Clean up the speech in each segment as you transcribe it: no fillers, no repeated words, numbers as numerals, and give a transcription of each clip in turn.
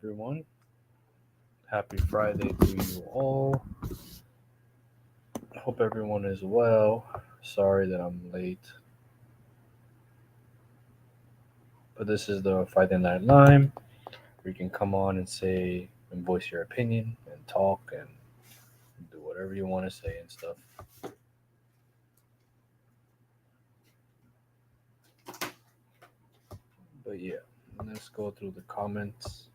everyone. Happy Friday to you all. Hope everyone is well. Sorry that I'm late, but this is the Friday Night Lime where you can come on and say and voice your opinion and talk and do whatever you want to say and stuff. But yeah, let's go through the comments.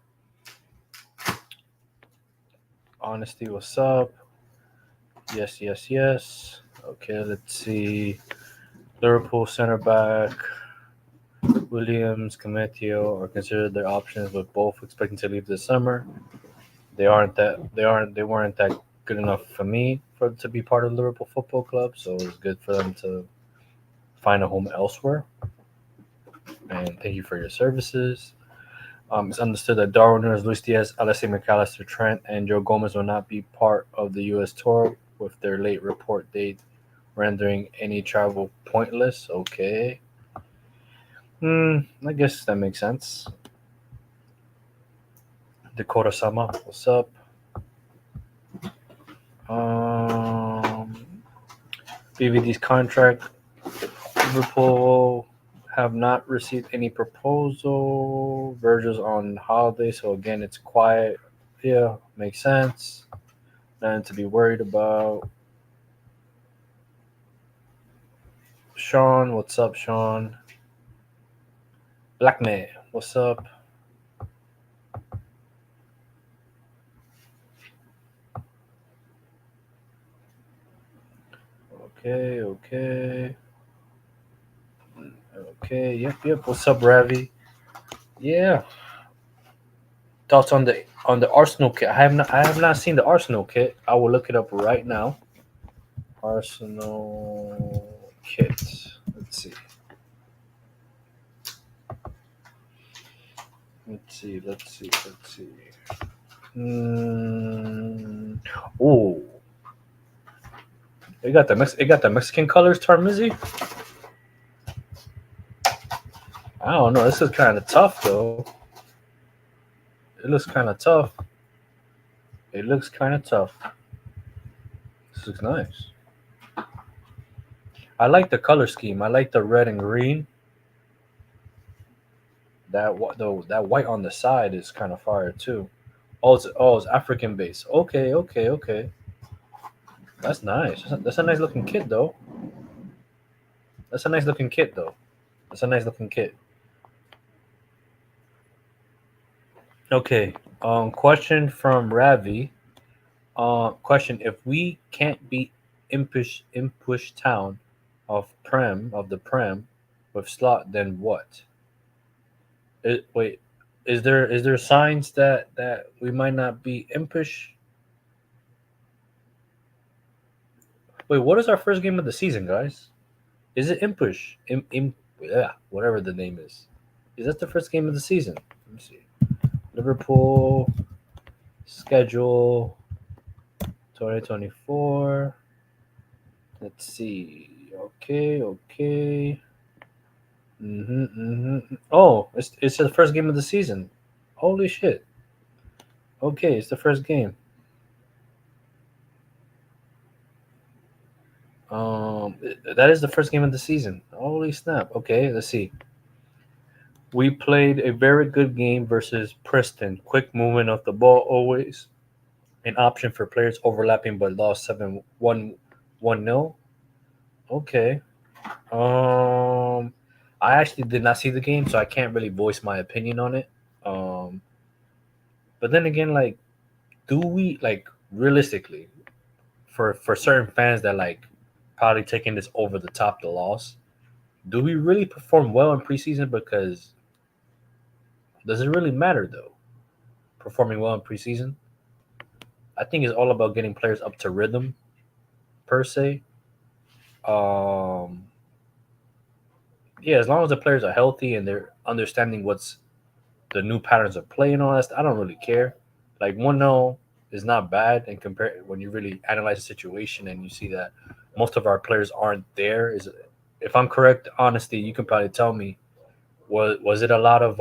Honesty, what's up? Yes, yes, yes. Okay, let's see. Liverpool center back Williams, Cometio are considered their options, with both expecting to leave this summer. They weren't that good enough for me for to be part of Liverpool Football Club. So it was good for them to find a home elsewhere. And thank you for your services. It's understood that Darwin Núñez, Luis Diaz, Alexis McAllister, Trent, and Joe Gomez will not be part of the U.S. tour with their late report date rendering any travel pointless. Okay. I guess that makes sense. Dakota Sama, what's up? Um, BVD's contract. Liverpool have not received any proposal. Virgil's on holiday, so again, it's quiet. Yeah, makes sense. Nothing to be worried about. Sean, what's up, Sean? Blackman, what's up? Okay, okay. Okay, yep. What's up, Ravi? Yeah. Thoughts on the Arsenal kit? I have not seen the Arsenal kit. I will look it up right now. Arsenal kit. Let's see. Let's see. Mm, oh, it got the Mexican colors, Tarmizi. I don't know. This is kind of tough though. It looks kind of tough. It looks kind of tough. This looks nice. I like the color scheme. I like the red and green. That white on the side is kind of fire too. It's African base. Okay. That's nice. That's a nice looking kit though. That's a nice looking kit though. That's a nice looking kit. Okay. Question from Ravi. Question: if we can't beat Impush Town of the Prem with slot, then what? Wait, is there signs that we might not be Impish? Wait, what is our first game of the season, guys? Is it Impish? Yeah, whatever the name is. Is that the first game of the season? Let me see. Liverpool schedule 2024. Let's see. Okay. Oh, it's the first game of the season. Holy shit. Okay, it's the first game. That is the first game of the season. Holy snap. Okay, let's see. We played a very good game versus Preston. Quick movement of the ball always. An option for players overlapping, but lost 7-1-1-0. Okay. Um I actually did not see the game, so I can't really voice my opinion on it. Um but then again, like, do we, like, realistically, for certain fans that, like, probably taking this over the top the loss, do we really perform well in preseason? Because does it really matter though? Performing well in preseason? I think it's all about getting players up to rhythm per se. Um yeah, as long as the players are healthy and they're understanding what's the new patterns of play and all that stuff, I don't really care. Like, 1-0 is not bad, and compare when you really analyze the situation and you see that most of our players aren't there. Is If I'm correct, honestly, you can probably tell me, was it a lot of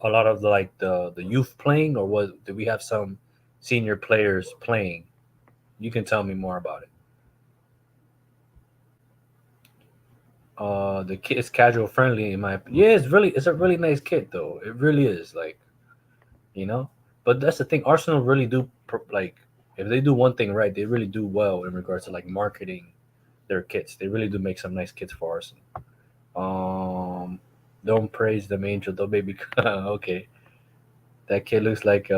a lot of the youth playing, or was did we have some senior players playing? You can tell me more about it. The kit is casual friendly in my yeah. It's a really nice kit though. It really is like you know. But that's the thing. Arsenal really do like if they do one thing right, they really do well in regards to like marketing their kits. They really do make some nice kits for Arsenal. Don't praise the angel though, baby. Okay, that kid looks like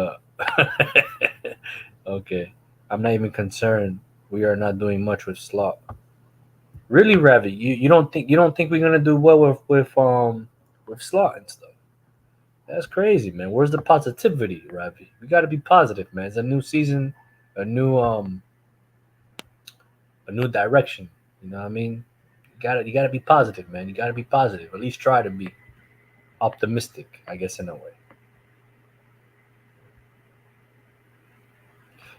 okay, I'm not even concerned. We are not doing much with slot. Really, Ravi, you don't think we're gonna do well with slot and stuff? That's crazy, man. Where's the positivity, Ravi? We got to be positive, man. It's a new season, a new um a new direction. You know what I mean? You gotta be positive, man. You gotta be positive. At least try to be optimistic, I guess, in a way.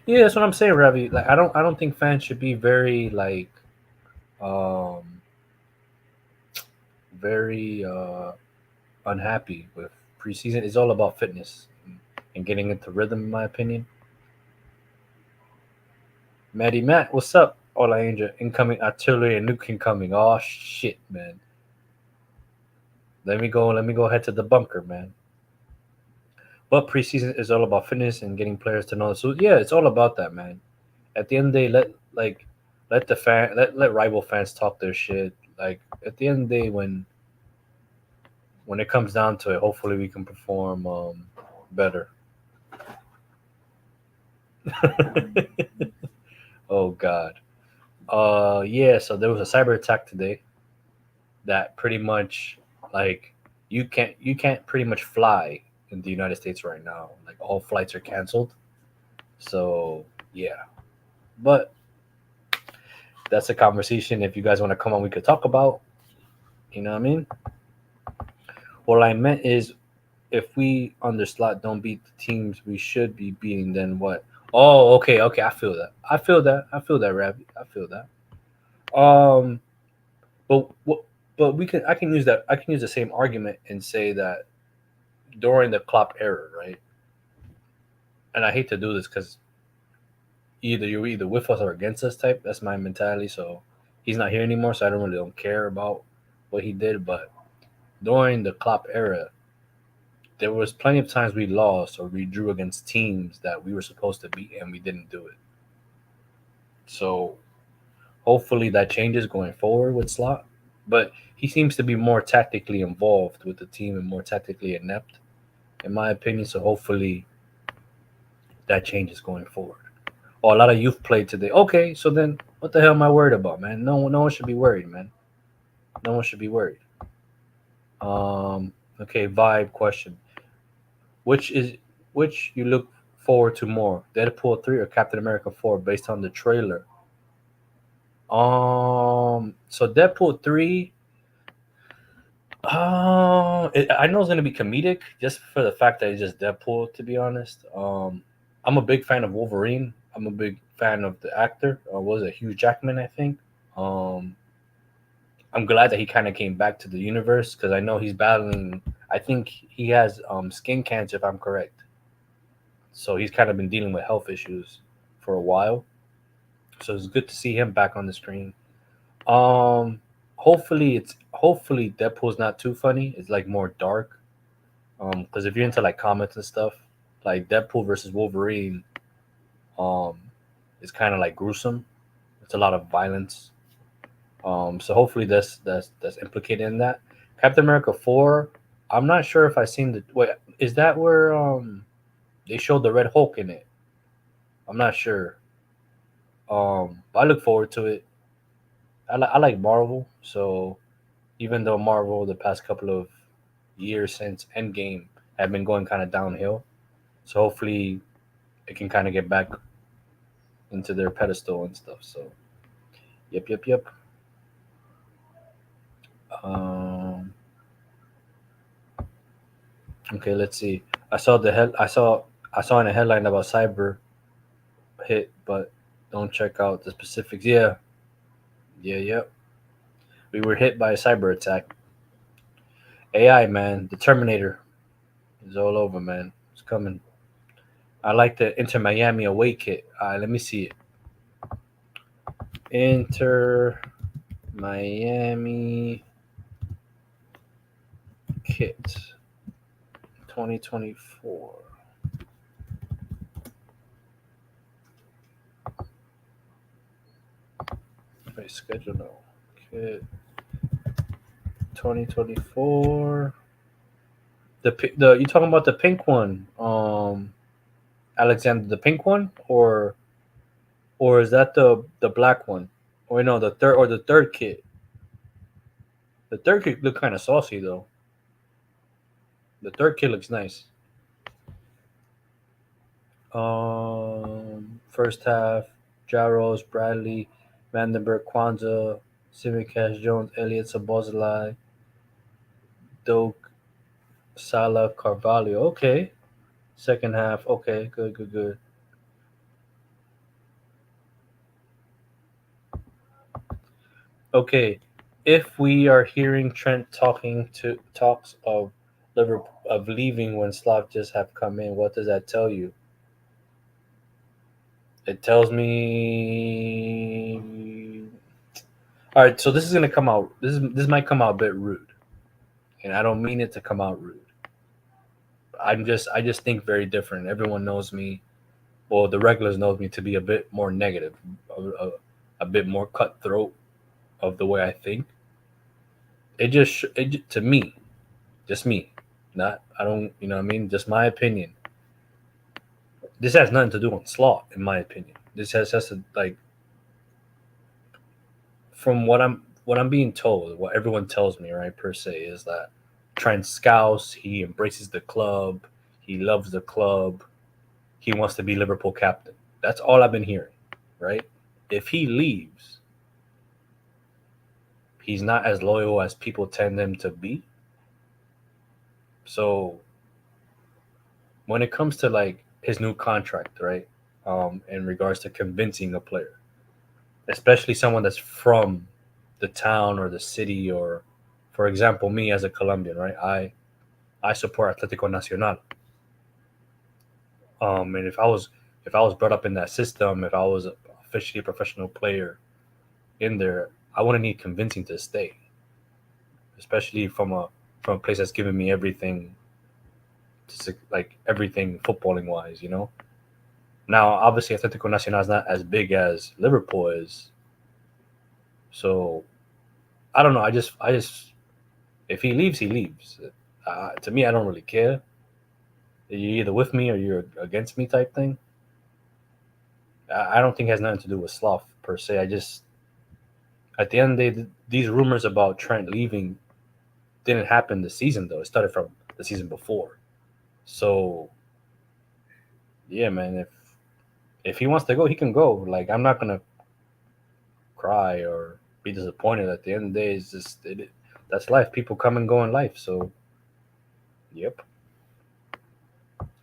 Yeah, that's what I'm saying, Ravi. Like I don't think fans should be very um very unhappy with preseason. It's all about fitness and getting into rhythm, in my opinion. Matty Matt, what's up? Hola Angel, incoming artillery and nuke incoming. Oh shit, man. Let me go head to the bunker, man. But preseason is all about fitness and getting players to know. So yeah, it's all about that, man. At the end of the day, let the let rival fans talk their shit. Like at the end of the day, when it comes down to it, hopefully we can perform better. Oh God. Yeah. So there was a cyber attack today that pretty much like you can't pretty much fly in the United States right now. Like all flights are canceled. So yeah. But that's a conversation if you guys want to come on we could talk about. You know what I mean? What I meant is if we on the slot don't beat the teams we should be beating, then what? Oh, okay, okay, I feel that. I feel that, Ravi. I feel that. Um, but what? But we can. I can use that. I can use the same argument and say that during the Klopp era, right? And I hate to do this because either you're either with us or against us type. That's my mentality. So he's not here anymore, so I don't care about what he did. But during the Klopp era, there was plenty of times we lost or we drew against teams that we were supposed to beat and we didn't do it. So hopefully that changes going forward with Slot. But he seems to be more tactically involved with the team and more tactically inept, in my opinion. So hopefully that changes going forward. Oh, a lot of youth played today. Okay, so then what the hell am I worried about, man? No one should be worried, man. No one should be worried. Okay, vibe question. Which is which you look forward to more, Deadpool 3 or Captain America 4, based on the trailer? So Deadpool 3, I know it's gonna be comedic just for the fact that it's just Deadpool. To be honest, I'm a big fan of Wolverine. I'm a big fan of the actor. Was it Hugh Jackman? I think. Um, I'm glad that he kind of came back to the universe because I know he's battling. I think he has skin cancer, if I'm correct. So he's kind of been dealing with health issues for a while. So it's good to see him back on the screen. Um, hopefully Deadpool's not too funny. It's like more dark. Because if you're into like comics and stuff, like Deadpool versus Wolverine, um, is kind of like gruesome. It's a lot of violence. So hopefully that's implicated in that. Captain America 4. I'm not sure if I seen the wait. Is that where they showed the Red Hulk in it? I'm not sure. But I look forward to it. I like Marvel, so even though Marvel the past couple of years since Endgame have been going kind of downhill, so hopefully it can kind of get back into their pedestal and stuff. So yep. Um, okay, let's see. I saw the head. I saw in a headline about cyber hit, but don't check out the specifics. Yeah. We were hit by a cyber attack. AI man, the Terminator. It's all over, man. It's coming. I like the Inter Miami away kit. Let me see it. Inter Miami kit 2024. Wait, schedule no. Kit 2024. The you talking about the pink one? Alexander, the pink one, or is that the black one? Or no, the third kit. The third kit look kind of saucy though. The third kit looks nice. First half, Jaros, Bradley, Vandenberg, Kwanzaa, Simicast, Jones, Elliott, Sabozalai, Doak, Salah, Carvalho. Okay. Second half. Okay. Good, good, good. Okay. If we are hearing Trent talking to talks of Liverpool of leaving when Slav just have come in, what does that tell you? It tells me. All right, so this is gonna come out. This might come out a bit rude, and I don't mean it to come out rude. I just think very different. Everyone knows me. Well, the regulars knows me to be a bit more negative, a bit more cutthroat of the way I think. To me, just me, not I don't what I mean. Just my opinion. This has nothing to do with slot, in my opinion. This has just to, like from what I'm being told, what everyone tells me, right, per se, is that Trent scouts, he embraces the club, he loves the club, he wants to be Liverpool captain. That's all I've been hearing, right? If he leaves, he's not as loyal as people tend him to be. So when it comes to like his new contract, right, in regards to convincing a player, especially someone that's from the town or the city, or, for example, me as a Colombian, right, I support Atletico Nacional. And if I was brought up in that system, if I was officially a professional player in there, I wouldn't need convincing to stay, especially from a place that's given me everything, like everything footballing wise. Now, obviously, Atletico Nacional is not as big as Liverpool is, so I don't know. I just, if he leaves, he leaves. To me, I don't really care. You're either with me or you're against me type thing. I don't think it has nothing to do with sloth per se. I just, at the end of the day, these rumors about Trent leaving didn't happen this season though. It started from the season before. So yeah, man, if he wants to go, he can go. Like, I'm not gonna cry or be disappointed. At the end of the day, it's just that's life. People come and go in life. So yep.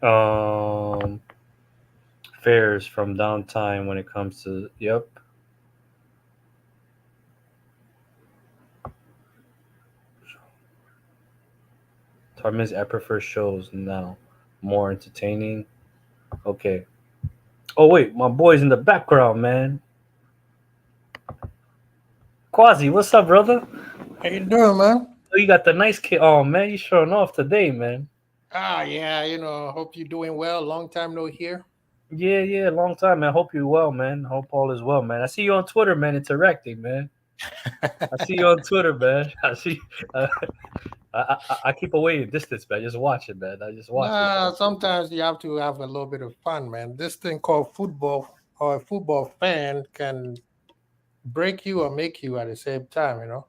Um, Fares from downtime when it comes to yep. Tarmis, I prefer shows now, more entertaining. Okay. Oh wait, my boy's in the background, man. Quasi, what's up, brother? How you doing, man? Oh, you got the nice kid. Oh man, you showing off today, man. Yeah, hope you're doing well. Long time no hear. Yeah, yeah, long time, man. Hope you're well, man. Hope all is well, man. I see you on Twitter, man, interacting, man. I see you on Twitter, man. I see. Uh, I keep away in distance, man. Just watch it, man. I just watch it. Nah, sometimes you have to have a little bit of fun, man. This thing called football or a football fan can break you or make you at the same time.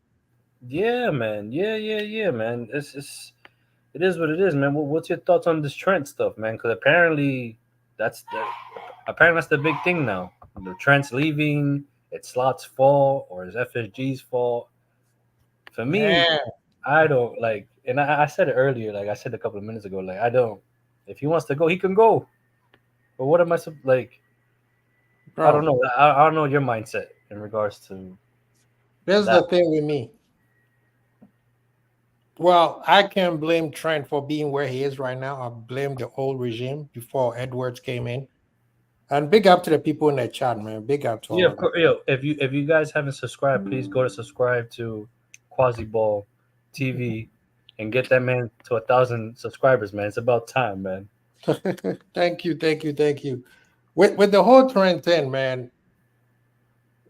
Yeah, man. Yeah, yeah, yeah, man. It is what it is, man. What's your thoughts on this Trent stuff, man? Because apparently that's the big thing now. The Trent's leaving. It's Slot's fault or it's FSG's fault. For me, Man, I don't like, and I said it earlier. Like I said a couple of minutes ago. Like I don't. If he wants to go, he can go. But what am like? I don't bro, know. I don't know your mindset in regards to this is that. the thing with me. Well, I can't blame Trent for being where he is right now. I blame the old regime before Edwards came in. And big up to the people in the chat, man. Big up to Yeah, all of of them. course. Yo, if you guys haven't subscribed, please go to subscribe to Quasi Ball TV and get that man to 1,000 subscribers, man. It's about time, man. Thank you, thank you, thank you. With the whole Trent thing, man,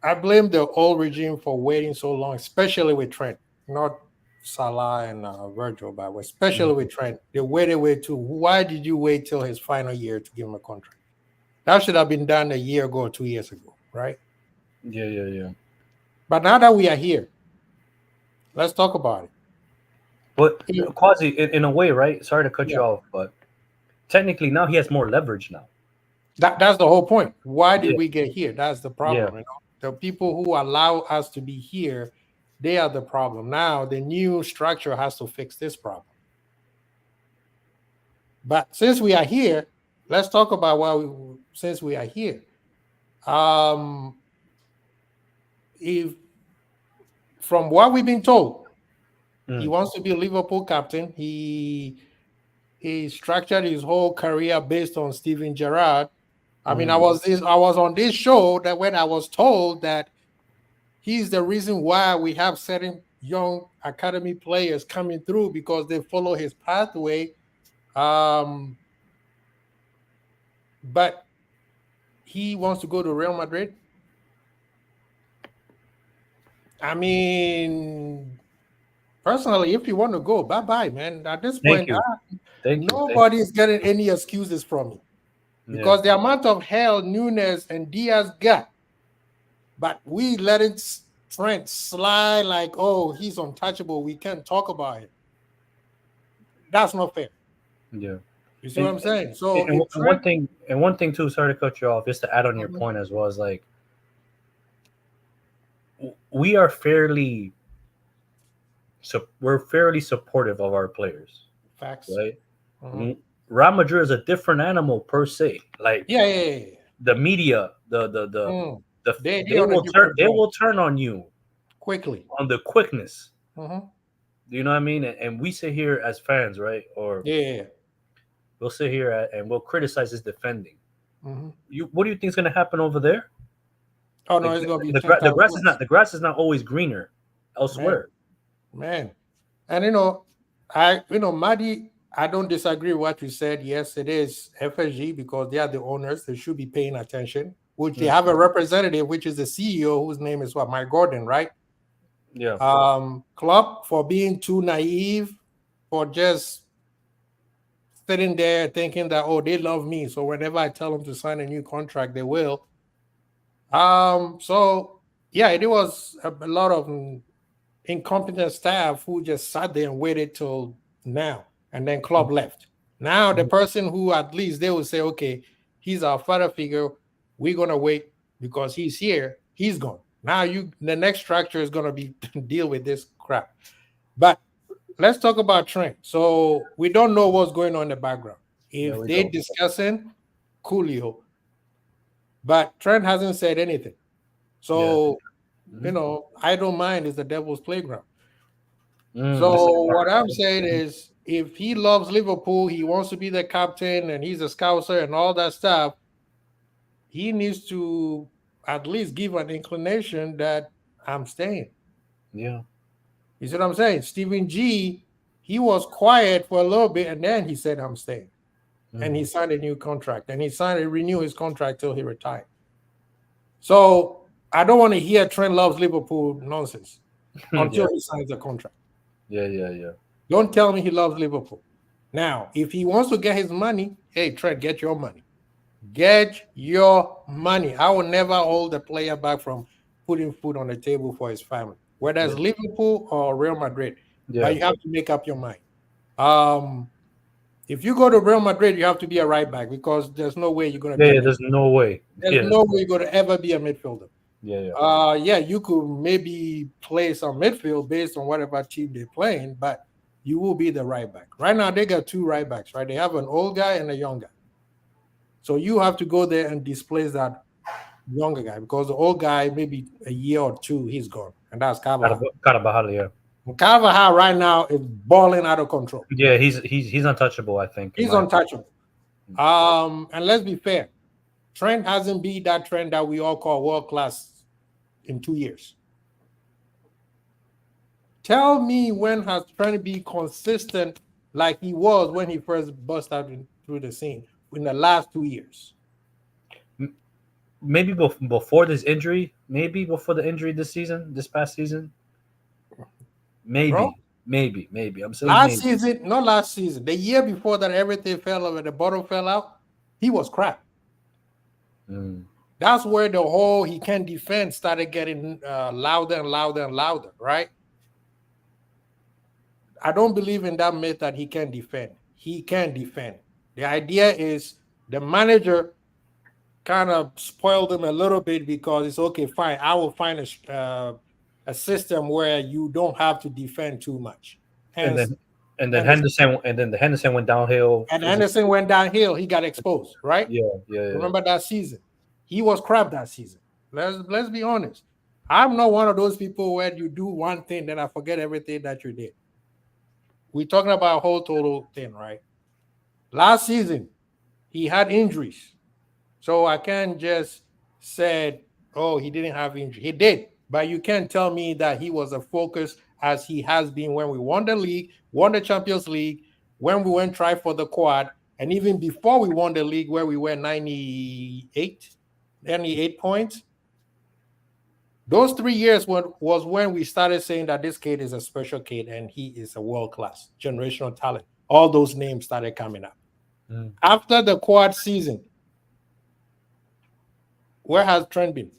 I blame the old regime for waiting so long, especially with Trent, not Salah and Virgil, but especially with Trent. They waited way too. Why did you wait till his final year to give him a contract? That should have been done a year ago or 2 years ago, right? Yeah, yeah, yeah. But now that we are here, let's talk about it. But Yeah, Quasi, in a way, right? Sorry to cut yeah. you off, but technically now he has more leverage now. That's the whole point. Why did Yeah, we get here? That's the yeah, problem. You know, the people who allow us to be here, they are the problem. Now the new structure has to fix this problem. But since we are here, let's talk about since we are here. Um, if from what we've been told, he mm, wants to be a Liverpool captain. He structured his whole career based on Steven Gerrard. I mean, I mm, was on this show that when I was told that he's the reason why we have certain young academy players coming through because they follow his pathway. But he wants to go to Real Madrid. I mean, personally, if you want to go, bye bye, man. At this thank point, you, thank you, thank nobody is getting any excuses from me you. Yeah, because the amount of hell Nunes and Diaz got, but we let it Trent slide like, oh, he's untouchable. We can't talk about him. That's not fair. yeah. You see what And I'm saying? and, So and if Trent, one thing too. Sorry to cut you off. Just to add on your point as well, is like we are fairly so we're fairly supportive of our players, facts. right? Mhm. Real Madrid is a different animal per se. Like Yeah, yeah, yeah, yeah. the media, Mm. the They on a different they plane will turn on you quickly. on the quickness. Mhm. Do you know what I mean? And we sit here as fans, right? Or Yeah, yeah, yeah. we'll sit here and we'll criticize his defending. Mhm. What do you think is going to happen over there? Oh no, Like it's gonna be 10 times worse, the grass is not always greener man, elsewhere. man. And Madi, I don't disagree with what you said. Yes, it is FSG because they are the owners. They should be paying attention. Which they Mm, have a representative, which is the CEO, whose name is what Mike Gordon, right? yeah, Club for being too naive, for just sitting there thinking that they love me, so whenever I tell them to sign a new contract, they will. So yeah, it was a lot of incompetent staff who just sat there and waited till now, and then club left. Now the mm, person who at least they will say, okay, he's our father figure. We're gonna wait because he's here. He's gone. Now the next structure is gonna be deal with this crap. But let's talk about Trent. So we don't know what's going on in the background. yeah, If we they don't. discussing, coolio. But Trent hasn't said anything. Yeah, So, mhm. I don't mind. It's the devil's playground. This is So what I'm saying is, if he loves Liverpool, he wants to be the captain, and he's a scouser and all that stuff, he needs to at least give an inclination that I'm staying. yeah, You see what I'm saying? Stephen G, he was quiet for a little bit, and then he said, I'm staying. And he mhm. signed a new contract, and renew his contract till he retired. So I don't want to hear Trent loves Liverpool nonsense Yeah, until he signs a contract. yeah, yeah, yeah. Don't tell me he loves Liverpool. Now, if he wants to get his money, hey, Trent, get your money. Get your money. I will never hold a player back from putting food on the table for his family, whether it's Yeah, Liverpool or Real Madrid. But yeah, you have to make up your mind. If you go to Real Madrid, you have to be a right back because there's no way you're going to yeah, be a yeah. mid. There's no way. There's Yeah, no way you're going to ever be a midfielder. yeah, yeah, Yeah, you could maybe play some midfield based on whatever team they're playing, but you will be the right back. Right now, they got two right backs, right? They have an old guy and a young guy. So you have to go there and displace that younger guy because the old guy, maybe a year or two, he's gone. And that's Carvajal. Carabajal, yeah. Carvajal right now is balling out of control. Yeah, he's untouchable. I think. In He's my opinion. untouchable. And let's be fair, Trent hasn't beat that Trent that we all call world class in 2 years. Tell me when has Trent been consistent like he was when he first burst out through the scene in the last 2 years? Maybe before this injury, maybe before the injury this past season, Bro, maybe. I'm saying last maybe. season, not last season, the year before that, everything fell over, the bottom fell out. He was crap. Mm. That's where the whole he can't defend started getting louder and louder and louder, right? I don't believe in that myth that he can defend. He can defend. The idea is the manager kind of spoiled him a little bit because it's okay, fine. I will find a system where you don't have to defend too much. And Hence, then Henderson and then the Henderson went downhill. and Anderson went downhill. He got exposed, right? Yeah. Remember that season? He was crap that season. Let's be honest. I'm not one of those people where you do one thing, then I forget everything that you did. We're talking about a whole total thing, right? Last season, he had injuries. So I can't just say, oh, he didn't have injury. He did, but you can't tell me that he was a focus as he has been when we won the league, won the Champions League, when we went try for the quad, and even before we won the league where we were 98 points. Those 3 years was when we started saying that this kid is a special kid and he is a world-class generational talent. All those names started coming up. Mm. After the quad season, where has Trent been?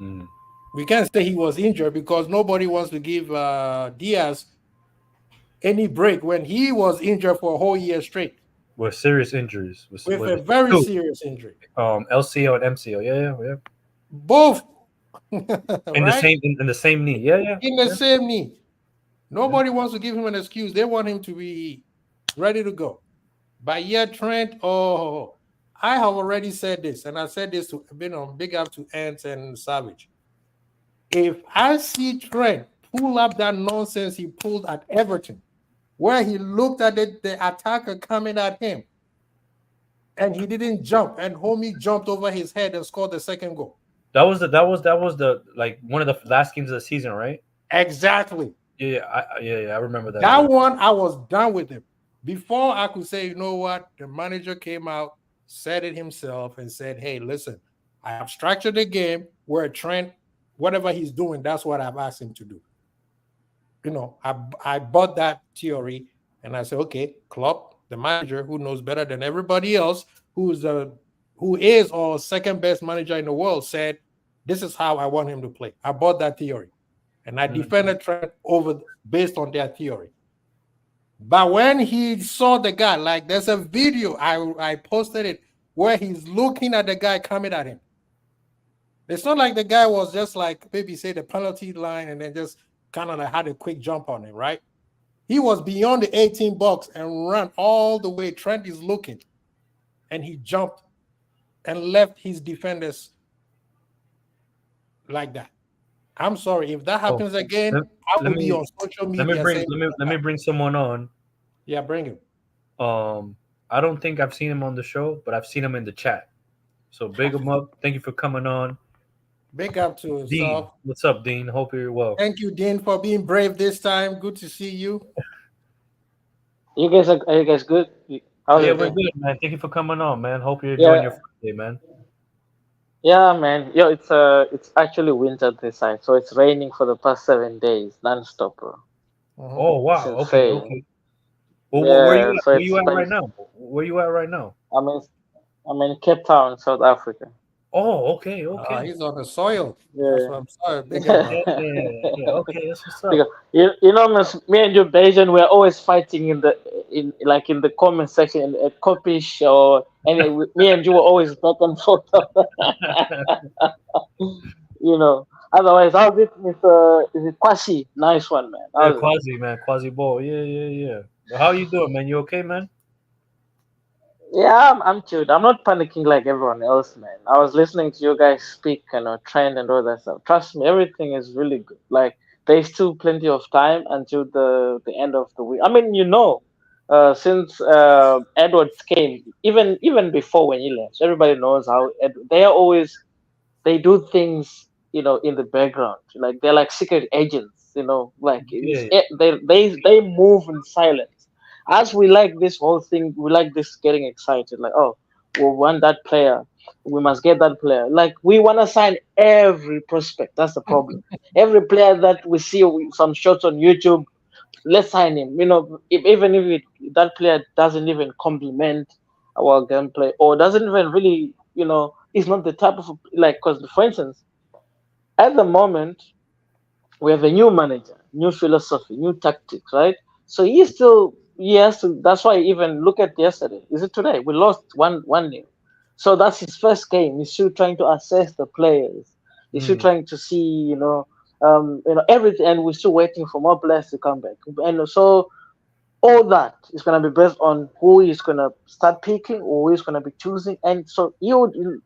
Mm. We can't say he was injured because nobody wants to give Diaz any break when he was injured for a whole year straight. With serious injuries. With a very serious injury. LCO and MCO. Yeah. Both. In right? the same knee. Yeah. In the same knee. Nobody wants to give him an excuse. They want him to be ready to go. But yet Trent, I have already said this, and I said this to big up to Ants and Savage. If I see Trent pull up that nonsense he pulled at Everton, where he looked at the attacker coming at him, and he didn't jump, and homie jumped over his head and scored the second goal. That was the like one of the last games of the season, right? Exactly. Yeah, I remember that. That one, I was done with him. Before I could say, you know what, the manager came out, said it himself, and said, hey, listen, I have structured the game where Trent, whatever he's doing, that's what I've asked him to do. I bought that theory, and I said, okay, Klopp, the manager who knows better than everybody else, who is our second best manager in the world, said, this is how I want him to play. I bought that theory, and I defended Trent based on their theory. But when he saw the guy, like there's a video, I posted it, where he's looking at the guy coming at him. It's not like the guy was just like, maybe say the penalty line and then just kind of like had a quick jump on him, right? He was beyond the 18 box and ran all the way. Trent is looking, and he jumped and left his defenders like that. I'm sorry if that happens again. I will be on social media. Let me bring someone on. Yeah, bring him. I don't think I've seen him on the show, but I've seen him in the chat. So big him up. Thank you for coming on. Big up to himself. Dean. What's up, Dean? Hope you're well. Thank you, Dean, for being brave this time. Good to see you. You guys are you guys good? We're good, man. Thank you for coming on, man. Hope you're enjoying your Friday, man. Yeah, man. Yo, it's actually winter this side, so it's raining for the past 7 days, non-stop, bro. Oh wow. It's Okay. insane. Well, Yeah, where you at right now? Where you at right now? I'm in Cape Town, South Africa. Oh, okay. He's on the soil. Yeah. That's what I'm sorry. Big up. Yeah. Okay, that's what's up. Because you know, me and you Bayesian, we're always fighting in the comment section at Copish or me and you were always back and forth. Otherwise, how's it with is it Kwasi? Nice one, man. Yeah, Quasi Ball. Yeah. But how you doing, man? You okay, man? Yeah, I'm chilled. I'm not panicking like everyone else, man. I was listening to you guys speak, trend and all that stuff. Trust me, everything is really good. Like there's still plenty of time until the end of the week. I mean, since Edwards came, even before when he left, everybody knows how they are always they do things in the background, like they're like secret agents, like Yeah. they move in silence. As we like this whole thing, we like this getting excited, like, oh, we want that player, we must get that player, like we want to sign every prospect. That's the problem. Every player that we see some shots on YouTube, let's sign him. Even if that player doesn't even complement our gameplay or doesn't even really, is not the type of, like, because for instance, at the moment we have a new manager, new philosophy, new tactics, right? So he has to. That's why even look at yesterday. Is it today? We lost one nil. So that's his first game. He's still trying to assess the players. He's still Mm. trying to see, everything, and we're still waiting for more players to come back. And so all that is going to be based on who he's going to start picking or who he's going to be choosing. And so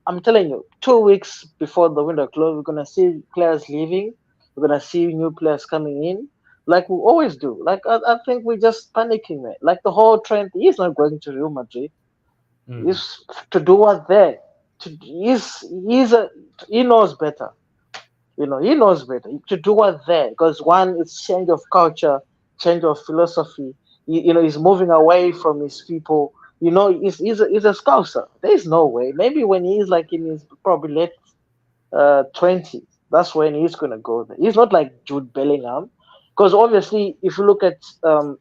I'm telling you, 2 weeks before the window close, we're going to see players leaving. We're going to see new players coming in, like we always do. Like I think we're just panicking, man. Like the whole trend, he's not going to Real Madrid. Mm. He's to do what there. He knows better. He knows better to do what there, because one, it's change of culture, change of philosophy. He's moving away from his people. He's a scouser. There's no way. Maybe when he's like in his probably late 20s, that's when he's gonna go there. He's not like Jude Bellingham, because obviously, if you look at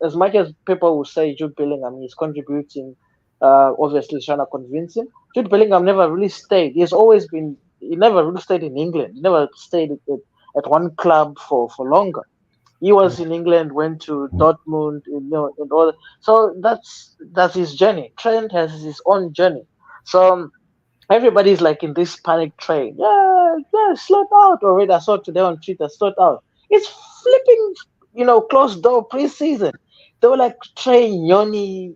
as much as people will say Jude Bellingham is contributing, obviously trying to convince him. Jude Bellingham never really stayed. He never really stayed in England. He never stayed at one club for longer. He was in England, went to Dortmund, and all. So that's his journey. Trent has his own journey. So everybody's like in this panic train. Yeah, yeah, slot out already. I saw today on Twitter, slot out. It's flipping, closed door preseason. They were like Trey, Yoni,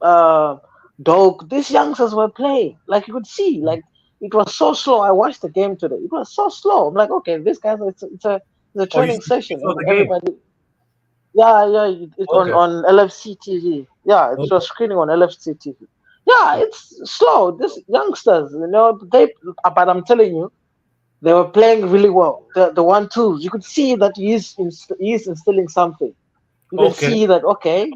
uh, Dog. These youngsters were playing. Like you could see, like it was so slow. I watched the game today. It was so slow. I'm like, okay, this guys, it's a Oh, training you session, saw and the game? everybody. Yeah, yeah, it's Okay. on LFC TV. Yeah, it Okay. was screening on LFC TV. Yeah, it's slow. These youngsters, but I'm telling you, they were playing really well. The 1-2, you could see that he's instilling something. You can Okay. see that, okay.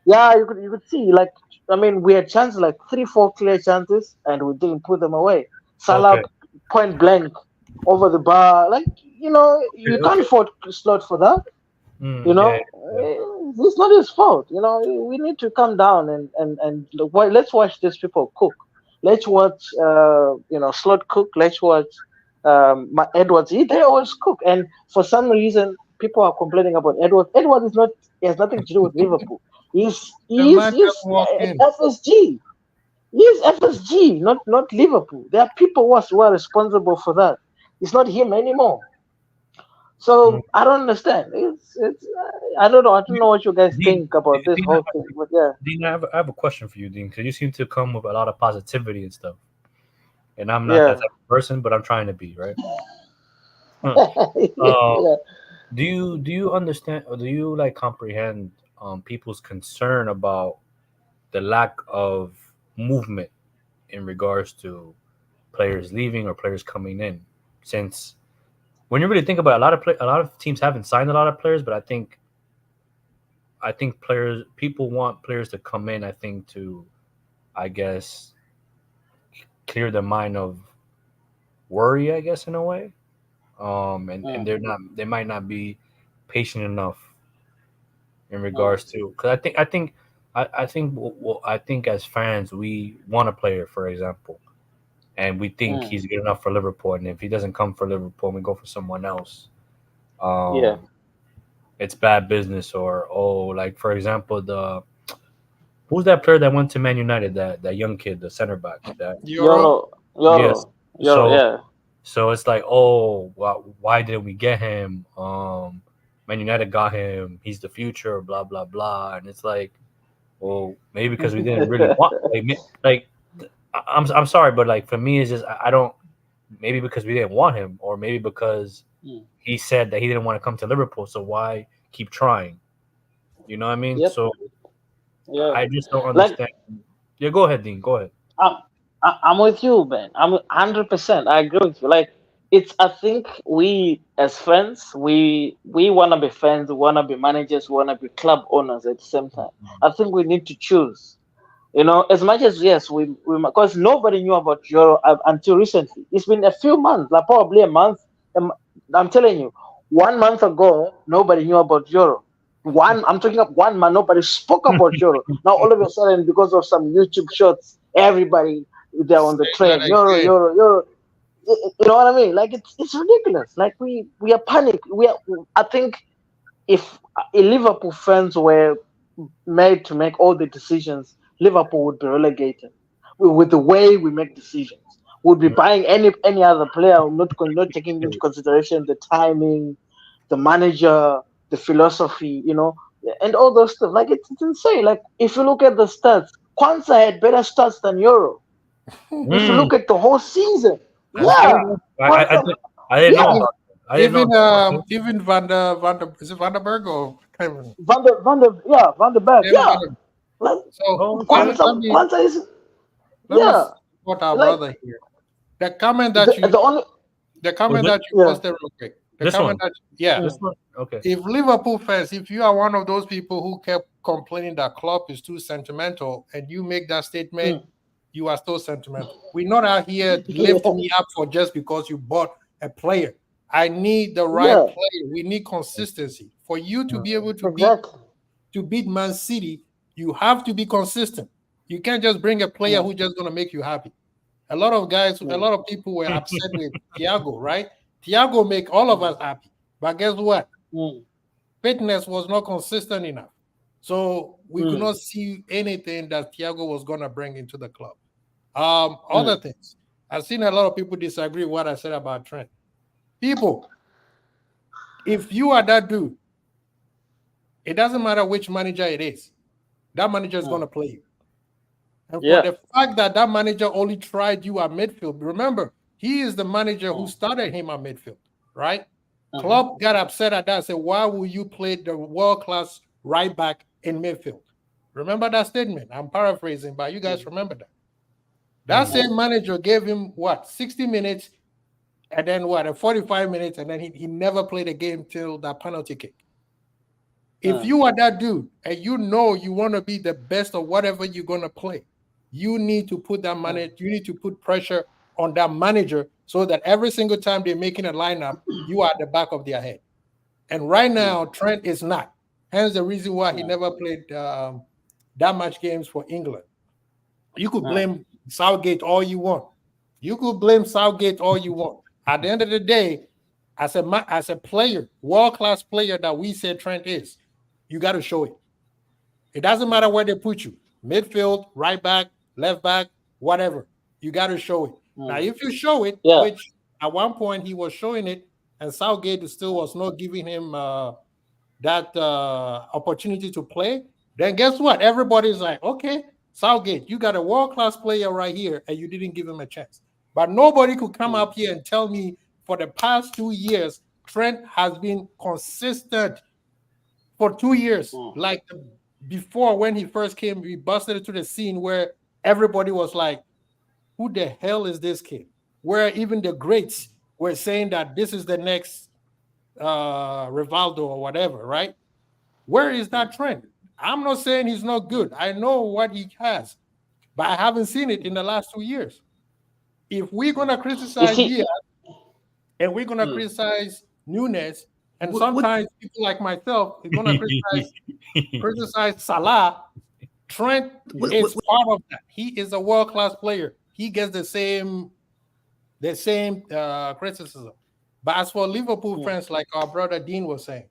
Yeah, you could see, like, I mean, we had chances, like 3-4 clear chances, and we didn't put them away. Salah Okay. point blank over the bar, like, you can't Okay. afford slot for that. Yeah. Yeah. It's not his fault. We need to come down and let's watch these people cook. Let's watch, Slot cook. Let's watch Edwards. They always cook, and for some reason, people are complaining about Edwards. Edwards is not. He has nothing to do with Liverpool. The man just walk in. FSG. He's FSG, not Liverpool. There are people who are responsible for that. It's not him anymore. Mm. So I don't understand. It's I don't know. I don't know what you guys Dean, think about this Dean, whole thing. But yeah, Dean, I have a question for you, Dean, because you seem to come with a lot of positivity and stuff. And I'm not that yeah, type of person, but I'm trying to be, right? Huh. Uh, yeah. do you understand, or do you like comprehend people's concern about the lack of movement in regards to players leaving or players coming in? Since when you really think about it, a lot of teams haven't signed a lot of players, but I think people want players to come in. I think to, I guess, clear their mind of worry. I guess in a way, and Mm, they might not be patient enough in mm, regards to, because I think as fans we want a player, for example, and we think mm, he's good enough for Liverpool, and if he doesn't come for Liverpool, and we go for someone else. yeah. Um, it's bad business, or like for example, who's that player that went to Man United, that young kid, the center back, that Euro. yes. Euro. So Yeah. it's like, oh, why didn't we get him? Man United got him. He's the future. Blah blah blah. And it's like, well, maybe because we didn't really want, like I'm sorry, but like for me, it's just I don't. Maybe because we didn't want him, or maybe because he said that he didn't want to come to Liverpool. So why keep trying? You know what I mean? Yep. So Yeah. I just don't Like understand. Yeah, go ahead, Dean. Go ahead. I'm, I'm with you, Ben. I'm 100%. I agree with you. Like it's. I think we as fans, we wanna be fans, we wanna be managers, we wanna be club owners at the same time. I think we need to choose. As much as yes, we because nobody knew about Euro until recently. It's been a few months, like probably a month. I'm telling you, 1 month ago, nobody knew about Euro. I'm talking of 1 month. Nobody spoke about Euro. Now all of a sudden, because of some YouTube shorts, everybody they're on the Say that train. Euro, again. Euro, Euro. You know what I mean? Like it's ridiculous. Like we are panic. I think if Liverpool fans were made to make all the decisions, Liverpool would be relegated. With the way we make decisions, we'd be buying any other player, not taking into consideration the timing, the manager, the philosophy, and all those stuff. Like it's insane. Like if you look at the stats, Kwanzaa had better stats than Euro. If you Mm, look at the whole season, that's yeah, good. Kwanzaa, I didn't know yeah, about that. I didn't know. Even Van der is it Vanderberg or Kevin? Van der Berg, David yeah. Van der- Like So Oh, okay. Kwanzaa is, let me yeah. support our Like brother here. The comment the, that you the only, yeah. posted real quick. The This comment one. that yeah. This one. Okay. If Liverpool fans, if you are one of those people who kept complaining that Klopp is too sentimental, and you make that statement, you are still sentimental. We're not out here lifting me up for just because you bought a player. I need the right Yeah, player. We need consistency. For you to be able to exactly. beat Man City, you have to be consistent. You can't just bring a player who's just gonna make you happy. A lot of people were upset with Thiago, right? Thiago make all of us happy. But guess what? Fitness was not consistent enough. So we could not see anything that Thiago was going to bring into the club. Other things. I've seen a lot of people disagree with what I said about Trent. People, if you are that dude, it doesn't matter which manager it is. That manager is going to play you. And for the fact that that manager only tried you at midfield, remember, he is the manager who started him at midfield, right? Klopp got upset at that and said, why will you play the world-class right back in midfield? Remember that statement? I'm paraphrasing, but you guys remember that. That same manager gave him, 60 minutes, and then 45 minutes, and then he never played a game till that penalty kick. If you are that dude, and you know you want to be the best of whatever you're going to play, you need to put that manager, you need to put pressure on that manager so that every single time they're making a lineup, you are at the back of their head. And right now, Trent is not. Hence the reason why he never played that much games for England. You could blame Southgate all you want. You could blame Southgate all you want. At the end of the day, as a player, world-class player that we said Trent is, you got to show it. It doesn't matter where they put you. Midfield, right back, left back, whatever. You got to show it. Now, if you show it, which at one point he was showing it, and Southgate still was not giving him that opportunity to play, then guess what? Everybody's like, okay, Southgate, you got a world-class player right here, and you didn't give him a chance. But nobody could come up here and tell me for the past 2 years, Trent has been consistent for 2 years. Like before, when he first came, he busted into the scene where everybody was like, who the hell is this kid? Where even the greats were saying that this is the next Rivaldo or whatever, right? Where is that Trent? I'm not saying he's not good. I know what he has, but I haven't seen it in the last 2 years. If we're going to criticize Diaz and we're going to criticize Nunes, and sometimes people like myself are going to criticize Salah, Trent is part of that. He is a world-class player. He gets the same criticism. But as for Liverpool fans, like our brother Dean was saying,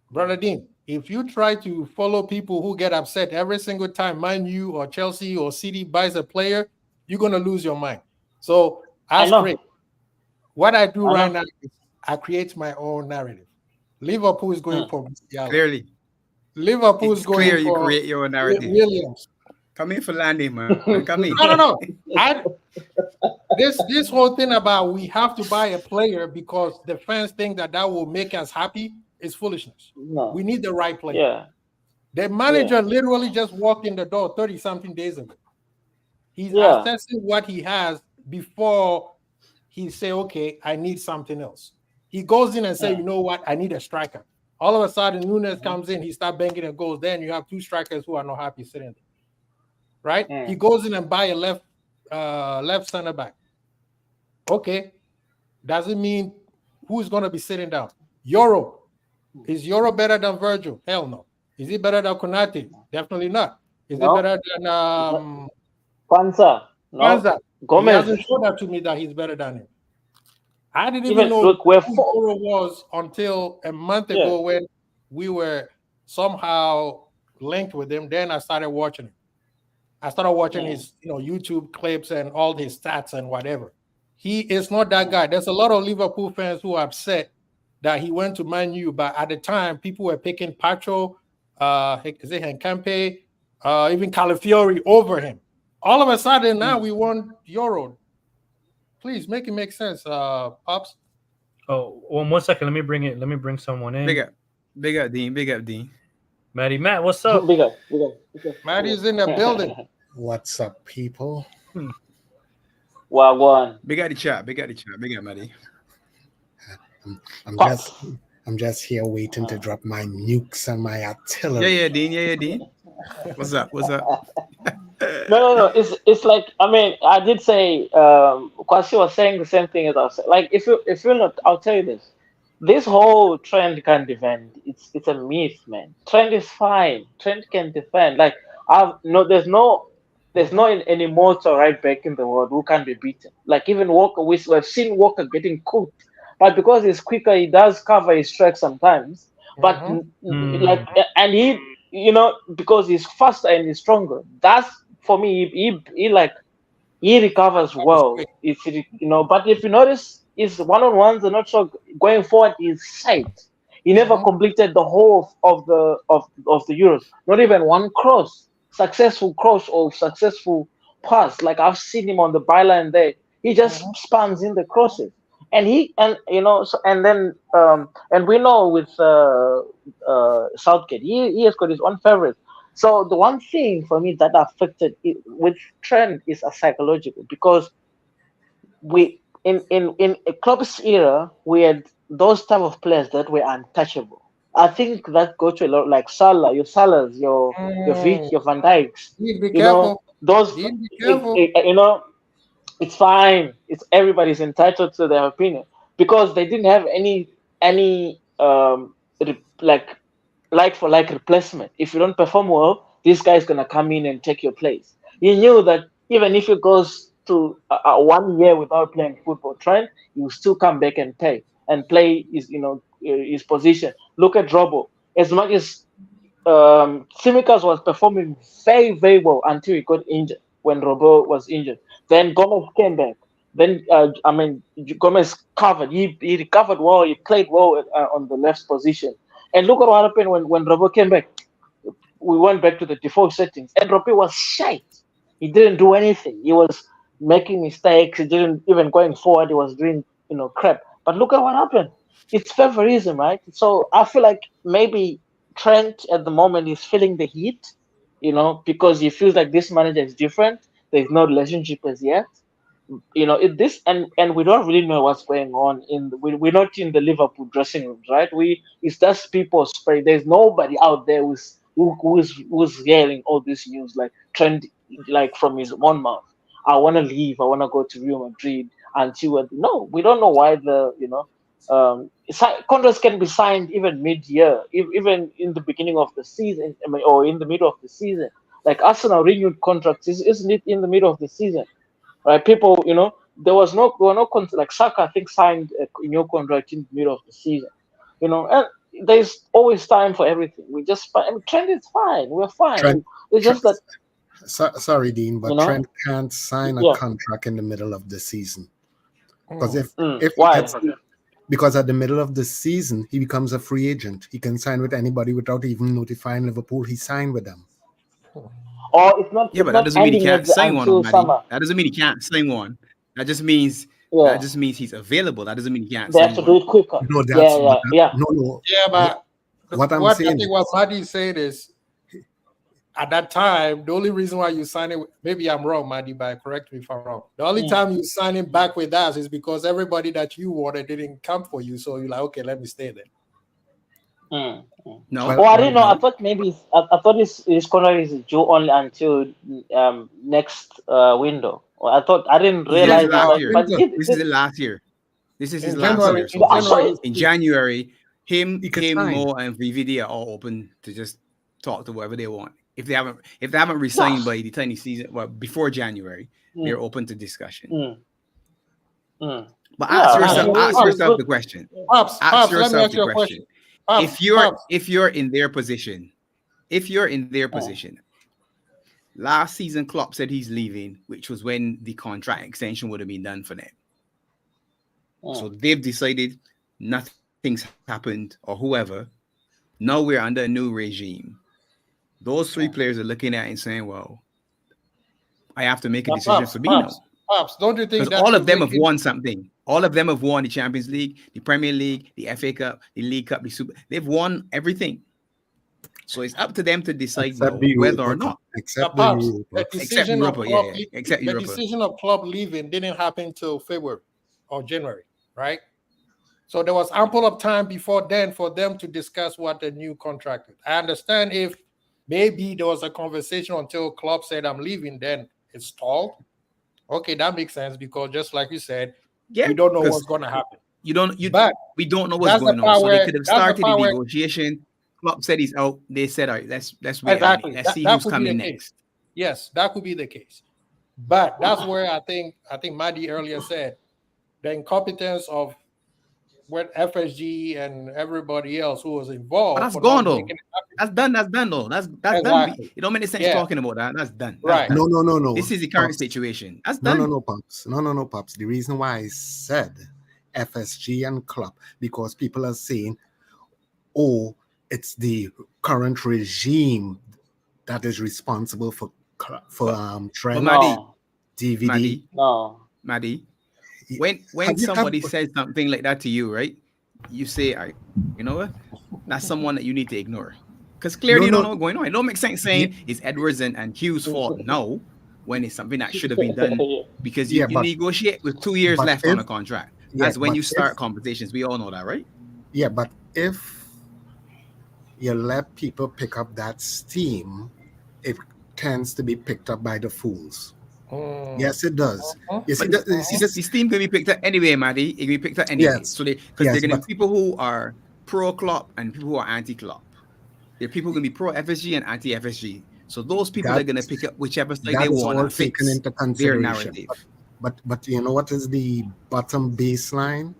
Brother Dean, if you try to follow people who get upset every single time Man U or Chelsea or City buys a player, you're going to lose your mind. So what I do right now is I create my own narrative. Liverpool is going for Musiala. Clearly. Liverpool is going you for create your own narrative. Williams. Come in for landing, man. Come in. No. this whole thing about we have to buy a player because the fans think that will make us happy is foolishness. No. We need the right player. Yeah. The manager literally just walked in the door 30-something days ago. He's Yeah. assessing what he has before he say, okay, I need something else. He goes in and say, you know what, I need a striker. All of a sudden, Nunes comes in, he starts banging and goes. Then you have two strikers who are not happy sitting there. Right? He goes in and buy a left center back. Okay. Doesn't mean who's going to be sitting down. Euro. Is Euro better than Virgil? Hell no. Is he better than Konate? Definitely not. Is No. it better than Kwanzaa? No. Kwanzaa? Gomez. He hasn't shown that to me that he's better than him. I didn't Even even know look, who we're Euro was until a month ago when we were somehow linked with him. Then I started watching him. I started watching his YouTube clips and all his stats and whatever. He is not that guy. There's a lot of Liverpool fans who are upset that he went to Man U, but at the time people were picking Pacho, is it Henkampe, even Calafiori over him. All of a sudden now we want Euro. Please make it make sense, Pops. Oh, 1 second. Let me bring someone in. Big up, Dean. Matt, what's up? Big up. Maddie's in the building. What's up, people? Wagwan. Big up the chat, Big up, Maddie. I'm just here waiting to drop my nukes and my artillery. Yeah, Dean. What's up? No. It's like, I mean, I did say Kwasi was saying the same thing as I was saying. Like, if you're not, I'll tell you this. This whole Trent can defend. It's a myth, man. Trent is fine. Trent can defend. Like, there's no any mortal right back in the world who can be beaten. Like, even Walker, we've seen Walker getting cooked, but because he's quicker, he does cover his tracks sometimes. But like, and he, because he's faster and he's stronger. That's for me. He recovers well. But if you notice, his one-on-ones are not so going forward. His sight. He never completed the whole of the Euros. Not even one successful cross or successful pass. Like, I've seen him on the byline there. He just spans in the crosses. And and we know with Southgate, he has got his own favorites. So the one thing for me that affected it with Trent is a psychological, because we in a Klopp's era we had those type of players that were untouchable. I think that go to a lot like Salah, your Salahs, your Vic, your Van Dijks. Be careful. Those Be careful. It's fine. It's everybody's entitled to their opinion, because they didn't have any like for like replacement. If you don't perform well, this guy's gonna come in and take your place. You knew that even if it goes to 1 year without playing football, Trent, he will still come back and play his position. Look at Robbo. As much as Tsimikas was performing very, very well until he got injured. When Robbo was injured, then Gomez came back. Then Gomez covered. He recovered well. He played well on the left position. And look at what happened when Robbo came back. We went back to the default settings, and Robbo was shite. He didn't do anything. He was making mistakes. He didn't even going forward. He was doing crap. But look at what happened. It's favorism, right? So I feel like maybe Trent at the moment is feeling the heat. Because he feels like this manager is different. There's no relationship as yet. And we don't really know what's going on we're not in the Liverpool dressing rooms, right? It's just people spray. There's nobody out there who's hearing all this news like Trent, like from his own mouth. I want to leave. I want to go to Real Madrid. No, we don't know why contracts can be signed even mid-year, even in the beginning of the season, or in the middle of the season. Like Arsenal renewed contracts, isn't it in the middle of the season? Right? People, there were no contract. Like Saka, I think, signed a new contract in the middle of the season. And there's always time for everything. Trent is fine. We're fine. It's just that. Sorry, Dean, but Trent can't sign a contract in the middle of the season. Because because at the middle of the season, he becomes a free agent. He can sign with anybody without even notifying Liverpool he signed with them. or it's not. Yeah, It's but that not doesn't mean he ending can't sign one, until Maddie. summer. That doesn't mean he can't sign one. That just means he's available. That doesn't mean he can't They have sign to do one. it quicker. No, that's Yeah. no. Yeah, but What I'm I saying think what Maddie is saying is, at that time, the only reason why you sign it, maybe I'm wrong, Maddie, but correct me if I'm wrong. The only time you sign him back with us is because everybody that you wanted didn't come for you. So you're like, okay, let me stay there. No. I didn't know. I thought maybe I thought his contract is due only until next window. I didn't realize that. This is the last year. This is his in last January, year. So in in January, him, sign. Mo, and VVD are all open to just talk to whoever they want. If they haven't resigned by the time the season, well, before January, they're open to discussion. But ask yourself the question. Ask yourself the question. If you're in their position, last season Klopp said he's leaving, which was when the contract extension would have been done for them. So they've decided nothing's happened or whoever. Now we're under a new regime. Those three players are looking at it and saying, well, I have to make a decision for me now. Don't you think because all of them have won something? All of them have won the Champions League, the Premier League, the FA Cup, the League Cup, the Super. They've won everything. So it's up to them to decide whether or not. Except Europa. The decision of Klopp leaving didn't happen till February or January, right? So there was ample of time before then for them to discuss what the new contract is. I understand if maybe there was a conversation until Klopp said, I'm leaving, then it's stalled. Okay, that makes sense because just like you said, we don't know what's going to happen. We don't know what's going on. So they could have started the negotiation. Klopp said he's out. They said, all right, let's wait. Exactly. Let's see who's coming next. Yes, that could be the case. But that's where I think Maddie earlier said the incompetence of what FSG and everybody else who was involved. But that's gone though. That's done though. That's exactly. Done. It don't make any sense talking about that. That's done. Right. No. This is the current situation. That's done. No, Pops. No, Pops. The reason why I said FSG and Klopp, because people are saying, oh, it's the current regime that is responsible for Trent, DVD. Maddie. When somebody says something like that to you, right? You say, you know what? That's someone that you need to ignore. Because clearly you don't know what's going on. It don't make sense saying it's Edwards and Hughes' fault now when it's something that should have been done because you negotiate with 2 years left on a contract. That's when you start conversations. We all know that, right? Yeah, but if you let people pick up that steam, it tends to be picked up by the fools. Yes, it does. You see, the steam can be picked up anyway, Maddie. It can be picked up anyway. Yes. So they're going to be people who are pro-Klopp and people who are anti-Klopp. There are people who can be pro-FSG and anti-FSG. So those people are going to pick up whichever side they want and fix into their narrative. But you know what is the bottom baseline?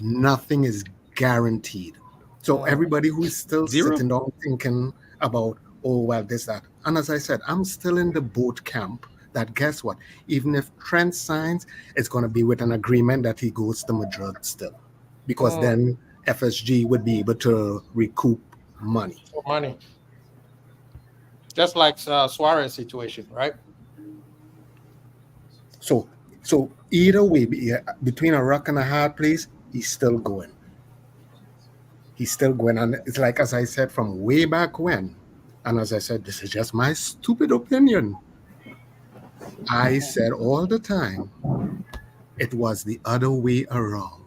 Nothing is guaranteed. So everybody who is still sitting down thinking about, oh, well, this, that. And as I said, I'm still in the boat camp that guess what? Even if Trent signs, it's going to be with an agreement that he goes to Madrid still. Because then FSG would be able to recoup money. Just like Suarez situation, right? So either way, between a rock and a hard place, he's still going. And it's like, as I said, from way back when, and as I said, this is just my stupid opinion. I said all the time, it was the other way around.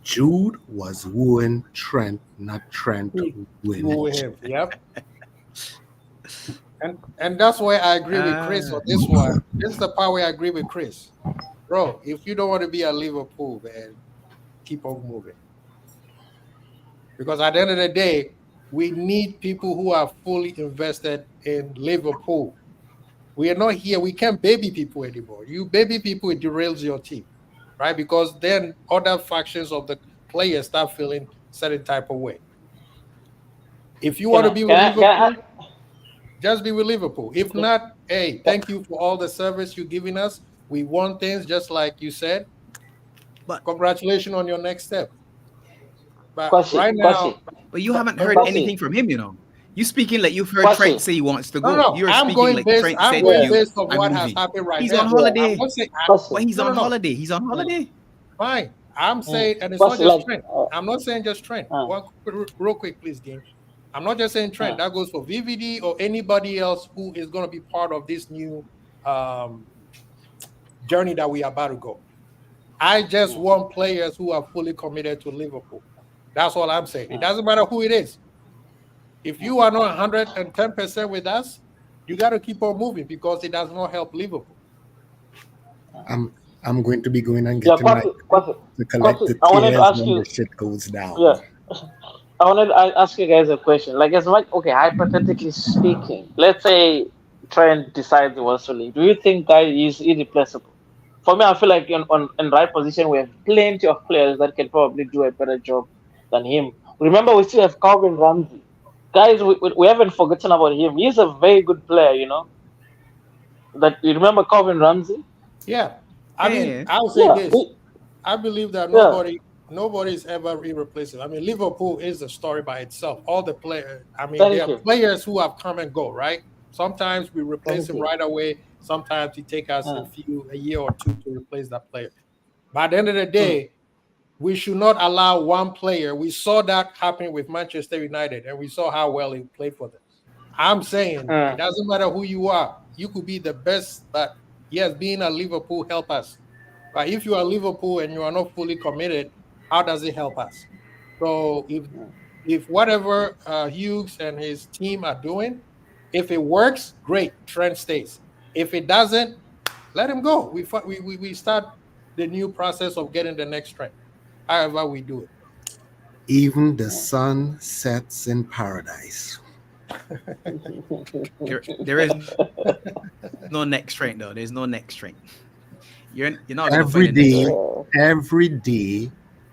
Jude was wooing Trent, not Trent wooing him. Yep. And that's why I agree with Chris on this one. This is the part where I agree with Chris. Bro, if you don't want to be at Liverpool, man, keep on moving. Because at the end of the day, we need people who are fully invested in Liverpool. We are not here. We can't baby people anymore. You baby people, it derails your team, right? Because then other factions of the players start feeling certain type of way. If you want to be with Liverpool, just be with Liverpool. If not, hey, thank you for all the service you're giving us. We want things just like you said. But congratulations on your next step. But right now, but you haven't heard anything from him, you know. You speaking like you've heard What's Trent it? say he wants to go. No, You're I'm speaking going like based. Trent I'm said going to you, based on I'm what has moving. happened right He's now. on holiday. I'm not saying. What's But it? he's No, no, on no. holiday. He's on holiday. Fine. I'm saying, and it's What's not it just like? Trent. I'm not saying just Trent. Real quick, please, Dean. I'm not just saying Trent. That goes for VVD or anybody else who is going to be part of this new journey that we are about to go. I just want players who are fully committed to Liverpool. That's all I'm saying. It doesn't matter who it is. If you are not 110% with us, you got to keep on moving because it does not help Liverpool. I'm going to be going and Yeah, getting my to collect the I wanted to tears ask when you. the shit goes down. Yeah, I wanted to ask you guys a question. Like, as much, okay, hypothetically speaking, let's say Trent decides he wants to leave. Do you think that is irreplaceable? For me, I feel like in right position, we have plenty of players that can probably do a better job than him. Remember, we still have Calvin Ramsey. Guys, we haven't forgotten about him. He's a very good player, you know. That you remember Calvin Ramsey? Yeah. I mean, Yeah. I would say Yeah, this. I believe that nobody is ever irreplaceable. I mean, Liverpool is a story by itself. All the players, I mean, there are players who have come and go, right? Sometimes we replace him right away. Sometimes it takes us a year or two to replace that player. By the end of the day, we should not allow one player. We saw that happen with Manchester United, and we saw how well he played for them. I'm saying it doesn't matter who you are. You could be the best, but yes, being a Liverpool help us. But if you are Liverpool and you are not fully committed, how does it help us? So if whatever Hughes and his team are doing, if it works, great, Trent stays. If it doesn't, let him go. We start the new process of getting the next Trent. However we do it. Even the sun sets in paradise. There is no next Trent though. There's no next Trent. You're not every day,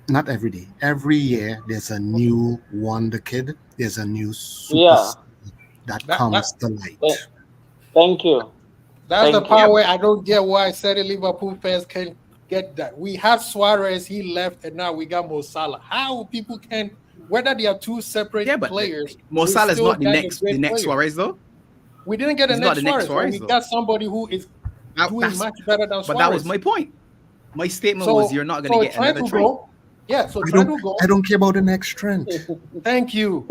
not every day, every year there's a new wonder kid, there's a new superstar that comes to light. Thank you. That's the part where I don't get why certain Liverpool fans can get that. We had Suarez, he left, and now we got Mo Salah. How people can, whether they are two separate players. Mo Salah is not the next Suarez though. We didn't get the next Suarez. We got somebody who is doing much better than Suarez. But that was my point. My statement was you're not going to get another Trent. Yeah, so Trent will go. I don't care about the next Trent. Thank you.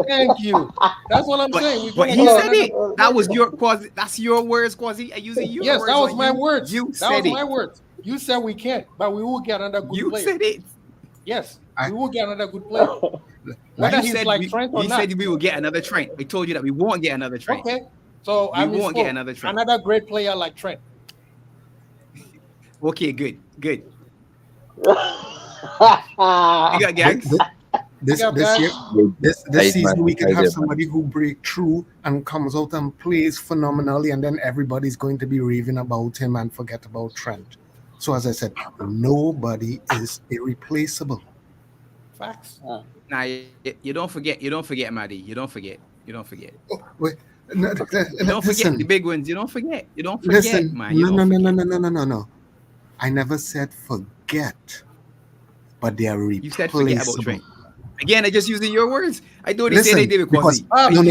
Thank you. That's what I'm saying. But he said it. That was your quasi. That's your words, quasi. Using your yes, words. That was my words. You that was my words. You said we can't, but we will get another good player. You said it. Yes, we will get another good player. Whether he's like Trent or not. You said we will get another Trent. I told you that we won't get another Trent. Okay. So we won't get another Trent. Another great player like Trent. Okay, good. You got gags? This season we can have somebody who break through and comes out and plays phenomenally, and then everybody's going to be raving about him and forget about Trent. So as I said, nobody is irreplaceable. Facts. Nah, you don't forget, Maddie. You don't forget. Oh, wait. No, you don't forget the big ones. You don't forget, listen, man. No. I never said forget, but they are replaceable. You said forget about Trent. Again, I just using your words. I don't say they did because no, in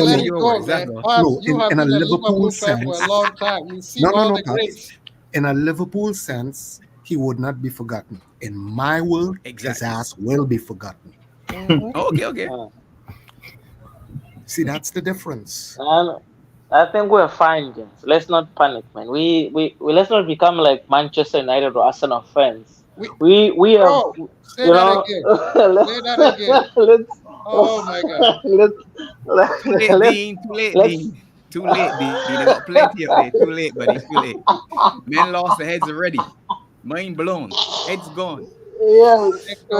a Liverpool sense, for a long time. You see all the greats. In a Liverpool sense, he would not be forgotten. In my world, his ass will be forgotten. Okay. See, that's the difference. I think we're fine, James. Let's not panic, man. We let's not become like Manchester United or Arsenal fans. We are. Say that again. Let's. Oh my God. Too late, Dean. They got plenty up there. Too late, buddy. Too late. Men lost their heads already. Mind blown. Heads gone. Yeah, we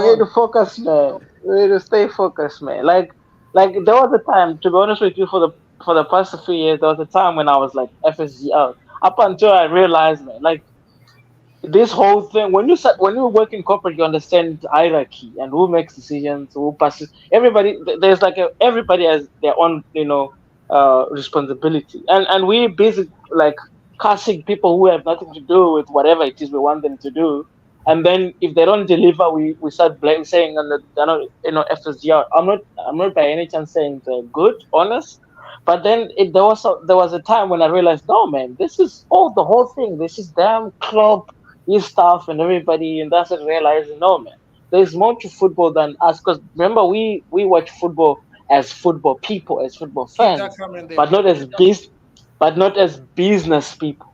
need to focus, man. We need to stay focused, man. Like there was a time, to be honest with you, for the past few years, there was a time when I was like FSG out. Up until I realized, man, like this whole thing, when you work in corporate, you understand hierarchy and who makes decisions, who passes. Everybody has their own, responsibility, and we busy like casting people who have nothing to do with whatever it is we want them to do, and then if they don't deliver, we start saying they're not, FSG. I'm not by any chance saying they're good, honest. But then there was a time when I realized, no man, this is the whole thing. This is damn club, his staff and everybody, and that's it. Realizing, no man, there's more to football than us. Because remember, we watch football as football people, as football fans, but not as business people.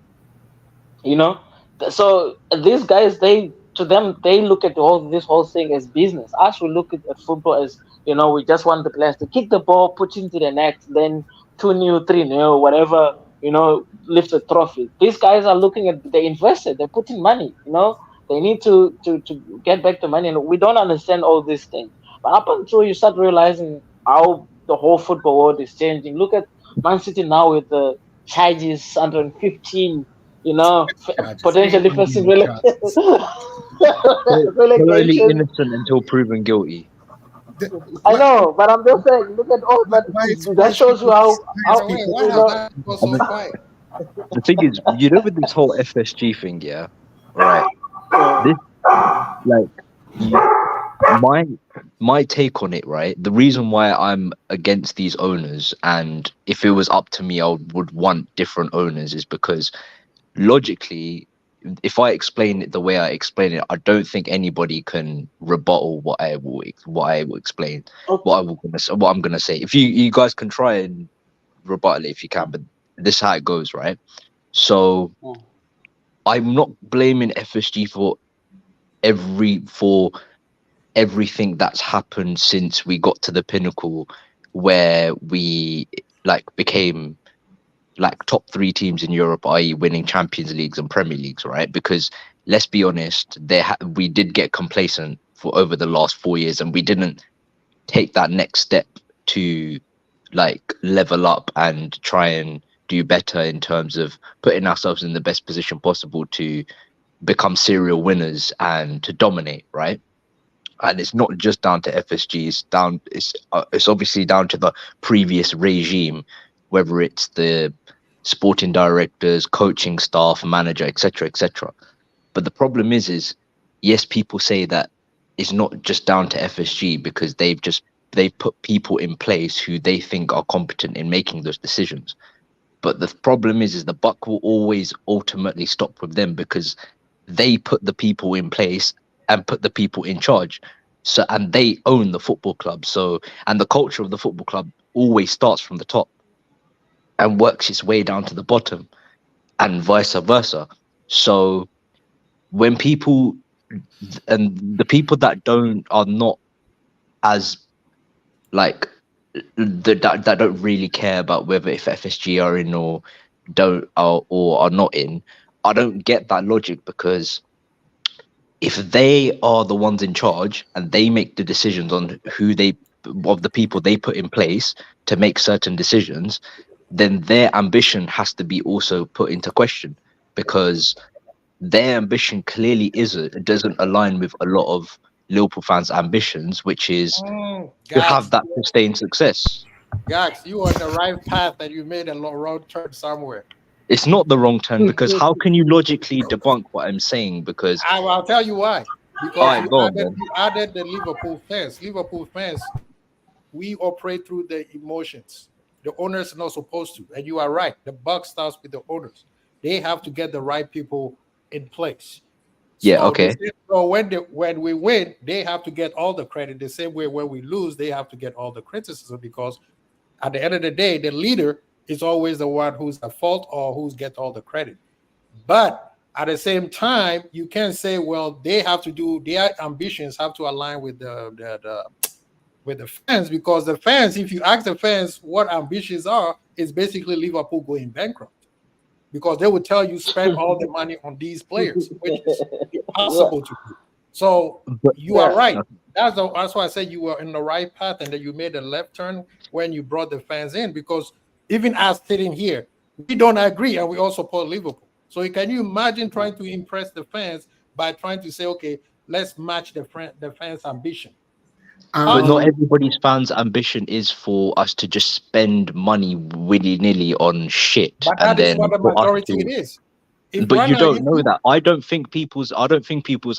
So these guys, they look at this whole thing as business. Us, we look at football as, we just want the players to kick the ball, put into the net, then 2-0, 3-0, whatever, lift the trophy. These guys are looking at, they invested, they're putting money, they need to get back the money, and we don't understand all these things. But up until you start realizing how the whole football world is changing, look at Man City now with the charges 115, potentially facing Only innocent until proven guilty. I know, but I'm just saying, look at all that. That shows you how The thing is, with this whole FSG thing, yeah, right? This, my take on it, right? The reason why I'm against these owners, and if it was up to me, I would want different owners, is because logically, if I explain it the way I explain it, I don't think anybody can rebuttal what I will explain. Okay. What I'm gonna say. If you guys can try and rebuttal it if you can, but this is how it goes, right? So I'm not blaming FSG for everything that's happened since we got to the pinnacle where we became top 3 teams in Europe, i.e. winning Champions Leagues and Premier Leagues, right? Because let's be honest, we did get complacent for over the last 4 years, and we didn't take that next step to level up and try and do better in terms of putting ourselves in the best position possible to become serial winners and to dominate, right? And it's not just down to FSG, it's obviously down to the previous regime, whether it's the sporting directors, coaching staff, manager, etc., etc. But the problem is yes, people say that it's not just down to FSG because they've put people in place who they think are competent in making those decisions. But the problem is the buck will always ultimately stop with them because they put the people in place and put the people in charge. So, and they own the football club. So, and the culture of the football club always starts from the top and works its way down to the bottom, and vice versa. So when people, and the people that are not as that don't really care about whether if FSG are in or are not in, I don't get that logic, because if they are the ones in charge and they make the decisions on of the people they put in place to make certain decisions, then their ambition has to be also put into question, because their ambition clearly doesn't align with a lot of Liverpool fans' ambitions, which is to have that sustained success. Gax, you are on the right path, and you made a wrong turn somewhere. It's not the wrong turn, because how can you logically debunk what I'm saying? Because I'll tell you why. Because you added the Liverpool fans. Liverpool fans, we operate through the emotions. The owners are not supposed to, and you are right. The buck starts with the owners. They have to get the right people in place. Yeah, okay. So when we win, they have to get all the credit. The same way when we lose, they have to get all the criticism, because at the end of the day, the leader is always the one who's at fault or who's get all the credit. But at the same time, you can't say, well, they have to do, their ambitions have to align with the fans, because the fans, if you ask the fans what ambitions are, it's basically Liverpool going bankrupt, because they would tell you spend all the money on these players, which is impossible to do. So you are right. That's why I said you were in the right path, and that you made a left turn when you brought the fans in, because even us sitting here, we don't agree, and we all support Liverpool. So can you imagine trying to impress the fans by trying to say, okay, let's match the fans' ambition? But not everybody's fans' ambition is for us to just spend money willy-nilly on shit. But that is what the majority it is. If But right you now, don't if know you- that. I don't think people's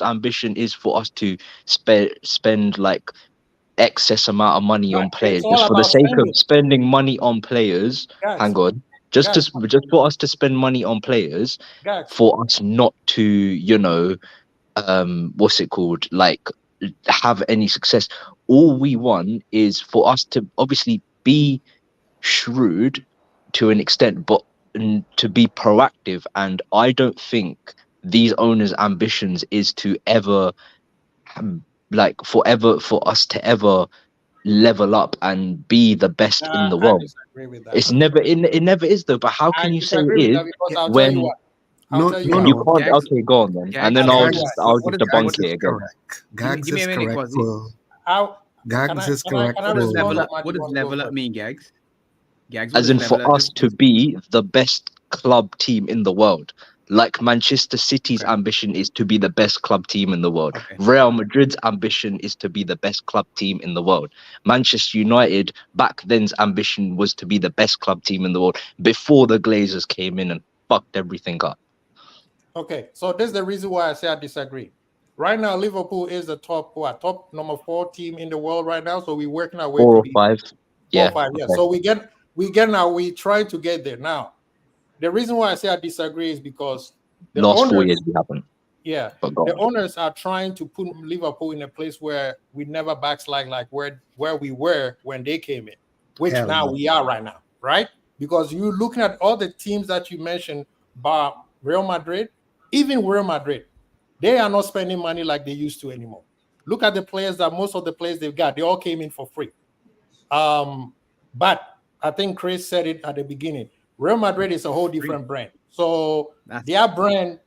ambition is for us to spend like excess amount of money But on players it's all just for the about sake spending, of spending money on players. guys. Hang on. Guys, Just for us to spend money on players guys. for us not to, what's it called? Like have any success. All we want is for us to obviously be shrewd to an extent, but to be proactive. And I don't think these owners' ambitions is to ever like forever for us to ever level up and be the best in the I world. disagree with that. It's never it never is though. But how I can you say it disagree with is that because I'll tell when you what. I'll No, tell you no, what. you no. can't? Gags, Okay, go on then, and Gags, then I'll I'll tell you just what. I'll what just is- debunk Gags it is again. correct. Gags give me a is minute, correct Quasi. for How Gags is can correct I What does for respond level to up? What does Madi level Bongo up first? mean, Gags? Gags, what As does in for level up? us to be the best club team in the world. Like Manchester City's Okay. ambition is to be the best club team in the world. Okay. Real Madrid's ambition is to be the best club team in the world. Manchester United back then's ambition was to be the best club team in the world before the Glazers came in and fucked everything up. Okay, so this is the reason why I say I disagree. Right now, Liverpool is the top number 4 team in the world right now. So we're working our way 4 to or be 5. 4 Yeah. or 5. Yeah. Okay. So we trying to get there now. The reason why I say I disagree is because the Last 4 owners, years we haven't. yeah, But go the on. owners are trying to put Liverpool in a place where we never backslide like where we were when they came in, which Hell now no. we are right now, right? Because you're looking at all the teams that you mentioned, bar Real Madrid, even Real Madrid, they are not spending money like they used to anymore. Look at the players that most of the players they've got, they all came in for free. But I think Chris said it at the beginning. Real Madrid is a whole different brand. So That's- their brand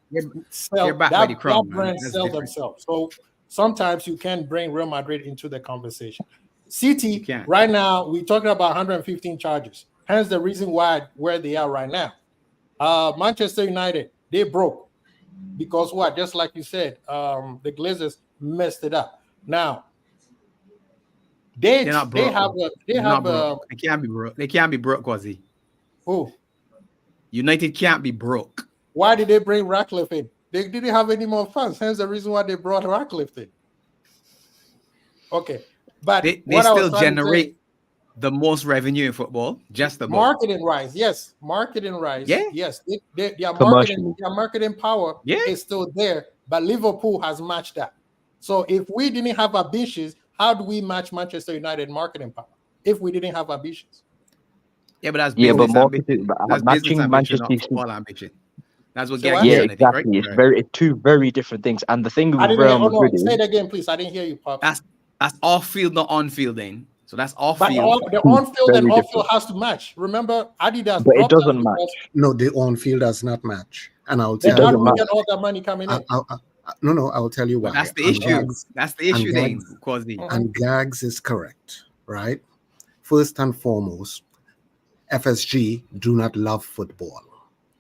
They're backed by the crown, man. brand That's sell different. themselves. So sometimes you can bring Real Madrid into the conversation. City You can't. right now, we're talking about 115 charges. Hence the reason why where they are right now. Manchester United, they broke because what? Just like you said, the Glazers messed it up. Now They're not broke. they have They're not broke. They can't be broke. They can't be broke, Quasi. who? United can't be broke. Why did they bring Ratcliffe in? They didn't have any more funds. Hence the reason why they brought Ratcliffe in. Okay, but They what I was still trying to say, generate the most revenue in football. Just about. marketing rise, yes, marketing rise, Yeah. yes. Their Commercially. marketing power Yeah. is still there, but Liverpool has matched that. So if we didn't have ambitions, how do we match Manchester United marketing power? If we didn't have ambitions, Yeah, but that's Yeah, but business marketing, ambition. but That's business matching ambition, Manchester not City. football ambition. That's what Say Gags what? is Yeah, trying to think, exactly. right? It's very two very different things. And the thing I with didn't Real hear. Oh no, Madrid say is it again, please. I didn't hear you, Pop. That's off field, not on field. Then so that's off But field. the on-field and very off-field different. has to match. Remember, Adidas But it dropped us doesn't because match. No, the on field does not match. And I'll then tell how you do we why. get all that money coming in? No, I'll tell you But why. that's the And issue. Gags, That's the issue. Then, Gags- Quasi. and Gags is correct, right? First and foremost, FSG do not love football.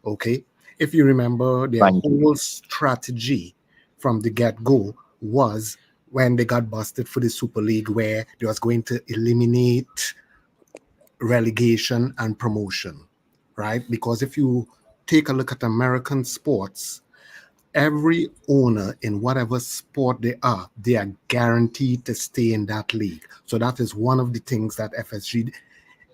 Okay, if you remember, their Thank you. whole strategy from the get-go was when they got busted for the Super League, where they was going to eliminate relegation and promotion, right? Because if you take a look at American sports, every owner in whatever sport they are guaranteed to stay in that league. So that is one of the things that FSG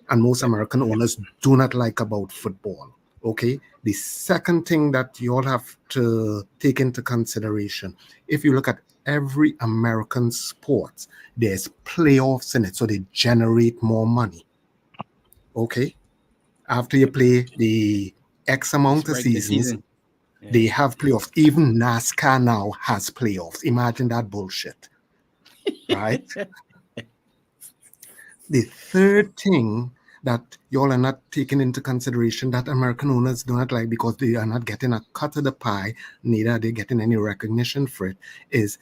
and most American owners do not like about football. Okay. The second thing that you all have to take into consideration, if you look at every American sport, there's playoffs in it, so they generate more money. Okay. After you play the X amount of Regular seasons, season. Yeah. they have playoffs. Even NASCAR now has playoffs. Imagine that bullshit. Right? The third thing that y'all are not taking into consideration that American owners do not like because they are not getting a cut of the pie, neither are they getting any recognition for it, is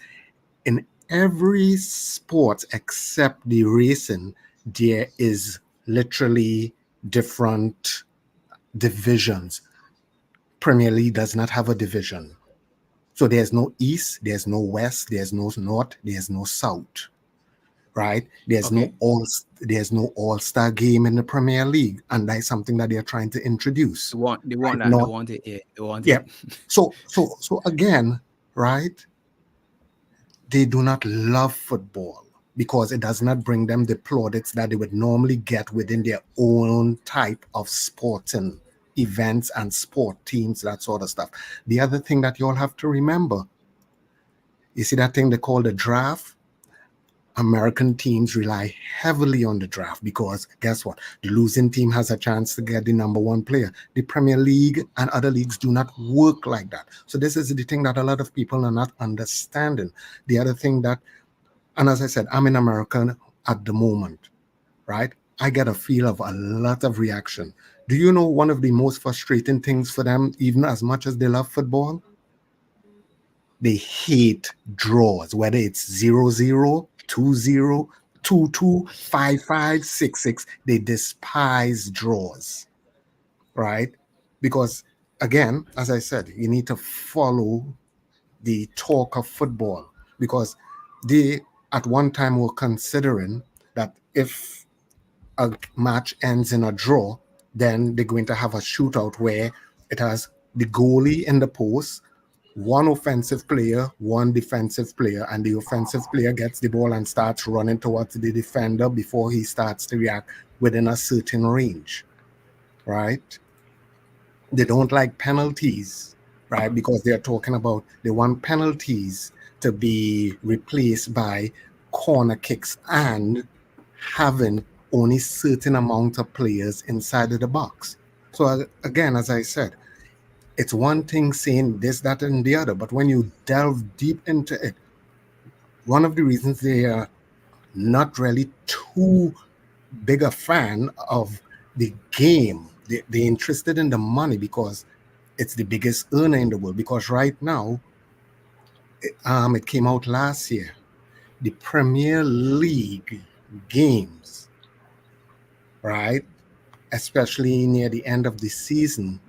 in every sport except the racing, there is literally different divisions. Premier League does not have a division. So there's no East, there's no West, there's no North, there's no South. right? There's Okay. no all-star game in the Premier League, and that's something that they're trying to introduce. They want Right? that. They want it. Yeah, they want Yeah. it. So again, right? They do not love football because it does not bring them the plaudits that they would normally get within their own type of sporting events and sport teams, that sort of stuff. The other thing that you all have to remember, you see that thing they call the draft? American teams rely heavily on the draft because guess what? The losing team has a chance to get the number one player. The Premier League and other leagues do not work like that. So this is the thing that a lot of people are not understanding. The other thing that, and as I said, I'm in America at the moment, right? I get a feel of a lot of reaction. Do you know one of the most frustrating things for them, even as much as they love football? They hate draws, whether it's 0-0, 2-0, 2-2, 5-5, 6-6. They despise draws, right? Because, again, as I said, you need to follow the talk of football because they, at one time, were considering that if a match ends in a draw, then they're going to have a shootout where it has the goalie in the post, one offensive player, one defensive player, and the offensive player gets the ball and starts running towards the defender before he starts to react within a certain range, right? They don't like penalties, right? Because they're talking about they want penalties to be replaced by corner kicks and having only certain amount of players inside of the box. So again, as I said, it's one thing saying this, that, and the other, but when you delve deep into it, one of the reasons they are not really too big a fan of the game, they're interested in the money because it's the biggest earner in the world. Because right now, it came out last year, the Premier League games, right, especially near the end of the season,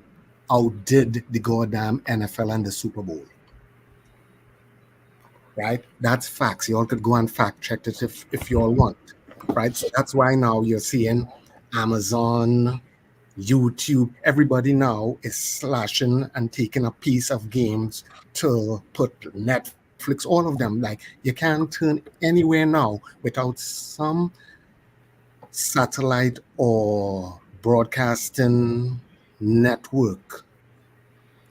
outdid the goddamn NFL and the Super Bowl. Right? That's facts. You all could go and fact check it if you all want. Right? So that's why now you're seeing Amazon, YouTube, everybody now is slashing and taking a piece of games to put Netflix, all of them. Like you can't turn anywhere now without some satellite or broadcasting network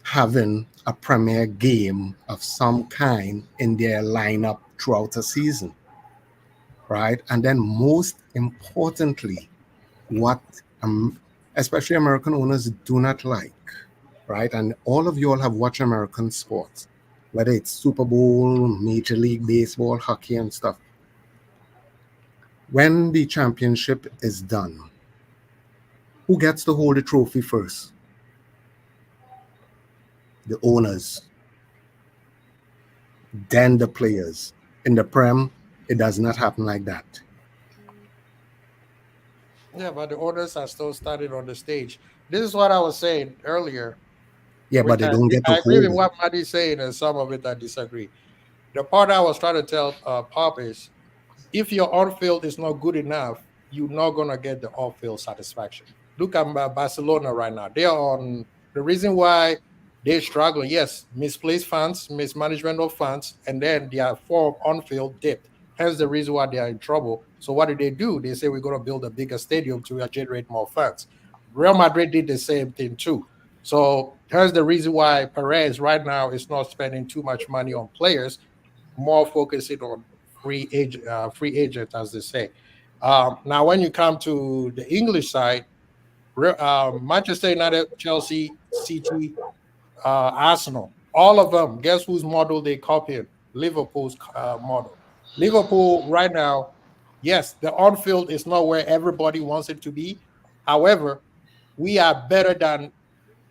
having a premier game of some kind in their lineup throughout a season, right? And then most importantly, what especially American owners do not like, right? And all of you all have watched American sports, whether it's Super Bowl, Major League Baseball, hockey and stuff. When the championship is done, who gets to hold the trophy first? The owners, then the players. In the Prem, it does not happen like that. Yeah, but the orders are still started on the stage. This is what I was saying earlier. Yeah, but they don't get to I agree hold with it. what Maddie's saying, and some of it I disagree. The part I was trying to tell Pop is, if your on-field is not good enough, you're not gonna get the off-field satisfaction. Look at Barcelona right now. They are on the reason why they're struggling. Yes, misplaced funds, mismanagement of funds, and then their form on-field dipped. Hence the reason why they are in trouble. So what do? They say we're gonna build a bigger stadium to generate more funds. Real Madrid did the same thing too. So here's the reason why Perez right now is not spending too much money on players, more focusing on free agent, as they say. Now, when you come to the English side, Manchester United, Chelsea, City, Arsenal, all of them. Guess whose model they copied? Liverpool's model. Liverpool right now, yes, the on-field is not where everybody wants it to be. However, we are better than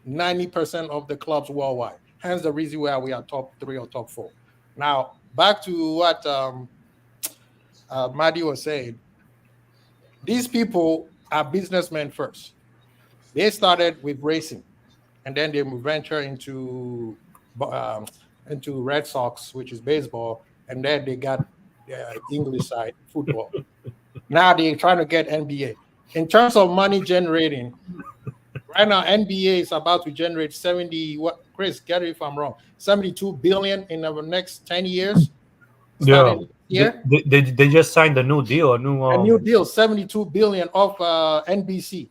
90% of the clubs worldwide. Hence the reason why we are top 3 or top 4. Now, back to what Maddie was saying. These people are businessmen first. They started with racing, and then they venture into Red Sox, which is baseball, and then they got English side football. Now they're trying to get NBA. In terms of money generating, right now NBA is about to generate 70. What, Chris? Get it if I'm wrong. 72 billion in the next 10 years. Yeah, Here, they just signed a new deal, a new deal, 72 billion of NBC.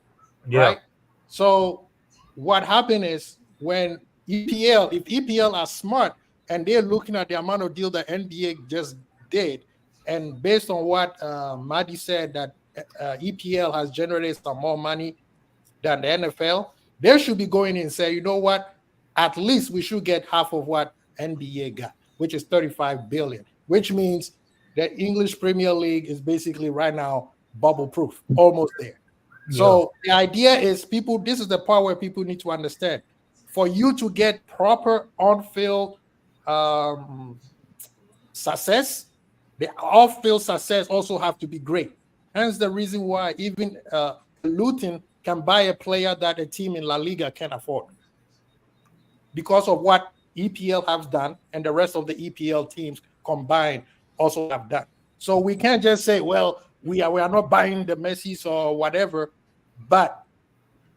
Yeah. Right. So what happened is when if EPL are smart and they're looking at the amount of deal that NBA just did, and based on what Maddie said that EPL has generated some more money than the NFL, they should be going in and say, you know what, at least we should get half of what NBA got, which is 35 billion, which means the English Premier League is basically right now bubble proof, almost there. So the idea is this is the part where people need to understand. For you to get proper on-field success, the off-field success also have to be great. Hence the reason why even Luton can buy a player that a team in La Liga can't afford. Because of what EPL has done and the rest of the EPL teams combined also have done. So we can't just say, well, we are not buying the Messis or whatever, but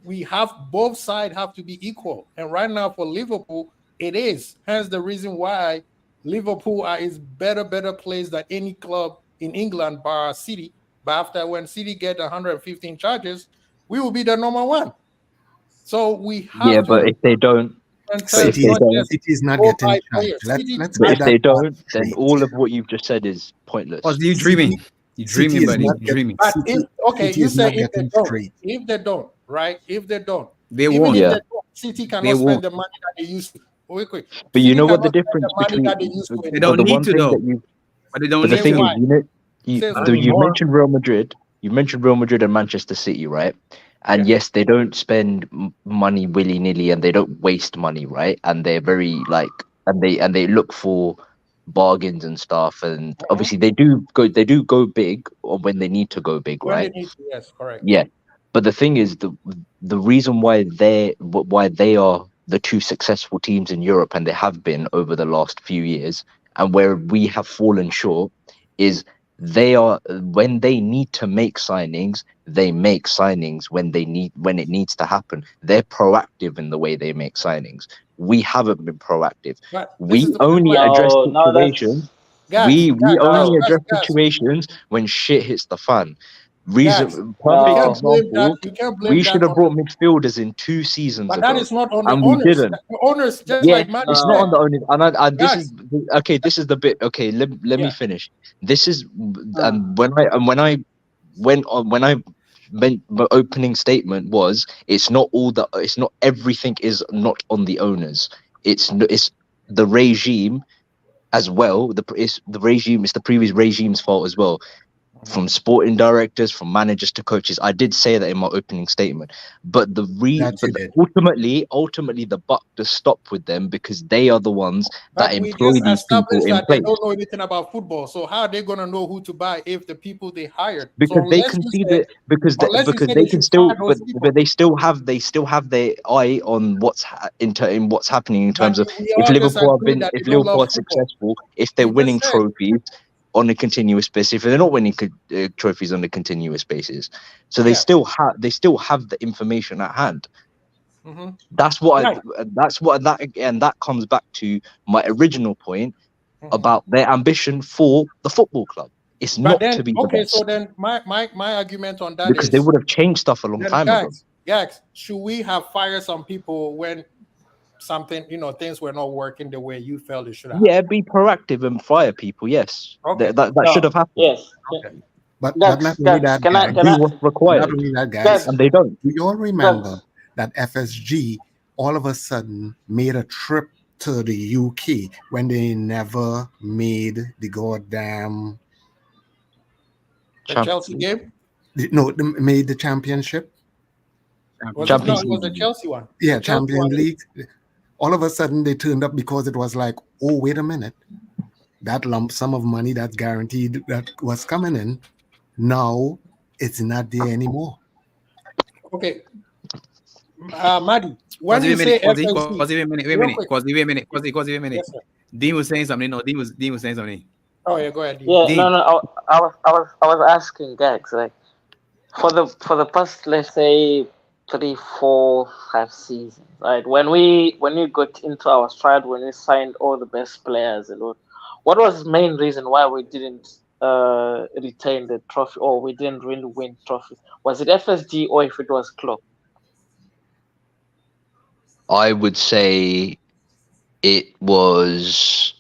we have both sides have to be equal. And right now for Liverpool, it is. Hence the reason why Liverpool is better placed than any club in England bar City. But after when City get 115 charges, we will be the number one. So we have Yeah, but if they don't, City is not getting charged. Let's but if they don't, then all of what you've just said is pointless. Or you dreaming? You dreaming, buddy? You dreaming? But you say if they don't, right? If they don't, they won't. If they don't, City cannot spend the money that they used to. Wait. But City you know what the difference between they don't need to though. But they don't. But the thing is, you mentioned Real Madrid. You mentioned Real Madrid and Manchester City, right? And yes, they don't spend money willy-nilly and they don't waste money, right? And they're very and they look for bargains and stuff. And obviously they do go big or when they need to go big, right? Yes, correct. Yeah. But the thing is, the reason why they are the two successful teams in Europe, and they have been over the last few years, and where we have fallen short, is they are, when they need to make signings, they make signings when it needs to happen. They're proactive in the way they make signings. We haven't been proactive. We only address situations. We only address situations when shit hits the fan. Perfect example. We should have brought midfielders in 2 seasons ago. But that is not on the and owners. We didn't. The owners just like man. It's not on the owners. And this is okay. This is the bit. Okay, let me finish. This is when I meant the opening statement was it's not everything is not on the owners. It's the regime as well. It's the previous regime's fault as well. From sporting directors, from managers to coaches. I did say that in my opening statement, but ultimately the buck does stop with them because they are the ones that employ these people in place. They don't know anything about football, so how are they going to know who to buy if the people they hired? Because they can see that they can still, but they still have their eye on what's happening in terms of if Liverpool are successful, if they're winning trophies on a continuous basis, if they're not winning trophies on a continuous basis, so they still have the information at hand. Mm-hmm. That comes back to my original point about their ambition for the football club. It's not to be the best. So then my argument on that because they would have changed stuff a long time ago. Guys, should we have fired some people when something, things were not working the way you felt it should have? Yeah, be proactive and fire people. Yes, that should have happened. Yes, okay. But not only that, what's required, not only that, guys, and they don't. We all remember that FSG all of a sudden made a trip to the UK when they never made the goddamn Chelsea game. No, they made the championship. Was it the Chelsea one? Yeah, Champions League. All of a sudden they turned up because it was like, oh, wait a minute. That lump sum of money that's guaranteed that was coming in, now it's not there anymore. Okay. Maddie, when you say wait a minute. Dean was saying something. No, Dean was saying something. Oh yeah, go ahead. Dean. Yeah, Dean. no, I was asking Gags, like, for the past, let's say, 3, 4, 5 seasons, right? When we got into our stride, when we signed all the best players and all, what was the main reason why we didn't retain the trophy, or we didn't really win trophies? Was it FSG, or if it was Klopp? I would say it was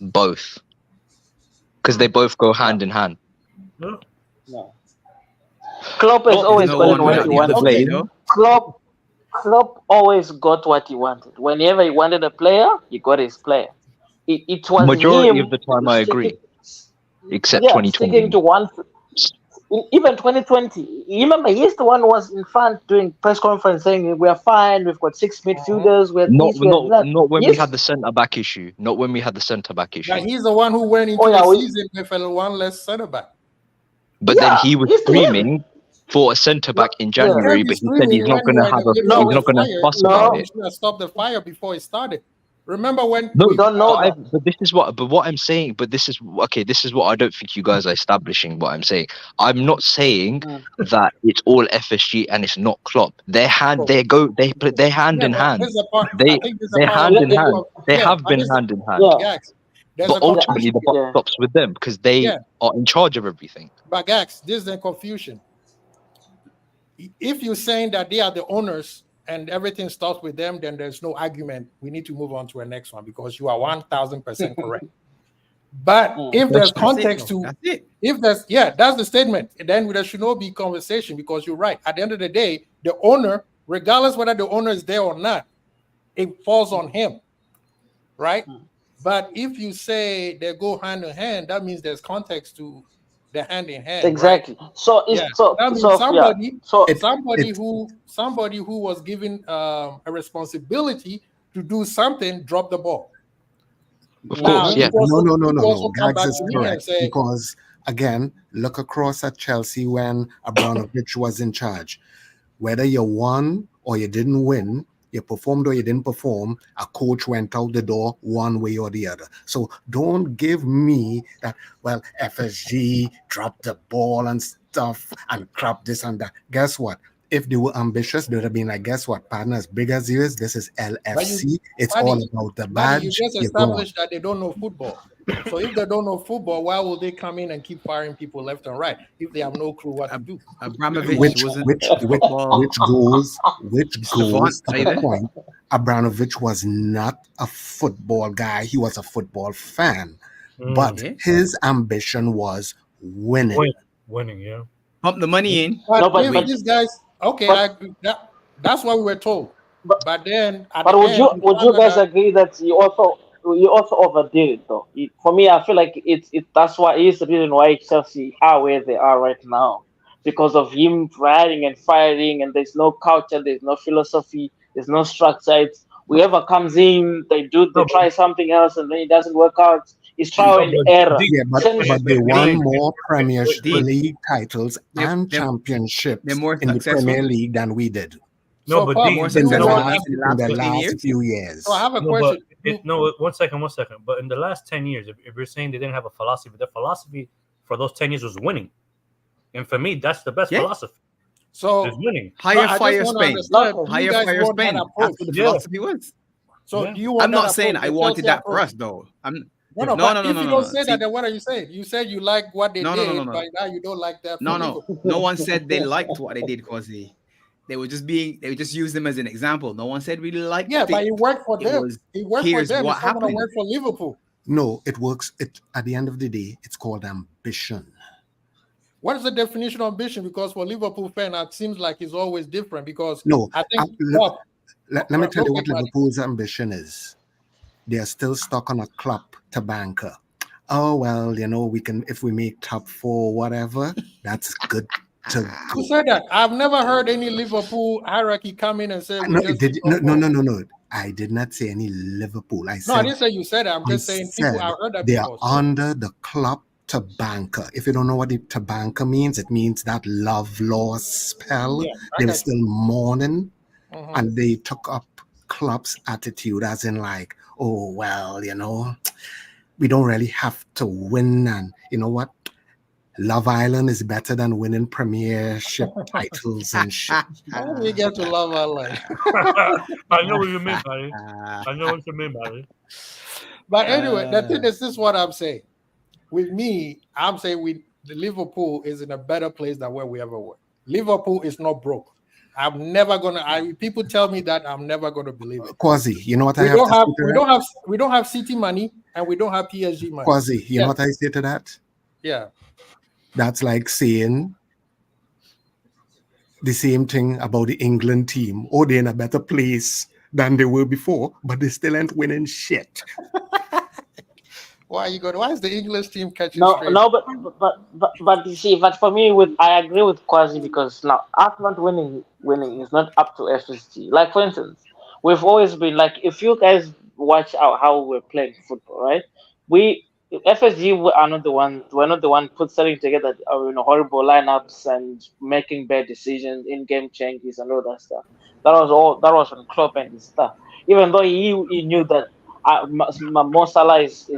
both because they both go hand in hand. No. No. Klopp has Well, always No gotten one what without he the other wanted. play, Okay. though. Klopp always got what he wanted. Whenever he wanted a player, he got his player. It was Majority him of the time, I agree, sticking, except yeah, sticking 2020. to one. Even 2020, you remember he's the one who was in front doing press conference saying we are fine, we've got 6 midfielders, we have Not this, we have that. not when we Yes. had the centre back issue. Not when we had the centre back issue. But he's the one who went into Oh, yeah, the we- season with one less centre back. But then Yeah, he was he's the him. screaming for a centre back in Yeah. January, Can't be but he said screaming he's not when going to you're in have the a. middle No, He's of not the going to fire. fuss No. about You it. should have stopped the fire before it started. Remember when? No, We don't know that. but this is what. But what I'm saying. But this is okay. This is what I don't think you guys are establishing. What I'm saying. I'm not saying that it's all FSG and it's not Klopp. They hand. They go. They play. They hand Yeah, in but hand. there's a part. I They think there's they a part hand of in the hand. They have but been there's a- hand in hand. Yeah. Gax, there's But a confusion. ultimately, the buck Yeah. stops with them because they Yeah. are in charge of everything. But Gax, there's the confusion. If you're saying that they are the owners and everything starts with them, then there's no argument. We need to move on to the next one because you are 1,000% correct. But if there's That's it, context though. to, That's it. if there's, yeah, that's the statement. Then there should not be conversation because you're right. At the end of the day, the owner, regardless whether the owner is there or not, it falls on him, right? But if you say they go hand in hand, that means there's context to the hand in hand. Exactly. So it's Yeah. so That means so somebody, yeah. So somebody who was given a responsibility to do something dropped the ball. Of Now, course, yeah. you also- No. you also come Gags back is to me and correct say, because again, look across at Chelsea when Abramovich was in charge. Whether you won or you didn't win, you performed or you didn't perform, a coach went out the door one way or the other. So don't give me that, well, FSG dropped the ball and stuff and crap this and that. Guess what? If they were ambitious, they would have been like, guess what, partner, as big as you is, this is LFC. It's Buddy, all about the Buddy, you badge. just You're gone. established that they don't know football. So if they don't know football, why will they come in and keep firing people left and right if they have no clue what to do? Abramovich which wasn't which a football. goes Stefan, to are you the there? point. Abramovich was not a football guy. He was a football fan, but Yeah. his ambition was winning. Winning, yeah. Pump the money in. But, No, but- if but- these guys, okay, but- I agree. That's what we were told. But then, at But the would end, you found guys that- agree that you also overdid it though? For me, I feel like it's that's why it's the reason why Chelsea are where they are right now, because of him firing and firing, and there's no culture, there's no philosophy, there's no structure. It's whoever comes in, they try something else, and then it doesn't work out. It's trial and error. Yeah, but they won more Premier Dean. League titles and They're championships more in the successful. Premier League than we did No, So, but Paul, Dean, more you in the successful want last, us- in the in last the 15 last years? few years. So I have a no, question. but no, one second. But in the last 10 years, if you're saying they didn't have a philosophy, their philosophy for those 10 years was winning. And for me, that's the best Yeah. philosophy. So, Is winning. I Higher just fire wanna spend. understand, do you Higher guys fire want that spend. approach? That's what the Yeah. philosophy was. So Yeah. do you want I'm not that saying approach, I the wanted Chelsea that approach? for us, though. No, No, but no, if no, you no, don't no. say See- that, then what are you saying? You said you like what they No, did, no. but now you don't like that. No, for no. Liverpool. No one said they liked what they did because they were just use them as an example. No one said really liked Yeah, it. but it worked for It them. was, It worked for here's them. what It's not going to happened. work for Liverpool. No, it works. It at the end of the day, it's called ambition. What is the definition of ambition? Because for Liverpool fan, it seems like it's always different. Because No, I think let, let me tell you what Okay, buddy. Liverpool's ambition is. They are still stuck on a club to banker. Oh well, we can if we make top 4, whatever. That's good to who go. said that? I've never heard any Liverpool hierarchy come in and say we No, just no. I did not say any Liverpool. I No, I said didn't say you said that. I'm just I saying people. said I've heard that they are before. So- under the club to banker. If you don't know what the to banker means, it means that love lost spell. Yeah, I They were got still mourning, Mhm. and they took up club's attitude as in like, oh well, we don't really have to win. And you know what? Love Island is better than winning premiership titles and shit. How do we get to Love Island? I know what you mean, buddy. I know what you mean, buddy. But anyway, the thing is, this is what I'm saying. With me, I'm saying the Liverpool is in a better place than where we ever were. Liverpool is not broke. I'm never gonna. People tell me that I'm never gonna believe it. Quasi, you know what We I have don't to have. say to We that? don't have. We don't have City money, and we don't have PSG money. Quasi, you know Yeah. what I say to that? Yeah. That's like saying the same thing about the England team. Oh, they're in a better place than they were before, but they still ain't winning shit. Why are you going? Why is the English team catching No, straight? no, but you see, but for me, I agree with Quasi because now us not winning is not up to FSG. Like for instance, we've always been like, if you guys watch out how we're playing football, right? We FSG are not the one. We're not the one setting together horrible lineups and making bad decisions, in game changes and all that stuff. That was on Klopp and his stuff. Even though he knew that Mo Salah is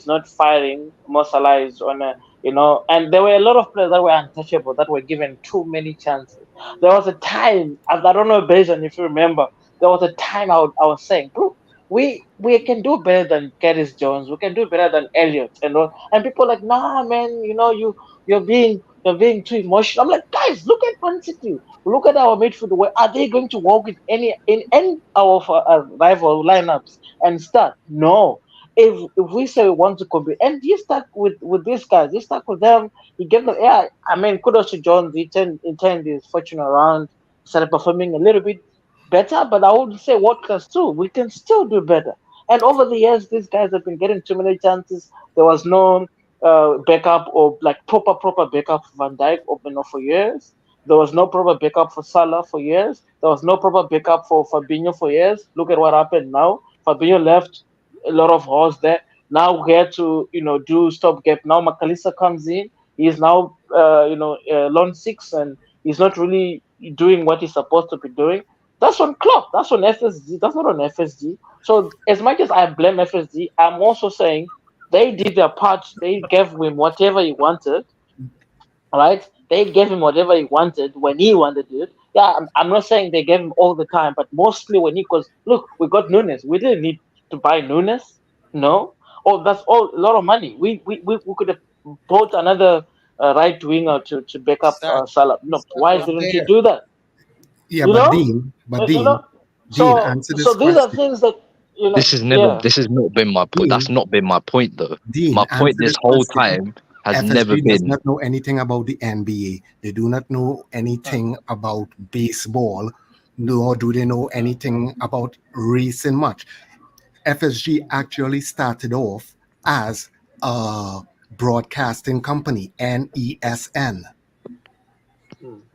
not firing. Mo Salah is on a and there were a lot of players that were untouchable that were given too many chances. There was a time I don't know, Bejan, if you remember, there was a time I was saying, look, we can do better than Curtis Jones. We can do better than Elliott and all. And people are like, nah, man, you're being too emotional. I'm like, guys, look at Man City. Look at our midfield. Where are they going to walk in any of our rival lineups and start? No. If we say we want to compete, and you start with these guys, you start with them, you give them. Yeah, I mean, kudos to Jones. He turned his fortune around, started performing a little bit better, but I would say world class too. We can still do better. And over the years, these guys have been getting too many chances. There was no backup or like proper backup for Van Dijk for years. There was no proper backup for Salah for years. There was no proper backup for Fabinho for years. Look at what happened now. Fabinho left a lot of holes there. Now we had to do stopgap. Now McAllister comes in. He's now lone six, and he's not really doing what he's supposed to be doing. That's on Klopp. That's on FSG. That's not on FSG. So as much as I blame FSG, I'm also saying they did their part. They gave him whatever he wanted, right? They gave him whatever he wanted when he wanted it. Yeah, I'm not saying they gave him all the time, but mostly when because look, we got Nunes. We didn't need to buy Nunes. No. Oh, that's all a lot of money. We could have bought another right winger to back up Exactly. Salah. No, why was didn't you there. do that? Yeah, You but know? Dean, You Dean, answer so this these are question. things that This has not been my point. That's not been my point though. Dean, My point answer this this whole question. time has never FSG does been. not know anything about the NBA. They do not know anything about baseball, nor do they know anything about racing much. FSG actually started off as a broadcasting company, NESN.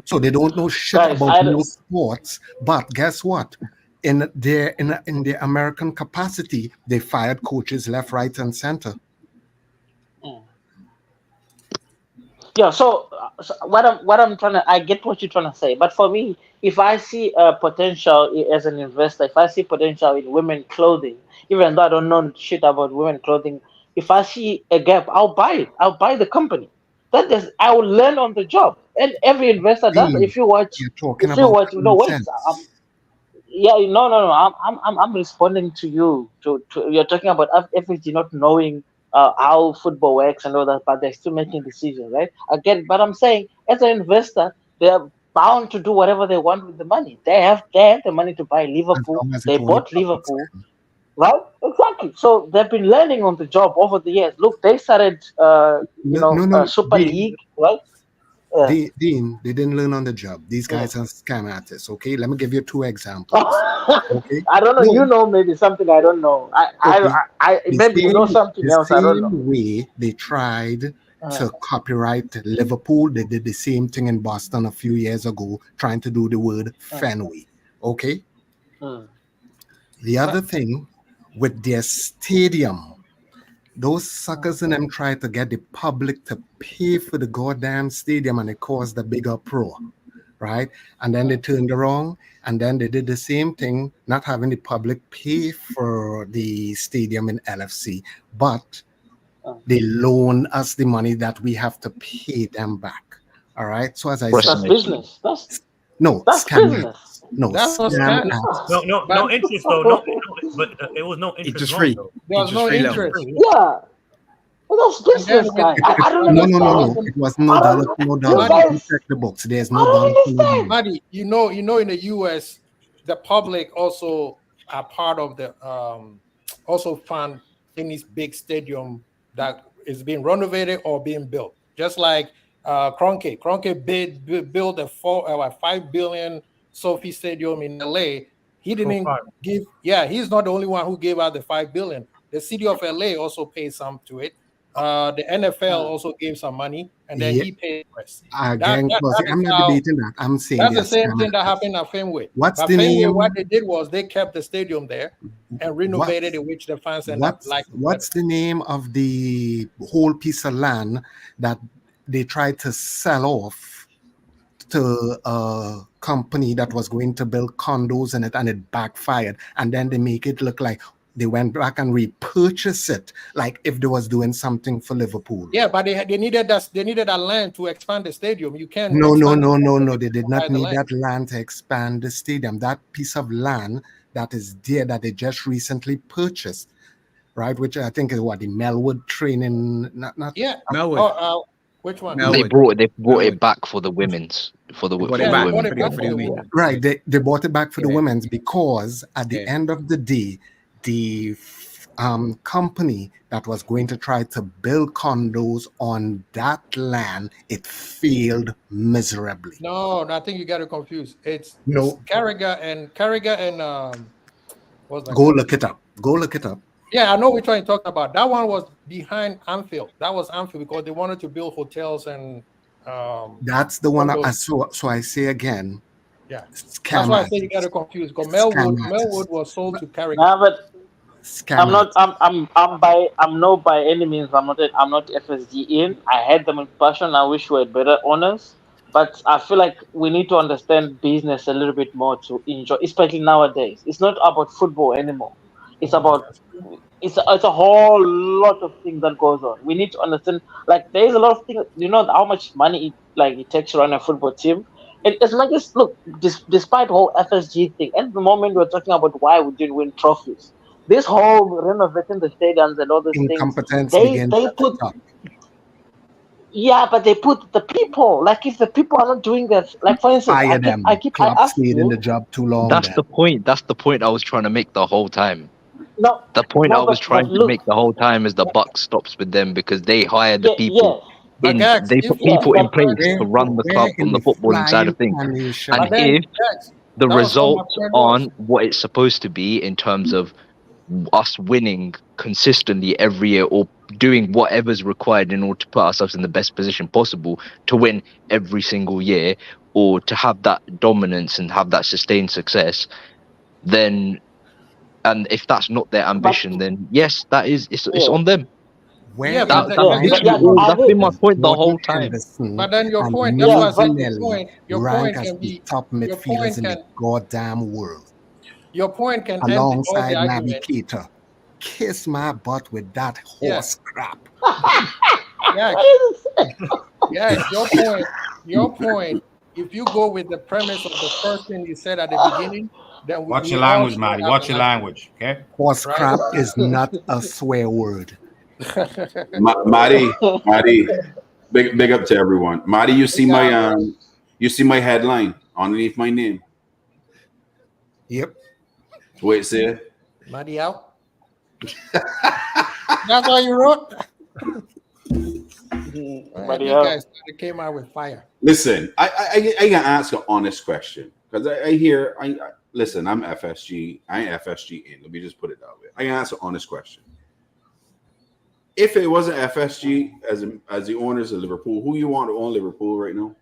So they don't know shit Guys, about no sports. But guess what? In their American capacity, they fired coaches left, right, and center. yeah. So what I'm trying to, I get what you're trying to say, but for me, if I see potential as an investor, if I see potential in women clothing, even though I don't know shit about women clothing, if I see a gap, I'll buy it. I'll buy the company. I will learn on the job, and every investor does. Dean, If you watch, you're talking about wait, sense. yeah, no. I'm responding to you. You're talking about FSG not knowing how football works and all that, but they're still making decisions, right? Again, but I'm saying as an investor, they're bound to do whatever they want with the money. They have the money to buy As Liverpool. long as They it only bought profits Liverpool, them. right? Exactly. So they've been learning on the job over the years. Look, they started, No, Super Dean, League, right? Dean, they didn't learn on the job. These guys are scam artists. Okay, let me give you two examples. Okay, I don't know. no, You know, maybe something I don't know. okay. Maybe you know something else. I don't know. Same way they tried Uh, to copyright Liverpool, they did the same thing in Boston a few years ago, trying to do the word Fenway. Okay. The other thing with their stadium, those suckers in them tried to get the public to pay for the goddamn stadium, and it caused a big uproar. right? And then they turned around and then they did the same thing, not having the public pay for the stadium in LFC, but they loan us the money that we have to pay them back. All right. So as I Trust said, That's me. business. no That's scam. business. No That was scam. scam. Acts. No interest though. No, but it was no interest. Interest loan, free. though. There was no Interest-free loan. interest. Yeah. Well, that's And then business, guy. I don't No, understand. it was no I dollar, don't- no you dollar. guys- You check the books. There's I no don't dollar. understand. Buddy, in the US, the public also are part of the also fund any big stadium that is being renovated or being built. Just like Kroenke. Kroenke built a $5 billion Sophie Stadium in LA. He didn't give. Yeah, he's not the only one who gave out the $5 billion. The city of LA also paid some to it. The NFL also gave some money, and then he paid the rest. Again, I'm not debating that. I'm saying That's the same thing that happened at Fenway. What's At the Fenway, name? what they did was they kept the stadium there and renovated it, which the fans end up liking. What's the name of the whole piece of land that they tried to sell off to a company that was going to build condos in it, and it backfired, and then they make it look like they went back and repurchased it, like if they was doing something for Liverpool. Yeah, but they needed that land to expand the stadium. You can't. No. They did not need that land to expand the stadium. That piece of land that is there that they just recently purchased, right? Which I think is what the Melwood training. Not Melwood. Which one? They brought it back for the women's women. Right. They bought it back for the women's because at the end of the day, the company that was going to try to build condos on that land, it failed miserably. No, I think you got it confused. It's Carragher and what's that? Go look it up. Yeah, I know which one you're talking about. That one was behind Anfield. That was Anfield because they wanted to build hotels and that's the one. So I say again. Yeah, that's why I say you got it confused. Because Melwood was sold to Carragher. Nah, but I'm not. I'm not by any means. I'm not FSG in. I had them in passion. I wish we had better owners. But I feel like we need to understand business a little bit more to enjoy, especially nowadays. It's not about football anymore. It's about it's a whole lot of things that goes on. We need to understand. Like there is a lot of things. You know how much money it takes to run a football team. And as much as despite the whole FSG thing, at the moment we're talking about why we didn't win trophies. This whole renovating the stadiums and all these things, they put. Yeah, but they put the people. Like if the people are not doing that, like for instance, I stayed in the job too long. That's the point. That's the point I was trying to make the whole time. No, the point I was trying to make the whole time is the buck stops with them because they hire the people. They put people in place to run the club from the footballing side of things. And if the results aren't what it's supposed to be in terms of us winning consistently every year or doing whatever's required in order to put ourselves in the best position possible to win every single year or to have that dominance and have that sustained success, then, and if that's not their ambition, then yes, that is, it's on them. That's been my point the whole time. But then your point, that's why I said your point can be top midfielders in the goddamn world. Your point can alongside Navigator. Kiss my butt with that horse crap. Your point. If you go with the premise of the first thing you said at the beginning, then watch your language, Marty. Watch your language, okay? Horse crap is not a swear word. Marty, big up to everyone. Marty, you see my headline underneath my name. Yep. Wait, say it. Marty out. That's what you wrote. Marty out. Guys came out with fire. Listen, I gotta ask an honest question because listen. I'm FSG. I ain't FSG in. Let me just put it that way. I gotta ask an honest question. If it wasn't FSG as the owners of Liverpool, who you want to own Liverpool right now?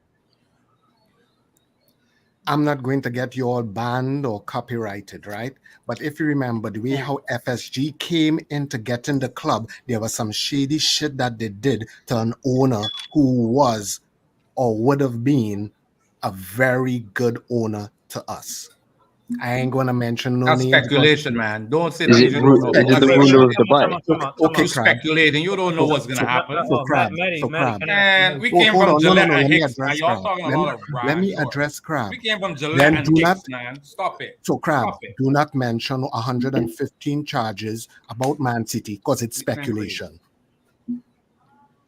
I'm not going to get you all banned or copyrighted, right? But if you remember the way how FSG came into getting the club, there was some shady shit that they did to an owner who was or would have been a very good owner to us. I ain't gonna mention no That's names. speculation, man. Don't say Is that it you don't know. is it the That's ruler of speculation. Dubai? Okay, You're Crab. speculating. You don't know what's gonna happen. So Crab. So Crab. And we Oh, came hold from on. Gillette No. and Let me Hicks. Now address y'all Crab. talking a Let lot of me Brian Short. address Crab. We came from Gillette Then and do not. Hicks, man. Stop it. So Crab, Stop it. do not mention 115 charges about Man City because it's speculation.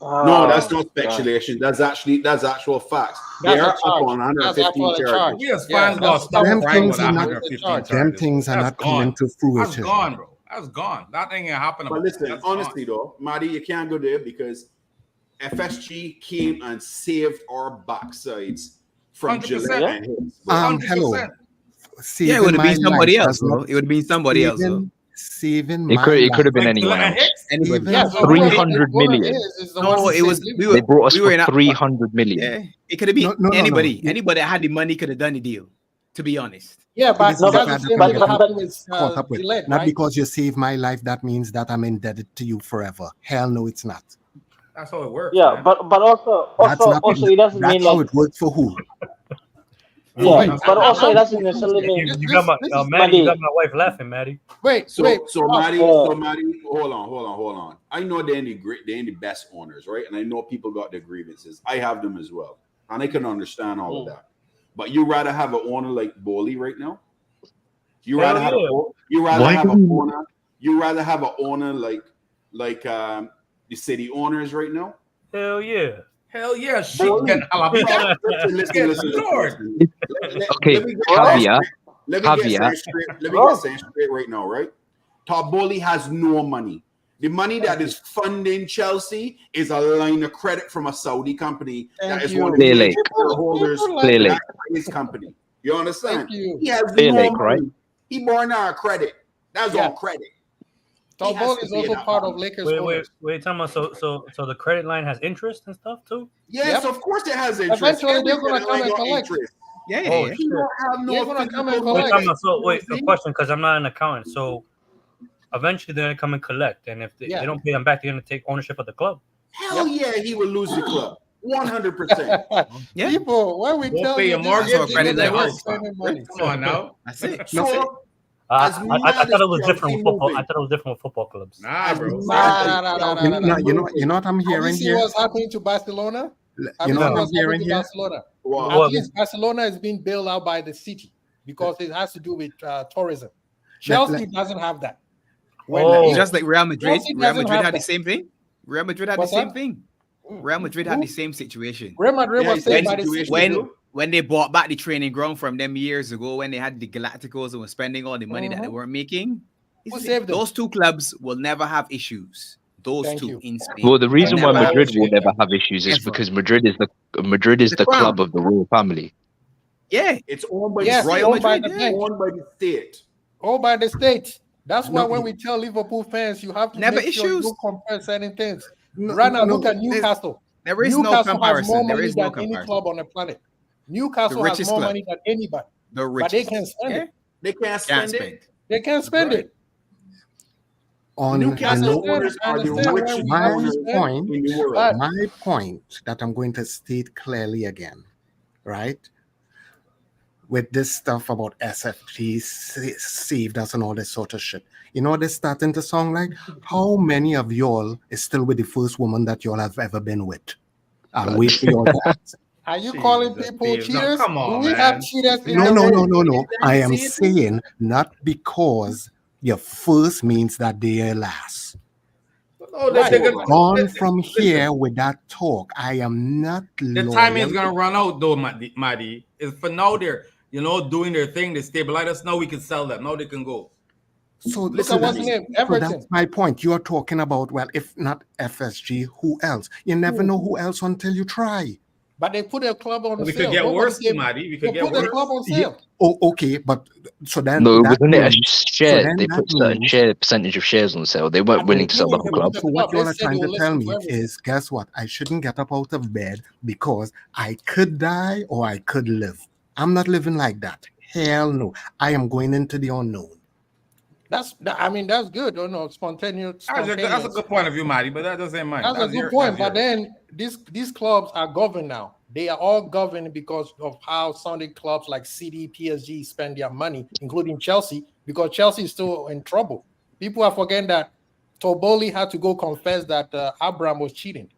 No, that's not speculation. That's actual facts. That's They a are up charge. on That's 115 actually a charge. charges. We as Yeah, fans gonna that's stop Them crying with things are not- 115 Them Them charges. things are That's not gone. coming to That's fruition. gone, bro. That's gone. That ain't gonna happen. But listen, That's honestly gone. though, Marty, you can't go there because FSG came and saved our backsides from 100%. Gillette and Hicks. bro. 100%. Hello. Yeah, it Saving would have my been somebody life else, does bro. not- It would have been somebody else, bro. Saving It my could life. have been Like anyone Gillette and else. Hicks? Anybody. Saving- Yeah, so 300 whoever million. is the No, one who it was saves we Liverpool. were They brought us we were for in a, 300 million. yeah. It could have been No. anybody. Anybody that had the money could have done the deal. To be honest. Yeah, but This No, is the that's the fact same that thing I'm that getting happened with caught up with. Gillette, Not right? because you saved my life, that means that I'm indebted to you forever. Hell no, it's not. That's how it works. Yeah, man. but also That's not. it doesn't mean That's how like it works for who? yeah, Wait, but also it I'm doesn't confused necessarily here. mean You This- got my this is- Maddie. You got Maddie. my wife laughing, Maddie. Wait, So, wait. so Maddie, Yeah. hold on. I know they're the best owners, right? And I know people got their grievances. I have them as well, and I can understand all of that. But you rather have an owner like Bowley right now? You Hell rather have yeah. you rather Why have do an we- owner? You rather have an owner like the city owners right now? Hell yeah. Hell yeah, shit. Bowley. Getting jalapeno. Listen. Okay, Let me get caveat. Let me Caveat. get something straight right now, right? Todd Bowley has no money. The money that is funding Chelsea is a line of credit from a Saudi company that Thank is you. one of the Clearly. major shareholders People Clearly. of his company. You understand? Thank you. He has Clear no Lake, money. right? He born out credit. That's Yeah. on credit. Tom He has Ball to is pay also that part money. of Lakers. Wait, owners. talking about so the credit line has interest and stuff too. Yes, Yep. of course it has interest. Eventually, they're Every gonna credit come line and got collect. interest. Yeah, Oh, yeah. He don't have no They're gonna come and physical collect. Wait, time out. So wait, a thing. question because I'm not an accountant. So eventually they're gonna come and collect, and if they, Yeah. they don't pay them back, they're gonna take ownership of the club. Hell yeah, he will lose the club. 100%. Yeah. People, when we Won't tell pay you your this mortgage, is or credit the their way house. spending money. Come on now. That's it. That's it. So I As thought mad it was as different Chelsea with football. moving. I thought it was different with football clubs. Nah, bro. Nah. You know what I'm Have you hearing seen here? what's happening to Barcelona? Have You know seen what I'm what's hearing happening to here? Barcelona? Wow. At What? least Barcelona is being bailed out by the city because it has to do with tourism. Chelsea doesn't have that. Oh. Just like Real Madrid. Chelsea Real doesn't Madrid have had the that. same thing. Real Madrid had What's the same that? thing. Real Madrid had the same situation. Real Madrid Yeah, was saved same by the situation. city. When they bought back the training ground from them years ago, when they had the Galacticos and were spending all the money that they weren't making, Who saved them? those two clubs will never have issues. Those Thank two you. in Spain. Well, the reason They'll why never have Madrid will issues. never have issues is Ever. because Madrid is the The crown. club of the royal family. Yeah, It's owned by Yes, the state. owned by Madrid, the yeah. bank. Owned by the state. All by the state. That's why No, when we tell Liverpool fans, you have to Never make sure you issues. don't compare certain things. No, Right now, no, look at Newcastle. there is no Newcastle has more comparison. There money is no than any comparison. club on the planet. Newcastle has richest more club. money than anybody, The but they richest. can't spend Yeah. it. They can't Can't spend spend. it. They can't spend Right. it. on Newcastle no- owners I are the understand why richest we my have to owners spend, point, in the world. but my point that I'm going to state clearly again, right? With this stuff about SFT saved us and all this sort of shit. You know what they're starting to sound like? How many of y'all is still with the first woman that y'all have ever been with? I'll wait for y'all to answer. are you Jesus, calling people Dave. No, cheaters? come on, Do we man. have cheaters in No, the no, race? no, no, no. I am See it? saying not because your first means that they are last. Oh, Right. they're gonna- Gone listen, from listen. here with that talk. I am not The loyal. time is gonna run out though, Maddie. Is for now they're doing their thing. They stabilize us. Now we can sell them. Now they can go. So Look listen at to what's me. name, So Everton. that's my point. You are talking about, well, if not FSG, who else? You never know who else until you try. But they put a club on We sale. could get Nobody worse, gave- Maddie. We They could get put the worse. club on sale. Oh, okay, but so then No, that wasn't it a means- share? then They that put certain means- percentage of shares on sale. They weren't At willing the to sell the beginning, whole they club. put So what They y'all are said trying they to will tell listen me to everything. is, guess what? I shouldn't get up out of bed because I could die or I could live. I'm not living like that. Hell no. I am going into the unknown. That's good. Oh no, spontaneous. That's a good point of view, Maddie. But that doesn't mind. That's a good point. But then these clubs are governed now. They are all governed because of how Sunday clubs like City, PSG spend their money, including Chelsea, because Chelsea is still in trouble. People are forgetting that Toboli had to go confess that Abraham was cheating,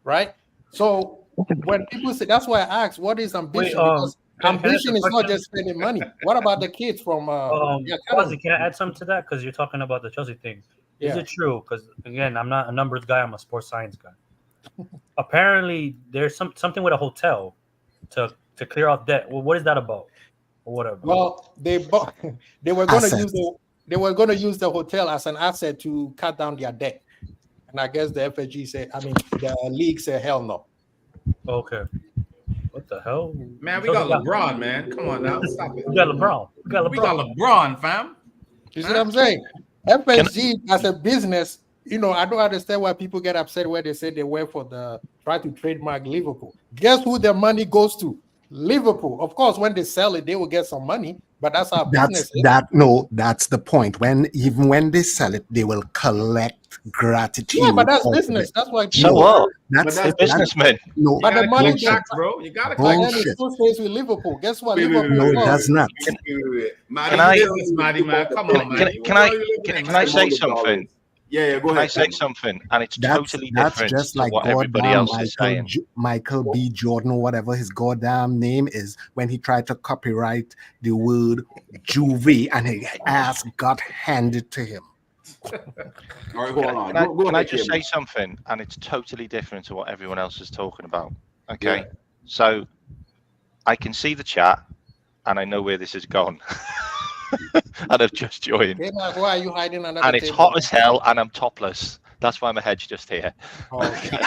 right? So when people say, that's why I asked, what is ambition? Because can I ask ambition a is not question? just spending money. What about the kids from the academy? Quasi, can I add something to that? Because you're talking about the Chelsea thing. Is Yeah. it true? Because again, I'm not a numbers guy. I'm a sports science guy. Apparently, there's something with a hotel to clear off debt. Well, what is that about? Or whatever. Well, they were going to use the hotel as an asset to cut down their debt, and I guess the FSG said, I mean, the league said, hell no. Okay. What the hell? Man, we got LeBron, man. Come on now. Stop it. We got LeBron. We got LeBron, fam. You see what I'm saying? FSG as a business, I don't understand why people get upset when they say they went for try to trademark Liverpool. Guess who their money goes to? Liverpool. Of course, when they sell it, they will get some money, but that's how business is. That's the point. Even when they sell it, they will collect gratitude. Yeah, but that's business. That's why. So what? That's businessmen. No, but the money tax, bro. You gotta collect. bullshit. It still stays with Liverpool. Guess what? Wait, Liverpool. No, it does not. Maddie, man. Come on, man. Can I say something? Yeah, go ahead. Can I say something? And it's totally different That's just to like what everybody else is saying. Michael B. Jordan, or whatever his goddamn name is, when he tried to copyright the word juvie and his ass got handed to him. All right, hold on. Can I just say something? And it's totally different to what everyone else is talking about. Okay. Yeah. So I can see the chat and I know where this has gone. And I've just joined. Hey, man, why are you hiding another And it's table? hot as hell and I'm topless. That's why my head's just here. Okay.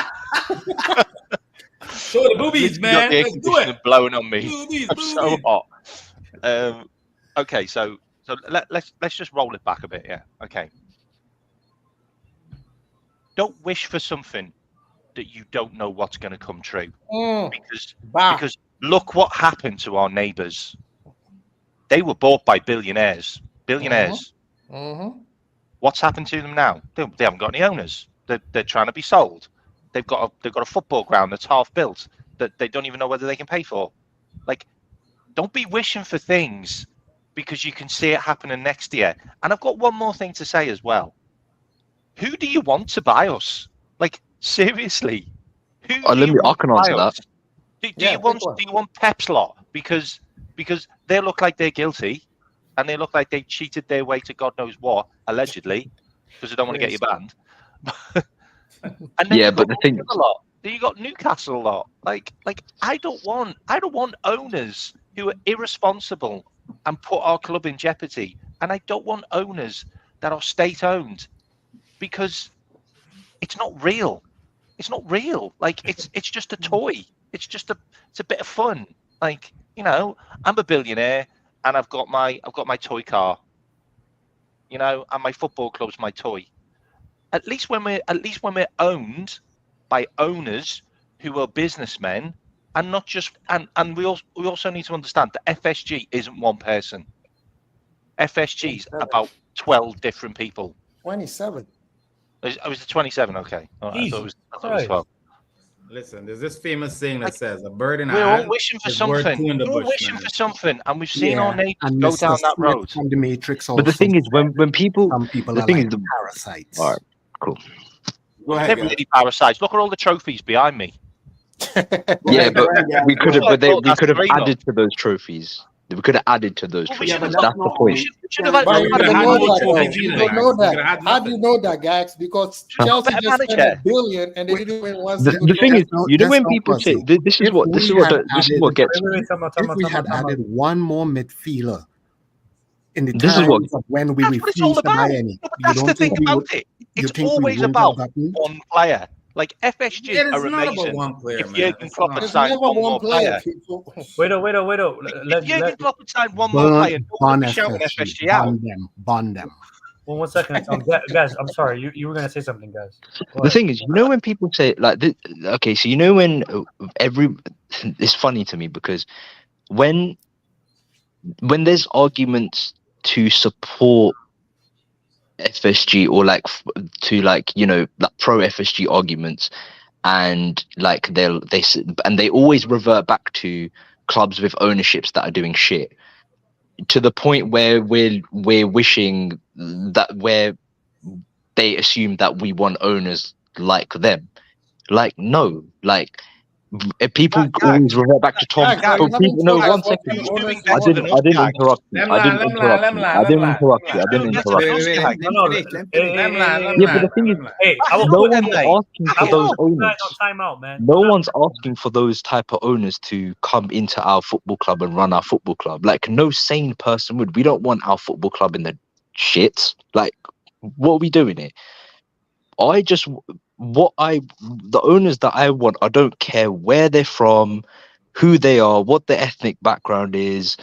Show the boobies, man. The air Let's do conditioner it. blowing on me. Boobies, I'm so hot. Okay, so let's just roll it back a bit, yeah. Okay. Don't wish for something that you don't know what's going to come true. Because look what happened to our neighbors. They were bought by billionaires. Mm-hmm. What's happened to them now? They haven't got any owners. They're trying to be sold. They've got a football ground that's half built that they don't even know whether they can pay for. Like, don't be wishing for things because you can see it happening next year. And I've got one more thing to say as well. Who do you want to buy us? Like, seriously, who? I can answer that. Do you want Pep's lot because they look like they're guilty and they look like they cheated their way to God knows what, allegedly, because they don't want to get you banned. And then but the thing then you got Newcastle a lot. Like I don't want owners who are irresponsible and put our club in jeopardy. And I don't want owners that are state owned because it's not real. It's not real. Like it's just a toy. It's a bit of fun. Like, you know, I'm a billionaire and I've got my toy car. You know, and my football club's my toy. At least when we're owned by owners who are businessmen and not just and we also need to understand that FSG isn't one person. FSG's about 12 different people. 27. I was the 27, okay. All right. I thought it was 12. Listen, there's this famous saying that says a bird in a We're hand all wishing for is worth something. two in the We're all bush, wishing man. for something, and we've seen our neighbors and go Mr. down that Smith road. from the Matrix But the also thing is, when people, some people the are thing like is, parasites. all right, cool. Go ahead, They're guys. really parasites. Look at all the trophies behind me. Yeah, but we could have, we could have That's added to those trophies. We could have added to those Well, we trophies. should have That's the point. We should have had But we you could don't have know had that, more though. trophies You either, don't guys. know We could that. have had How do you nothing. know that, guys? Because Chelsea better just spent manager. $1 billion and they didn't win one The single thing is, goal. you know, when that's people not say possible. this is If what we had gets Wait, me. If we had added one more midfielder in the This is times what- of when we That's what it's all refused to buy about. any, But you that's the don't thing think we would? about it. You It's think we always wouldn't have about gotten? one player. Like FSG It is are not about amazing. one player, If man. Jurgen It's Klopp not. had There's signed never one more one player, player. people. Wait. If Jurgen Klopp had signed one more player, no one would be shouting FSG out. Bond them. Well, 1 second, guys. I'm sorry. You were gonna say something, guys. Go The ahead. thing is, you know, when people say like, okay, so you know when it's funny to me because when there's arguments to support FSG or like to like, you know, like pro FSG arguments, and like they always revert back to clubs with ownerships that are doing shit, to the point where we're wishing that where they assume that we want owners like them. Like, no, like people always revert back to Tom. But people, no, 1 second. I didn't interrupt you. I didn't interrupt you. I didn't interrupt you. I didn't interrupt you. Yeah, but the thing is, Hey, no one's asking for those owners. Timeout, man. No one's asking for those type of owners to come into our football club and run our football club. Like, no sane person would. We don't want our football club in the shits. Like, what are we doing here? The owners that I want, I don't care where they're from, who they are, what their ethnic background is,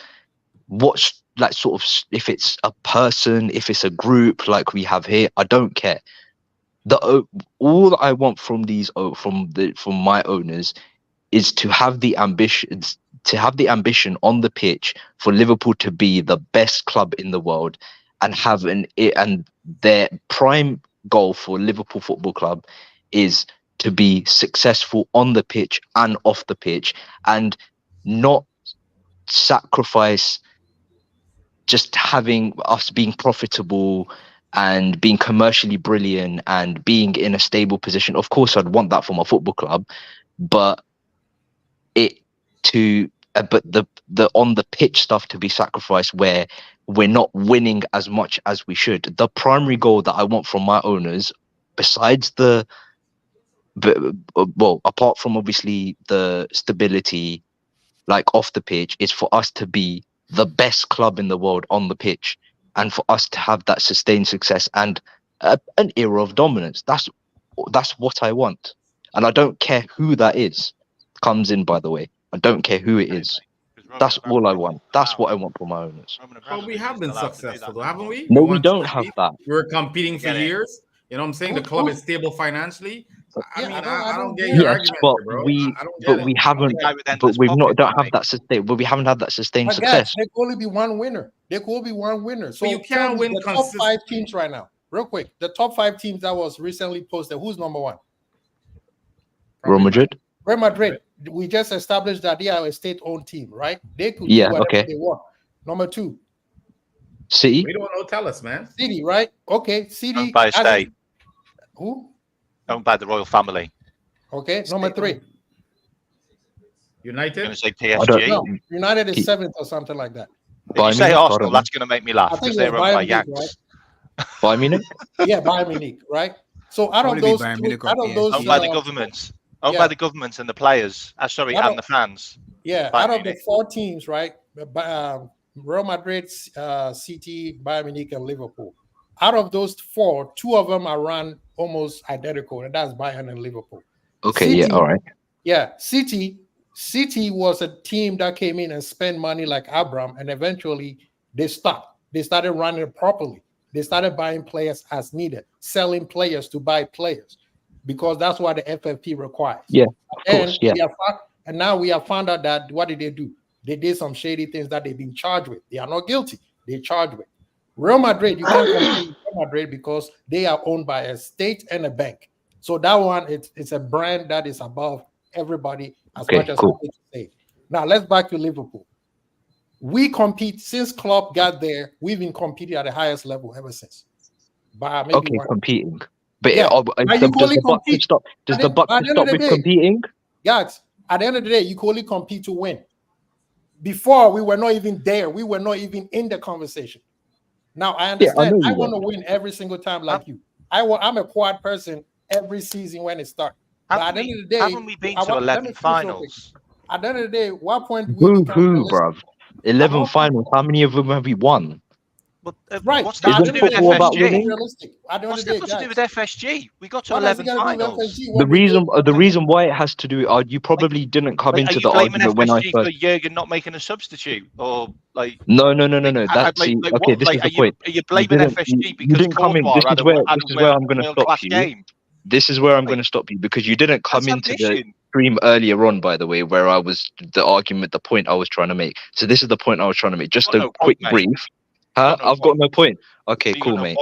what's like sort of, if it's a person, if it's a group like we have here, I don't care. All I want from my owners is to have the ambition on the pitch for Liverpool to be the best club in the world, and and their prime goal for Liverpool Football Club is to be successful on the pitch and off the pitch, and not sacrifice just having us being profitable and being commercially brilliant and being in a stable position. Of course, I'd want that for my football club, but the on the pitch stuff to be sacrificed where we're not winning as much as we should. The primary goal that I want from my owners, besides apart from obviously the stability, like off the pitch, is for us to be the best club in the world on the pitch, and for us to have that sustained success and an era of dominance. That's what I want, and I don't care who that is comes in. By the way, I don't care who it is. That's all I want. That's what I want for my owners. Well, we have been successful, though, haven't we? No, we don't have that. We're competing for years. You know what I'm saying? The club is stable financially. I mean, I don't get your argument, but bro. we haven't had that sustained success. There could only be one winner. So you can't win the top 5 teams right now. Real quick, the top 5 teams that was recently posted. Who's number 1? Real Madrid. Real Madrid. We just established that they are a state-owned team, right? They could do whatever they want. Number 2. City. We don't know. Tell us, man. City, right? Okay, City. Owned by a state. Who? Owned by the royal family. Okay, number 3. United. I'm going to say PSG. No, United is 7th or something like that. If you say Arsenal, that's going to make me laugh because they're owned by Yanks. Right? Bayern Munich? Yeah, Bayern Munich, right? So out of those, owned by the governments. Owned by the governments and the players. And the fans. Yeah, out of the 4 teams, right? Real Madrid, City, Bayern Munich, and Liverpool. Out of those 4, 2 of them are run almost identical, and that's Bayern and Liverpool. Okay, City, yeah, all right. Yeah, City was a team that came in and spent money like Abraham, and eventually they stopped. They started running it properly. They started buying players as needed, selling players to buy players, because that's what the FFP requires. Yeah, of course, yeah. And now we have found out that what did they do? They did some shady things that they've been charged with. They are not guilty. They're charged with. Real Madrid, you can't compete with Real Madrid because they are owned by a state and a bank. So that one, it's a brand that is above everybody as much as I hate to say. Now let's back to Liverpool. We compete since Klopp got there. We've been competing at the highest level ever since. Competing. But does the buck stop with competing? Guys, at the end of the day, you can only compete to win. Before, we were not even there. We were not even in the conversation. Now I understand. I want to win every single time, like you. I'm a quad person every season when it starts. At the end of the day, haven't we been to 11 finals? At the end of the day, what point? Who, bruv? 11 finals. How many of them have we won? But, right. What's that to do with FSG? What's that to do with FSG? We got to 11 finals. The reason why it has to do, you probably didn't come into the argument when I first. Jurgen not making a substitute, or like? No. That's okay. This is the point. Are you blaming FSG because you didn't come in? This is where I'm going to stop you. This is where I'm going to stop you because you didn't come into the stream earlier on, by the way, where I was the point I was trying to make. So this is the point I was trying to make. Just a quick brief. I've got no point. Okay, cool, mate.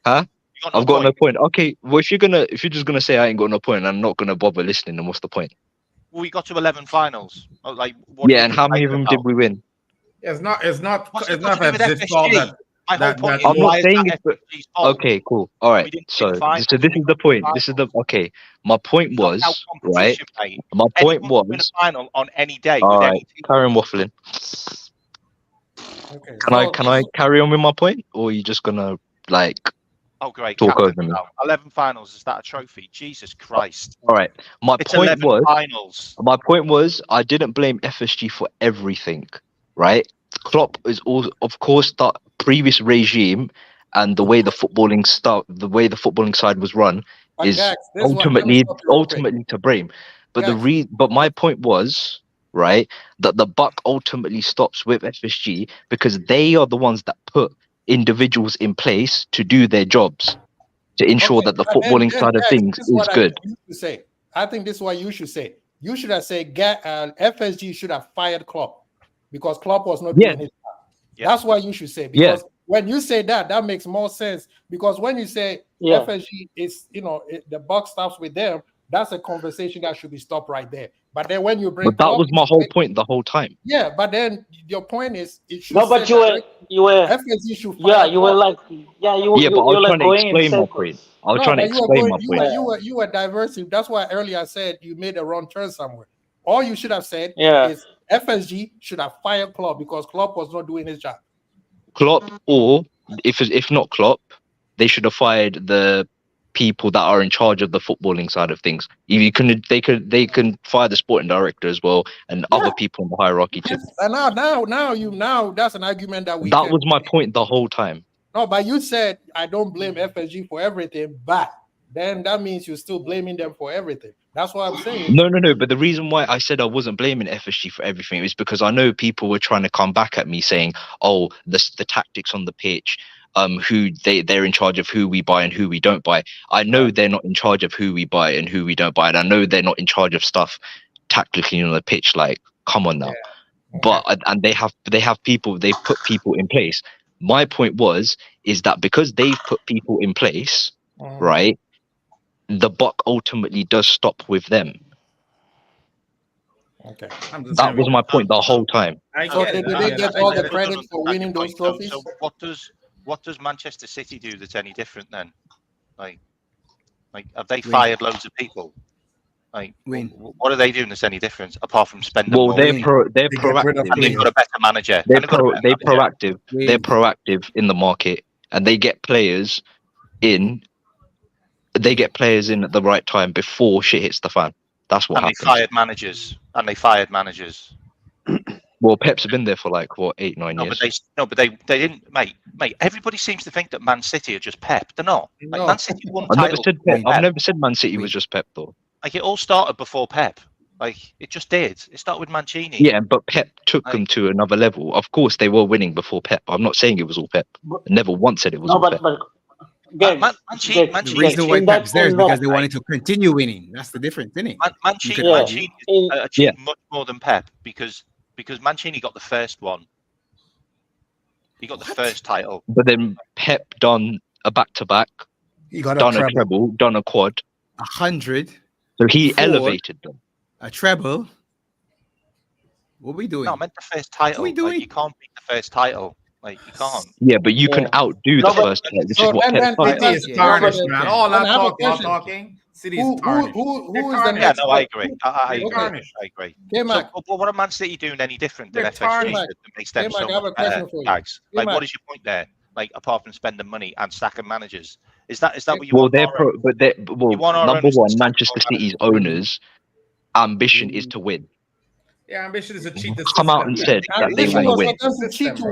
Huh? You I've got no point. Okay, well if you're just gonna say I ain't got no point, and I'm not gonna bother listening, then what's the point? Well, we got to 11 finals. Yeah, and how many of them did we win? It's not What's it's it got not to do with FSG's fault FSG? that My whole point I'm is, not why is saying that it's but FSG's fault? okay, cool. All right. didn't So win finals. this is the point. This is the okay. My point was right. Competition, mate. My point Anyone can win a was final on any day all with right. any team. Carry on waffling. Okay. Can I carry on with my point, or are you just gonna like? Oh, great. Talk Captain over me. now. 11 finals. Is that a trophy? Jesus Christ. All right. My It's point 11 was. finals. My point was I didn't blame FSG for everything, right? Klopp is also, of course, the previous regime and the way the footballing side was run But is Gax, this one, let me stop you real quick. ultimately to blame. But Gax. but my point was right that the buck ultimately stops with FSG because they are the ones that put individuals in place to do their jobs to ensure that the footballing side of Gax, things this is what good. I used to say. I think this is what you should say. You should have said FSG should have fired Klopp because Klopp was not doing his job. Yeah. That's what you should say. Because when you say that, that makes more sense. Because when you say FSG is, the buck stops with them, that's a conversation that should be stopped right there. But then when you bring, but that was my whole point the whole time. Yeah, but then your point is it should. No, but you were FSG should fire you were Klopp. like but I was trying to going explain my point. I was trying to explain my point. You were diverting. That's why earlier I said you made a wrong turn somewhere. All you should have said is FSG should have fired Klopp because Klopp was not doing his job. Klopp, or if not Klopp, they should have fired the people that are in charge of the footballing side of things. They can fire the sporting director as well and other people in the hierarchy too. And now that's an argument that that was my point the whole time. No, but you said I don't blame FSG for everything, but then that means you're still blaming them for everything. That's what I'm saying. No. But the reason why I said I wasn't blaming FSG for everything is because I know people were trying to come back at me saying, "Oh, the tactics on the pitch, who they're in charge of who we buy and who we don't buy." I know they're not in charge of who we buy and who we don't buy, and I know they're not in charge of stuff tactically on the pitch. Like, come on now. Yeah. But and they have people. They've put people in place. My point is that because they've put people in place, right, the buck ultimately does stop with them. Okay. That was my point the whole time. So did they get all the credit for winning those trophies? So what does Manchester City do that's any different then? Like have they fired loads of people? Like, what are they doing that's any different apart from spending more? They're proactive. And they've got a better manager. They're proactive. They're proactive in the market, and they get players in. They get players in at the right time before shit hits the fan. That's what happens. They fired managers. Well, Pep's been there for like 8-9 years. But they didn't, mate. Everybody seems to think that Man City are just Pep. They're not. Like, Man City won titles. I've never said Man City was just Pep though. Like it all started before Pep. Like it just did. It started with Mancini. Yeah, but Pep took them to another level. Of course, they were winning before Pep. I'm not saying it was all Pep. I never once said it was all Pep. Mancini, the reason why Pep's there is because they wanted to continue winning. That's the difference, isn't it? Mancini achieved much more than Pep because Mancini got the first one. He got the first title. But then Pep done a back-to-back. He got done a treble, done a quad. 100. So he elevated them. A treble. What are we doing? No, I meant the first title. What are we doing? Like, you can't beat the first title. Like you can't. Yeah, but you can outdo the first title, which is what Pep City is tarnished, man. All that talking. City is tarnished. Who is the next? I agree. I agree. But what are Man City doing any different than FSG that makes them so much better? Like, what is your point there? Like, apart from spending money and sacking managers, is that what you want? Number one, Manchester City's owners' ambition is to win. Yeah, ambition is to cheat. Come out and said that they want to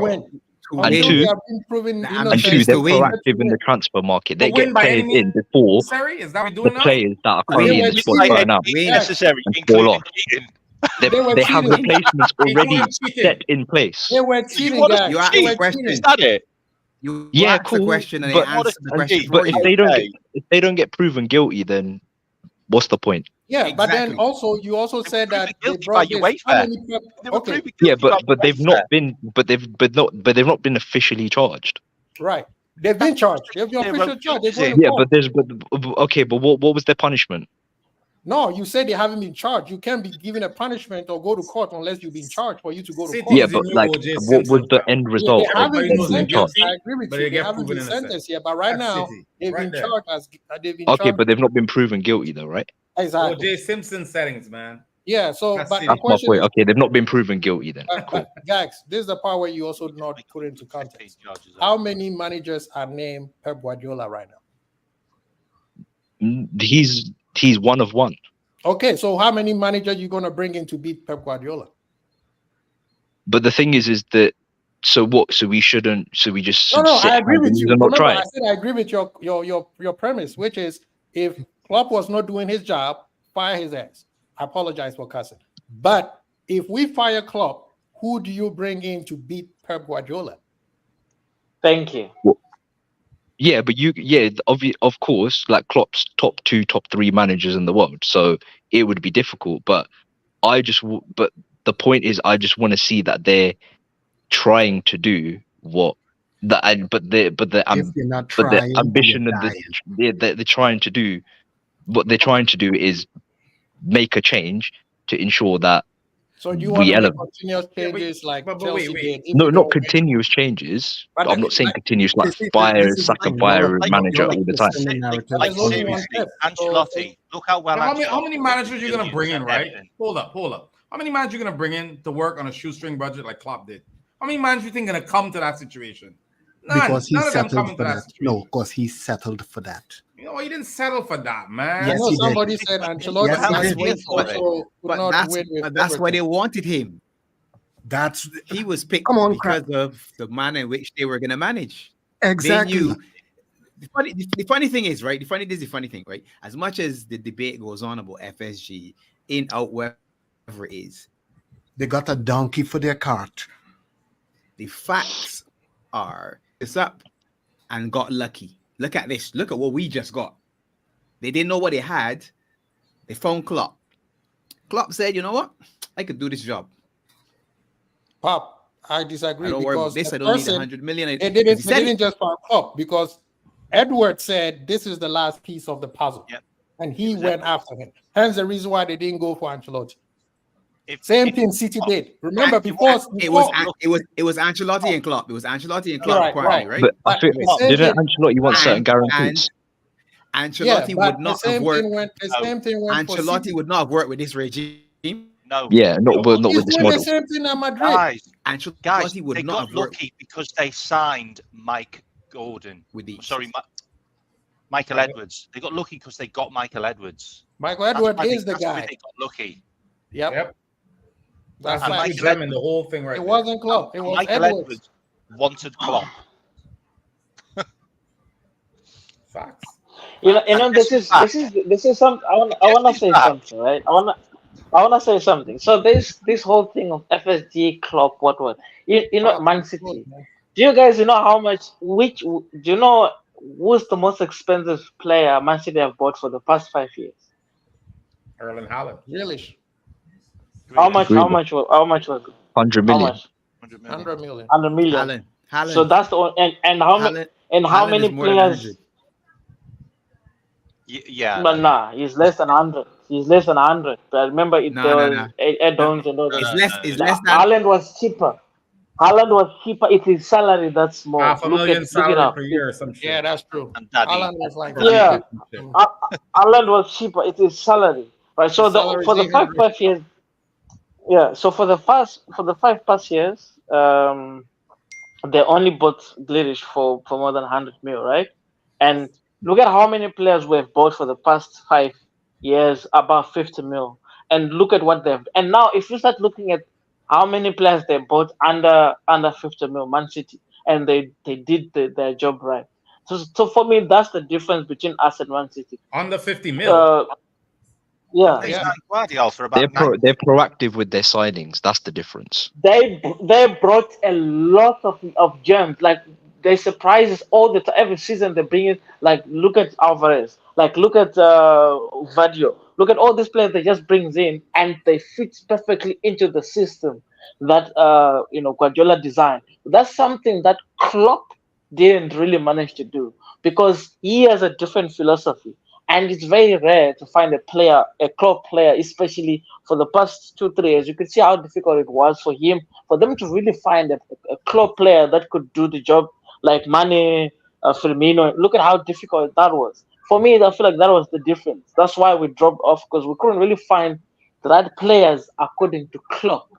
win. And two, they're proactive in the transfer market. They get players in before the players that are currently in the squad burn out and fall off. They have replacements already set in place. They were cheating, guys. You asked the question. Is that it? Yeah, cool. But if they don't get proven guilty, then what's the point? Yeah, but then also you also said that they brought yeah, but they've not been officially charged. Right. They've been charged. They've been official charged. But what was their punishment? No, you said they haven't been charged. You can't be given a punishment or go to court unless you've been charged for you to go to court. Yeah, but like, what was the end result? They haven't been sentenced. I agree with But you. they They get haven't been proven innocent. sentenced yet, but right now they've been charged as they've been Okay, charged. but they've not been proven guilty though, right? Exactly. O.J. Simpson settings, man. Yeah. So, That's but it. the That's my question point. is, Okay, they've not been proven guilty then. Cool. Gags, this is the part where you also not put into context. How many managers are named Pep Guardiola right now? He's one of one. Okay, so how many managers you gonna bring in to beat Pep Guardiola? But the thing is that so what? So we shouldn't. So we just No, I agree with you. and not Remember, try I it. said I agree with your premise, which is if Klopp was not doing his job, fire his ass. I apologize for cussing. But if we fire Klopp, who do you bring in to beat Pep Guardiola? Thank you. Yeah, but of course, like Klopp's top 2, top 3 managers in the world, so it would be difficult. But but the point is, I just want to see that they're trying to do what the ambition and they're trying to do. What they're trying to do is make a change to ensure that. So do you want to make continuous changes like Chelsea did? No, not continuous changes. I'm not saying continuous, like sack a manager all the time. Like seriously, Ancelotti, look how well. How many managers you're gonna bring in, right? Hold up. How many managers you're gonna bring in to work on a shoestring budget like Klopp did? How many managers you think gonna come to that situation? None. Because he None of them settled coming for to that. No, because he settled for that. You know, he didn't settle for that, man. Yes, I know he did. somebody said Ancelotti But that's why they wanted him. He was picked because of the manner in which they were going to manage. Exactly. They knew. The funny thing is, right? The funny thing, right? As much as the debate goes on about FSG, in, out, wherever it is, they got a donkey for their cart. The facts are it's up and got lucky. Look at this. Look at what we just got. They didn't know what they had. They found Klopp. Klopp said, you know what? I could do this job. Pop, I disagree. I don't worry about this. I don't need 100 million. They didn't just find Klopp because Edward said this is the last piece of the puzzle. Yep. And he went after him. Hence the reason why they didn't go for Ancelotti. Same thing City did. Remember before it was Ancelotti and Klopp. It was Ancelotti and Klopp, right? But didn't Ancelotti want certain guarantees? Ancelotti would not have worked. Ancelotti would not have worked with this regime. No. Yeah, not with this model. The same thing at Madrid. Guys, would they not got have worked lucky because they signed Mike Gordon. Michael Edwards. They got lucky because they got Michael Edwards. Michael Edwards is the guy. They got lucky. Yep. That's the whole thing, right? It wasn't Klopp. It was Michael Edwards wanted Klopp. Facts. You know, this is something I want to say something, right? I want to say something. So this whole thing of FSG, Klopp, what? You know, Man City. Do you guys know how much? Do you know who's the most expensive player Man City have bought for the past 5 years? Erling Haaland. Really? How much was it? 100 million. 100 million. 100 million. Haaland. So that's the how many players? Yeah. But nah, he's less than 100. He's less than 100. But remember, there was add-ons and all that. It's less than. Haaland was cheaper. It is salary that's small. $500,000 salary per year or some shit. Yeah, that's true. And Daddy. Haaland was like Haaland was cheaper. It is salary, right? So for the 5 years, yeah. So for the 5 past years, they only bought Grealish for more than 100 mil, right? And look at how many players we've bought for the past 5 years, about 50 mil. And look at what they've. And now, if you start looking at how many players they bought under 50 mil, Man City, and they did their job right. So for me, that's the difference between us and Man City. Under 50 mil. Yeah. They're proactive with their signings. That's the difference. They brought a lot of gems. Like they surprise us all the time. Every season they bring in. Like look at Alvarez. Like look at Vadio. Look at all these players they just brings in, and they fit perfectly into the system that Guardiola designed. That's something that Klopp didn't really manage to do because he has a different philosophy. And it's very rare to find a club player, especially for the past 2-3 years. You could see how difficult it was for them to really find a club player that could do the job like Mane, Firmino. Look at how difficult that was. For me, I feel like that was the difference. That's why we dropped off, because we couldn't really find the right players according to Klopp.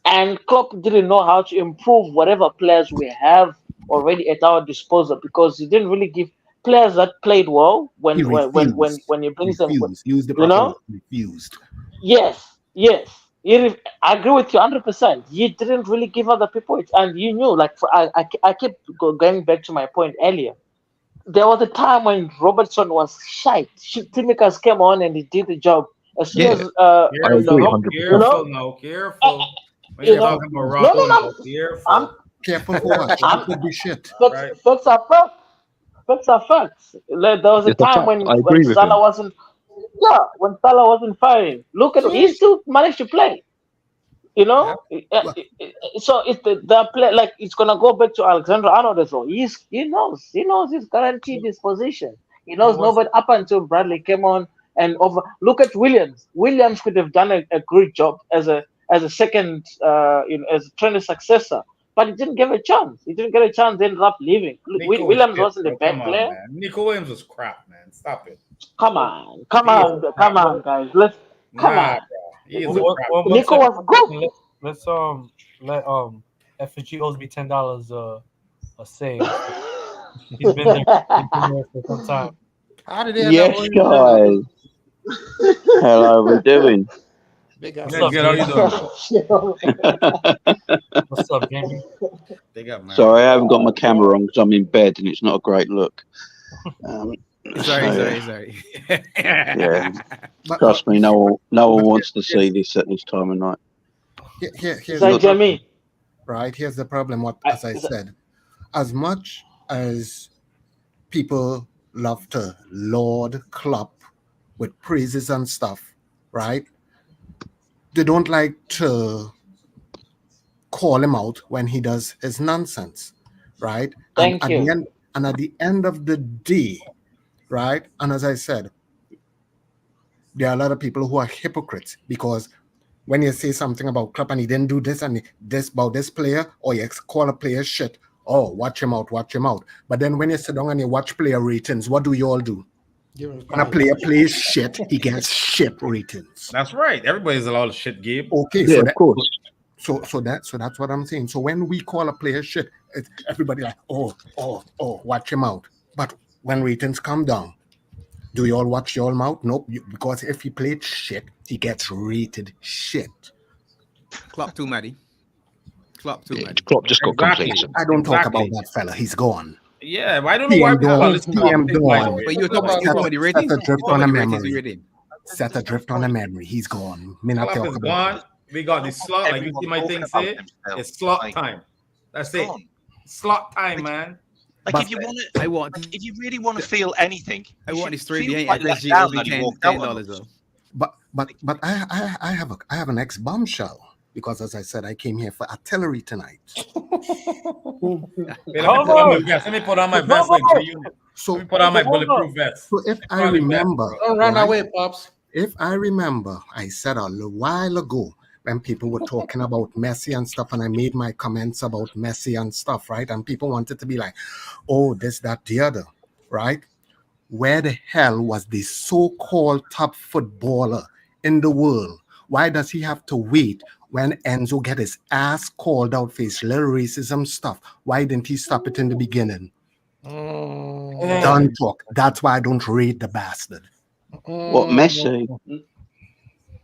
And Klopp didn't know how to improve whatever players we have already at our disposal, because he didn't really give players that played well when you bring them. Use the proper refused. Yes. I agree with you 100%. You didn't really give other people it, and you knew. Like I keep going back to my point earlier. There was a time when Robertson was shite. Tsimikas came on and he did the job. As soon as careful. When you're talking about Rocco, careful for what? It could be shit. Facts are facts. Facts are facts. There was a time when Salah wasn't. Yeah, when Salah wasn't firing. Look at he still managed to play. You know, so it's the play, like it's gonna go back to Alexander Arnold as well. He knows he's guaranteed his position. He knows nobody up until Bradley came on and over. Look at Williams. Williams could have done a great job as a second, as Trent's successor, but he didn't get a chance. He didn't get a chance. Ended up leaving. Williams wasn't a bad player. Man. Nico Williams was crap, man. Stop it. Come on, guys. Let's come on. Nico was good. Let's let FSG owes me $10 a save. He's been there for some time. How did they guys. How are we doing? What's up, Jamie? Sorry, I haven't got my camera on because I'm in bed and it's not a great look. Sorry. Yeah, trust me, no one wants to see this at this time of night. Here's Jamie. Right, here's the problem. As I said, as much as people love to laud Klopp with praises and stuff, right? They don't like to call him out when he does his nonsense, right? Thank you. At the end of the day, right? And as I said, there are a lot of people who are hypocrites, because when you say something about Klopp and he didn't do this and this about this player, or you call a player shit, oh, watch him out. But then when you sit down and you watch player ratings, what do you all do? When a player plays shit, he gets shit ratings. That's right. Everybody's allowed to shit, Gabe. Okay, yeah, of course. So that's what I'm saying. So when we call a player shit, everybody like, oh, watch him out. But when ratings come down, do you all watch your mouth? Nope. Because if he played shit, he gets rated shit. Klopp too, Maddie. Klopp just got complacent. I don't talk about that fella. He's gone. Yeah, I don't know why we call this Klopp. But you're talking about the ratings? Set adrift on a memory. He's gone. Klopp is gone. We got the slot, like you see my thing say. It's slot time. That's it. Slot time, man. Like if you really want to feel anything, I want his 3 behind FSG $10 though. But I have an ex bombshell, because as I said, I came here for artillery tonight. Let me put on my vest like So let me put on my bulletproof vest. So if I remember, don't run away, pops. If I remember, I said a while ago when people were talking about Messi and stuff, and I made my comments about Messi and stuff, right? And people wanted to be like, oh, this, that, the other, right? Where the hell was the so-called top footballer in the world? Why does he have to wait when Enzo get his ass called out for his little racism stuff? Why didn't he stop it in the beginning? Don't talk. That's why I don't rate the bastard. What, Messi?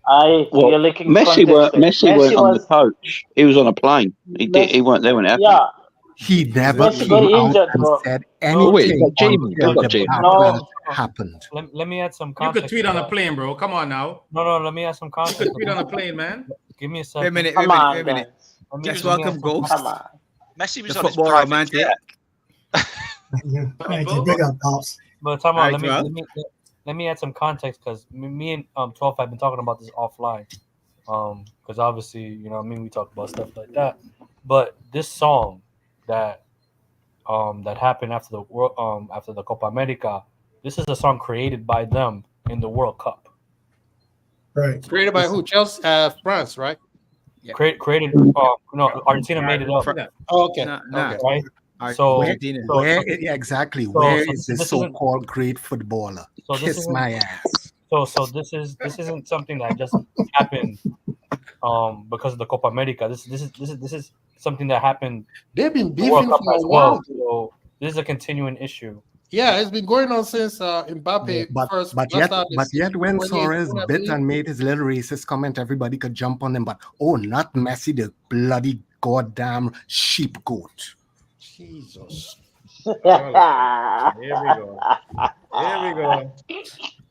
Messi went on the coach. He was on a plane. He weren't there when it happened. Yeah. He never came out and said anything happened. Let me add some context. You could tweet on a plane, bro. Come on now. No, let me add some context. You could tweet on a plane, man. Give me a second. Wait a minute. Just welcome Ghost. Messi was the on his football romantic. Big up, pops. But time out. Let me add some context, because me and 12 have been talking about this offline. Because obviously, we talk about stuff like that. But this song that that happened after the after the Copa America. This is a song created by them in the World Cup. Right. Created by who? Chelsea, France, right? Yeah. Created. No, Argentina made it up. Oh, okay. Okay. Right. So exactly. Where is the so-called great footballer? So Kiss my ass. So this isn't something that just happened because of the Copa America. This is something that happened. They've been beefing for a while. So this is a continuing issue. Yeah, it's been going on since Mbappe first. But yet, when Suarez bit and made his little racist comment, everybody could jump on him. But not Messi, the bloody goddamn sheep goat. Jesus. Here we go.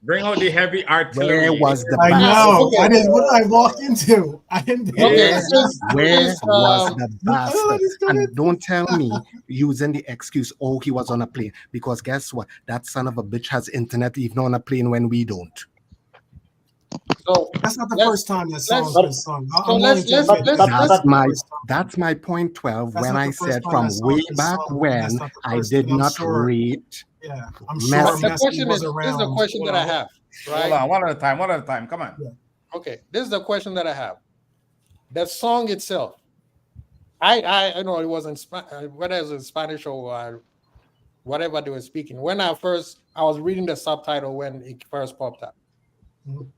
Bring out the heavy artillery. Where was the I know. Okay. What did I walk into? I didn't. Where was the bastard? And don't tell me using the excuse, oh, he was on a plane. Because guess what? That son of a bitch has internet even on a plane when we don't. So that's not the first time that song's been sung. That's my point 12 when I said from way back when I did not rate. Yeah, I'm sure. The question is, this is the question that I have. Right? Hold on, one at a time. Come on. Yeah. Okay, this is the question that I have. The song itself, I know it was whether it was in Spanish or whatever they were speaking. When I was reading the subtitle when it first popped up.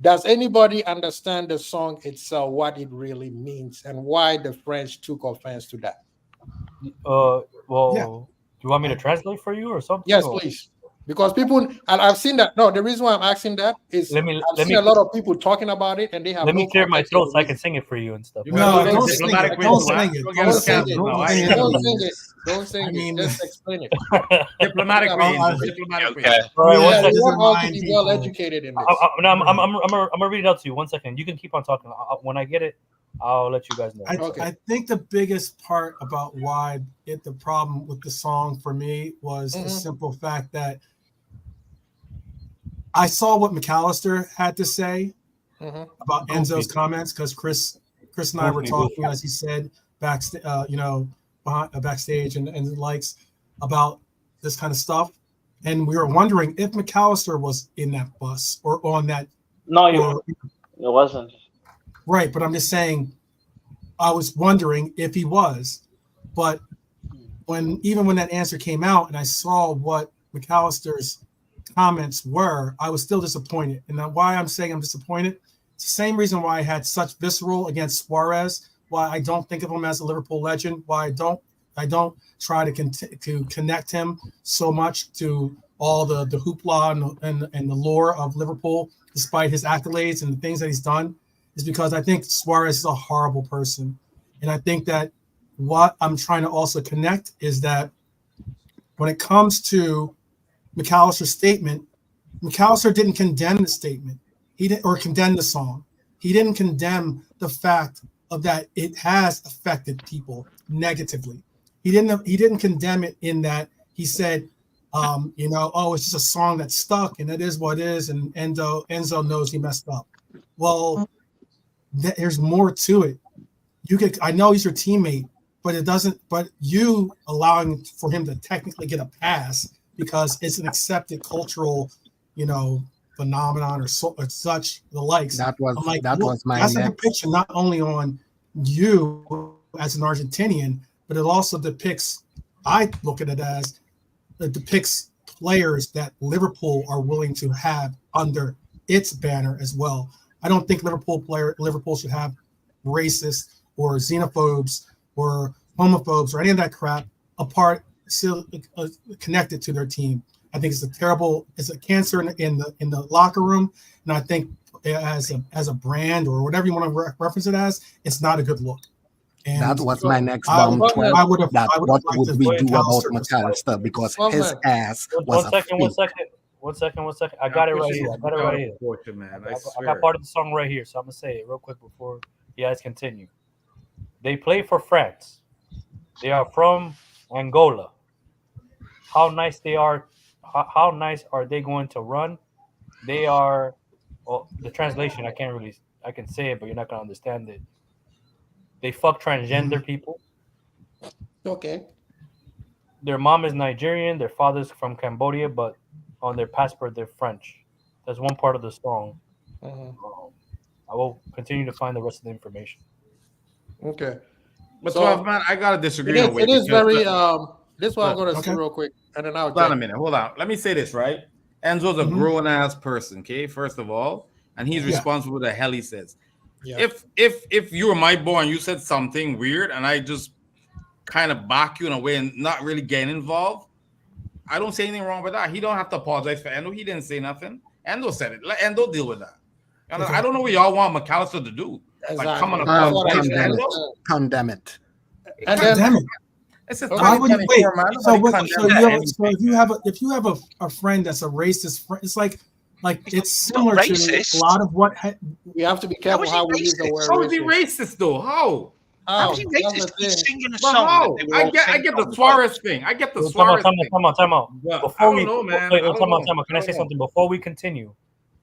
Does anybody understand the song itself, what it really means, and why the French took offense to that? Well, yeah. Do you want me to translate for you or something? Yes, please. Because people, and I've seen that. No, the reason why I'm asking that is I've seen a lot of people talking about it, and they have. Let me clear my throat so I can sing it for you and stuff. No, don't sing it. Don't sing it. Don't sing it. Just explain it. Diplomatic reasons. All right, you want to be well educated in this. I'm gonna read it out to you. 1 second. You can keep on talking. When I get it, I'll let you guys know. I think the biggest part about why the problem with the song for me was the simple fact that I saw what McAllister had to say about Enzo's comments because Chris and I were talking, as he said, backstage and likes about this kind of stuff, and we were wondering if McAllister was in that bus or on that. No, it wasn't. Right, but I'm just saying, I was wondering if he was, but even when that answer came out and I saw what McAllister's comments were, I was still disappointed. And why I'm saying I'm disappointed, it's the same reason why I had such visceral against Suarez, why I don't think of him as a Liverpool legend, why I don't try to connect him so much to all the hoopla and the lore of Liverpool, despite his accolades and the things that he's done, is because I think Suarez is a horrible person. And I think that what I'm trying to also connect is that when it comes to McAllister's statement, McAllister didn't condemn the statement. He didn't, or condemn the song. He didn't condemn the fact of that it has affected people negatively. He didn't condemn it in that he said, it's just a song that stuck and it is what it is, and Enzo knows he messed up. Well, there's more to it. I know he's your teammate, but it doesn't. But you allowing for him to technically get a pass because it's an accepted cultural, phenomenon or such the likes. That was my. That's a depiction not only on you as an Argentinian, but it also depicts. I look at it as it depicts players that Liverpool are willing to have under its banner as well. I don't think Liverpool should have racist or xenophobes or homophobes or any of that crap still connected to their team. I think it's a cancer in the locker room, and I think as a brand or whatever you want to reference it as, it's not a good look. And that was my next bomb. What would we do about McAllister? Because his ass was One second. I got it right here. I got part of the song right here, so I'm gonna say it real quick before you guys continue. They play for France. They are from Angola. How nice they are. How nice are they going to run? They are. Well, the translation I can say it, but you're not gonna understand it. They fuck transgender people. Okay. their mom is Nigerian, their father's from Cambodia, but on their passport they're French. That's one part of the song. I will continue to find the rest of the information. Okay. But 12 man, I gotta disagree. It is very this one I'm gonna say real quick, and then I'll hold on a minute. Hold on. Let me say this, right? Enzo's a grown ass person, okay, first of all, and he's responsible for the hell he says. Yeah. If you were my boy and you said something weird and I just kind of back you in a way and not really getting involved, I don't say anything wrong with that. He don't have to apologize for Endo. He didn't say nothing. Endo said it. Let Endo deal with that. I don't know what y'all want McAllister to do. Exactly. Like, come on, condemn it. Condemn it. It's a why would you wait? If you have a friend that's a racist friend, it's like it's similar to a lot of what we have to be careful how we use the word. How is he racist though? How? How is he racist? He's singing a song. I get the Suarez thing. I get the Suarez thing. Time out. Before we time out. Can I say something before we continue?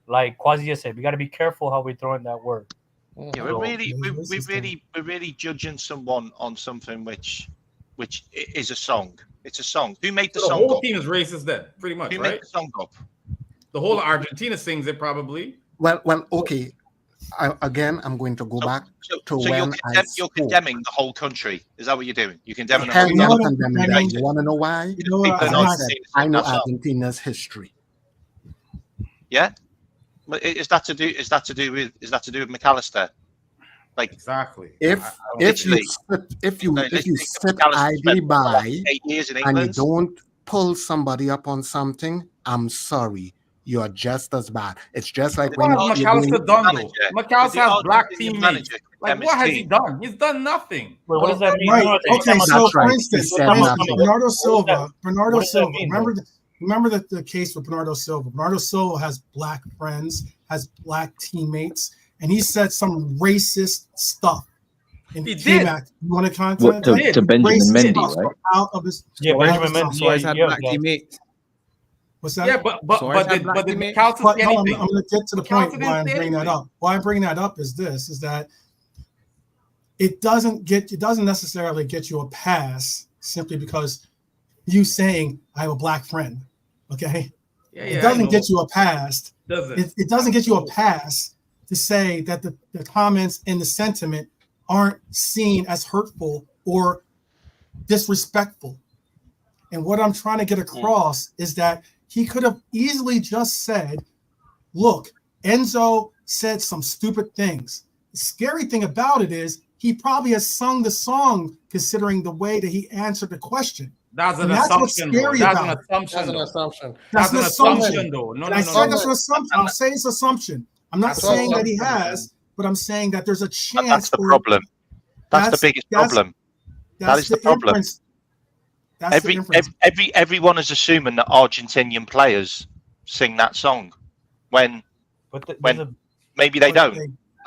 Like Quasi just said, we got to be careful how we throw in that word. Yeah, we're really judging someone on something which is a song. It's a song. Who made the song? The whole team is racist then, pretty much, Who right? made the song up? The whole Argentina sings it probably. Well, okay. I'm going to go back to when you're condemning the whole country. Is that what you're doing? You're condemning the whole country. You want to know why? I know Argentina's history. Yeah. Is that to do with McAllister? Like exactly. If you sit idly by 8 years in and you don't pull somebody up on something, I'm sorry, you are just as bad. It's just like when McAllister done though. McAllister has black teammates. Like what has he done? He's done nothing. Wait, what does that mean? Right. Okay, so for instance, Bernardo Silva. Remember the case with Bernardo Silva. Bernardo Silva has black friends, has black teammates, and he said some racist stuff. And he did. You want to contact to Benjamin Mendy, right? Out of his Benjamin Mendy. So he's had black teammates. What's that? Yeah, but did McAllister say anything? I'm going to get to the point why I'm bringing that up. Why I'm bringing that up is that it doesn't necessarily get you a pass simply because you saying I have a black friend. Okay, it doesn't get you a pass. It doesn't get you a pass to say that the comments and the sentiment aren't seen as hurtful or disrespectful. And what I'm trying to get across is that he could have easily just said, look, Enzo said some stupid things. The scary thing about it is he probably has sung the song considering the way that he answered the question. That's an assumption. That's an assumption. That's an assumption, though. No. That's an assumption. I'm saying it's assumption. I'm not saying that he has, but I'm saying that there's a chance. That's the problem. That's the biggest problem. That is the problem. Everyone is assuming that Argentinian players sing that song when maybe they don't.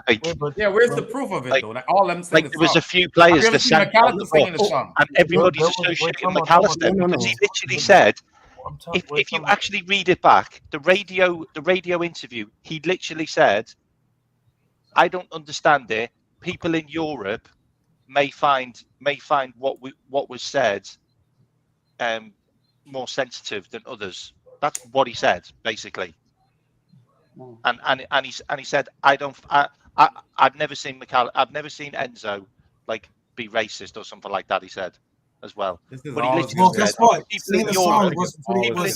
Where's the proof of it though? Like all them singing there was a few players that sang the song, and everybody's associating McAllister because he literally said, if you actually read it back, the radio interview, he literally said, "I don't understand it. People in Europe may find what was said more sensitive than others." That's what he said basically, and he said, I've never seen Enzo like be racist or something like that. He said as well. But he literally guess what? People in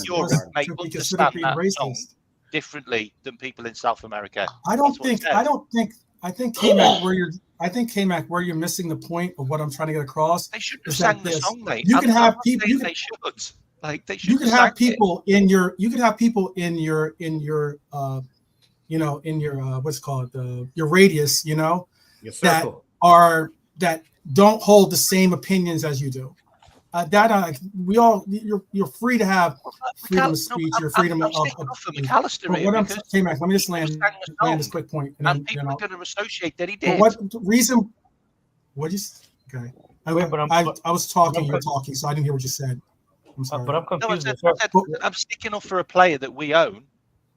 Europe may understand that song differently than people in South America. I think K-Mac, where you're missing the point of what I'm trying to get across. They should have sang the song, mate. You can have people. They should. Like they should. You can have people in your. You can have people in your. What's called your radius. That don't hold the same opinions as you do. You're free to have freedom of speech. You're freedom of. K-Mac, let me just land this quick point, and people are going to associate that he did. What reason? What you? Okay. I was talking. You were talking, so I didn't hear what you said. I'm sorry. But I'm confused. I'm sticking up for a player that we own,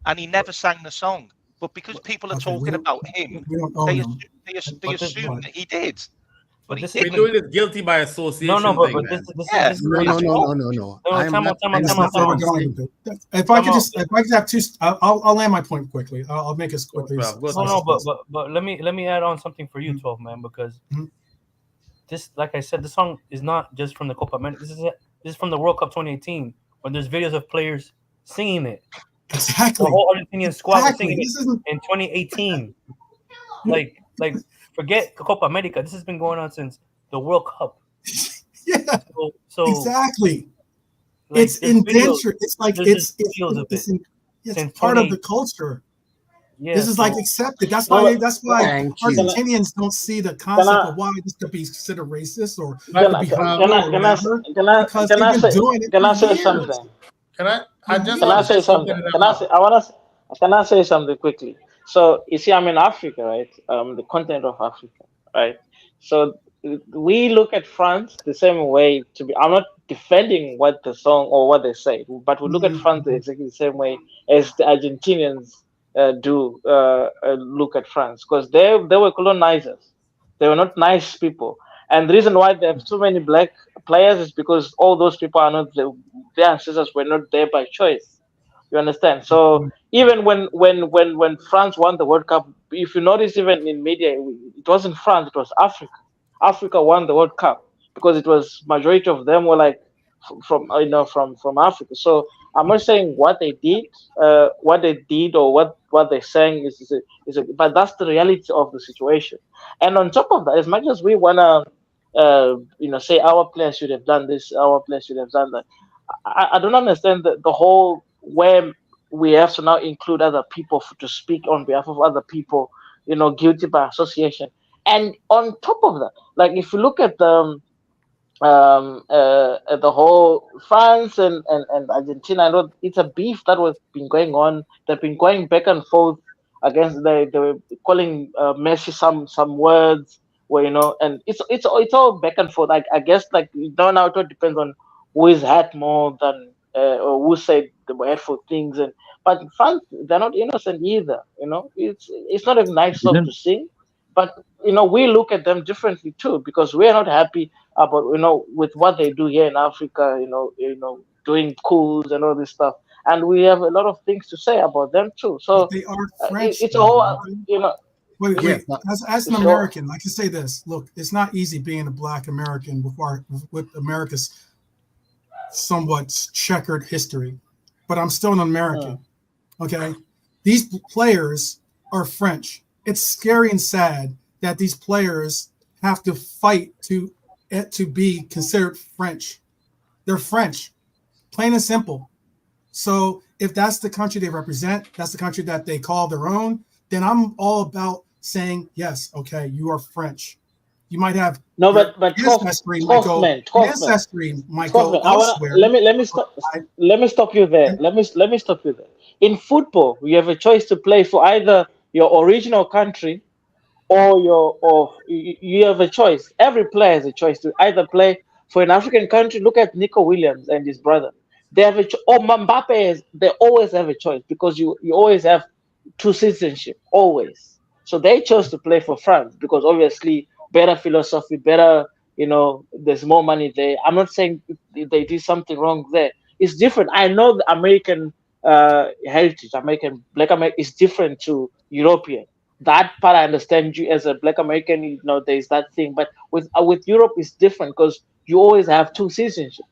and he never sang the song. But because people are talking about him, they assume that he did. But this we're doing this guilty by association. No, thing, but this yeah. is No. If I could have two, I'll land my point quickly. I'll make it quickly. But let me add on something for you, 12 man, because this, like I said, this song is not just from the Copa America. This is from the World Cup 2018, when there's videos of players singing it. Exactly. The whole Argentinian squad was singing it in 2018. Like forget Copa America. This has been going on since the World Cup. Yeah. So exactly. Like, it's indentured. It's like it's part of the culture. Yeah, this is like accepted. That's why Argentinians don't see the concept of why this could be considered racist or can I say something? Can I say something quickly? So you see, I'm in Africa, right? The continent of Africa, right? So we look at France the same way. I'm not defending what the song or what they say, but we look at France exactly the same way as the Argentinians do look at France, because they were colonizers. They were not nice people, and the reason why they have so many black players is because all those people are not their ancestors were not there by choice. You understand? So even when France won the World Cup, if you notice, even in media, it wasn't France, it was Africa. Africa won the World Cup because it was majority of them were like from Africa. So I'm not saying what they did or what they're saying is but that's the reality of the situation. And on top of that, as much as we wanna say our players should have done this, our players should have done that, I don't understand the whole where we have to now include other people to speak on behalf of other people, guilty by association. And on top of that, like if you look at the whole France and Argentina, I know it's a beef that was been going on. They've been going back and forth against. They were calling Messi some words where and it's all back and forth. I guess like now it all depends on who is had more than or who said the hurtful things. But France, they're not innocent either. It's not a nice song to sing, but we look at them differently too, because we're not happy about with what they do here in Africa, doing coups and all this stuff, and we have a lot of things to say about them too. So but they are French. It's all Wait. As an American, I can say this. Look, it's not easy being a Black American with America's somewhat checkered history, but I'm still an American. Okay, these players are French. It's scary and sad that these players have to fight to be considered French. They're French, plain and simple. So if that's the country they represent, that's the country that they call their own, then I'm all about saying, yes, okay, you are French. You might have ancestry might go elsewhere. Let me stop you there. Let me stop you there. In football, you have a choice to play for either your original country or you have a choice. Every player has a choice to either play for an African country. Look at Nico Williams and his brother. They have Mbappe. They always have a choice, because you always have two citizenship, always. So they chose to play for France because obviously better philosophy, better, there's more money there. I'm not saying they did something wrong there. It's different. I know the American heritage, Black American is different to European. That part I understand. You as a Black American, there's that thing. But with Europe, it's different because you always have two citizenships.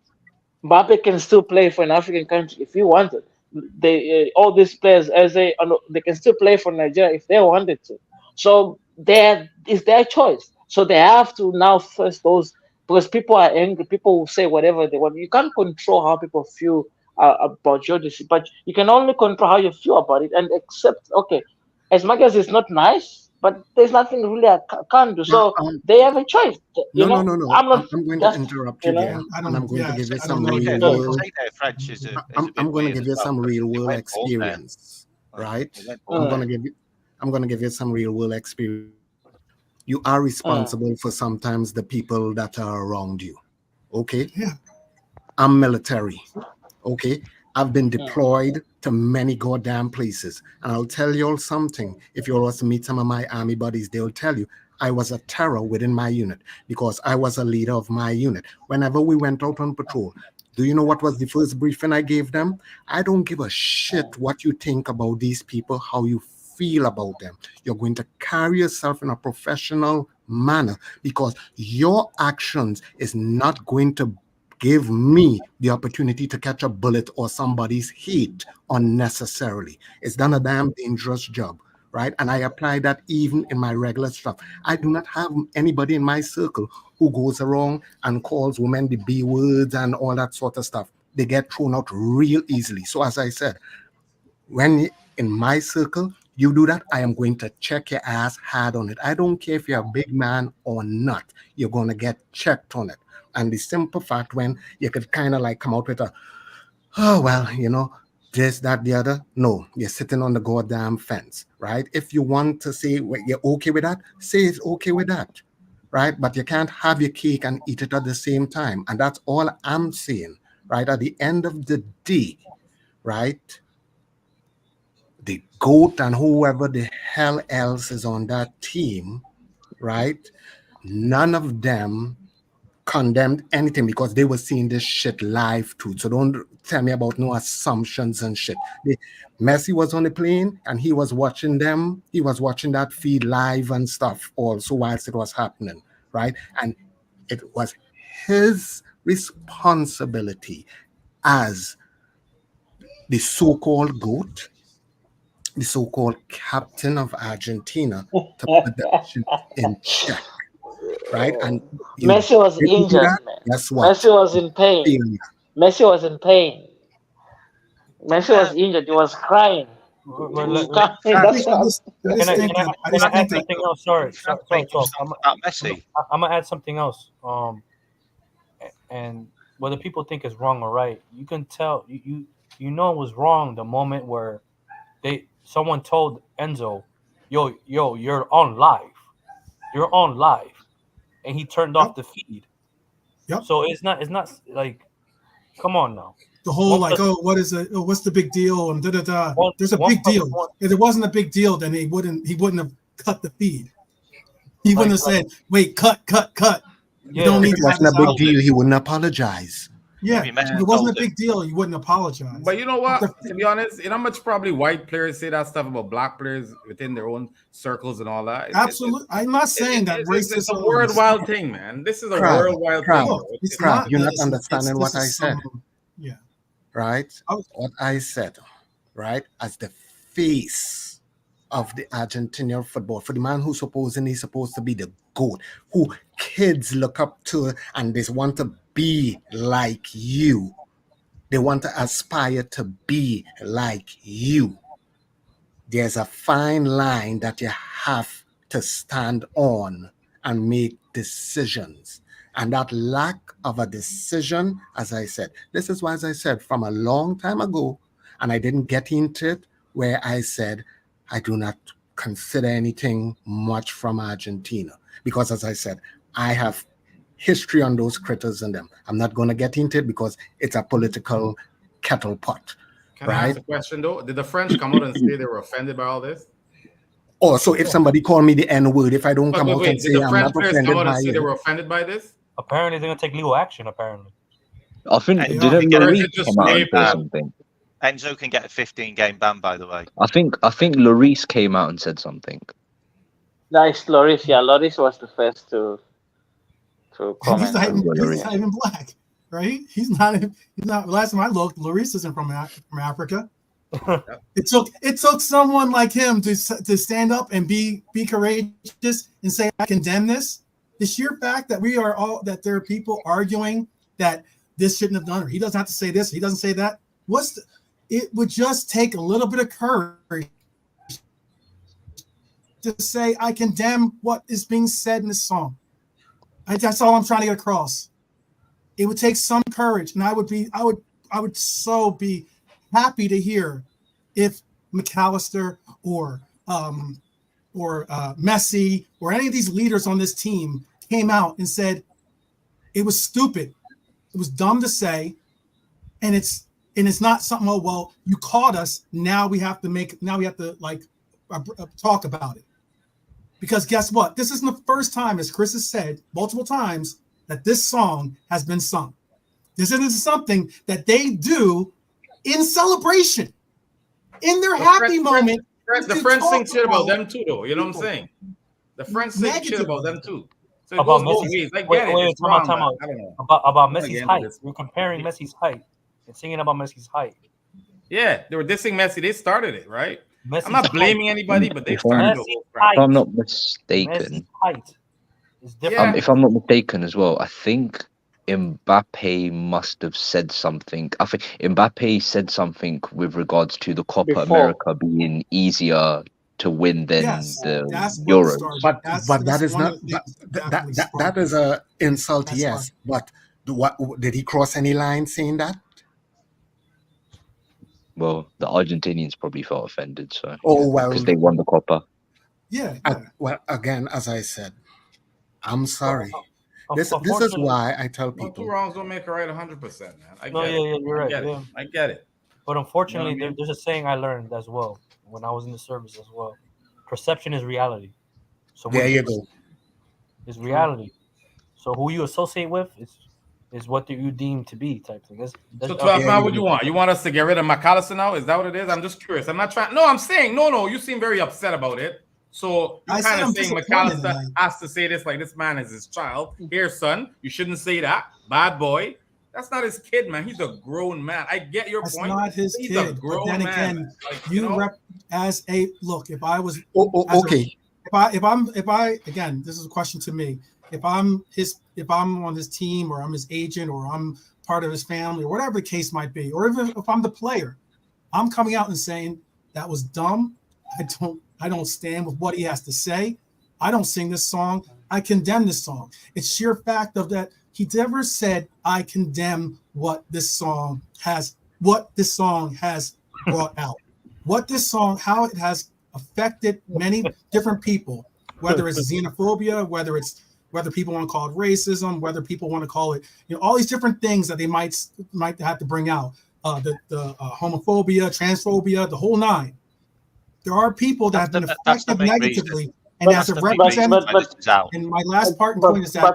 Mbappe can still play for an African country if he wanted. All these players, they can still play for Nigeria if they wanted to. So it's their choice. So they have to now first those, because people are angry. People will say whatever they want. You can't control how people feel about your decision, but you can only control how you feel about it and accept. Okay, as much as it's not nice, but there's nothing really I can't do. So they have a choice. No. I'm going to interrupt you there, and I'm going to give you some real world. I'm going to give you some real world experience, right? I'm going to give you some real world experience. You are responsible for sometimes the people that are around you. Okay? Yeah. I'm military. Okay? I've been deployed to many goddamn places. And I'll tell you all something. If you all was to meet some of my army buddies, they'll tell you, I was a terror within my unit because I was a leader of my unit. Whenever we went out on patrol, do you know what was the first briefing I gave them? I don't give a shit what you think about these people, how you feel about them. You're going to carry yourself in a professional manner because your actions is not going to give me the opportunity to catch a bullet or somebody's heat unnecessarily. It's done a damn dangerous job, right? And I apply that even in my regular stuff. I do not have anybody in my circle who goes around and calls women the B words and all that sort of stuff. They get thrown out real easily. So as I said, when in my circle, you do that, I am going to check your ass hard on it. I don't care if you're a big man or not. You're going to get checked on it. And the simple fact when you could kind of like come out with a, oh, well, you know, this, that, the other. No, you're sitting on the goddamn fence, right? If you want to say you're okay with that, say it's okay with that, right? But you can't have your cake and eat it at the same time. And that's all I'm saying, right? At the end of the day, right? The GOAT and whoever the hell else is on that team, right? None of them condemned anything because they were seeing this shit live too. So don't tell me about no assumptions and shit. Messi was on the plane and he was watching them. He was watching that feed live and stuff also whilst it was happening, right? And it was his responsibility as the so-called GOAT, the so-called captain of Argentina, to put that shit in check. Right, and Messi was injured, man. Guess what? Messi was in pain. Messi was in pain. Messi was injured. He was crying. Can I add something else? Sorry. Messi. I'm gonna add something else. And whether people think it's wrong or right, you can tell. You know it was wrong the moment where someone told Enzo, "Yo, you're on live. You're on live." And he turned off the feed. Yep. So it's not like, come on now. The whole what's the big deal and da da da. There's a big deal. If it wasn't a big deal, then he wouldn't have cut the feed. He wouldn't have said, "Wait, cut." Yeah. You don't need. If it wasn't a big deal, he wouldn't apologize. Yeah, if it wasn't a big deal, you wouldn't apologize. But you know what? To be honest, you know how much probably white players say that stuff about black players within their own circles and all that. Absolutely, I'm not saying that racism. It's a worldwide thing, man. This is a worldwide thing. You're not understanding what I said. Yeah. Right. What I said, right, as the face of the Argentinian football, for the man who's supposedly supposed to be the GOAT, who kids look up to and they want to be like you. They want to aspire to be like you. There's a fine line that you have to stand on and make decisions. And that lack of a decision, as I said, this is why, as I said, from a long time ago, and I didn't get into it, where I said, I do not consider anything much from Argentina. Because as I said, I have history on those critters and them. I'm not going to get into it because it's a political kettle pot. Can I ask a question though? Did the French come out and say they were offended by all this? Oh, so if somebody call me the N-word, if I don't come out and say I'm not offended by it, they were offended by this? Apparently, they're gonna take legal action. Apparently, I think didn't Lloris come out and say something? Enzo can get a 15-game ban, by the way. I think Lloris came out and said something. Nice, Lloris. Yeah, Lloris was the first to comment. He's not even black, right? He's not. Last time I looked, Lloris isn't from Africa. It took someone like him to stand up and be courageous and say, I condemn this. The sheer fact that that there are people arguing that this shouldn't have done, or he doesn't have to say this, he doesn't say that. It would just take a little bit of courage to say, I condemn what is being said in this song. That's all I'm trying to get across. It would take some courage, and I would so be happy to hear if McAllister or Messi or any of these leaders on this team came out and said it was stupid, it was dumb to say, and it's not something. Oh well, you caught us. Now we have to talk about it, Because guess what? This isn't the first time, as Chris has said multiple times, that this song has been sung. This isn't something that they do in celebration, in their happy moment. The French sing shit about them too, though. You know what I'm saying? The French sing shit about them too. So it about goes both Messi's, ways. I get it. It's time wrong, out. I don't know. About Messi's Again, height. this- We're comparing Messi's height and singing about Messi's height. Yeah, they were dissing Messi. They started it, right? Messi's I'm not blaming height. anybody, but they If started I'm, the whole if crap. I'm not mistaken, Messi's height is Yeah. different. if I'm not mistaken as well, I think Mbappe must have said something. I think Mbappe said something with regards to the Copa Before. America being easier to win than Yes, the that's what Euros. started. But That's that is one not of the things that definitely that sparked is it. a insult. That's Yes, but what did he cross any line saying that? Well, the Argentinians probably felt offended, so Oh well, because they won the Copa. Yeah, well again, as I said, I'm sorry. This is Unfortunately- why I tell No, two people. wrongs don't make a right 100%, man. I No, get yeah, it. yeah, you're I right. get it. Yeah. I get it. But unfortunately, You know what I mean? there's a saying I learned as well when I was in the service as well. Perception is reality. So There what you go. is reality. So who you associate with is what you deem to be type thing. That's So 12 Yeah, now, you what you want? You want us to get rid of McAllister now? Is that what it is? I'm just curious. I'm not trying. No, I'm saying no. You seem very upset about it. So I you said kind of I'm saying disappointed, McAllister like- has to say this like this man is his child. Here, son, you shouldn't say that. Bad boy. That's not his kid, man. He's a grown man. I get your That's point. not his He's kid. a But grown then man. again, Like, you rep as a look. If I was as Okay. if I again, this is a question to me. If I'm on his team or I'm his agent or I'm part of his family or whatever the case might be, or even if I'm the player, I'm coming out and saying that was dumb. I don't stand with what he has to say. I don't sing this song. I condemn this song. It's sheer fact of that he never said I condemn what this song has brought out. What this song, how it has affected many different people, whether it's xenophobia, whether people want to call it racism, whether people want to call it, all these different things that they might have to bring out, the homophobia, transphobia, the whole nine. There are people that have been affected negatively, and as a representative, and my last part and point is that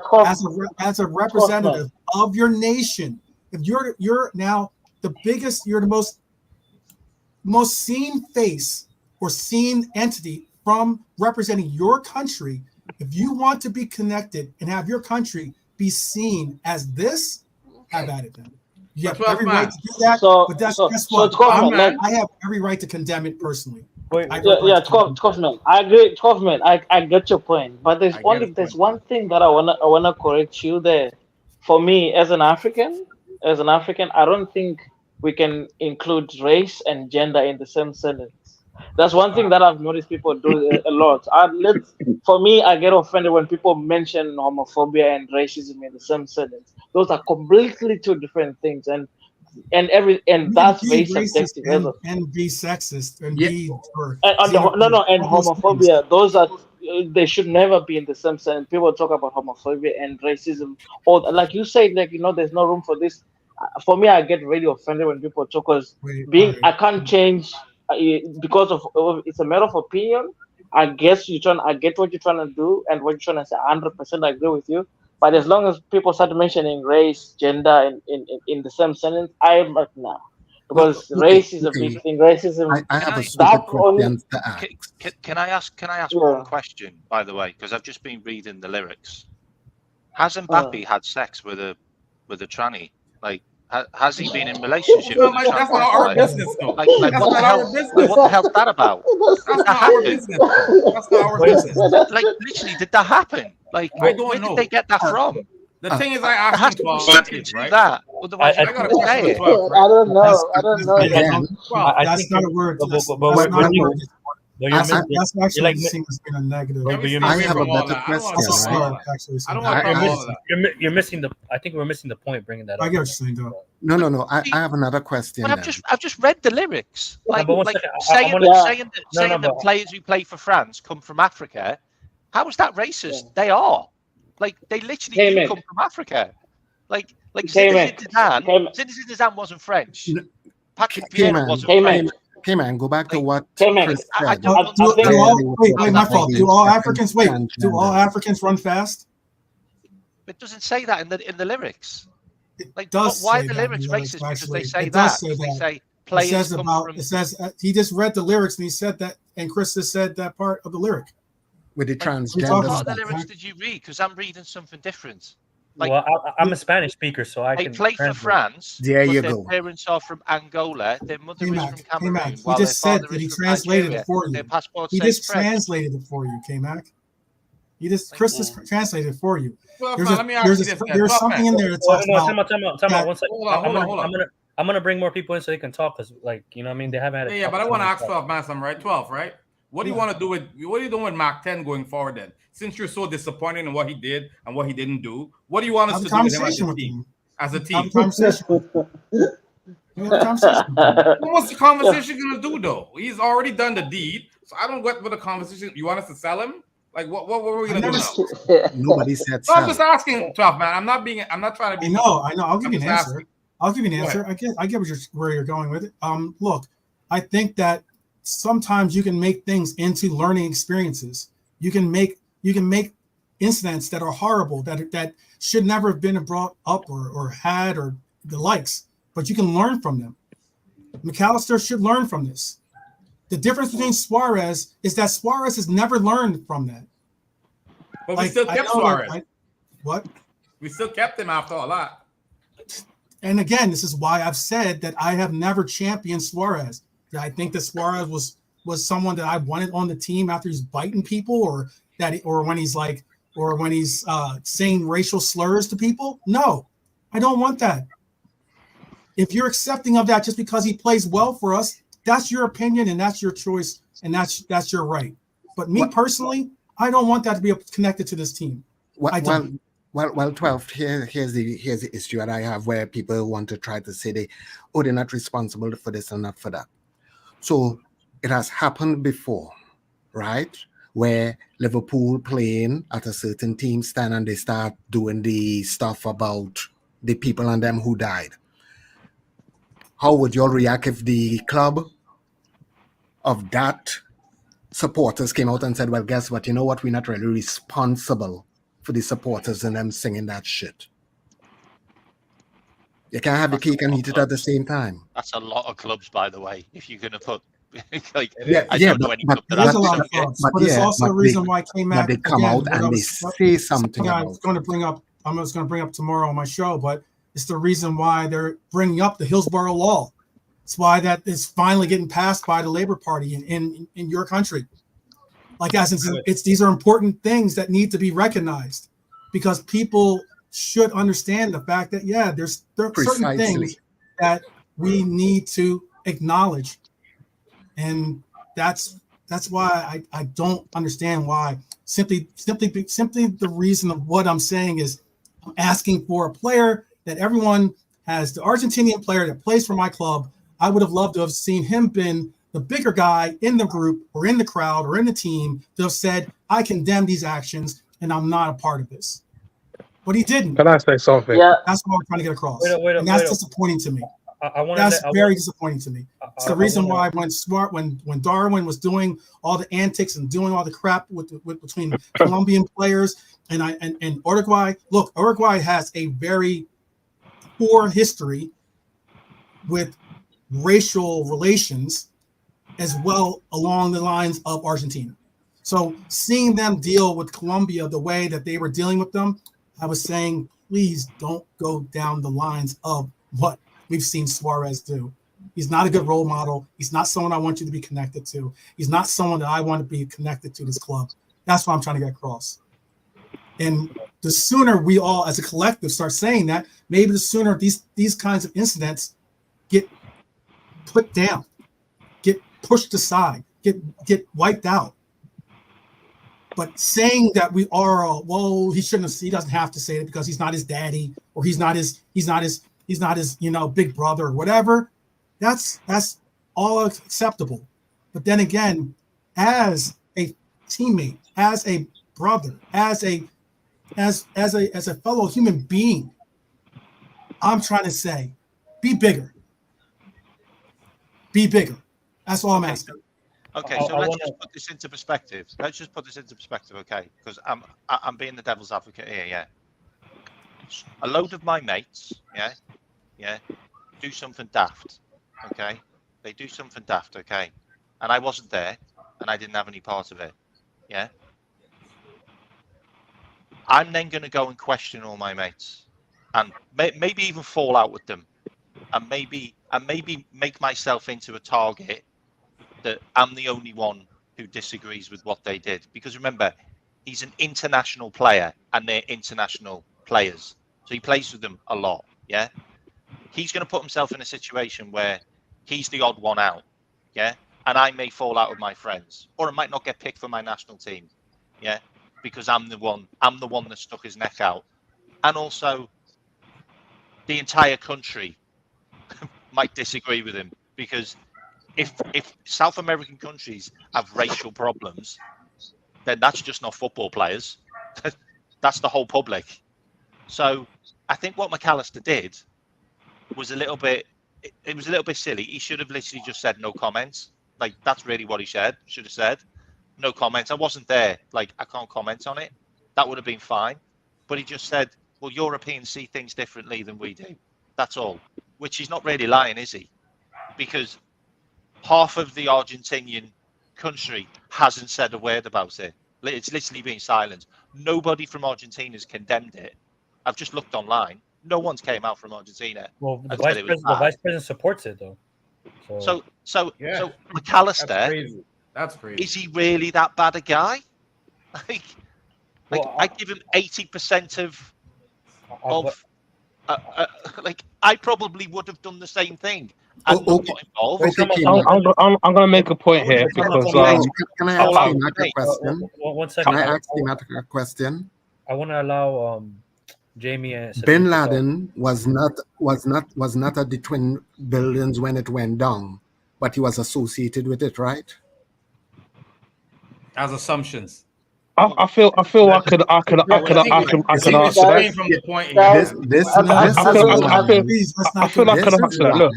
as a representative of your nation, if you're now the biggest, you're the most seen face or seen entity from representing your country. If you want to be connected and have your country be seen as this, have at it then. You have every right to do that, but guess what? I have every right to condemn it personally. Kaufman. I agree, Kaufman. I get your point, but there's one thing that I wanna correct you there. For me, as an African, I don't think we can include race and gender in the same sentence. That's one thing that I've noticed people do a lot. For me, I get offended when people mention homophobia and racism in the same sentence. Those are completely two different things, and that's very subjective. And be sexist and and homophobia. Those are they should never be in the same sentence. People talk about homophobia and racism, or like you said, there's no room for this. For me, I get really offended when people talk because I can't change because of it's a matter of opinion. I get what you're trying to do and what you're trying to say. 100% I agree with you. But as long as people start mentioning race, gender in the same sentence, I'm like, nah. Because race is a big thing. Racism. I have a stupid question to ask. Can I ask one question, by the way? Because I've just been reading the lyrics. Has Mbappe had sex with a tranny? Like, has he been in a relationship with a tranny? That's not our business, though. Like what the hell's that about? That's not our business. That's not our business. Like, literally, did that happen? Like, where did they get that from? The thing is, I asked him right? That. Otherwise, I got a question. I don't know. That's not a word. That's actually seen as being a negative. I have a better question. You're missing the. I think we're missing the point bringing that up. I get what you're saying, though. No. I have another question. But I've just read the lyrics. Like saying second. that players who play for France come from Africa. How is that racist? Yeah. They are. Like, they literally do come from Africa. Like Zinedine Zidane wasn't French. Patrick Vieira wasn't French. Okay, man, go back to what K-Man, Chris I said. don't- Wait, my fault. Do all Africans run fast? It doesn't say that in the lyrics. Like, Does why say are the that in lyrics the racist? Because actually. they say It does that. say Because they that. say It players says come about. from. It says he just read the lyrics and he said that, and Chris just said that part of the lyric. With the What transgender part of the stuff. lyrics did you read? Because I'm reading something different. Like, well, I'm a Spanish speaker, so I they can play for translate. France. There but you their go. parents are from Angola. Their mother is K-Mac, from Cameroon. K-Mac, he While their just said father that he is from translated Nigeria. it for Their you. passport He says just French. translated it for you, K-Mac. Chris just translated it for you. Well, There's let me ask you this then. there's Well, something man. in there that Well, talks no, about. time out. 1 second. Hold on. I'm gonna bring more people in so they can talk, because, like, you know what I mean, they haven't had. Yeah, but I want to ask 12 man something, right? 12, right? What do you want to do with what are you doing with Mac 10 going forward then? Since you're so disappointed in what he did and what he didn't do, what do you want us to do with him as a team? As a team. Conversation. What's the conversation gonna do though? He's already done the deed, so I don't get what the conversation. You want us to sell him? Like what are we gonna do now? Nobody said so I'm just asking, 12 man. I'm not trying to be. I know. I'll give you an answer. Asking. I'll give you an answer. I get where you're going with it. Look, I think that sometimes you can make things into learning experiences. You can make incidents that are horrible, that should never have been brought up or had or the likes, but you can learn from them. McAllister should learn from this. The difference between Suarez is that Suarez has never learned from that. But we still kept Suarez. What? We still kept him after a lot. And again, this is why I've said that I have never championed Suarez. I think that Suarez was someone that I wanted on the team after he's biting people, or when he's saying racial slurs to people. No, I don't want that. If you're accepting of that just because he plays well for us, that's your opinion and that's your choice and that's your right. But me personally, I don't want that to be connected to this team. Well, 12. Here's the issue that I have, where people want to try to say they're not responsible for this and not for that. So it has happened before, right? Where Liverpool playing at a certain team stand and they start doing the stuff about the people and them who died. How would y'all react if the club of that supporters came out and said, well, guess what? You know what? We're not really responsible for the supporters and them singing that shit. You can't have the cake and eat it at the same time. That's a lot of clubs, by the way. If you're going to put, but it's also a reason why K-Mac. But they come out and they say something about. I'm just going to bring up tomorrow on my show, but it's the reason why they're bringing up the Hillsborough Law. It's why that is finally getting passed by the Labor Party in your country. Like, as these are important things that need to be recognized, because people should understand the fact that there are certain things that we need to acknowledge, and that's why I don't understand why simply the reason of what I'm saying is I'm asking for a player that everyone has, the Argentinian player that plays for my club. I would have loved to have seen him been the bigger guy in the group or in the crowd or in the team to have said, I condemn these actions and I'm not a part of this. But he didn't. Can I say something? Yeah. That's what I'm trying to get across. And that's disappointing to me. Very disappointing to me. It's the reason why when Darwin was doing all the antics and doing all the crap between Colombian players and Uruguay. Look, Uruguay has a very poor history with racial relations as well along the lines of Argentina. So seeing them deal with Colombia the way that they were dealing with them, I was saying, please don't go down the lines of what we've seen Suarez do. He's not a good role model. He's not someone I want you to be connected to. He's not someone that I want to be connected to this club. That's what I'm trying to get across. And the sooner we all as a collective start saying that, maybe the sooner these kinds of incidents get put down, get pushed aside, get wiped out. But saying that we are, he doesn't have to say it because he's not his daddy or he's not his big brother or whatever. That's all acceptable. But then again, as a teammate, as a brother, as a fellow human being, I'm trying to say, be bigger. Be bigger. That's all I'm asking. Okay, so let's just put this into perspective. Okay? Because I'm being the devil's advocate here, yeah. A load of my mates, yeah, do something daft, okay? They do something daft, okay? And I wasn't there, and I didn't have any part of it, yeah? I'm then going to go and question all my mates, and maybe even fall out with them, and maybe make myself into a target that I'm the only one who disagrees with what they did. Because remember, he's an international player and they're international players. So he plays with them a lot, yeah? He's going to put himself in a situation where he's the odd one out, yeah? And I may fall out with my friends, or I might not get picked for my national team, yeah? Because I'm the one that stuck his neck out. And also, the entire country might disagree with him, because if South American countries have racial problems, then that's just not football players. That's the whole public. So I think what McAllister did was a little bit silly. He should have literally just said no comments. Like, that's really what he should have said. No comments. I wasn't there. Like, I can't comment on it. That would have been fine. But he just said, well, Europeans see things differently than we do. That's all. Which he's not really lying, is he? Because half of the Argentinian country hasn't said a word about it. It's literally been silent. Nobody from Argentina has condemned it. I've just looked online. No one's came out from Argentina. Well, the vice president supports it, though. So McAllister, that's crazy. Is he really that bad a guy? I give him 80% of like, I probably would have done the same thing. I'm going to make a point here because can I ask Matt a question? 1 second. Can I ask Matt a question? I want to allow Jamie and Bin Laden was not at the twin buildings when it went down, but he was associated with it, right? As assumptions. I feel I could answer that. I feel I could answer that. Look,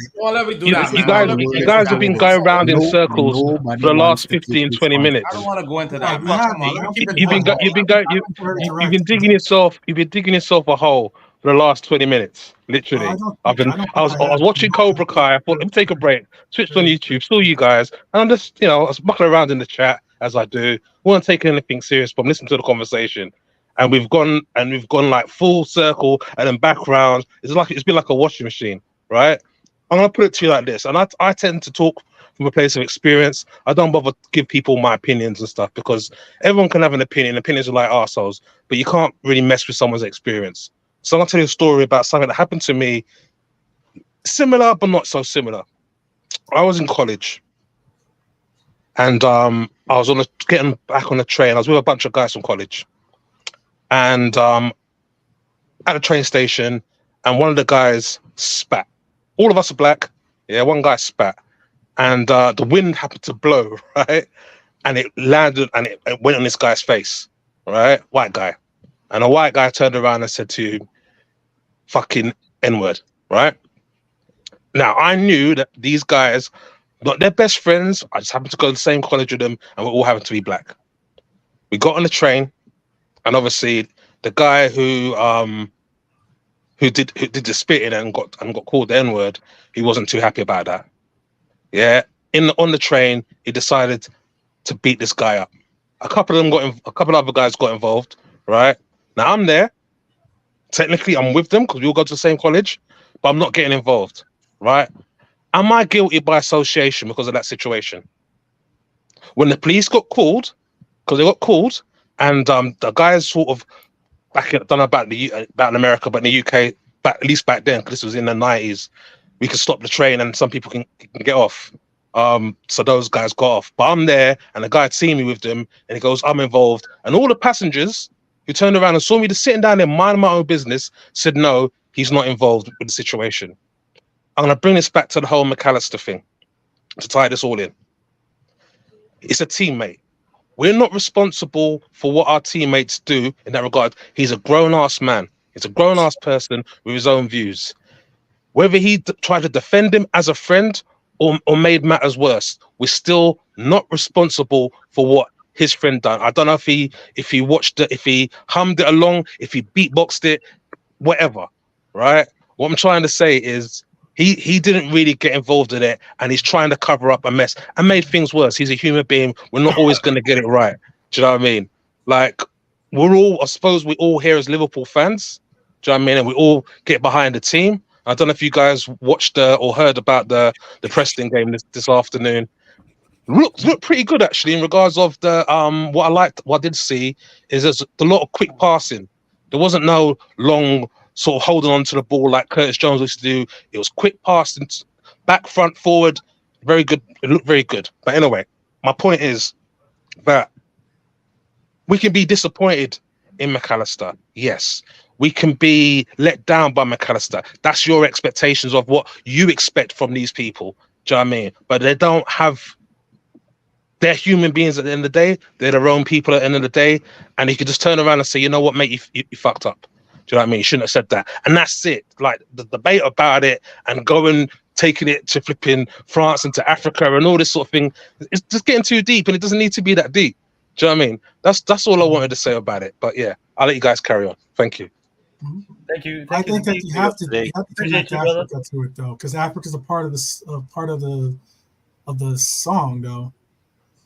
you guys have been going around in circles for the last 15-20 minutes. I don't want to go into that. You've been digging yourself a hole for the last 20 minutes. Literally, I was watching Cobra Kai. I thought, let me take a break. Switched on YouTube, saw you guys, and I'm just, I was mucking around in the chat as I do. Won't take anything serious, but I'm listening to the conversation, and we've gone like full circle and then back round. It's been like a washing machine, right? I'm gonna put it to you like this, and I tend to talk from a place of experience. I don't bother to give people my opinions and stuff because everyone can have an opinion. Opinions are like arseholes, but you can't really mess with someone's experience. So I'm gonna tell you a story about something that happened to me, similar but not so similar. I was in college. And I was getting back on the train. I was with a bunch of guys from college, and at a train station, and one of the guys spat. All of us are black. Yeah, one guy spat, and the wind happened to blow, right, and it landed and it went on this guy's face, right, white guy, and a white guy turned around and said to him, "Fucking N-word," right? Now I knew that these guys. Not their best friends. I just happened to go to the same college with them, and we all happened to be black. We got on the train, and obviously the guy who did the spitting and got called the N-word, he wasn't too happy about that. Yeah, on the train, he decided to beat this guy up. A couple of other guys got involved. Right now, I'm there. Technically, I'm with them because we all go to the same college, but I'm not getting involved. Right. Am I guilty by association because of that situation? When the police got called, because they got called, and the guys sort of I don't know about America, but in the UK, at least back then, because this was in the 90s, we could stop the train and some people can get off. So those guys got off. But I'm there, and the guy had seen me with them, and he goes, "I'm involved." And all the passengers who turned around and saw me just sitting down there minding my own business said, "No, he's not involved with the situation." I'm going to bring this back to the whole McAllister thing to tie this all in. It's a teammate. We're not responsible for what our teammates do in that regard. He's a grown-ass man. He's a grown-ass person with his own views. Whether he tried to defend him as a friend or made matters worse, we're still not responsible for what his friend done. I don't know if he watched it, if he hummed it along, if he beatboxed it, whatever, right? What I'm trying to say is he didn't really get involved in it, and he's trying to cover up a mess and made things worse. He's a human being. We're not always going to get it right. Do you know what I mean? Like, I suppose we all here as Liverpool fans, do you know what I mean? And we all get behind the team. I don't know if you guys watched or heard about the Preston game this afternoon. Looked pretty good actually in regards of the what I did see is there's a lot of quick passing. There wasn't no long sort of holding on to the ball like Curtis Jones used to do. It was quick passing, back, front, forward. Very good. It looked very good. But anyway, my point is that we can be disappointed in McAllister. Yes. We can be let down by McAllister. That's your expectations of what you expect from these people. Do you know what I mean? But they don't have... They're human beings at the end of the day. They're their own people at the end of the day. And you could just turn around and say, you know what, mate, you fucked up. Do you know what I mean? You shouldn't have said that. And that's it. Like, the debate about it and taking it to flipping France and to Africa and all this sort of thing, it's just getting too deep, and it doesn't need to be that deep. Do you know what I mean? That's all I wanted to say about it. But yeah, I'll let you guys carry on. Thank you. Thank you. I think that you have to take Africa to it though, because Africa's a part of the song though.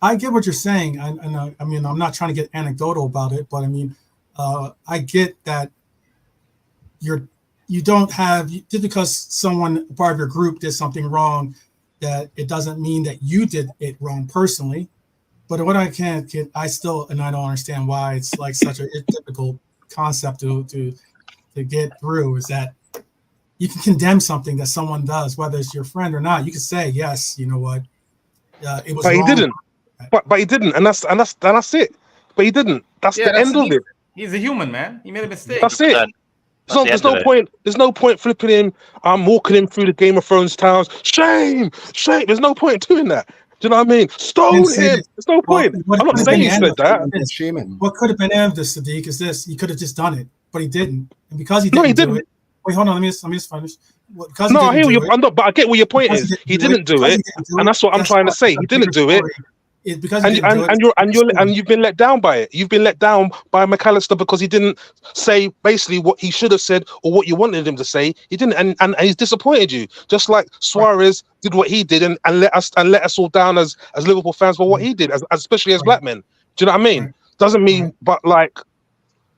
I get what you're saying. I mean, I'm not trying to get anecdotal about it, but I mean, I get that you don't have, just because someone part of your group did something wrong, that it doesn't mean that you did it wrong personally. But what I can't get, I don't understand why it's like such a difficult concept to get through, is that you can condemn something that someone does, whether it's your friend or not. You can say, yes, you know what, it was. But wrong. He didn't. But he didn't, and that's it. But he didn't. That's the end of it. He's a human, man. He made a mistake. That's it. There's no point. There's no point flipping him. Walking him through the Game of Thrones towers. Shame. There's no point doing that. Do you know what I mean? Stone him. There's no point. I'm not saying he said that. What could have been end of this, Sadiq, is this: he could have just done it, but he didn't. And because he didn't do it. Wait, hold on. Let me just finish. No, I hear you. But I get what your point is. He didn't do it, and that's what I'm trying to say. He didn't do it. You've been let down by it. You've been let down by McAllister because he didn't say basically what he should have said or what you wanted him to say. He didn't, and he's disappointed you. Just like Suarez did what he did and let us all down as Liverpool fans for what he did, especially as black men. Do you know what I mean? Doesn't mean, but like,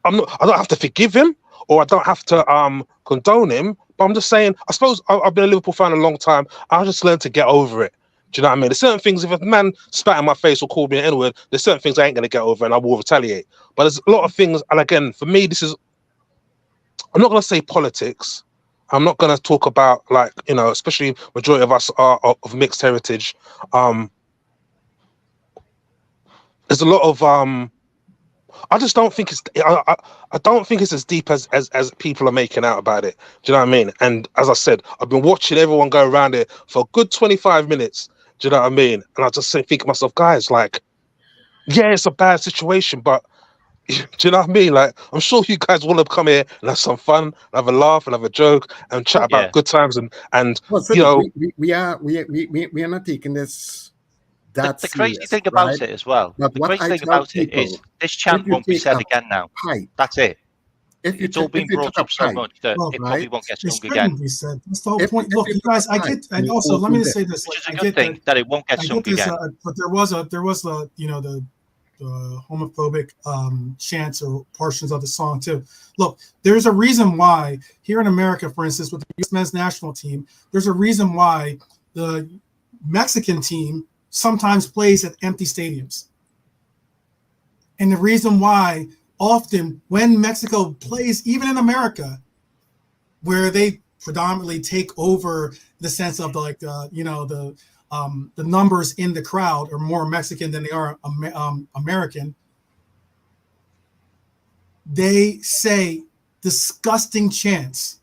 I don't have to forgive him or I don't have to condone him. But I'm just saying, I suppose I've been a Liverpool fan a long time. I just learned to get over it. Do you know what I mean? There's certain things, if a man spat in my face or called me an N-word, there's certain things I ain't going to get over and I will retaliate. But there's a lot of things, and again, for me, I'm not going to say politics. I'm not going to talk about, like, you know, especially majority of us are of mixed heritage. There's a lot of, I just don't think I don't think it's as deep as people are making out about it. Do you know what I mean? And as I said, I've been watching everyone go around it for a good 25 minutes. Do you know what I mean? And I just think to myself, guys, like, yeah, it's a bad situation, but do you know what I mean? Like, I'm sure you guys want to come here and have some fun, have a laugh, and have a joke, and chat about good times, and well, so you know, we are not taking this. The crazy thing about it as well. The crazy thing about it is this chant won't be said again now. That's it. It's all been brought up so much that it probably won't get sung again. That's the whole point. Look, you guys, I get, and also let me just say this: which is a good thing that it won't get sung again. But there was the you know the homophobic chants or portions of the song too. Look, there's a reason why here in America, for instance, with the U.S. men's national team, there's a reason why the Mexican team sometimes plays at empty stadiums. And the reason why often when Mexico plays, even in America, where they predominantly take over the sense of the numbers in the crowd are more Mexican than they are American, they say disgusting chants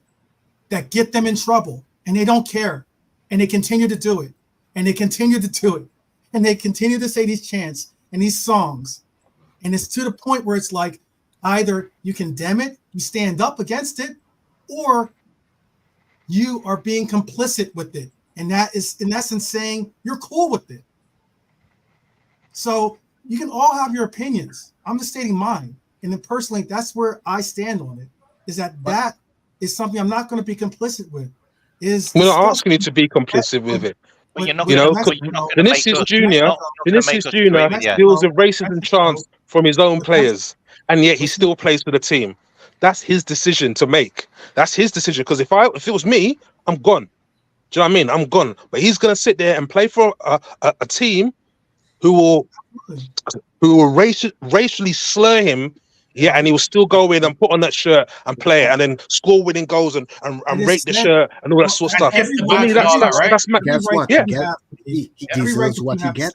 that get them in trouble, and they don't care, and they continue to do it, and they continue to do it. And they continue to say these chants and these songs. And it's to the point where it's like either you condemn it, you stand up against it, or you are being complicit with it. And that is, in essence, saying you're cool with it. So you can all have your opinions. I'm just stating mine. And then personally, that's where I stand on it, is that is something I'm not going to be complicit with. We're not asking you to be complicit with it. But you're not You know, gonna Vinicius Junior deals with racism chants from his own players, and yet he still plays for the team. That's his decision to make. That's his decision. Because if it was me, I'm gone. Do you know what I mean? I'm gone. But he's gonna sit there and play for a team who will racially slur him. Yeah, and he will still go in and put on that shirt and play it, and then score winning goals and rate the shirt and all that sort of stuff. For me, that's guess what? Yeah, he deserves what he gets.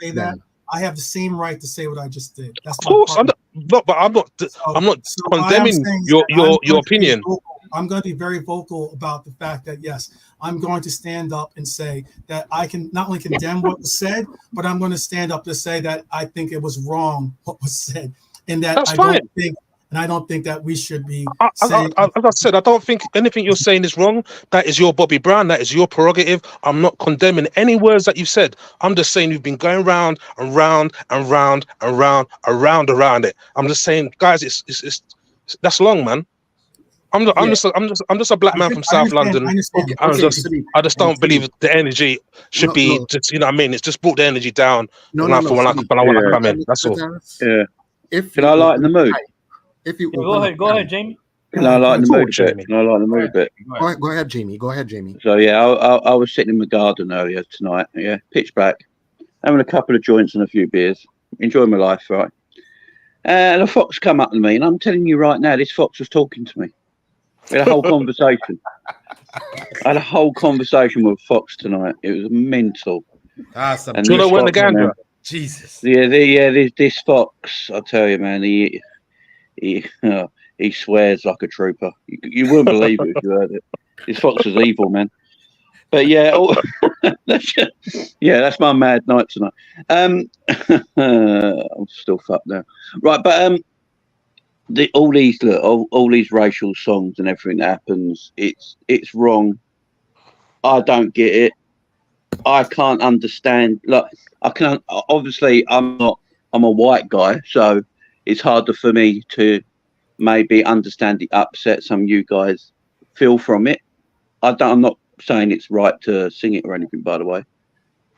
I have the same right to say what I just did. That's of course, I'm not condemning your opinion. I'm going to be very vocal about the fact that yes, I'm going to stand up and say that I can not only condemn what was said, but I'm going to stand up to say that I think it was wrong what was said, and that I don't think that we should be saying. As I said, I don't think anything you're saying is wrong. That is your Bobby Brown. That is your prerogative. I'm not condemning any words that you said. I'm just saying you've been going round and round and round and round around it. I'm just saying, guys, it's that's long, man. I'm just a black man from South London. I just don't believe the energy should be just, you know what I mean? It's just brought the energy down when I want to come in. That's all. Yeah. Can I lighten the mood? If you go ahead, Jamie. Can I lighten the mood a bit? Can I lighten the mood a bit? Go ahead, Jamie. Go ahead, Jamie. So yeah, I was sitting in my garden earlier tonight. Yeah, pitch black, having a couple of joints and a few beers, enjoying my life, right? And a fox come up to me, and I'm telling you right now, this fox was talking to me. We had a whole conversation. I had a whole conversation with Fox tonight. It was mental. And do you know when the gander? Jesus. Yeah, this fox, I tell you, man, he swears like a trooper. You wouldn't believe it if you heard it. This fox is evil, man. But yeah, that's my mad night tonight. I'm still fucked now. Right, but all these racial songs and everything that happens, it's wrong. I don't get it. I can't understand. Look, obviously I'm a white guy, so it's harder for me to maybe understand the upset some of you guys feel from it. I'm not saying it's right to sing it or anything, by the way.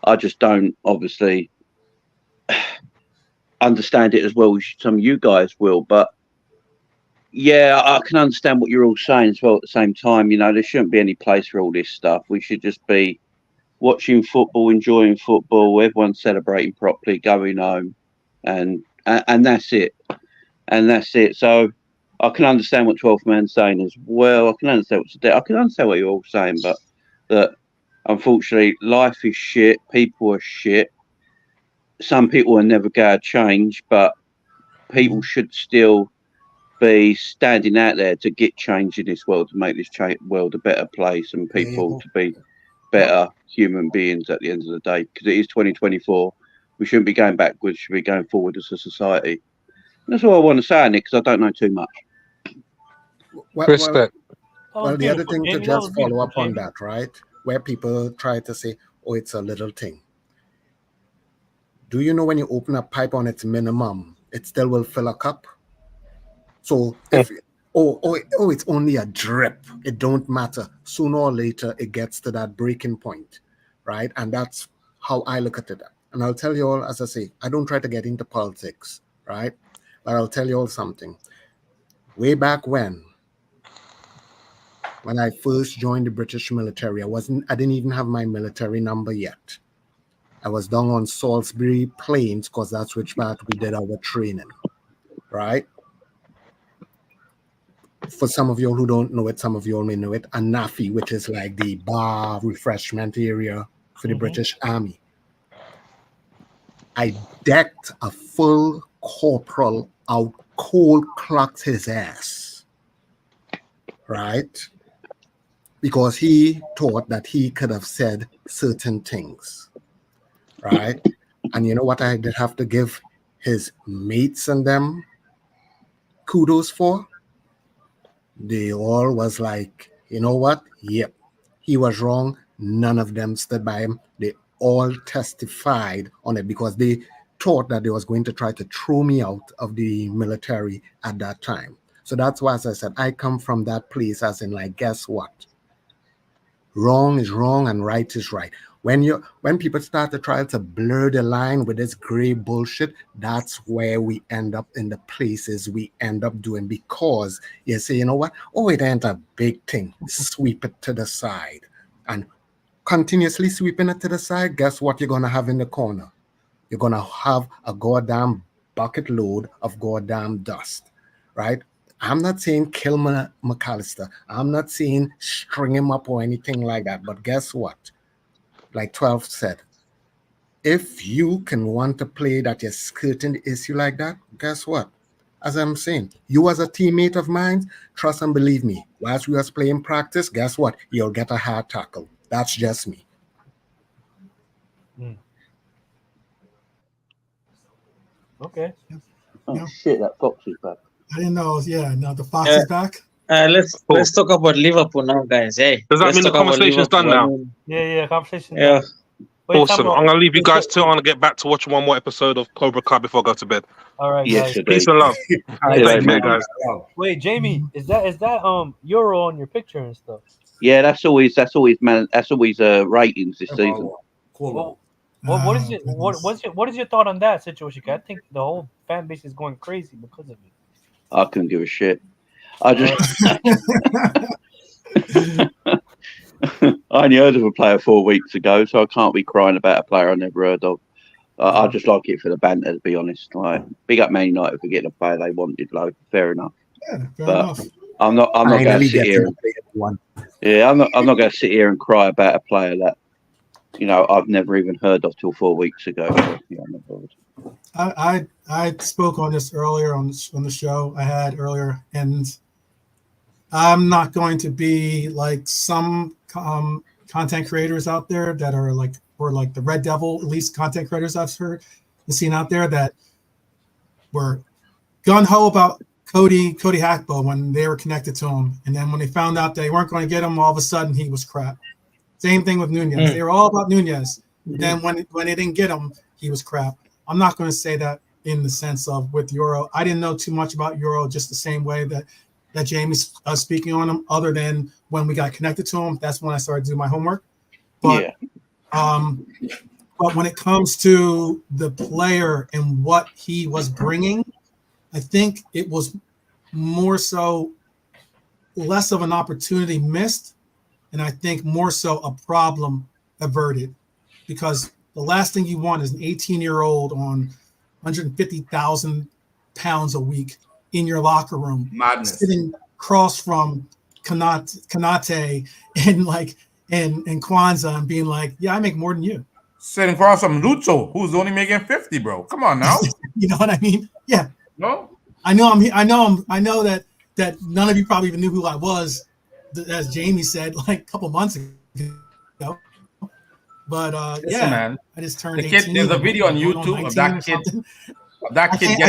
I just don't obviously understand it as well as some of you guys will. But yeah, I can understand what you're all saying as well at the same time. You know, there shouldn't be any place for all this stuff. We should just be watching football, enjoying football, everyone celebrating properly, going home, and that's it. And that's it. So I can understand what 12th Man's saying as well. I can understand what you're all saying, but that unfortunately life is shit, people are shit. Some people are never going to change, but people should still be standing out there to get change in this world, to make this world a better place and people to be better human beings at the end of the day, because it is 2024. We shouldn't be going backwards, we should be going forward as a society. That's all I want to say on it, because I don't know too much. Respect. Well, the other thing to just follow up on that, right? Where people try to say, oh, it's a little thing. Do you know when you open a pipe on its minimum, it still will fill a cup? So if it's only a drip, it don't matter. Sooner or later, it gets to that breaking point, right? And that's how I look at it. And I'll tell you all, as I say, I don't try to get into politics, right? But I'll tell you all something. Way back when I first joined the British military, I didn't even have my military number yet. I was down on Salisbury Plains because that's which part we did our training, right? For some of you who don't know it, some of you all may know it, a NAFI, which is like the bar refreshment area for the British Army. I decked a full corporal out, cold clocked his ass, right? Because he thought that he could have said certain things, right? And you know what I did have to give his mates and them kudos for? They all was like, you know what? Yep, he was wrong. None of them stood by him. They all testified on it because they thought that they was going to try to throw me out of the military at that time. So that's why, as I said, I come from that place as in, like, guess what? Wrong is wrong and right is right. When people start to try to blur the line with this gray bullshit, that's where we end up in the places we end up doing, because you say, you know what? Oh, it ain't a big thing. Sweep it to the side. And continuously sweeping it to the side, guess what you're going to have in the corner? You're going to have a goddamn bucket load of goddamn dust, right? I'm not saying kill McAllister. I'm not saying string him up or anything like that. But guess what? Like 12 said, if you can want to play that you're skirting the issue like that, guess what? As I'm saying, you as a teammate of mine, trust and believe me, whilst we was playing practice, guess what? You'll get a hard tackle. That's just me. Okay. Oh shit, that Fox is back. I didn't know. Yeah, now the Fox is back. Let's talk about Liverpool now, guys. Hey, does that mean the conversation's done now? Yeah, conversation. Yeah. Awesome. I'm gonna leave you guys till I'm gonna get back to watch one more episode of Cobra Kai before I go to bed. All right, guys. Peace and love. Thank you, guys. Wait, Jamie, is that Euro on your picture and stuff? Yeah, that's always ratings this season. Cool. What is your thought on that situation? I think the whole fan base is going crazy because of it. I couldn't give a shit. I just I only heard of a player 4 weeks ago, so I can't be crying about a player I never heard of. I just like it for the banter, to be honest. Like, big up Man United for getting a player they wanted. Like, fair enough. Yeah, fair but enough. I'm not going to sit here. I'm not going to sit here and cry about a player that, you know, I've never even heard of till 4 weeks ago. So, yeah, I spoke on this earlier on the show I had earlier, and I'm not going to be like some content creators out there that are like, or like the Red Devil, at least content creators I've heard and seen out there that were gung-ho about Cody Hackbo when they were connected to him. And then when they found out they weren't going to get him, all of a sudden he was crap. Same thing with Nunez. They were all about Nunez. Then when they didn't get him, he was crap. I'm not going to say that in the sense of with Euro. I didn't know too much about Euro just the same way that Jamie's speaking on him, other than when we got connected to him. That's when I started doing my homework. But but when it comes to the player and what he was bringing, I think it was more so less of an opportunity missed, and I think more so a problem averted, because the last thing you want is an 18-year-old on 150,000 pounds a week in your locker room, sitting across from Kanate and Kwanzaa and being like, yeah, I make more than you. Sitting across from Lucho, who's only making 50, bro. Come on now. You know what I mean? Yeah. No. I know that none of you probably even knew who I was, as Jamie said, like a couple months ago. But listen, man, I just turned 18. There's a video on YouTube of that kid. I can't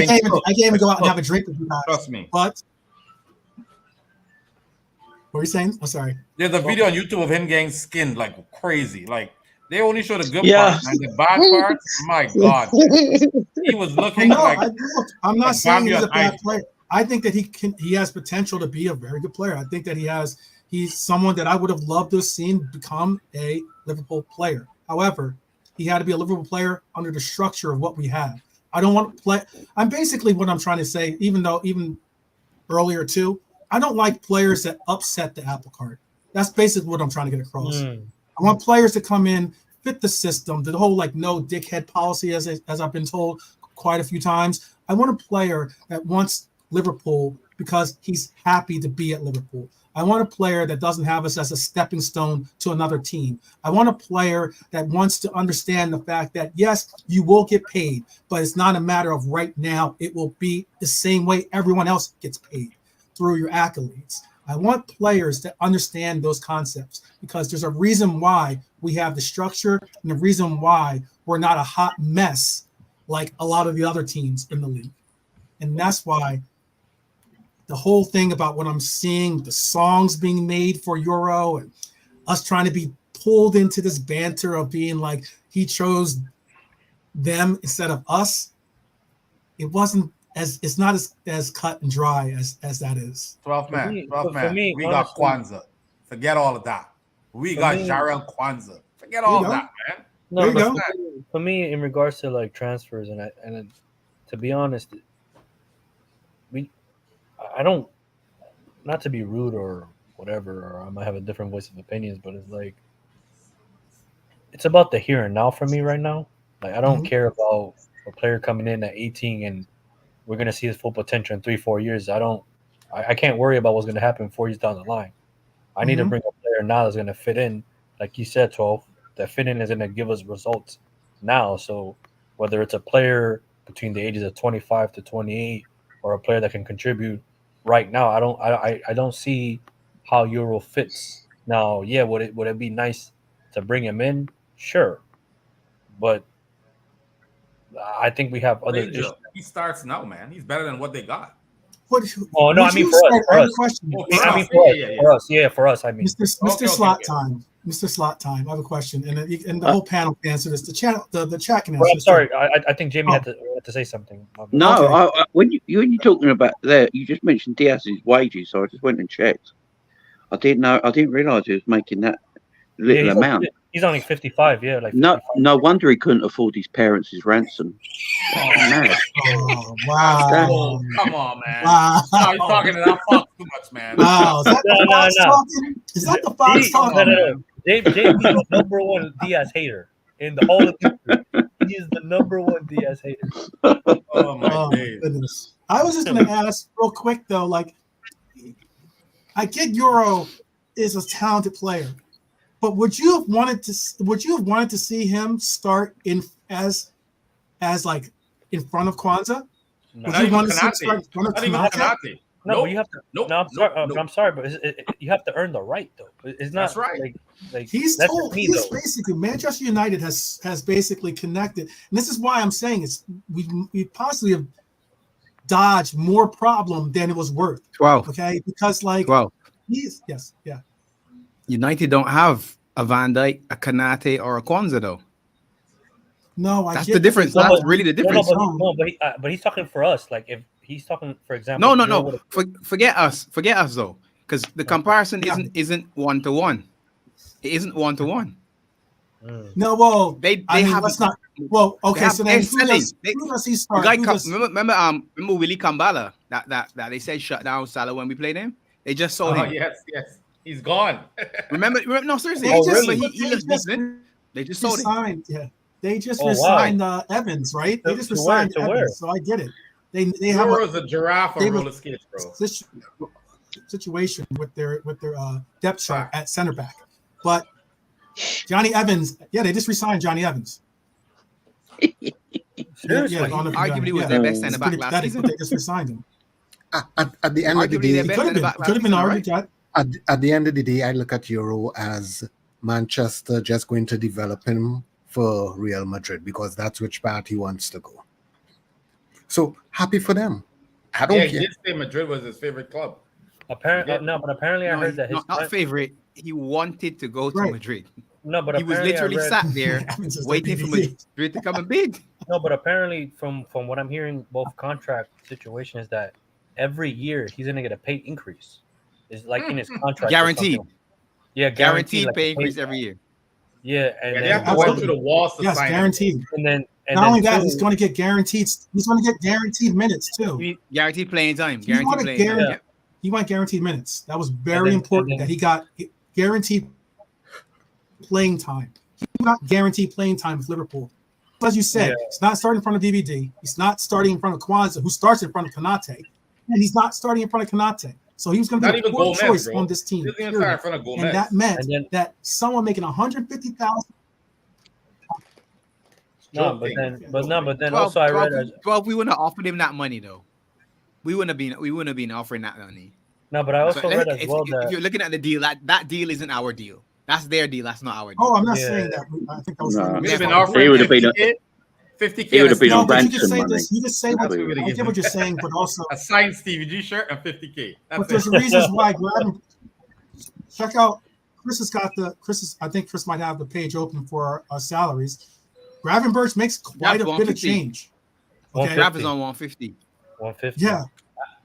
even go out and have a drink with you guys. Trust me. But what are you saying? I'm sorry. There's a video on YouTube of him getting skinned like crazy. Like, they only show the good parts, and the bad parts, my God. He was looking I'm not saying he's a bad player. I think that he has potential to be a very good player. I think that he's someone that I would have loved to have seen become a Liverpool player. However, he had to be a Liverpool player under the structure of what we have. I don't want to play. I'm basically what I'm trying to say, even earlier too, I don't like players that upset the apple cart. That's basically what I'm trying to get across. I want players to come in, fit the system, the whole like no dickhead policy, as I've been told quite a few times. I want a player that wants Liverpool because he's happy to be at Liverpool. I want a player that doesn't have us as a stepping stone to another team. I want a player that wants to understand the fact that, yes, you will get paid, but it's not a matter of right now. It will be the same way everyone else gets paid, through your accolades. I want players that understand those concepts, because there's a reason why we have the structure and the reason why we're not a hot mess like a lot of the other teams in the league. And that's why the whole thing about what I'm seeing, the songs being made for Euro and us trying to be pulled into this banter of being like he chose them instead of us. It wasn't as it's not as cut and dry as that is. 12 man. Me, we honestly, got Kwanzaa. Forget all of that. We got Jarrell Kwanzaa. Forget all of that, man. No, but for me, in regards to like transfers, and to be honest, I don't, not to be rude or whatever, or I might have a different voice of opinions, but it's like, it's about the here and now for me right now. Like, I don't care about a player coming in at 18 and we're going to see his full potential in 3-4 years. I can't worry about what's going to happen 4 years down the line. I need to bring a player now that's going to fit in, like you said, 12. That fit in is going to give us results now. So whether it's a player between the ages of 25 to 28 or a player that can contribute right now, I don't see how Euro fits. Now, yeah, would it be nice to bring him in? Sure. But I think we have other issues. He starts now, man. He's better than what they got. Oh no, I mean for us. For us. I mean, Mr. Slot Time. Mr. Slot Time. I have a question, and the whole panel can answer this. The chat can answer. Well, I'm sorry. I think Jamie had to say something. No, when you're talking about there, you just mentioned Diaz's wages, so I just went and checked. I didn't realize he was making that little amount. He's only 55. Yeah, like 55. No wonder he couldn't afford his parents' ransom. Wow! Oh, come on, man! Wow. No, you're talking to that Fox too much, man. Wow! Is that the Fox talking? Is that the Fox talking? No. JP is the number one Diaz hater in the whole of history. He is the number one Diaz hater. Oh my goodness! I was just going to ask real quick though, like, I get Euro is a talented player. But would you have wanted to see him start as like in front of Kwanzaa? No, would you want to see him start in front of Konate? No, but you have to. Nope, no, I'm sorry, but you have to earn the right though. It's not that's right. Like he's basically Manchester United has basically connected, and this is why I'm saying we possibly have dodged more problem than it was worth. 12. Okay, because like 12. United don't have a Van Dijk, a Konate, or a Kwanzaa though. No, that's the difference. That's really the difference. But he's talking for us. Like if he's talking, for example. No. Forget us though, because the comparison isn't 1-to-1. It isn't 1-to-1. No, well, they have. Let's not. Well, okay. So then, who does he start? Remember Willie Kambala that they said shut down Salah when we played him. They just sold him. Yes. He's gone. remember? No, seriously. He looks decent. They just sold him. Yeah, they just resigned Evans, right? They just resigned Evans, so I get it. They have a giraffe on roller skates, bro. Situation with their depth chart at center back, but Johnny Evans, they just resigned Johnny Evans. Seriously, arguably was their best center back last season. But they just resigned him. At the end of the day, could have been already got. At the end of the day, I look at Euro as Manchester just going to develop him for Real Madrid because that's which part he wants to go. So happy for them. I don't care. He did say Madrid was his favorite club. Apparently, I heard that his not favorite. He wanted to go to Madrid. No, but he was literally sat there waiting for Madrid to come and bid. No, but apparently, from what I'm hearing, both contract situations that every year he's gonna get a pay increase. It's like in his contract. Guaranteed. Yeah, guaranteed pay increase every year. Yeah, and they have to go through the walls to sign. Guaranteed. And not only that, he's going to get guaranteed. He's going to get guaranteed minutes too. Guaranteed playing time. He went guaranteed minutes. That was very important that he got guaranteed playing time. He got guaranteed playing time with Liverpool. As you said, he's not starting in front of DVD. He's not starting in front of Kwanzaa, who starts in front of Konate, and he's not starting in front of Konate. So he was going to be a poor choice on this team. And that meant that someone making $150,000. But then also I read. Well, we wouldn't have offered him that money though. We wouldn't have been offering that money. No, but I also read as well that if you're looking at the deal, that deal isn't our deal. That's their deal. That's not our deal. Oh, I'm not saying that. I think that was. He would have been 50K. He would have been on ransom money. You just say what I get what you're saying, but also a signed Stevie G shirt and 50K. But there's reasons why. Check out I think Chris might have the page open for our salaries. Gravenberch makes quite a bit of change. Okay, Graf is on 150. 150. Yeah.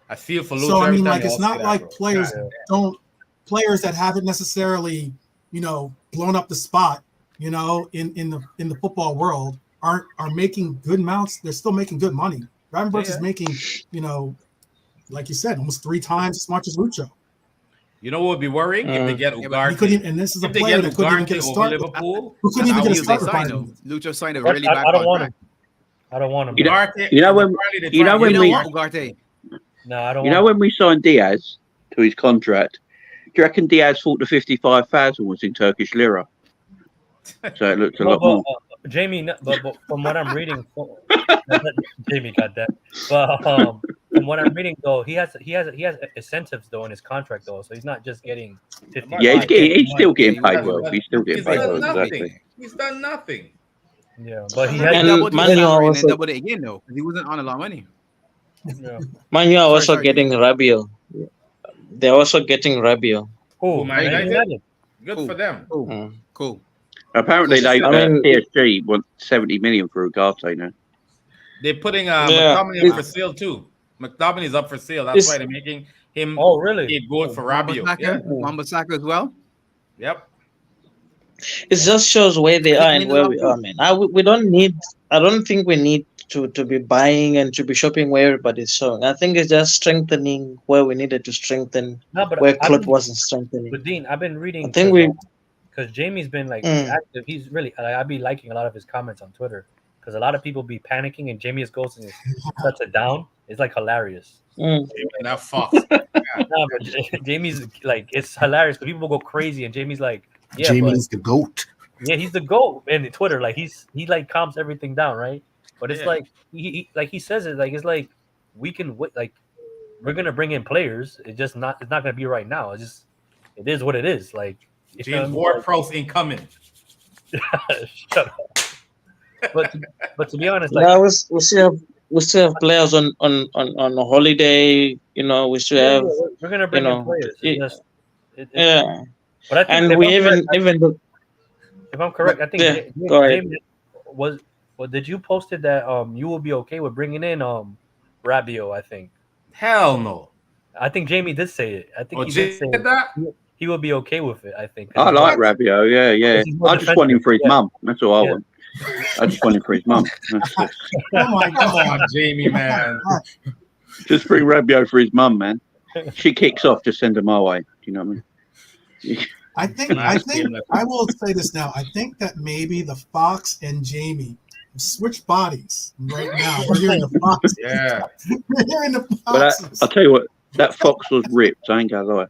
I feel for Lucho. So I mean, like, it's not like players that haven't necessarily, blown up the spot, in the football world are making good amounts. They're still making good money. Gravenberch is making, like you said, almost 3 times as much as Lucho. You know what would be worrying if they get Ugarte? And this is a player that couldn't even get a start. Liverpool, who couldn't even get a start? Lucho signed a really bad contract. I don't want him. You know when Ugarte. No, I don't. You know when we signed Diaz to his contract, do you reckon Diaz thought the 55,000 was in Turkish lira? So it looked a lot more. Jamie, but from what I'm reading, Jamie got that. But from what I'm reading, though, he has incentives though in his contract though, so he's not just getting 50. Yeah, he's still getting paid well. He's still getting paid well. Exactly. He's done nothing. Yeah, but he had doubled his salary and then doubled it again though, because he wasn't on a lot of money. Yeah. Man, you're also getting Rabiot. They're also getting Rabiot. Oh, good for them. Cool. Apparently, PSG want 70 million for Ugarte now. They're putting McTominay up for sale too. McTominay's up for sale. That's why they're making him. Oh, really? Get good for Rabiot. Wan-Bissaka as well. Yep. It just shows where they are and where we are, man. We don't need. I don't think we need to be buying and to be shopping where everybody's showing. I think it's just strengthening where we needed to strengthen, where Klopp wasn't strengthening. But Dean, I've been reading. I think because Jamie's been like active. He's really. I'd be liking a lot of his comments on Twitter because a lot of people be panicking and Jamie just goes and shuts it down. It's like hilarious. That fuck. No, but Jamie's like it's hilarious because people go crazy and Jamie's like, yeah, Jamie's the GOAT. Yeah, he's the GOAT in Twitter. Like he like calms everything down, right? But it's like he says it like it's like we can like we're gonna bring in players. It's just not. It's not gonna be right now. It is what it is. Like James Ward-Prowse incoming. Shut up. But to be honest, like, yeah, we still have players on a holiday. We still have. We're gonna bring in players. But I think we even if I'm correct, I think Jamie was. Well, did you posted that you will be okay with bringing in Rabiot? I think. Hell no. I think Jamie did say it. I think he did say that. He will be okay with it. I think. I like Rabiot. Yeah. I just want him for his mum. That's all I want. I just want him for his mum. Oh my God, Jamie, man. Just bring Rabiot for his mum, man. She kicks off. Just send her my way. Do you know what I mean? I think I will say this now. I think that maybe the Fox and Jamie switch bodies right now. We're hearing the Fox. Yeah. We're hearing the Fox. But I'll tell you what, that Fox was ripped. I ain't gonna lie.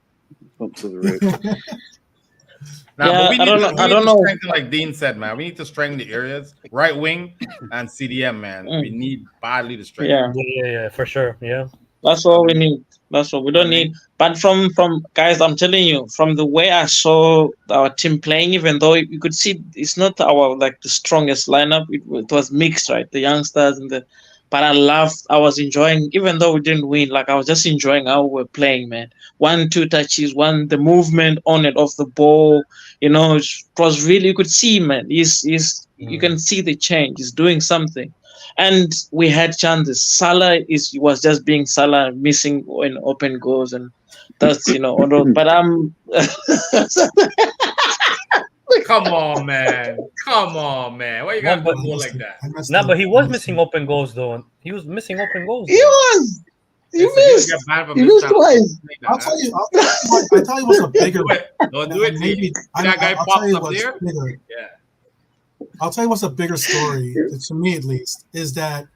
Fox was ripped. But we need to strengthen, like Dean said, man. We need to strengthen the areas, right wing and CDM, man. We need badly to strengthen. Yeah, for sure. Yeah. That's all we need. That's what we don't need. But from guys, I'm telling you, from the way I saw our team playing, even though you could see it's not our the strongest lineup, it was mixed, right? The youngsters but I was enjoying, even though we didn't win, like I was just enjoying how we were playing, man. 1-2 touches, the movement on and off the ball, it was really, you could see, man, you can see the change. He's doing something. And we had chances. Salah was just being Salah, missing in open goals, and that's but I'm. Come on, man! Why you gotta go like that? No, but he was missing open goals though. He was missing open goals. He was. He missed. He missed twice. I'll tell you what's a bigger. Don't do it. Maybe that guy popped up there. Yeah. I'll tell you what's a bigger story, to me at least, is that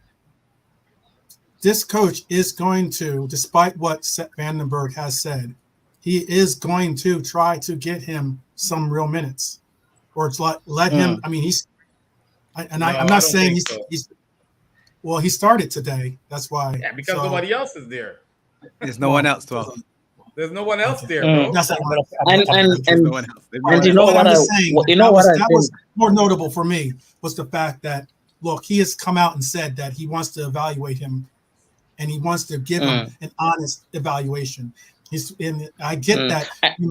this coach is going to, despite what Sepp Vandenberg has said, he is going to try to get him some real minutes, or to let him. I mean, I'm not saying he's. Well, he started today. That's why. Yeah, because nobody else is there. There's no one else, 12. There's no one else there, bro. And you know what I'm saying? That was more notable for me was the fact that, look, he has come out and said that he wants to evaluate him and he wants to give him an honest evaluation. I get that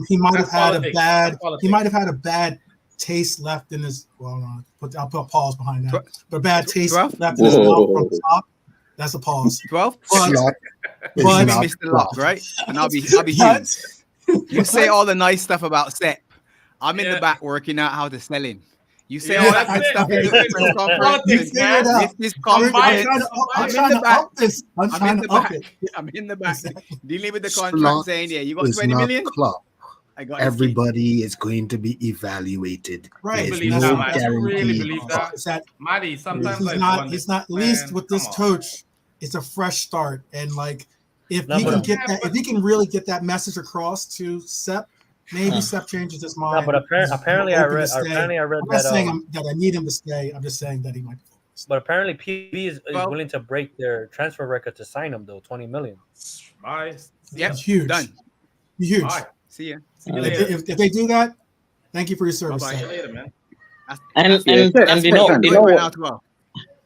he might have had a bad. He might have had a bad taste left in his. Well, I'll put a pause behind that. But bad taste left in his mouth from the top. That's a pause. 12. But Mr. Lock, right? And I'll be huge. You say all the nice stuff about Sepp. I'm in the back working out how to sell him. You say all that good stuff in the press conference. I'm in the back dealing with the contract, saying, "Yeah, you got 20 million." I got everybody is going to be evaluated. Right. There's no guarantee. Really believe that? Maddie, sometimes he's not least with this coach. It's a fresh start, and like if he can get that, if he can really get that message across to Sepp, maybe Sepp changes his mind. No, but apparently I read I'm not saying that I need him to stay. I'm just saying that he might. But apparently PV is willing to break their transfer record to sign him though, 20 million. Bye. Yeah, huge. Done. Huge. Bye. See ya. If they do that, thank you for your service. See you later, man. And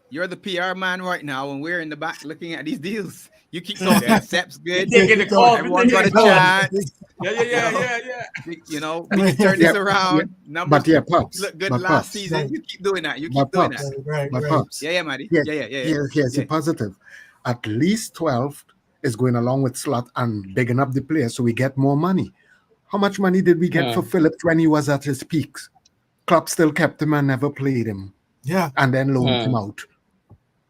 you're the PR man right now, and we're in the back looking at these deals. You keep talking. Sepp's good. Everyone's got a chance. Yeah. You know, we can turn this around. But Pops look good last season. You keep doing that. Right. Pops. Yeah, Maddie. Yeah. Here's a positive. At least 12 is going along with Slot and bigging up the players, so we get more money. How much money did we get for Phillips when he was at his peaks? Klopp still kept him and never played him. Yeah. And then loaned him out.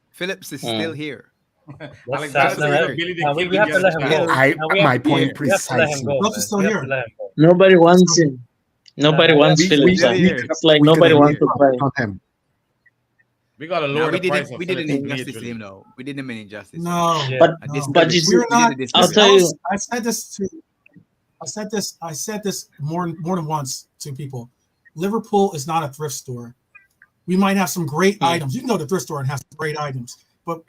Phillips is still here. We have to let him go. My point precisely. Phillips is still here. Nobody wants him. Nobody wants Phillips. It's like nobody wants to play him. We got to lower the price. We did an injustice to him, though. We did him an injustice. No, but you see, I'll tell you. I said this more than once to people. Liverpool is not a thrift store. We might have some great items. You can go to the thrift store and have some great items, but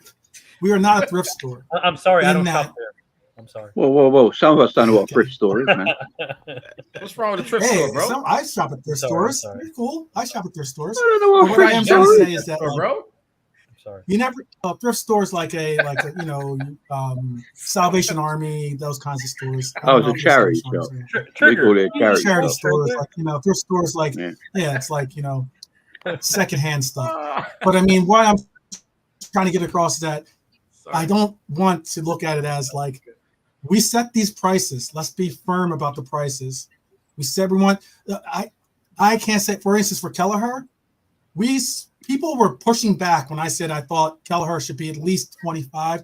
we are not a thrift store. I'm sorry, I don't shop there. I'm sorry. Whoa. Some of us don't know what a thrift store is, man. What's wrong with the thrift store, bro? I shop at thrift stores. Pretty cool. I shop at thrift stores. I don't know what I am trying to say is that, bro. Sorry. You never thrift stores like a Salvation Army, those kinds of stores. It's a charity shop. We call it a charity stores, like thrift stores, like it's like secondhand stuff. But I mean, what I'm trying to get across is that I don't want to look at it as like we set these prices. Let's be firm about the prices. We said we want. I can't say, for instance, for Kelleher, people were pushing back when I said I thought Kelleher should be at least 25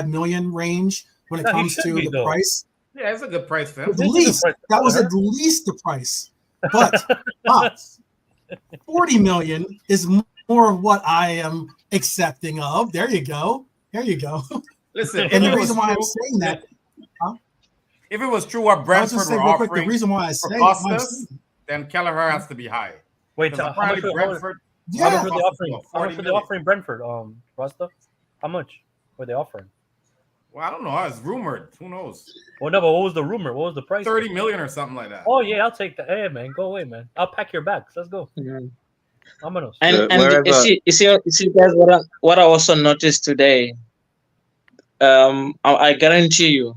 million range when it comes to the price. Yeah, it's a good price for him. That was at least the price. But 40 million is more of what I am accepting of. There you go. Listen, and the reason why I'm saying that, if it was true what Brentford were offering, the reason why I say Costas, then Kelleher has to be high. Wait, how much were they offering Brentford? Rasta, how much were they offering? Well, I don't know. It's rumored. Who knows? Well, no, but what was the rumor? What was the price? 30 million or something like that. Oh yeah, I'll take that. Hey man, go away, man. I'll pack your bags. Let's go. Vámonos. And you see, guys, what I also noticed today. I guarantee you,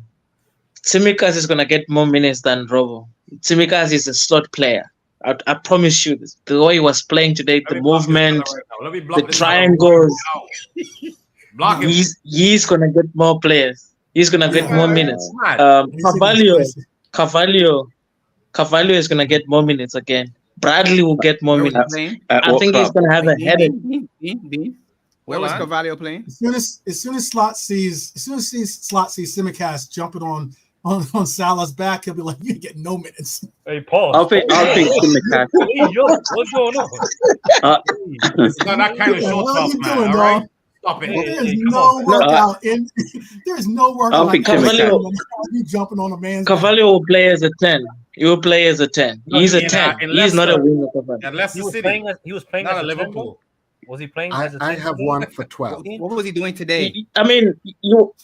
Tsimikas is gonna get more minutes than Robo. Tsimikas is a slot player. I promise you this. The way he was playing today, the movement, the triangles. He's gonna get more players. He's gonna get more minutes. Carvalho is gonna get more minutes again. Bradley will get more minutes. I think he's gonna have a headache. Where was Carvalho playing? As soon as Slot sees Tsimikas jumping on Salah's back, he'll be like, "You get no minutes." Hey, Paul. I think Tsimikas. What's going on? It's not that kind of short stuff, man. All right. Stop it. There's no workout in. There's no workout. I think Carvalho jumping on a man's. Carvalho will play as a 10. He will play as a 10. He's a 10. He's not a winger. Unless he was playing at Liverpool. Was he playing? I have one for 12. What was he doing today? I mean,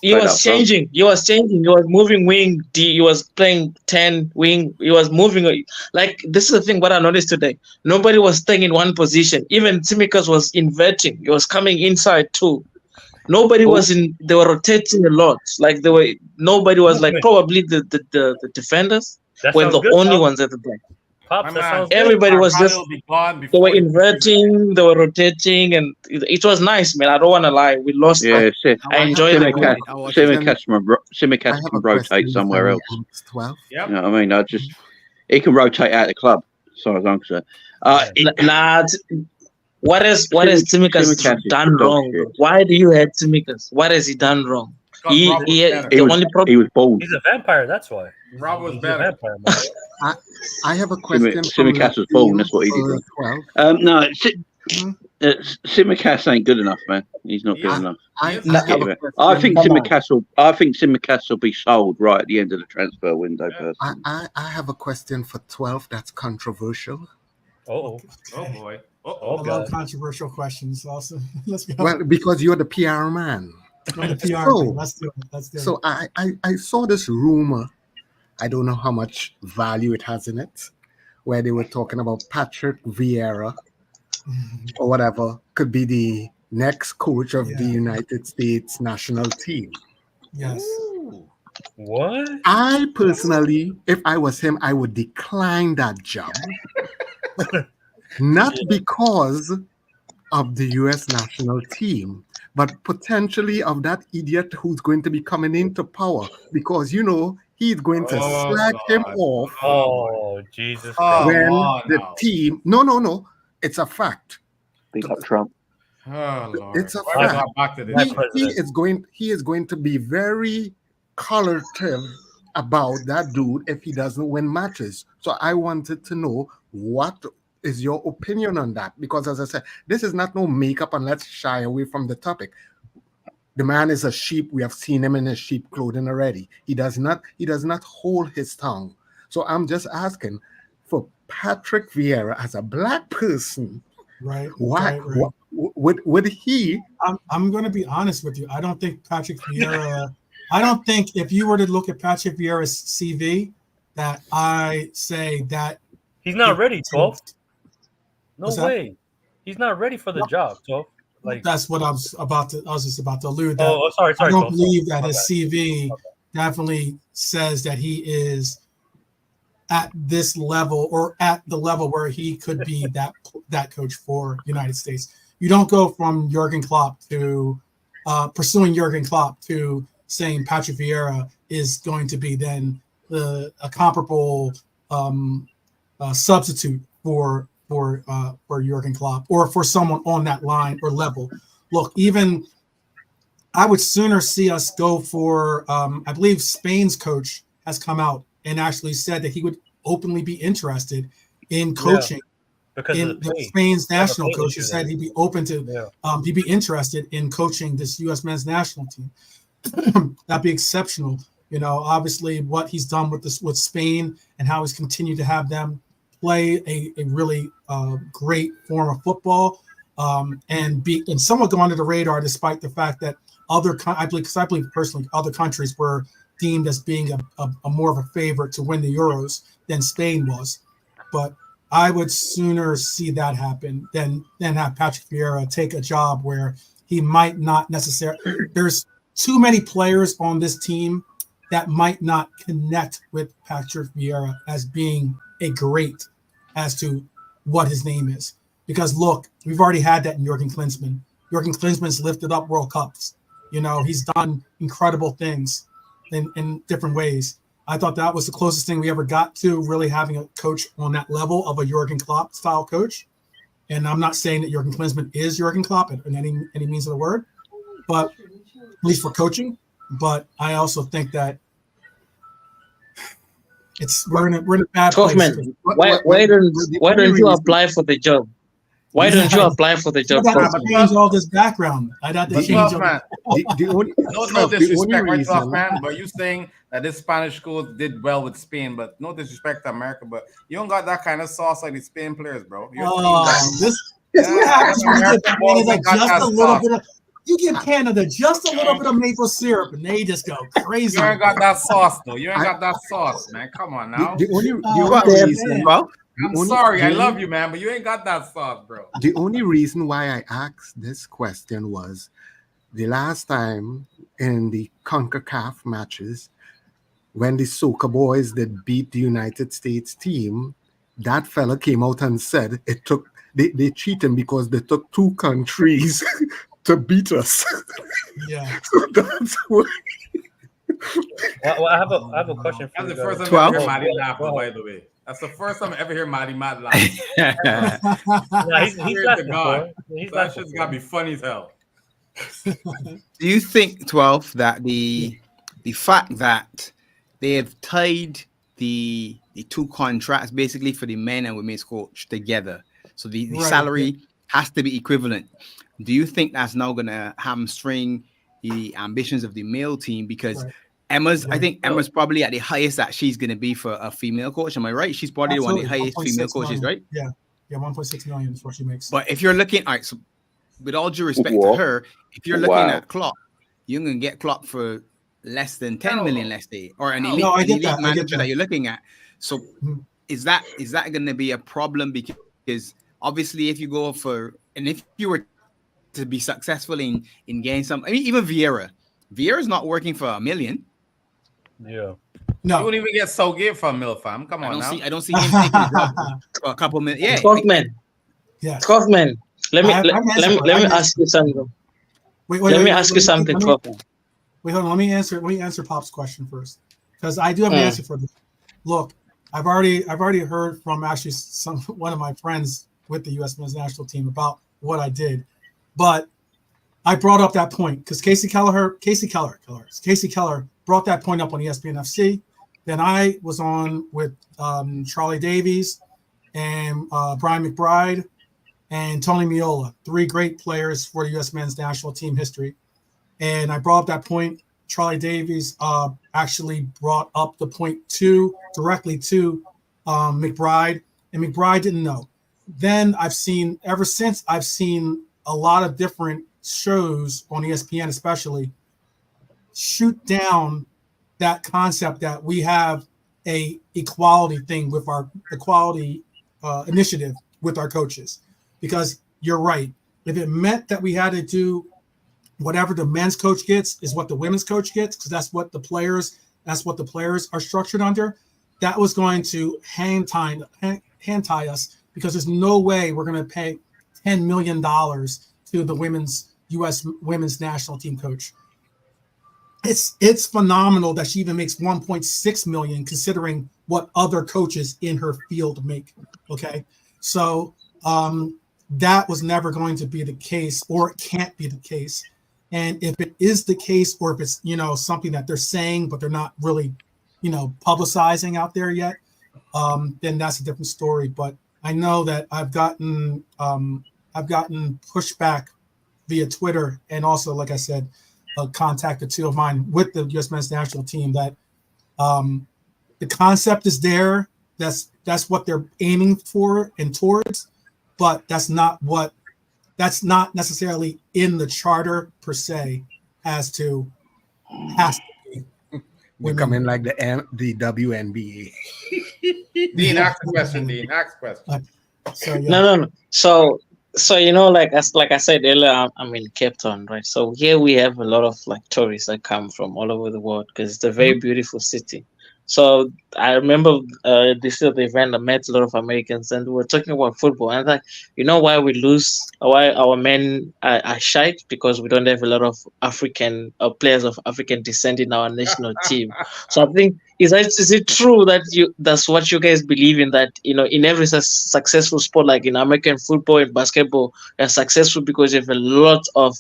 he was changing. He was changing. He was moving wing. He was playing 10 wing. He was moving. Like, this is the thing. What I noticed today, nobody was staying in one position. Even Tsimikas was inverting. He was coming inside too. nobody was in. They were rotating a lot. Like nobody was like probably the defenders were the only ones at the back. Everybody was just. They were inverting. They were rotating, and it was nice, man. I don't want to lie. We lost. Yeah, I enjoyed it. Simicast can rotate somewhere else. 12. You know what I mean? He can rotate out the club, as far as I'm concerned. What has Tsimikas done wrong? Why do you hate Tsimikas? What has he done wrong? The only problem. He was bold. He's a vampire. That's why. Rob was better. I have a question. Simicast was bold. That's what he did. No, Simicast ain't good enough, man. He's not good enough. I think Simicast will be sold right at the end of the transfer window. Personally. I have a question for 12 that's controversial. Oh I boy. love controversial questions. Also, let's go. Well, because you're the PR man. I'm the PR man. Let's do it. So I saw this rumor. I don't know how much value it has in it, where they were talking about Patrick Vieira or whatever could be the next coach of the United States national team. Yes. Ooh. What? I personally, if I was him, I would decline that job. Not because of the U.S. national team, but potentially of that idiot who's going to be coming into power, because, you know, he's going to slag him off. Oh, Jesus. When the team... No. It's a fact. Big up Trump. Oh, Lord. It's a fact. He is going to be very colorful about that dude if he doesn't win matches. So I wanted to know what is your opinion on that? Because as I said, this is not no makeup, and let's shy away from the topic. The man is a sheep. We have seen him in his sheep clothing already. He does not hold his tongue. So I'm just asking for Patrick Vieira as a black person. Right. Why would he? I'm going to be honest with you. I don't think Patrick Vieira. I don't think if you were to look at Patrick Vieira's CV, that I say that he's not ready, 12. No way. He's not ready for the job, 12. Like that's what I was just about to allude. That sorry. I don't believe that his CV definitely says that he is at this level or at the level where he could be that coach for United States. You don't go from Jurgen Klopp to pursuing Jurgen Klopp to saying Patrick Vieira is going to be then a comparable substitute for Jurgen Klopp or for someone on that line or level. Look, even I would sooner see us go for I believe Spain's coach has come out and actually said that he would openly be interested in coaching. Because Spain's national coach has said he'd be open to he'd be interested in coaching this U.S. men's national team. That'd be exceptional. You know, obviously what he's done with Spain and how he's continued to have them play a really great form of football and somewhat go under the radar, despite the fact that I believe personally other countries were deemed as being a more of a favorite to win the Euros than Spain was. But I would sooner see that happen than have Patrick Vieira take a job where he might not necessarily. There's too many players on this team that might not connect with Patrick Vieira as being a great as to what his name is. Because look, we've already had that in Jurgen Klinsmann. Jurgen Klinsmann's lifted up World Cups. You know, he's done incredible things in different ways. I thought that was the closest thing we ever got to really having a coach on that level of a Jurgen Klopp style coach. And I'm not saying that Jurgen Klinsmann is Jurgen Klopp in any means of the word, but at least for coaching. But I also think that we're in a bad place. Man, why don't you apply for the job? Why don't you apply for the job? I got to change all this background. I'd have to change no disrespect, right, tough man. But you saying that this Spanish school did well with Spain, but no disrespect to America, but you don't got that kind of sauce like the Spain players, bro. This what happens when you give Canada just a little bit of. You give Canada just a little bit of maple syrup, and they just go crazy. You ain't got that sauce, though. You ain't got that sauce, man. Come on now. The only reason, I'm sorry, I love you, man, but you ain't got that sauce, bro. The only reason why I asked this question was the last time in the CONCACAF matches, when the Soca Boys did beat the United States team, that fella came out and said they cheat him because they took 2 countries to beat us. Yeah. So that's why. Well, I have a question for That's you. the first time 12? I ever hear Matty laugh, by the way. That's the first time I ever hear Matty Matt laugh. Nah, he's to God. So that shit's got to be funny as hell. Do you think, 12, that the fact that they have tied the 2 contracts basically for the men and women's coach together, so the salary has to be equivalent, do you think that's now going to hamstring the ambitions of the male team? Because I think Emma's probably at the highest that she's going to be for a female coach. Am I right? She's probably one of the highest female coaches, right? Yeah, 1.6 million is what she makes. But if you're looking, all right, so with all due respect to her, if you're looking at Klopp, you're going to get Klopp for less than 10 million, let's say, or an elite manager that you're looking at. So is that going to be a problem? Because obviously if you go for, and if you were to be successful in getting some, I mean, even Vieira's not working for $1 million. Yeah. No. You won't even get Southgate for $1 million, fam. Come on now. I don't see him taking a job for a couple million. Yeah. Kaufman. Yeah. Kaufman. Let me ask you something. Let me ask you something, Kaufman. Wait, hold on. Let me answer Pop's question first, because I do have an answer for this. Look, I've already heard from actually one of my friends with the U.S. men's national team about what I did, but I brought up that point because Casey Keller brought that point up on ESPN FC. Then I was on with Charlie Davies and Brian McBride and Tony Meola, 3 great players for the U.S. men's national team history. And I brought up that point. Charlie Davies actually brought up the point directly to McBride, and McBride didn't know. Then ever since I've seen a lot of different shows on ESPN, especially, shoot down that concept that we have a equality thing with our equality initiative with our coaches. Because you're right. If it meant that we had to do whatever the men's coach gets is what the women's coach gets, because that's what the players are structured under, that was going to hand tie us, because there's no way we're going to pay $10 million to the U.S. women's national team coach. It's phenomenal that she even makes $1.6 million, considering what other coaches in her field make. Okay, so that was never going to be the case, or it can't be the case. And if it is the case, or if it's something that they're saying but they're not really publicizing out there yet, then that's a different story. But I know that I've gotten pushback via Twitter, and also, like I said, contacted 2 of mine with the U.S. men's national team, that the concept is there. That's what they're aiming for and towards, but that's not necessarily in the charter per se. Has to be. We come in like the WNBA. Dean, ask the question. Dean, ask the question. So, yeah. No. So like I said earlier, I'm in Cape Town, right? So here we have a lot of like tourists that come from all over the world because it's a very beautiful city. So I remember this year the event, I met a lot of Americans, and we were talking about football. And like, why we lose, why our men are shy? Because we don't have a lot of African players of African descent in our national team. So I think, is it true that that's what you guys believe in, that in every successful sport, like in American football and basketball, are successful because you have a lot of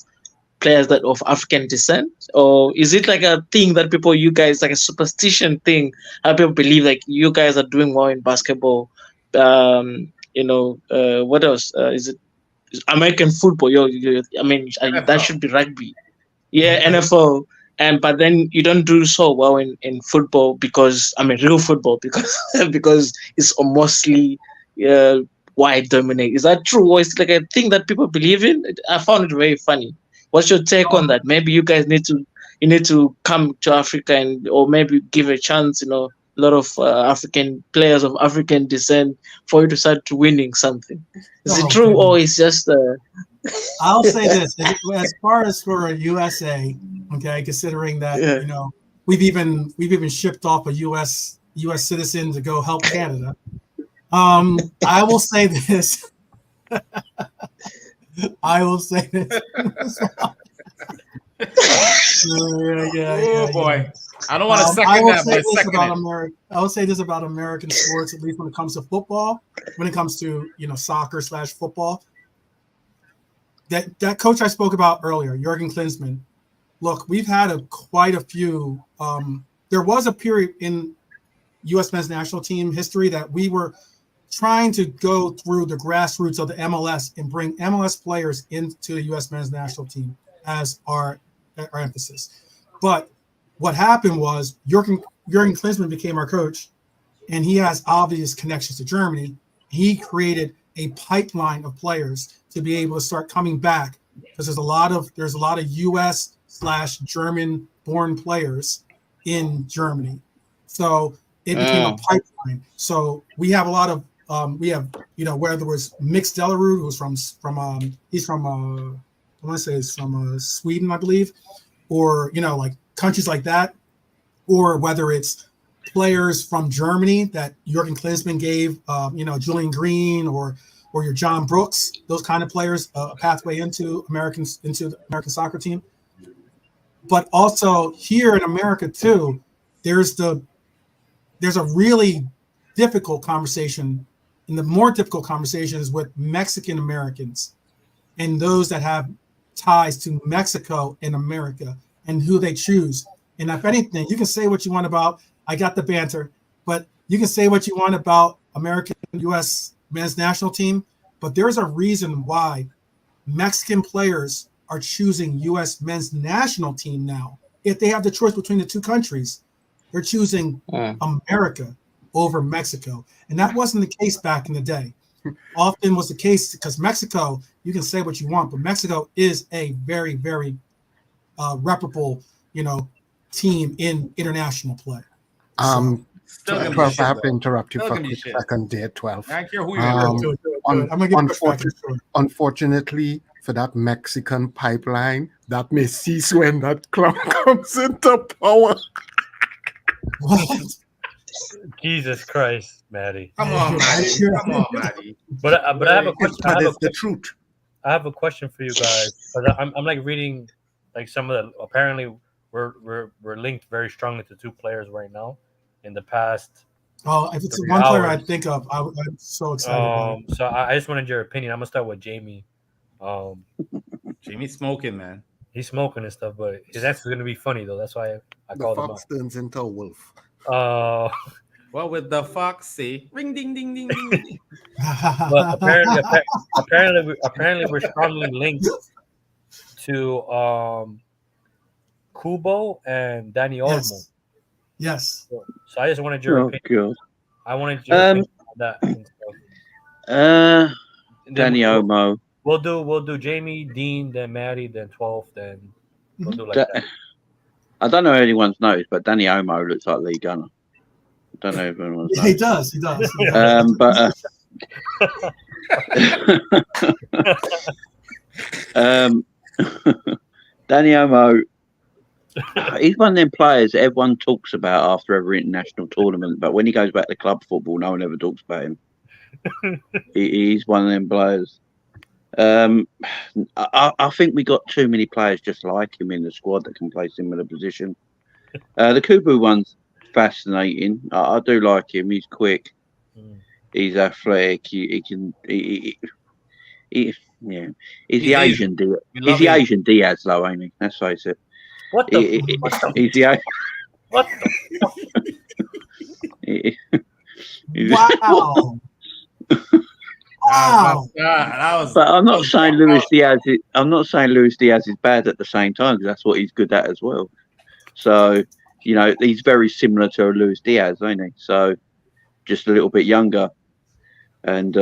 players that of African descent? Or is it like a thing that you guys, like a superstition thing, how people believe like you guys are doing well in basketball? What else? Is it American football? That should be rugby. Yeah, NFL. But then you don't do so well in football because real football, because it's mostly white dominate. Is that true, or is it like a thing that people believe in? I found it very funny. What's your take on that? Maybe you guys need to come to Africa or maybe give a chance, a lot of African players of African descent for you to start winning something. Is it true, or it's just I'll say this: as far as for USA, okay, considering that you know we've even shipped off a U.S. citizen to go help Canada. I will say this. I will say this. Oh boy. I don't want to second that, but second I will say this about American sports, at least when it comes to football, when it comes to soccer / football. That coach I spoke about earlier, Jurgen Klinsmann. Look, we've had quite a few. There was a period in U.S. men's national team history that we were trying to go through the grassroots of the MLS and bring MLS players into the U.S. men's national team as our emphasis. But what happened was Jurgen Klinsmann became our coach, and he has obvious connections to Germany. He created a pipeline of players to be able to start coming back, because there's a lot of U.S. / German born players in Germany. So it became a pipeline. So we have a lot of where there was Mix Delarue, who's from I want to say it's from Sweden, I believe, or like countries like that, or whether it's players from Germany that Jurgen Klinsmann gave, Julian Green or your John Brooks, those kind of players, a pathway into the American soccer team. But also here in America too, there's a really difficult conversation, and the more difficult conversations with Mexican Americans and those that have ties to Mexico and America and who they choose. And if anything, you can say what you want about, I got the banter, but you can say what you want about American U.S. men's national team, but there's a reason why Mexican players are choosing U.S. men's national team now. If they have the choice between the two countries, they're choosing America over Mexico. And that wasn't the case back in the day. Often was the case because Mexico, you can say what you want, but Mexico is a very, very reputable, team in international play. 12, I have to interrupt you for a quick second there, 12. I don't care who you are. Unfortunately, for that Mexican pipeline, that may cease when that club comes into power. What? Jesus Christ, Maddie. Come on, Maddie. But I have a question. That is the truth. I have a question for you guys. I'm like reading like some of the, apparently we're linked very strongly to two players right now in the past. Oh, if it's one player I think of, I'm so excited about it. So I just wanted your opinion. I'm gonna start with Jamie. Jamie's smoking, man. He's smoking and stuff, but his answer's gonna be funny though. That's why I called him. The fox turns into a wolf. Well, with the fox, say ring, ding, ding, ding, ding, ding. But apparently, we're strongly linked to Kubo and Danny Olmo. Yes. So I just wanted your opinion. God. I wanted your opinion on that. Danny Olmo. We'll do Jamie, Dean, then Maddie, then 12, then we'll do like that. I don't know if anyone's noticed, but Danny Olmo looks like Lee Gunner. I don't know if anyone's noticed. He does. Danny Olmo, he's one of them players everyone talks about after every international tournament, but when he goes back to club football, no one ever talks about him. He's one of them players. I think we got too many players just like him in the squad that can play similar position. The Kubu one's fascinating. I do like him. He's quick. He's athletic. He can. He's the Asian. He's the Asian Diaz, though, ain't he? Let's face it. What the? He's the. What the? Wow. Wow. But I'm not saying Luis Diaz. I'm not saying Luis Diaz is bad at the same time, because that's what he's good at as well. So he's very similar to Luis Diaz, ain't he? So just a little bit younger. And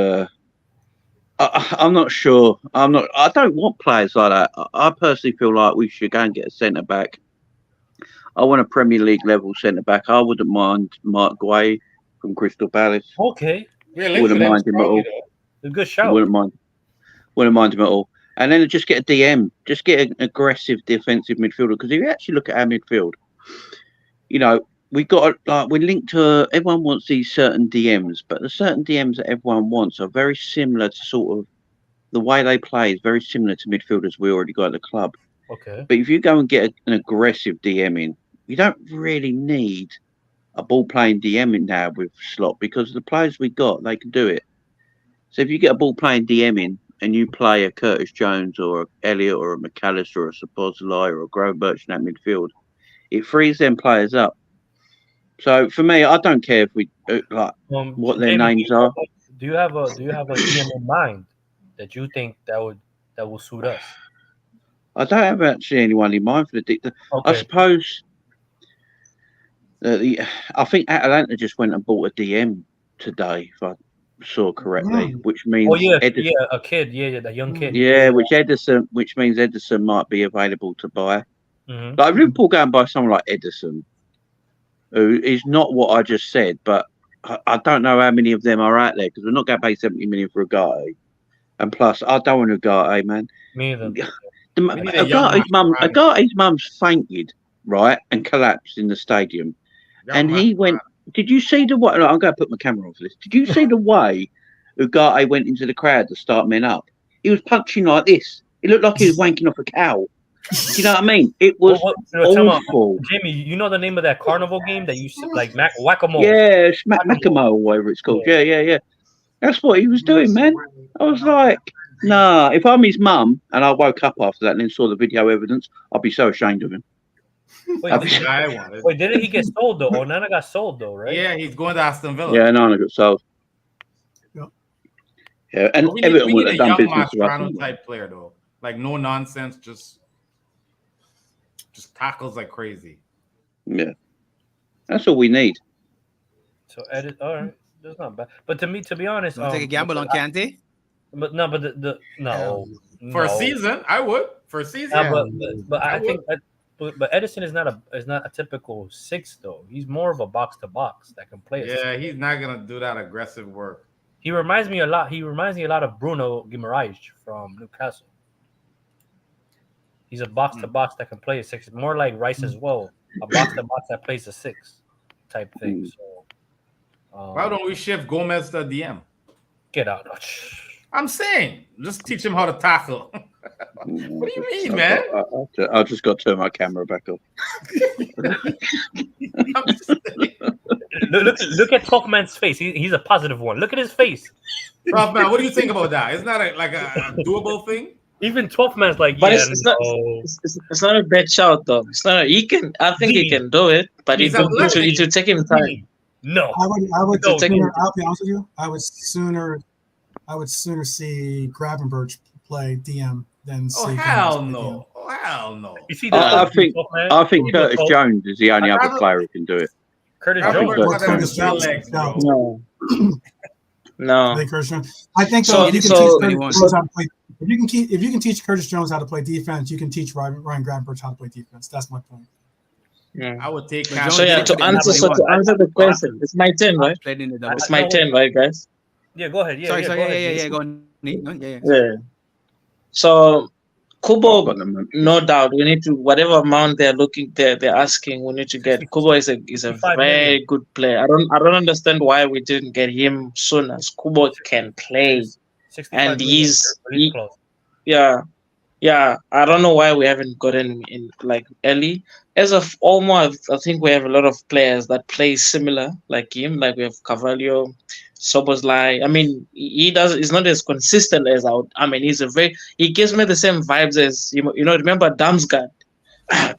I'm not sure. I don't want players like that. I personally feel like we should go and get a centre back. I want a Premier League level centre back. I wouldn't mind Mark Guay from Crystal Palace. Okay. Wouldn't mind him at all. A good shout. Wouldn't mind him at all. And then just get a DM, just get an aggressive defensive midfielder. Because if you actually look at our midfield, you know, we got we're linked to everyone wants these certain DMs, but the certain DMs that everyone wants are very similar to sort of the way they play is very similar to midfielders we already got at the club. Okay. But if you go and get an aggressive DM in, you don't really need a ball playing DM in now with Slot because the players we got, they can do it. So if you get a ball playing DM in and you play a Curtis Jones or a Elliott or a McAllister or a Szoboszlai or a Grover in that midfield, it frees them players up. So for me, I don't care if we what their names are. Do you have a DM in mind that you think that will suit us? I don't have actually anyone in mind for the. I suppose. I think Atalanta just went and bought a DM today, if I saw correctly, which means Ederson, a kid, a young kid. Which means Ederson might be available to buy. Mm-hmm. Like Liverpool go and buy someone like Ederson, who is not what I just said, but I don't know how many of them are out there because we're not going to pay 70 million for Ugarte, and plus I don't want Ugarte, man. Me either. Ugarte's mum's fainted, right, and collapsed in the stadium. And he went. Did you see the way? I'm going to put my camera on for this. Did you see the way Ugarte went into the crowd to start men up? He was punching like this. It looked like he was wanking off a cow. Do you know what I mean? It was awful. Jamie, you know the name of that carnival game that you like whack-a-mole? Yeah, Mac-a-mole or whatever it's called. Yeah. That's what he was doing, man. I was like, nah. If I'm his mum and I woke up after that and then saw the video evidence, I'd be so ashamed of him. Wait, didn't he get sold though? Onana got sold though, right? Yeah, he's going to Aston Villa. Yeah, Onana got sold. Yeah, and Everton would have done business with us. Type player though, like no nonsense, just tackles like crazy. Yeah, that's all we need. So all right, that's not bad. But to be honest, take a gamble on Kante. But no, for a season, I would for a season. But I think. But Ederson is not a typical 6 though. He's more of a box to box that can play. Yeah, he's not gonna do that aggressive work. He reminds me a lot of Bruno Guimaraes from Newcastle. He's a box to box that can play a 6. More like Rice as well, a box to box that plays a 6 type thing. So why don't we shift Gomez to DM? Get out! I'm saying, just teach him how to tackle. What do you mean, man? I just got to turn my camera back up. Look at Talkman's face. He's a positive one. Look at his face. Talkman, what do you think about that? Isn't that a doable thing? Even 12 man's like, but it's not a bad shout though. It's not. He can. I think he can do it, but it will take him time. No, I would sooner. I'll be honest with you. I would sooner see Gravenberch play DM than see. Hell no! Hell no! You see I think Curtis Jones is the only other player who can do it. Curtis Jones. No. I think so. If you can teach Curtis Jones how to play defense, you can teach Ryan Gravenberch how to play defense. That's my point. Yeah. I would take. To answer the question, it's my turn, right? It's my turn, right, guys? Yeah, go ahead. Yeah, go on. Yeah. So, Kubo, no doubt, we need to whatever amount they're asking, we need to get. Kubo is a very good player. I don't understand why we didn't get him sooner. Kubo can play, and yeah. I don't know why we haven't gotten him in like early. As of almost, I think we have a lot of players that play similar like him. Like we have Carvalho, Szoboszlai. I mean, he's not as consistent as he gives me the same vibes as remember Damsgaard.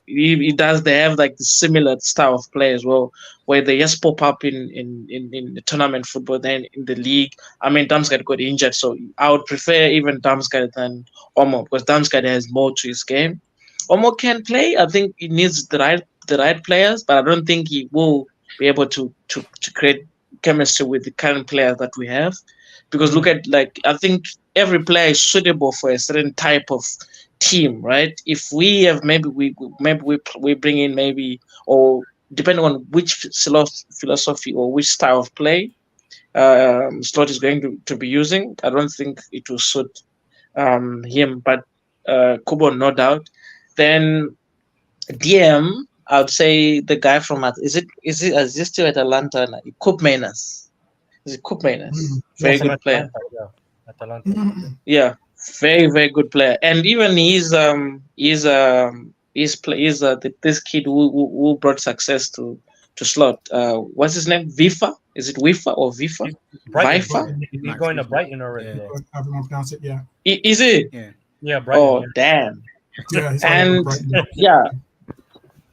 They have like the similar style of play as well, where they just pop up in the tournament football, then in the league. I mean, Damsgaard got injured, so I would prefer even Damsgaard than Omo because Damsgaard has more to his game. Omo can play. I think he needs the right players, but I don't think he will be able to create chemistry with the current players that we have. Because look at I think every player is suitable for a certain type of team, right? If we have we bring in or depending on which philosophy or which style of play Slot is going to be using, I don't think it will suit him, but Kubo, no doubt. Then DM, I would say the guy from is he still at Atlanta? Coop Mainers. Is it Coop Mainers? Very good player. Atalanta. Yeah, very good player. And even this kid who brought success to Slot. What's his name? Vifa? Is it Wifa or Vifa? Brighton. He's going to Brighton already. Yeah. However you pronounce it, yeah. Is it? Yeah, Brighton. Oh, damn. Yeah, and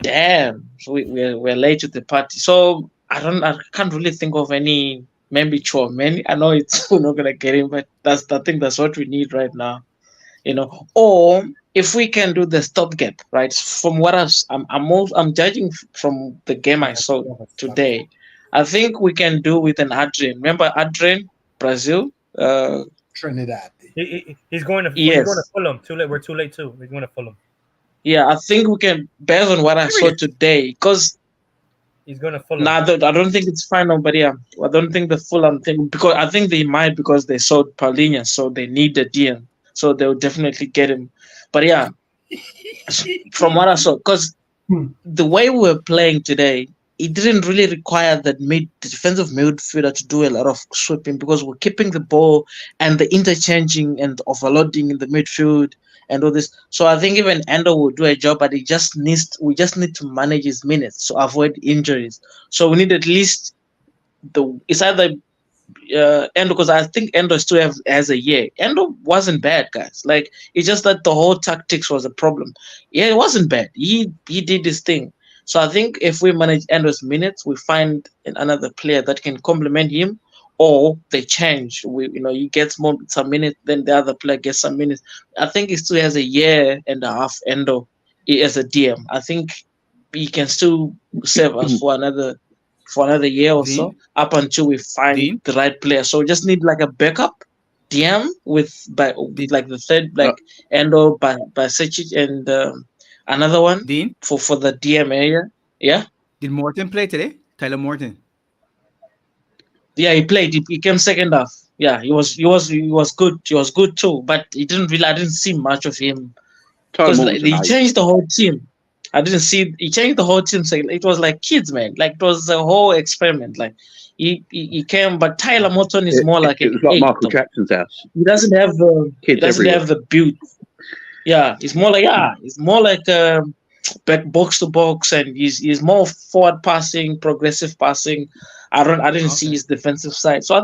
damn. So we're late to the party. So I can't really think of any. Maybe Chouameni. I know we're not gonna get him, but I think that's what we need right now. Or if we can do the stopgap, right? From what I'm judging from the game I saw today, I think we can do with an Adrian. Remember Adrian, Brazil, Trinidad. He's going to Fulham. Too late. We're too late too. He's going to Fulham. Yeah, I think we can, based on what I saw today, because he's going to Fulham. Nah, I don't think it's final, but yeah, I don't think the Fulham thing, because I think they might, because they sold Paulinho, so they need the DM, so they'll definitely get him. But yeah, from what I saw, because the way we were playing today, it didn't really require the defensive midfielder to do a lot of sweeping, because we're keeping the ball and the interchanging and overloading in the midfield and all this. So I think even Endo will do a job, but we just need to manage his minutes to avoid injuries. So we need at least it's either Endo, because I think Endo still has a year. Endo wasn't bad, guys. Like, it's just that the whole tactics was a problem. Yeah, it wasn't bad. He did his thing. So I think if we manage Endo's minutes, we find another player that can complement him, or they change. He gets some minutes, then the other player gets some minutes. I think he still has a year and a half, Endo, as a DM. I think he can still serve us for another year or so, up until we find the right player. So we just need like a backup DM with like the third, like Endo, Bajcetic, and another one for the DM area. Yeah. Did Morton play today? Tyler Morton. Yeah, he played. He came second half. Yeah, he was good. He was good too, but I didn't see much of him because he changed the whole team. He changed the whole team. So it was like kids, man. Like, it was a whole experiment. Like, he came, but Tyler Morton is more like it was like Michael Jackson's house. He doesn't have the build. Yeah, it's more like back box to box, and he's more forward passing, progressive passing. I didn't see his defensive side. So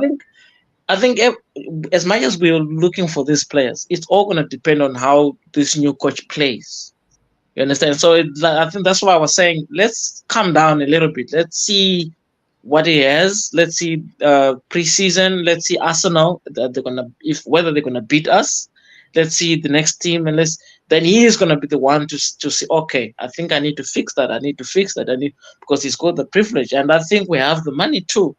I think as much as we're looking for these players, it's all going to depend on how this new coach plays. You understand? So I think that's why I was saying, let's calm down a little bit. Let's see what he has. Let's see preseason. Let's see Arsenal. Whether they're gonna beat us. Let's see the next team, and then he is gonna be the one to say, okay, I think I need to fix that. Because he's got the privilege, and I think we have the money too.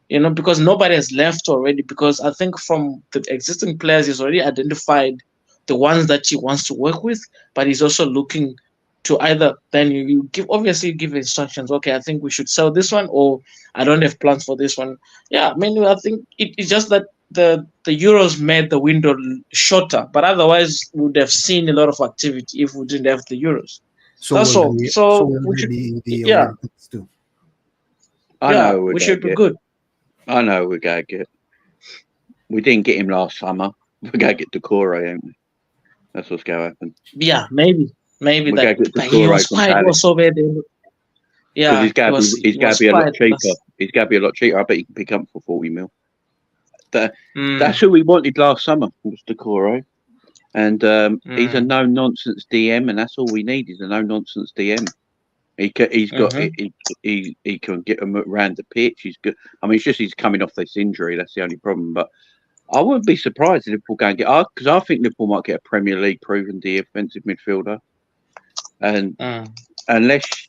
Because nobody has left already. Because I think from the existing players, he's already identified the ones that he wants to work with, but he's also looking to either then you give instructions. Okay, I think we should sell this one, or I don't have plans for this one. Yeah, I mean, I think it's just that the Euros made the window shorter, but otherwise we would have seen a lot of activity if we didn't have the Euros. So that's all. So we should, Olympics too. We should be good. I know we're gonna get. We didn't get him last summer. We're gonna get Decore, ain't we? That's what's gonna happen. Yeah, maybe that he was quite also bad. Yeah, he's gonna be a lot cheaper. He's gonna be a lot cheaper. I bet you can pick up for 40 mil. That's who we wanted last summer, was Decore, and he's a no nonsense DM, and that's all we need is a no nonsense DM. He can get him around the pitch. He's good. I mean, it's just he's coming off this injury. That's the only problem. But I wouldn't be surprised if Liverpool go and get, because I think Liverpool might get a Premier League proven defensive midfielder, and unless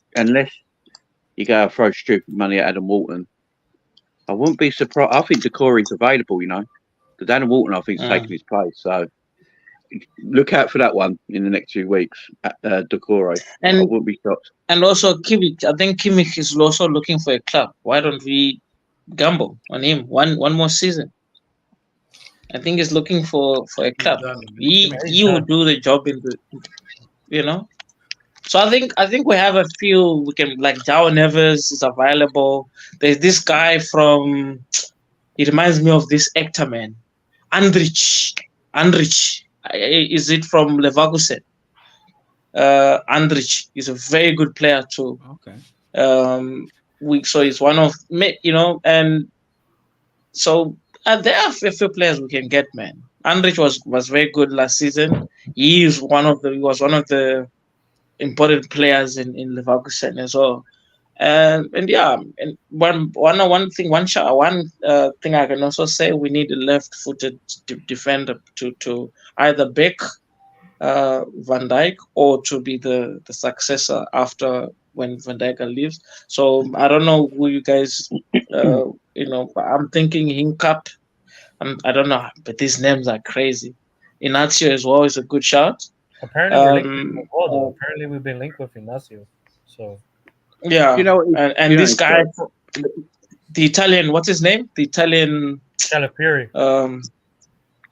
you go throw stupid money at Adam Walton, I wouldn't be surprised. I think Decore is available, because Adam Walton I think is taking his place. So look out for that one in the next few weeks. Decore, and I wouldn't be shocked. And also Kimmich, I think Kimmich is also looking for a club. Why don't we gamble on him one more season? I think he's looking for a club. He will do the job in the, you know. So I think we have a few. We can, like, João Neves is available. There's this guy from. He reminds me of this actor, man. Andrich. Is it from Leverkusen? Andrich is a very good player too. Okay. So he's one of, you know, and so there are a few players we can get, man. Andrich was very good last season. He was one of the important players in Leverkusen as well. And yeah, and one thing I can also say, we need a left-footed defender to either back Van Dijk or to be the successor after when Van Dijk leaves. So I don't know who you guys, you know, I'm thinking Hinkap. I don't know, but these names are crazy. Inacio as well is a good shout. Apparently, apparently we've been linked with Inacio. So yeah, you know, and this guy, the Italian, what's his name? The Italian Calafiori.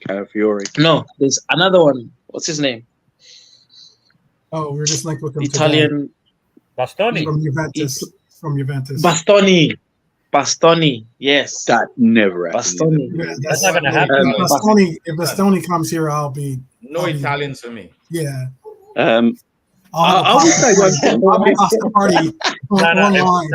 Calafiori. No, there's another one. What's his name? Oh, we're just linked with him. Italian. Bastoni. From Juventus. Bastoni. Yes. That never happened. Bastoni. Yeah, that's not gonna happen. If Bastoni comes here, I'll be. No Italians for me. Yeah. I would say one thing. I'll be Oscar Party online.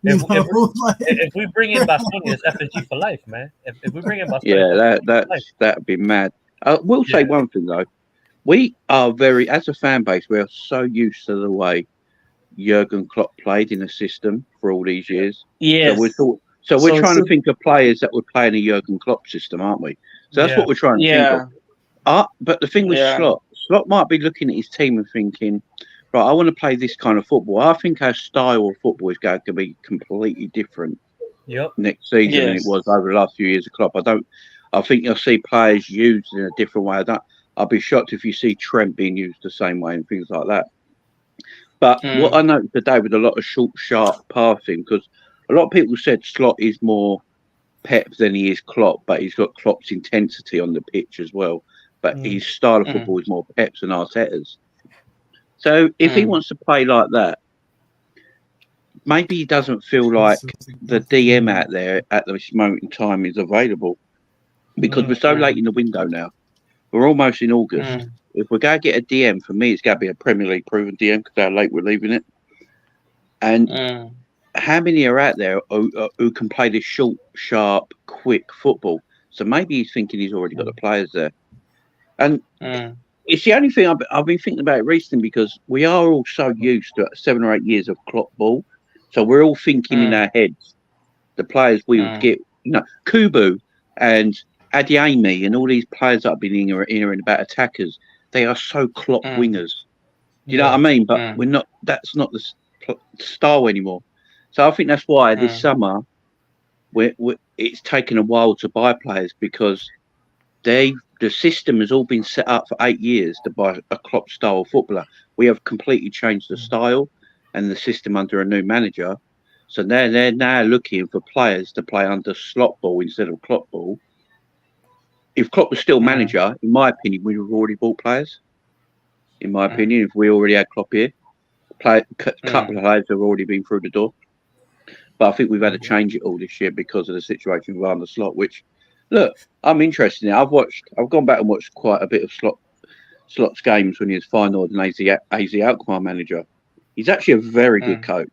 If we bring in Bastoni, it's FSG for life, man. If we bring in Bastoni, that'd be mad. I will say one thing though. We are as a fan base, we are so used to the way Jurgen Klopp played in a system for all these years. Yes. So we're trying to think of players that would play in a Jurgen Klopp system, aren't we? So that's what we're trying to think of. But the thing with Slot might be looking at his team and thinking, right, I want to play this kind of football. I think our style of football is going to be completely different next season than it was over the last few years of Klopp. I think you'll see players used in a different way. I'll be shocked if you see Trent being used the same way and things like that. But what I noticed today with a lot of short, sharp passing, because a lot of people said Slot is more Pep than he is Klopp, but he's got Klopp's intensity on the pitch as well. But his style of football is more Pep's than Arteta's. So if he wants to play like that, maybe he doesn't feel like the DM out there at this moment in time is available, because we're so late in the window now. We're almost in August. If we're going to get a DM, for me, it's going to be a Premier League proven DM because how late we're leaving it. And how many are out there who can play this short, sharp, quick football? So maybe he's thinking he's already got the players there. And it's the only thing I've been thinking about recently, because we are all so used to 7 or 8 years of Klopp ball. So we're all thinking in our heads, the players we would get, you know, Kubu and Adiemi and all these players that have been hearing about attackers, they are so Klopp wingers. You know what I mean? But we're not. That's not the style anymore. So I think that's why this summer, it's taken a while to buy players, because the system has all been set up for 8 years to buy a Klopp style footballer. We have completely changed the style and the system under a new manager. So they're now looking for players to play under Slot ball instead of Klopp ball. If Klopp was still manager, in my opinion, we'd have already bought players. In my opinion, if we already had Klopp here, a couple of players have already been through the door. But I think we've had to change it all this year because of the situation with Arne Slot. Which, look, I'm interested in it. I've gone back and watched quite a bit of Slot's games when he was Feyenoord and AZ Alkmaar manager. He's actually a very good coach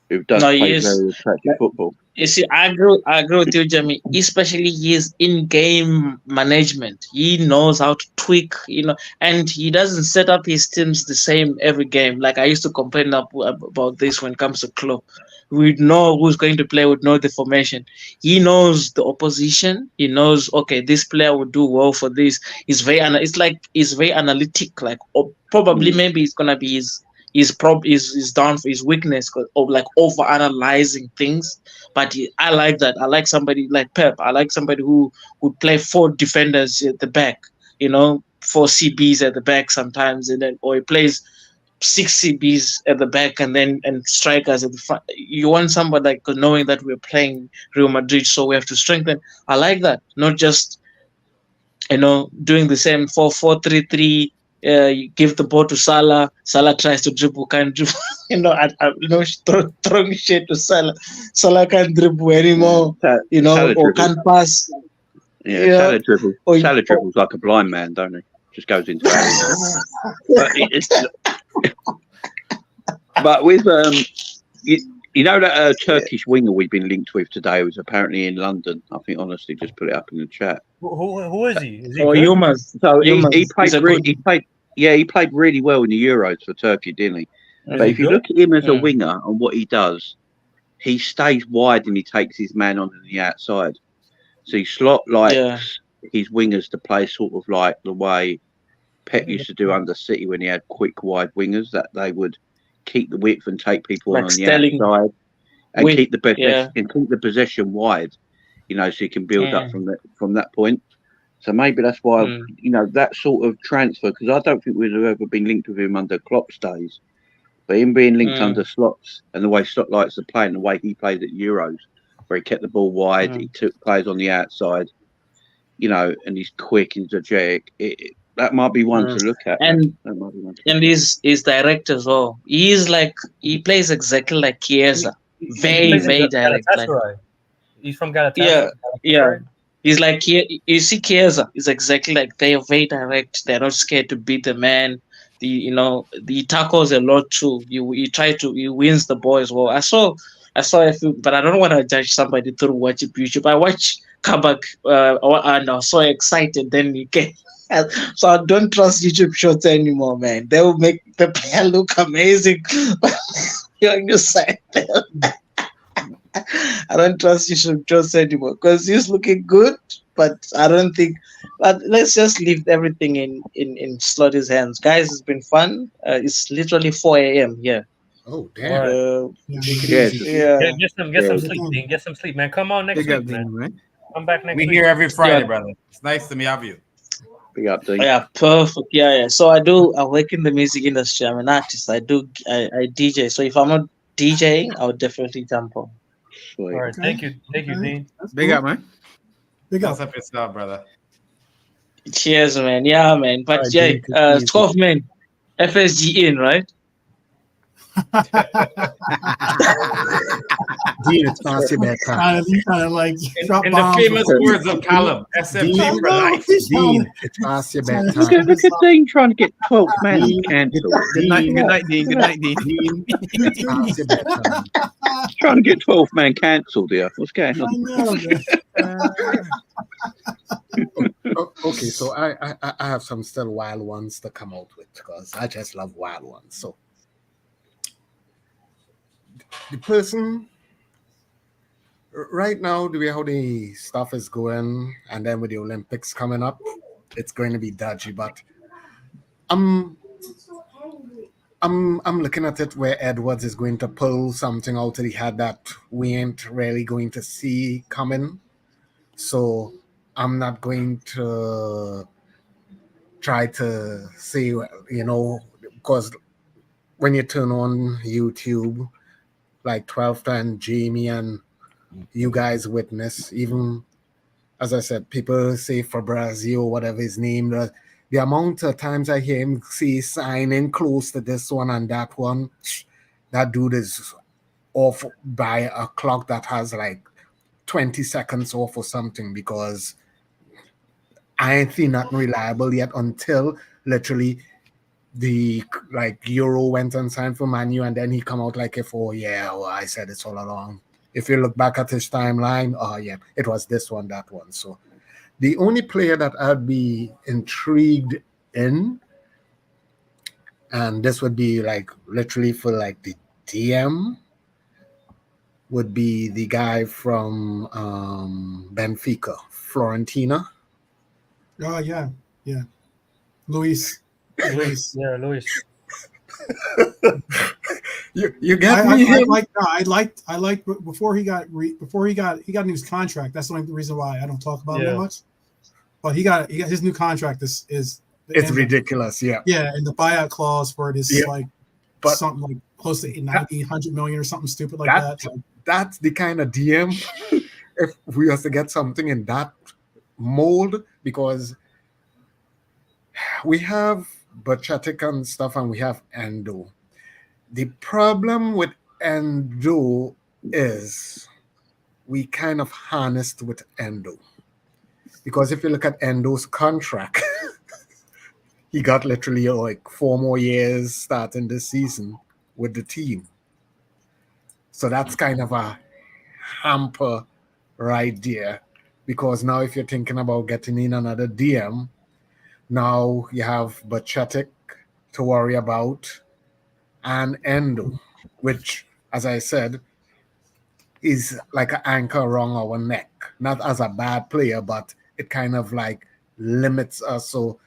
who does play very attractive football. You see, I agree with you, Jamie. Especially his in-game management. He knows how to tweak, you know, and he doesn't set up his teams the same every game. Like I used to complain about this when it comes to Klopp. We know who's going to play. We know the formation. He knows the opposition. He knows, okay, this player will do well for this. He's very analytic. Like, or probably maybe it's gonna be his down for his weakness of like over analyzing things. But I like that. I like somebody like Pep. I like somebody who would play 4 defenders at the back, you know, 4 CBs at the back sometimes, and then or he plays 6 CBs at the back and strikers at the front. You want somebody like knowing that we're playing Real Madrid, so we have to strengthen. I like that. Not just doing the same 4-4-3-3. You give the ball to Salah. Salah tries to dribble, can't dribble. Throwing shit to Salah. Salah can't dribble anymore. Salah or can't pass. Salah dribbles. Salah dribbles like a blind man, don't he? Just goes into but with that Turkish winger we've been linked with today was apparently in London. I think honestly just put it up in the chat. Who is he? Is he Yilmaz. So he played really well in the Euros for Turkey, didn't he? But if you look at him as a winger and what he does, he stays wide and he takes his man on the outside. So he likes his wingers to play sort of like the way Pep used to do under City when he had quick wide wingers, that they would keep the width and take people on the outside and keep the possession wide, so you can build up from that point. So maybe that's why that sort of transfer, because I don't think we'd have ever been linked with him under Klopp's days, but him being linked under Slot's and the way Slot likes to play and the way he played at Euros, where he kept the ball wide, he took players on the outside, and he's quick and energetic. That might be one to look at. And he's direct as well. He plays exactly like Chiesa. Very direct. He's from Galatasaray. Yeah. He's like, you see Chiesa is exactly like, they are very direct. They're not scared to beat the man. He tackles a lot too. He wins the ball as well. I saw a few, but I don't want to judge somebody through watching YouTube. I watch Kabak and I was so excited. Then you get. So I don't trust YouTube shorts anymore, man. They will make the player look amazing. You're on your side. I don't trust YouTube shorts anymore because he's looking good, but I don't think. But let's just leave everything in Slotty's hands, guys. It's been fun. It's literally 4 a.m. here. Oh damn! Get some sleep, Dean. Get some sleep, man. Come on next week, man. Come back next week. We here every Friday, brother. It's nice to have you. Yeah, perfect. Yeah. So I work in the music industry. I'm an artist. I DJ. So if I'm not DJing, I would definitely jump on. All right, thank you, Dean. Big up, man. Big up. What's up, yourself, brother? Cheers, man. Yeah, man. But 12 men, FSG in, right? Dean, it's past your bedtime. Kind of like in the famous words of Callum, SFG for life. Dean, it's past your bedtime. Look at Dean trying to get 12 men cancelled. Good night, Dean. It's past your bedtime. Trying to get 12 man cancelled here. What's going on? Okay, so I have some still wild ones to come out with because I just love wild ones. So the person right now, the way how the stuff is going, and then with the Olympics coming up, it's going to be dodgy. But I'm looking at it where Edwards is going to pull something out of the head that we ain't really going to see coming. So I'm not going to try to say, because when you turn on YouTube, like 12 and Jamie and you guys witness, even as I said, people say Fabrizio, whatever his name, the amount of times I hear him say signing close to this one and that one, that dude is off by a clock that has like 20 seconds off or something, because I ain't seen nothing reliable yet until literally the Euro went and signed for Man U, and then he come out like I said it's all along. If you look back at his timeline, it was this one, that one. So the only player that I'd be intrigued in, and this would be like literally for like the DM, would be the guy from Benfica, Florentina. Oh yeah. Luis. Yeah, Luis. You get me. I liked before he got a new contract. That's the only reason why I don't talk about him that much. But he got his new contract is it's ridiculous. Yeah, and the buyout clause for it is something like close to 100 million or something stupid like that. That's the kind of DM if we have to get something in that mold, because we have Bacetic and stuff, and we have Endo. The problem with Endo is we kind of harnessed with Endo. Because if you look at Endo's contract, he got literally like 4 more years starting this season with the team. So that's kind of a hamper right there. Because now if you're thinking about getting in another DM, now you have Bacetic to worry about and Endo, which, as I said, is like an anchor around our neck. Not as a bad player, but it kind of like limits us. So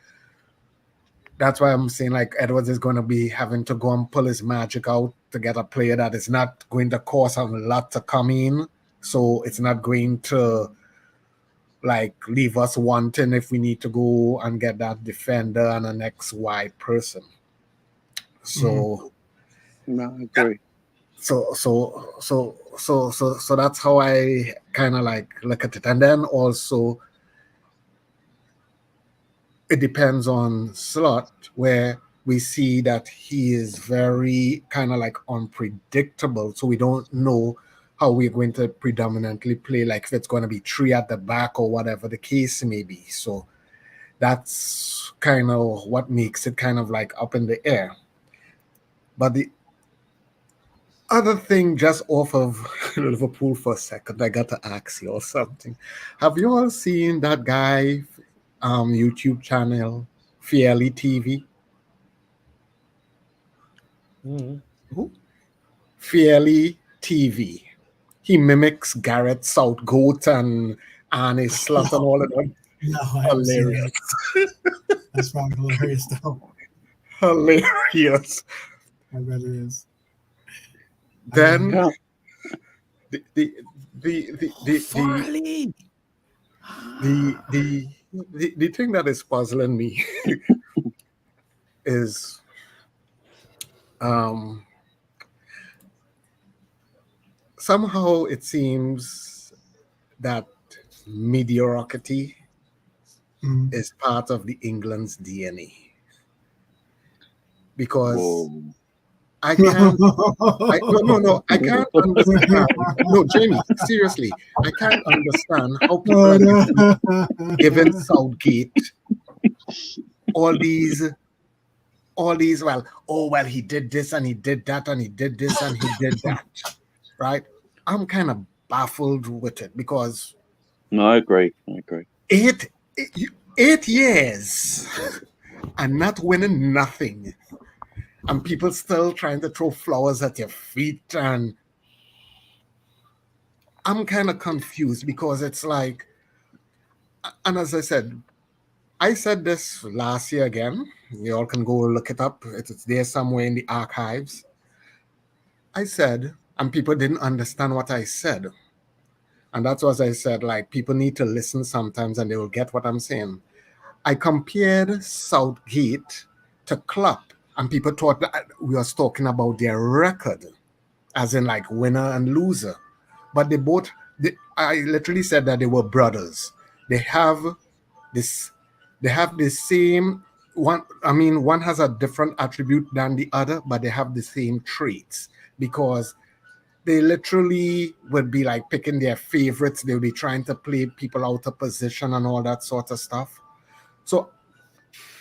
that's why I'm saying like Edwards is going to be having to go and pull his magic out to get a player that is not going to cost him a lot to come in. So it's not going to like leave us wanting if we need to go and get that defender and an XY person. So no, I agree. So that's how I kind of like look at it. And then also it depends on Slot, where we see that he is very kind of like unpredictable. So we don't know how we're going to predominantly play, like if it's going to be 3 at the back or whatever the case may be. So that's kind of what makes it kind of like up in the air. But the other thing, just off of Liverpool for a second, I got to ask you or something. Have you all seen that guy YouTube channel, Fairly TV? Who? Fairly TV. He mimics Gareth Southgate and Arne Slot and all of them. No, I haven't seen Hilarious. that. That's probably hilarious though. Hilarious. I bet it is. Then the thing that is puzzling me is somehow it seems that mediocrity is part of the England's DNA. Because I can't. I can't understand. No, Jamie, seriously, I can't understand how people are giving Southgate all these. Well, he did this and he did that and he did this and he did that, right? I'm kind of baffled with it because. No, I agree. 8 years and not winning nothing. And people still trying to throw flowers at your feet. And I'm kind of confused because it's like, and as I said this last year again. You all can go look it up. It's there somewhere in the archives. I said, and people didn't understand what I said. And that's what I said, like, people need to listen sometimes and they will get what I'm saying. I compared Southgate to Klopp. And people thought that we was talking about their record, as in like winner and loser. But I literally said that they were brothers. They have the same one. I mean, one has a different attribute than the other, but they have the same traits because they literally would be like picking their favorites. They would be trying to play people out of position and all that sort of stuff. So,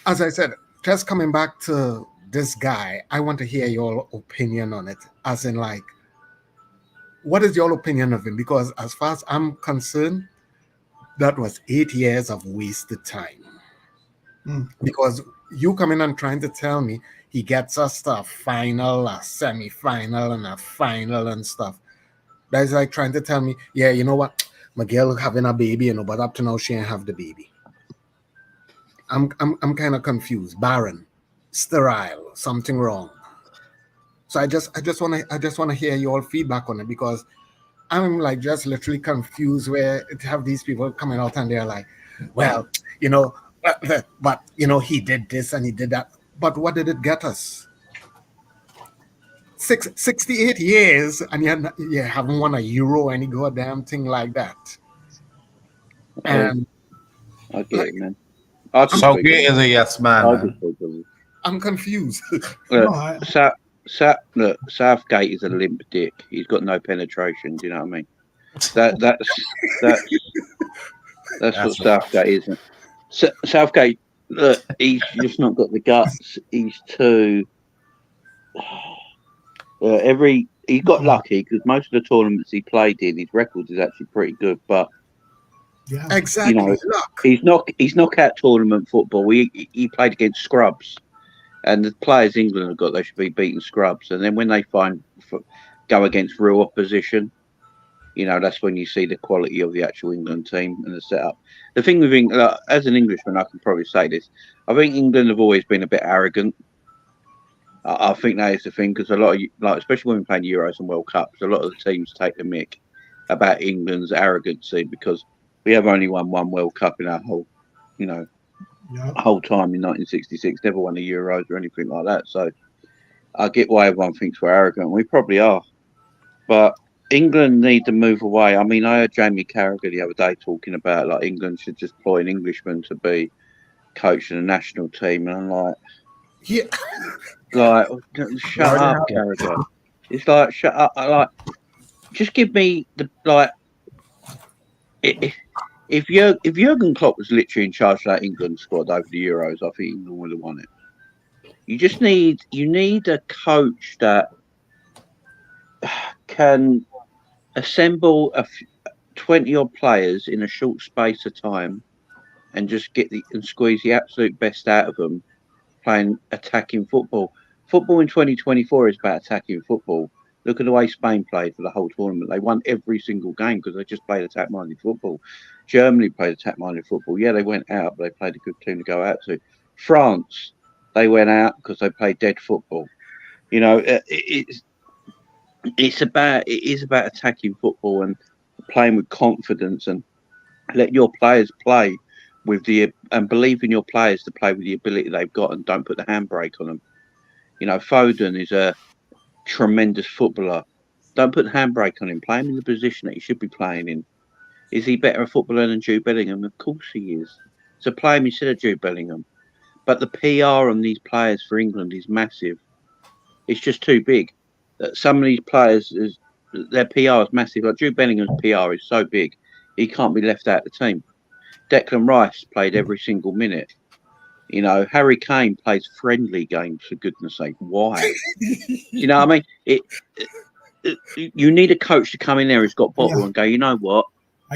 as I said, just coming back to this guy, I want to hear your opinion on it, as in like, what is your opinion of him? Because as far as I'm concerned, that was 8 years of wasted time. Because you coming and trying to tell me he gets us to a final, a semi-final, and a final and stuff. That's like trying to tell me, yeah, you know what, Miguel having a baby, but up to now she ain't have the baby. I'm kind of confused, barren, sterile, something wrong. So I just want to hear your feedback on it, because I'm like just literally confused where it have these people coming out and they're like, well, but he did this and he did that. But what did it get us? 68 years and you haven't won a Euro or any goddamn thing like that. And I get it, man. Southgate is a yes man. I'm confused. Southgate is a limp dick. He's got no penetration. Do you know what I mean? That's what Southgate isn't. Southgate, look, he's just not got the guts. He's too. He got lucky because most of the tournaments he played in, his record is actually pretty good. But yeah, exactly. He's knockout tournament football. He played against scrubs, and the players England have got, they should be beating scrubs. And then when they go against real opposition, that's when you see the quality of the actual England team and the setup. The thing with England, as an Englishman, I can probably say this: I think England have always been a bit arrogant. I think that is the thing because a lot of, especially when we play Euros and World Cups, a lot of the teams take the mick about England's arrogancy because we have only won one World Cup in our whole, whole time in 1966. Never won the Euros or anything like that. So I get why everyone thinks we're arrogant. We probably are, but England need to move away. I mean, I heard Jamie Carragher the other day talking about like England should just employ an Englishman to be coach of the national team, and I'm like, yeah. Like, shut up, Carragher. It's like, shut up. Like, just give me the If Jurgen Klopp was literally in charge of that England squad over the Euros, I think England would have won it. You need a coach that can assemble 20 odd players in a short space of time and just and squeeze the absolute best out of them playing attacking football. Football in 2024 is about attacking football. Look at the way Spain played for the whole tournament. They won every single game because they just played attack-minded football. Germany played attack-minded football. Yeah, they went out, but they played a good team to go out to. France, they went out because they played dead football. It is about attacking football and playing with confidence and let your players play and believe in your players to play with the ability they've got and don't put the handbrake on them. Foden is a tremendous footballer. Don't put the handbrake on him. Play him in the position that he should be playing in. Is he better a footballer than Jude Bellingham? Of course he is. So play him instead of Jude Bellingham. But the PR on these players for England is massive. It's just too big. Some of these players, their PR is massive. Like Jude Bellingham's PR is so big, he can't be left out of the team. Declan Rice played every single minute. Harry Kane plays friendly games, for goodness sake. Why? You know what I mean? You need a coach to come in there who's got bottle and go, you know what?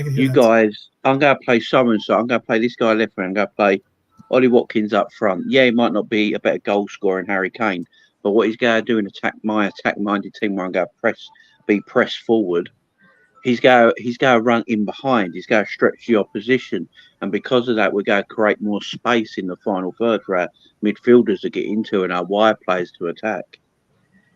You guys, I'm going to play so-and-so. I'm going to play this guy left wing. I'm going to play Ollie Watkins up front. Yeah, he might not be a better goal scorer than Harry Kane, but what he's going to do in my attack-minded team where I'm going to be pressed forward, he's going to run in behind. He's going to stretch the opposition. And because of that, we're going to create more space in the final third for our midfielders to get into and our wide players to attack.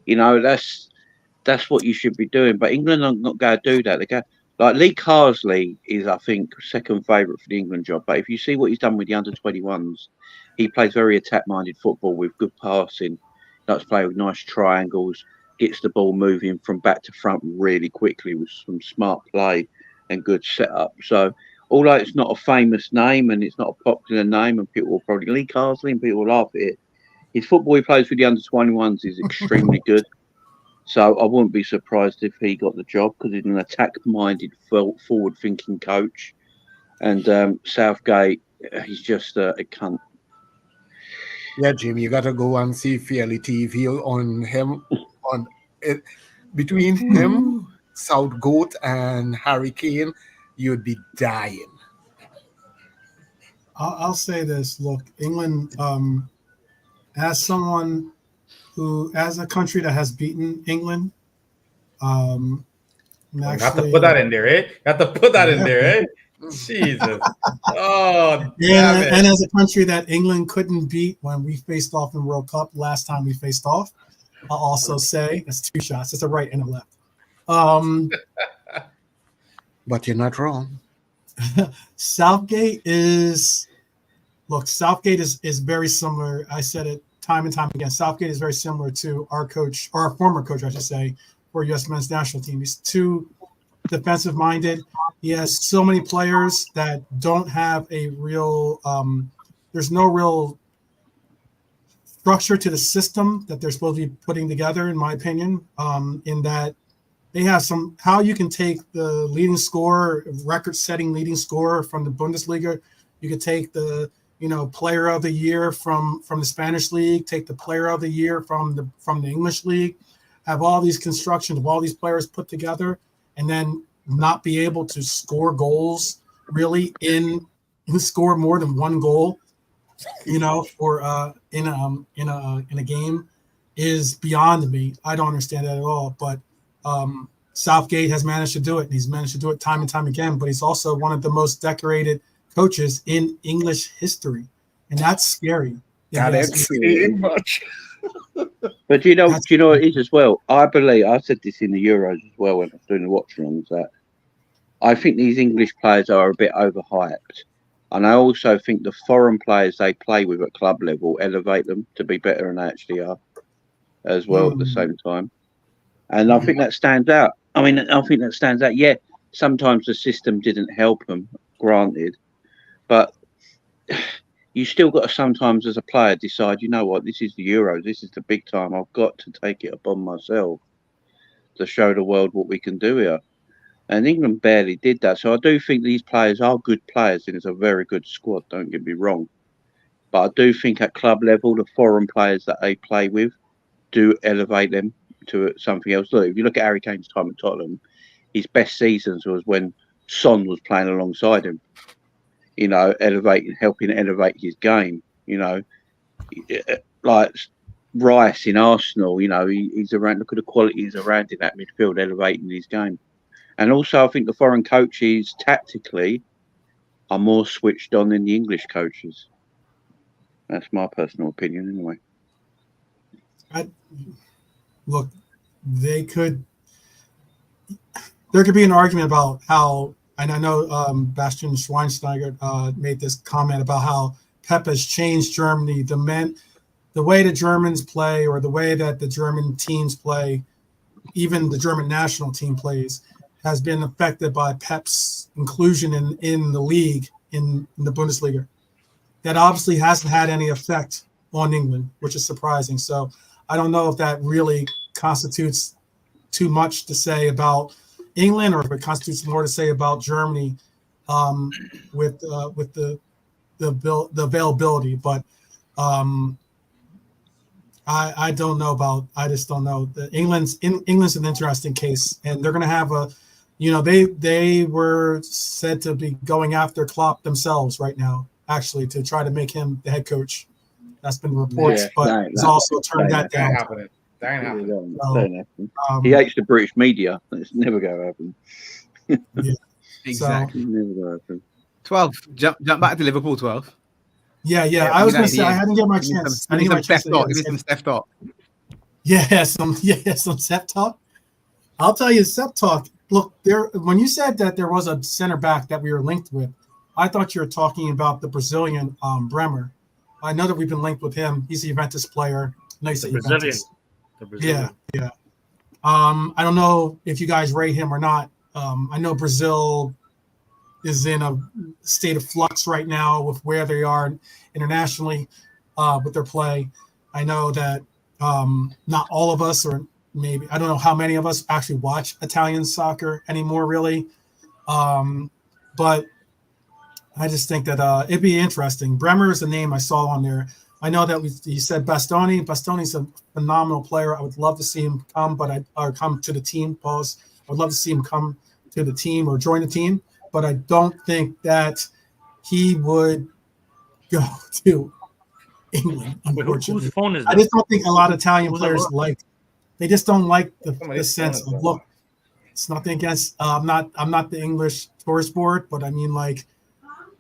That's what you should be doing. But England are not going to do that. They go like Lee Carsley is, I think, second favourite for the England job. But if you see what he's done with the under-21s, he plays very attack-minded football with good passing. Likes to play with nice triangles. Gets the ball moving from back to front really quickly with some smart play and good setup. So, although it's not a famous name and it's not a popular name, and people will probably Lee Carsley and people will laugh at it, his football he plays for the under-21s is extremely good. So I wouldn't be surprised if he got the job because he's an attack-minded, forward-thinking coach. And Southgate, he's just a cunt. Yeah, Jimmy, you got to go and see Fairly TV on him. On it, between him, Southgate, and Harry Kane, you'd be dying. I'll say this. Look, England, as someone as a country that has beaten England, have to put that in there, eh? Have to put that in there, eh? Jesus. Oh, and as a country that England couldn't beat when we faced off in World Cup last time we faced off, I'll also say that's two shots. It's a right and a left. But you're not wrong. Southgate is very similar. I said it time and time again. Southgate is very similar to our coach, or our former coach, I should say, for U.S. men's national team. He's too defensive minded. He has so many players that don't have a real there's no real structure to the system that they're supposed to be putting together, in my opinion, in that they have some, how you can take the leading scorer, record-setting leading scorer from the Bundesliga, you could take the, player of the year from the Spanish league, take the player of the year from the English league, have all these constructions of all these players put together, and then not be able to score goals really score more than one goal, for in a game is beyond me. I don't understand that at all. But Southgate has managed to do it, and he's managed to do it time and time again. But he's also one of the most decorated coaches in English history, and that's scary. That's much. But you know what it is as well? I believe, I said this in the Euros as well when I was doing the watch-alongs, that I think these English players are a bit overhyped. And I also think the foreign players they play with at club level elevate them to be better than they actually are as well at the same time. And I think that stands out. Yeah, sometimes the system didn't help them, granted. But you still got to sometimes as a player decide, you know what, this is the Euros, this is the big time. I've got to take it upon myself to show the world what we can do here. And England barely did that. So I do think these players are good players and it's a very good squad, don't get me wrong. But I do think at club level, the foreign players that they play with do elevate them to something else. Look, if you look at Harry Kane's time at Tottenham, his best seasons was when Son was playing alongside him. Helping elevate his game, like Rice in Arsenal, he's around, look at the qualities around in that midfield, elevating his game. And also I think the foreign coaches tactically are more switched on than the English coaches. That's my personal opinion anyway. There could be an argument about how, and I know Bastian Schweinsteiger made this comment about how Pep has changed Germany. The way the Germans play, or the way that the German teams play, even the German national team plays, has been affected by Pep's inclusion in the league, in the Bundesliga. That obviously hasn't had any effect on England, which is surprising. So I don't know if that really constitutes too much to say about England, or if it constitutes more to say about Germany with the availability. But I don't know about. I just don't know. England's an interesting case, and they're going to have they were said to be going after Klopp themselves right now, actually, to try to make him the head coach. That's been reports, but he's also turned that down. That ain't happening. He hates the British media. It's never going to happen. Yeah. Exactly. So, never going to happen. 12. Jump back to Liverpool. 12. Yeah. I was going to say I hadn't get my chance. Give me some Steph talk. Give me some Steph talk. Yeah, some Steph talk. I'll tell you, Steph talk. Look, when you said that there was a center back that we were linked with, I thought you were talking about the Brazilian Bremer. I know that we've been linked with him. He's a Juventus player. Nice Brazilian. Yeah. I don't know if you guys rate him or not. I know Brazil is in a state of flux right now with where they are internationally with their play. I know that not all of us, or maybe I don't know how many of us actually watch Italian soccer anymore, really. But I just think that it'd be interesting. Bremer is the name I saw on there. I know that you said Bastoni. Bastoni's a phenomenal player. I would love to see him come, come to the team. Pause. I would love to see him come to the team or join the team, but I don't think that he would go to England. Unfortunately, whose phone is I just don't think a lot of Italian players they just don't like the sense of look. It's nothing against. I'm not the English tourist board, but I mean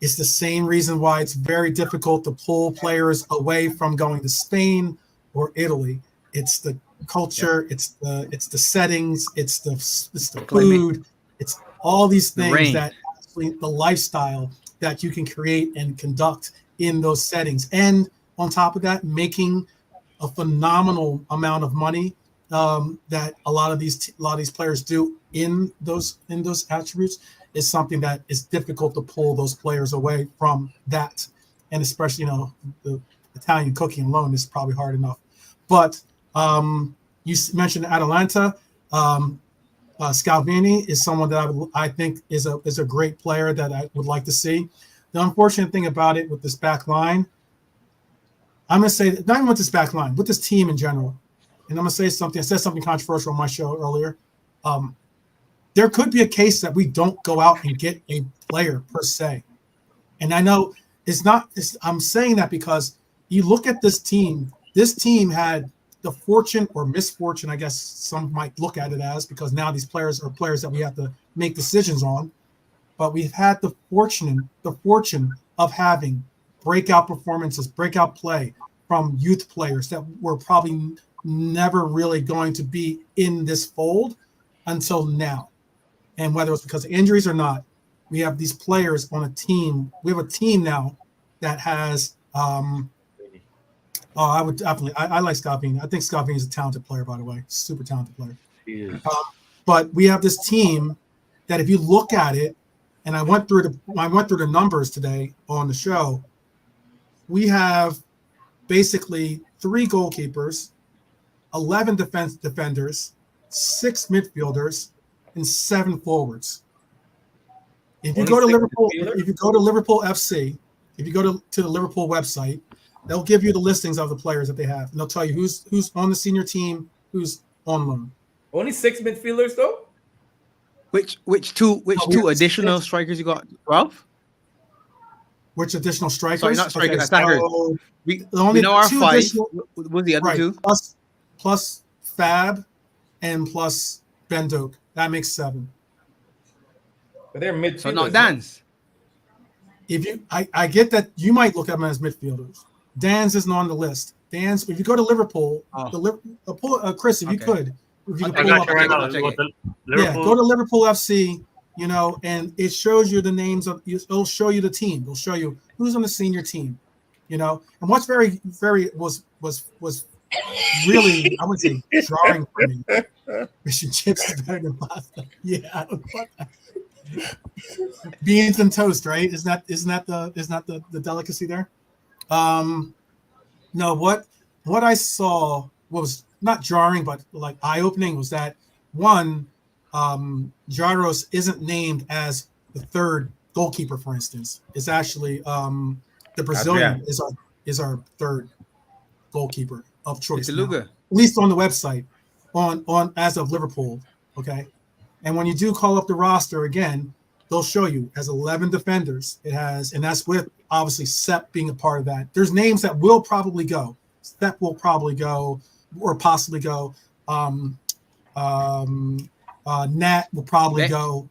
it's the same reason why it's very difficult to pull players away from going to Spain or Italy. It's the culture, it's the settings, it's the food, it's all these things that actually the lifestyle that you can create and conduct in those settings. And on top of that, making a phenomenal amount of money that a lot of these players do in those attributes is something that is difficult to pull those players away from that. and especially the Italian cooking alone is probably hard enough. But you mentioned Atalanta. Scalvini is someone that I think is a great player that I would like to see. The unfortunate thing about it with this back line, I'm going to say, not even with this back line, with this team in general, and I'm going to say something, I said something controversial on my show earlier. There could be a case that we don't go out and get a player per se. And I know I'm saying that because you look at this team had the fortune or misfortune, I guess some might look at it as, because now these players are players that we have to make decisions on. But we've had the fortune of having breakout performances, breakout play from youth players that were probably never really going to be in this fold until now. And whether it's because of injuries or not, we have these players on a team. We have a team now that has I would definitely. I like Scalvini. I think Scalvini is a talented player, by the way, super talented player. He is. But we have this team that, if you look at it, and I went through the numbers today on the show. We have basically 3 goalkeepers, 11 defenders, 6 midfielders, and 7 forwards. If you go to Liverpool, FC, if you go to the Liverpool website, they'll give you the listings of the players that they have, and they'll tell you who's on the senior team, who's on loan. Only 6 midfielders though. Which two additional strikers you got? 12. Which additional strikers? Sorry, not strikers. Attackers. So we know our 5. What's the other 2? Plus Fab, and plus Ben Doak. That makes 7. But they're midfielders. So not Dan's. I get that you might look at them as midfielders. Dan's isn't on the list. Dan's, if you go to Liverpool, Chris, if you could pull up, go to Liverpool FC, and it shows you the names of. It'll show you the team. It'll show you who's on the senior team, and what's very, very was really, I would say, jarring for me. Fish and chips is better than pasta. Yeah, I don't know. Beans and toast, right? Isn't that the delicacy there? No, what I saw was not jarring, but like eye-opening was that one, Jaros isn't named as the 3rd goalkeeper, for instance. It's actually the Brazilian is our 3rd goalkeeper of choice. At least on the website, on as of Liverpool. Okay. And when you do call up the roster again, they'll show you as 11 defenders. It has, and that's with obviously Sepp being a part of that. There's names that will probably go. Sepp will probably go, or possibly go. Nat will probably go.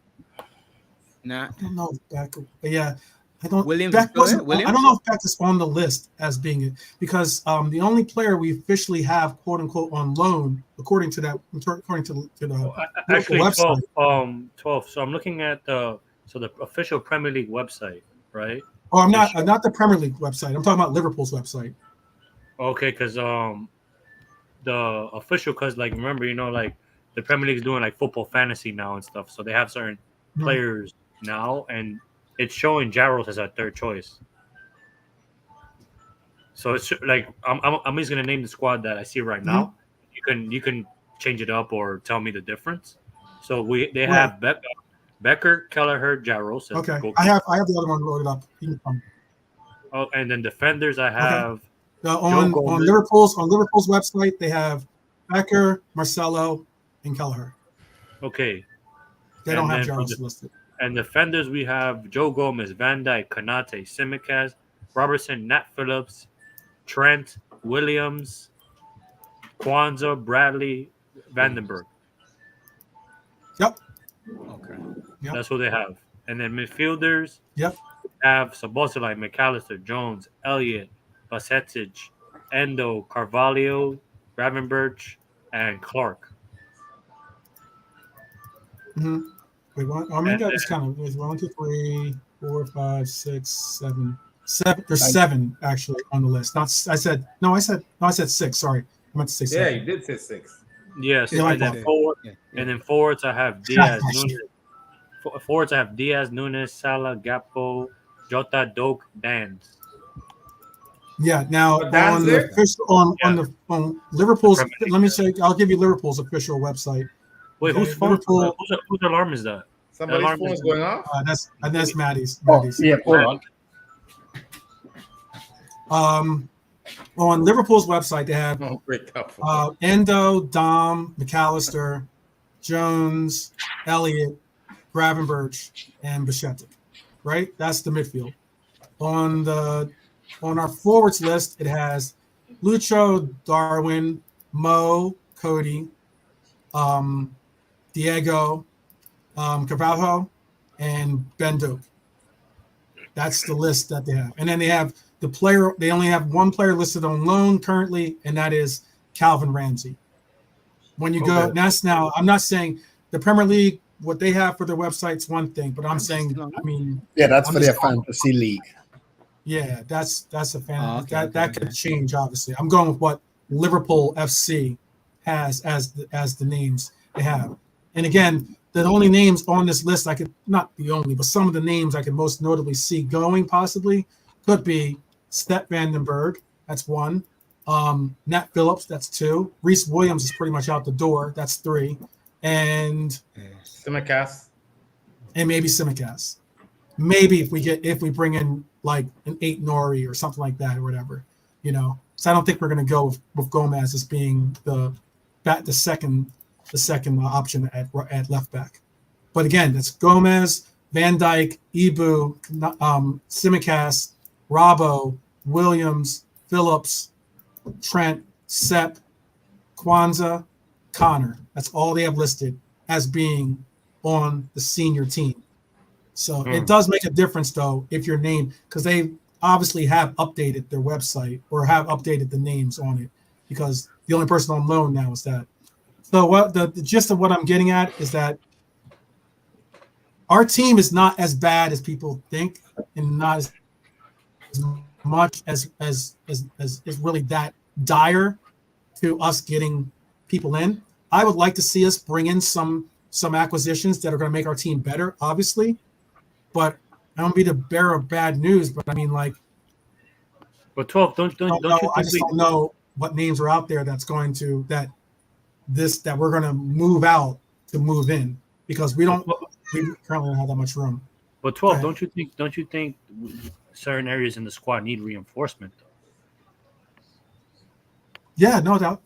Nah. I don't know if Beck, yeah. I don't. Williams. I don't know if Beck is on the list as being it, because the only player we officially have, quote unquote, on loan, according to the actually website. 12. So I'm looking at the official Premier League website, right? Oh, I'm not the Premier League website. I'm talking about Liverpool's website. Okay, because the official, because like remember, like the Premier League is doing like football fantasy now and stuff, so they have certain players now, and it's showing Jaros as our 3rd choice. So it's like I'm just gonna name the squad that I see right now. You can change it up or tell me the difference. So they have Becker, Kelleher, Jaros. Okay, I have the other one loaded up. Oh, and then defenders I have. On Liverpool's website they have Becker, Marcelo, and Kelleher. Okay. They don't have Jaros listed. And defenders, we have Joe Gomez, Van Dijk, Konate, Tsimikas, Robertson, Nat Phillips, Trent, Williams, Kwanzaa, Bradley, Vandenberg. Yep. Okay. Yep. That's who they have. And then midfielders, have Szoboszlai, McAllister, Jones, Elliott, Basetic, Endo, Carvalho, Gravenberch, and Clark. Mm-hmm. Wait, that was kind of 1, 2, 3, 4, 5, 6, 7. There's 7 actually on the list. I said 6. Sorry, I meant to say 7. Yeah, you did say 6. Yes, and then forwards I have Diaz, Nunes. Forwards I have Diaz, Nunes, Salah, Gakpo, Jota, Doak, Danz. Yeah. Now on the official on Liverpool's. Let me say. I'll give you Liverpool's official website. Wait, okay? whose phone? Whose alarm is that? Somebody's phone is going off. That's Maddie's. Yeah, hold on. On Liverpool's website, they have Endo, Dom, McAllister, Jones, Elliott, Gravenberch, and Bajcetic. Right, that's the midfield. On our forwards list, it has Lucho, Darwin, Mo, Cody, Diego, Carvalho, and Ben Doak. That's the list that they have. And then they have the player. They only have one player listed on loan currently, and that is Calvin Ramsey. When you go, that's now. I'm not saying the Premier League, what they have for their website's one thing, but I'm saying, I mean, yeah, that's for their fantasy league. Yeah, that's a fan. That could change. Obviously, I'm going with what Liverpool FC has as the names they have. And again, the only names on this list I could, not the only, but some of the names I could most notably see going possibly could be Step Vandenberg. That's one. Nat Phillips. That's two. Reece Williams is pretty much out the door. That's three. And Tsimikas. And maybe Tsimikas. Maybe if we bring in like an 8 Nori or something like that or whatever, So I don't think we're going to go with Gomez as being the second option at left back. But again, that's Gomez, Van Dijk, Ibu, Tsimikas, Robbo, Williams, Phillips, Trent, Sepp, Kwanzaa, Connor. That's all they have listed as being on the senior team. So it does make a difference, though, if you're named, because they obviously have updated their website or have updated the names on it, because the only person on loan now is that. So what the gist of what I'm getting at is that our team is not as bad as people think, and not as much as really that dire to us getting people in. I would like to see us bring in some acquisitions that are going to make our team better, obviously. But I don't be the bearer of bad news. But I mean, like, but 12, don't you I just don't know what names are out there that's going to that we're going to move out to move in, because we currently don't have that much room. But 12, don't you think certain areas in the squad need reinforcement though? Yeah, no doubt.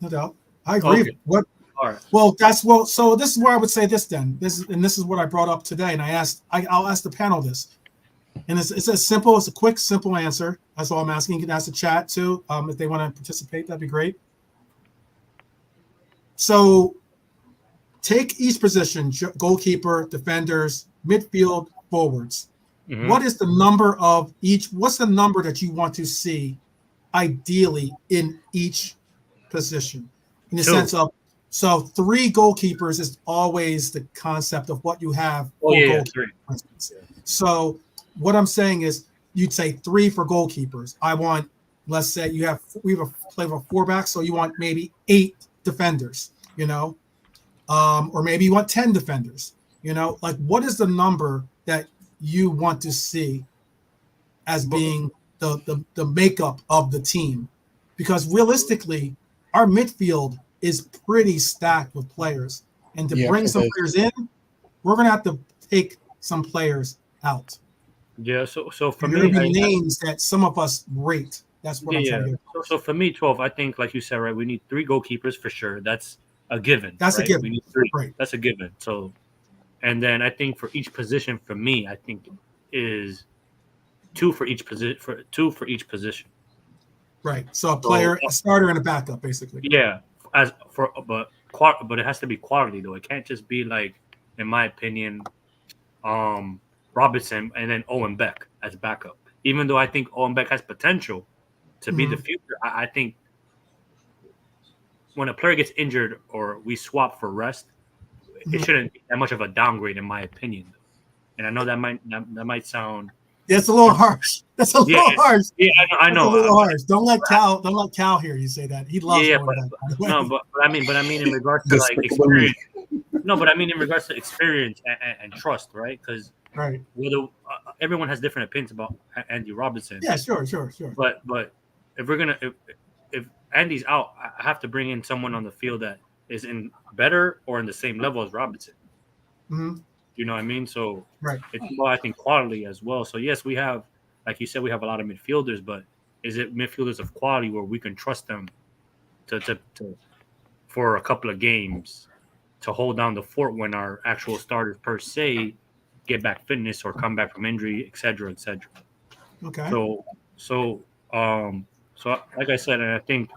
I agree. Okay. What? All right. Well, so this is where I would say this then. This is what I brought up today, and I'll ask the panel this. And it's as simple, it's a quick, simple answer. That's all I'm asking. You can ask the chat too. If they want to participate, that'd be great. So take each position: goalkeeper, defenders, midfield, forwards. Mm-hmm. What is the number of each? What's the number that you want to see ideally in each position? In the sense of, so 3 goalkeepers is always the concept of what you have. Three. For instance. So what I'm saying is, you'd say 3 for goalkeepers. I want, let's say we have a play of a 4-back, so you want maybe 8 defenders, or maybe you want 10 defenders, like what is the number that you want to see as being the makeup of the team? Because realistically, our midfield is pretty stacked with players, and to bring some players in, we're going to have to take some players out. Yeah, so for me, me, names that some of us rate. That's what I'm trying to get. So for me, 12, I think, like you said, right, we need 3 goalkeepers for sure. That's a given. That's right? a given. We need 3. Right. That's a given. So, and then I think for each position, for me, I think is 2 for each position. Right. So a starter and a backup, basically. Yeah. But it has to be quality though. It can't just be like, in my opinion, Robinson and then Owen Beck as backup. Even though I think Owen Beck has potential to be the future, I think when a player gets injured or we swap for rest, it shouldn't be that much of a downgrade, in my opinion. And I know that might sound. Yeah, it's a little harsh. That's a little harsh. Yeah, I know. It's a little harsh. Don't let Cal hear you say that. He loves but I mean in regards to like experience. No, but I mean in regards to experience and trust, right? Because everyone has different opinions about Andy Robertson. Yeah, sure. But if we're gonna if Andy's out, I have to bring in someone on the field that is in better or in the same level as Robinson. Mm-hmm. You know what I mean? So right. It's about, I think, quality as well. So yes, we have, like you said, we have a lot of midfielders, but is it midfielders of quality where we can trust them to for a couple of games to hold down the fort when our actual starters per se get back fitness or come back from injury, et cetera, et cetera. Okay. So like I said, and I think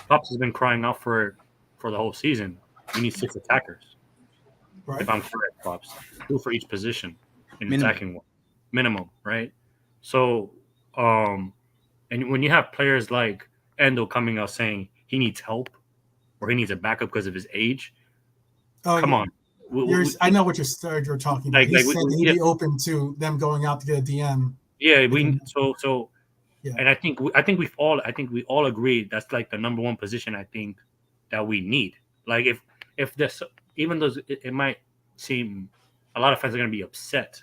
Pops has been crying out for the whole season. We need 6 attackers. Right. If I'm correct, Pops. 2 for each position in Minimum. attacking one. Minimum, right? So, and when you have players like Endo coming out saying he needs help or he needs a backup because of his age, come on. I know what you're talking about. He said he'd be open to them going out to get a DM. Yeah, yeah. And I think we all agree that's like the number one position I think that we need. Like if this, even though it might seem a lot of fans are going to be upset,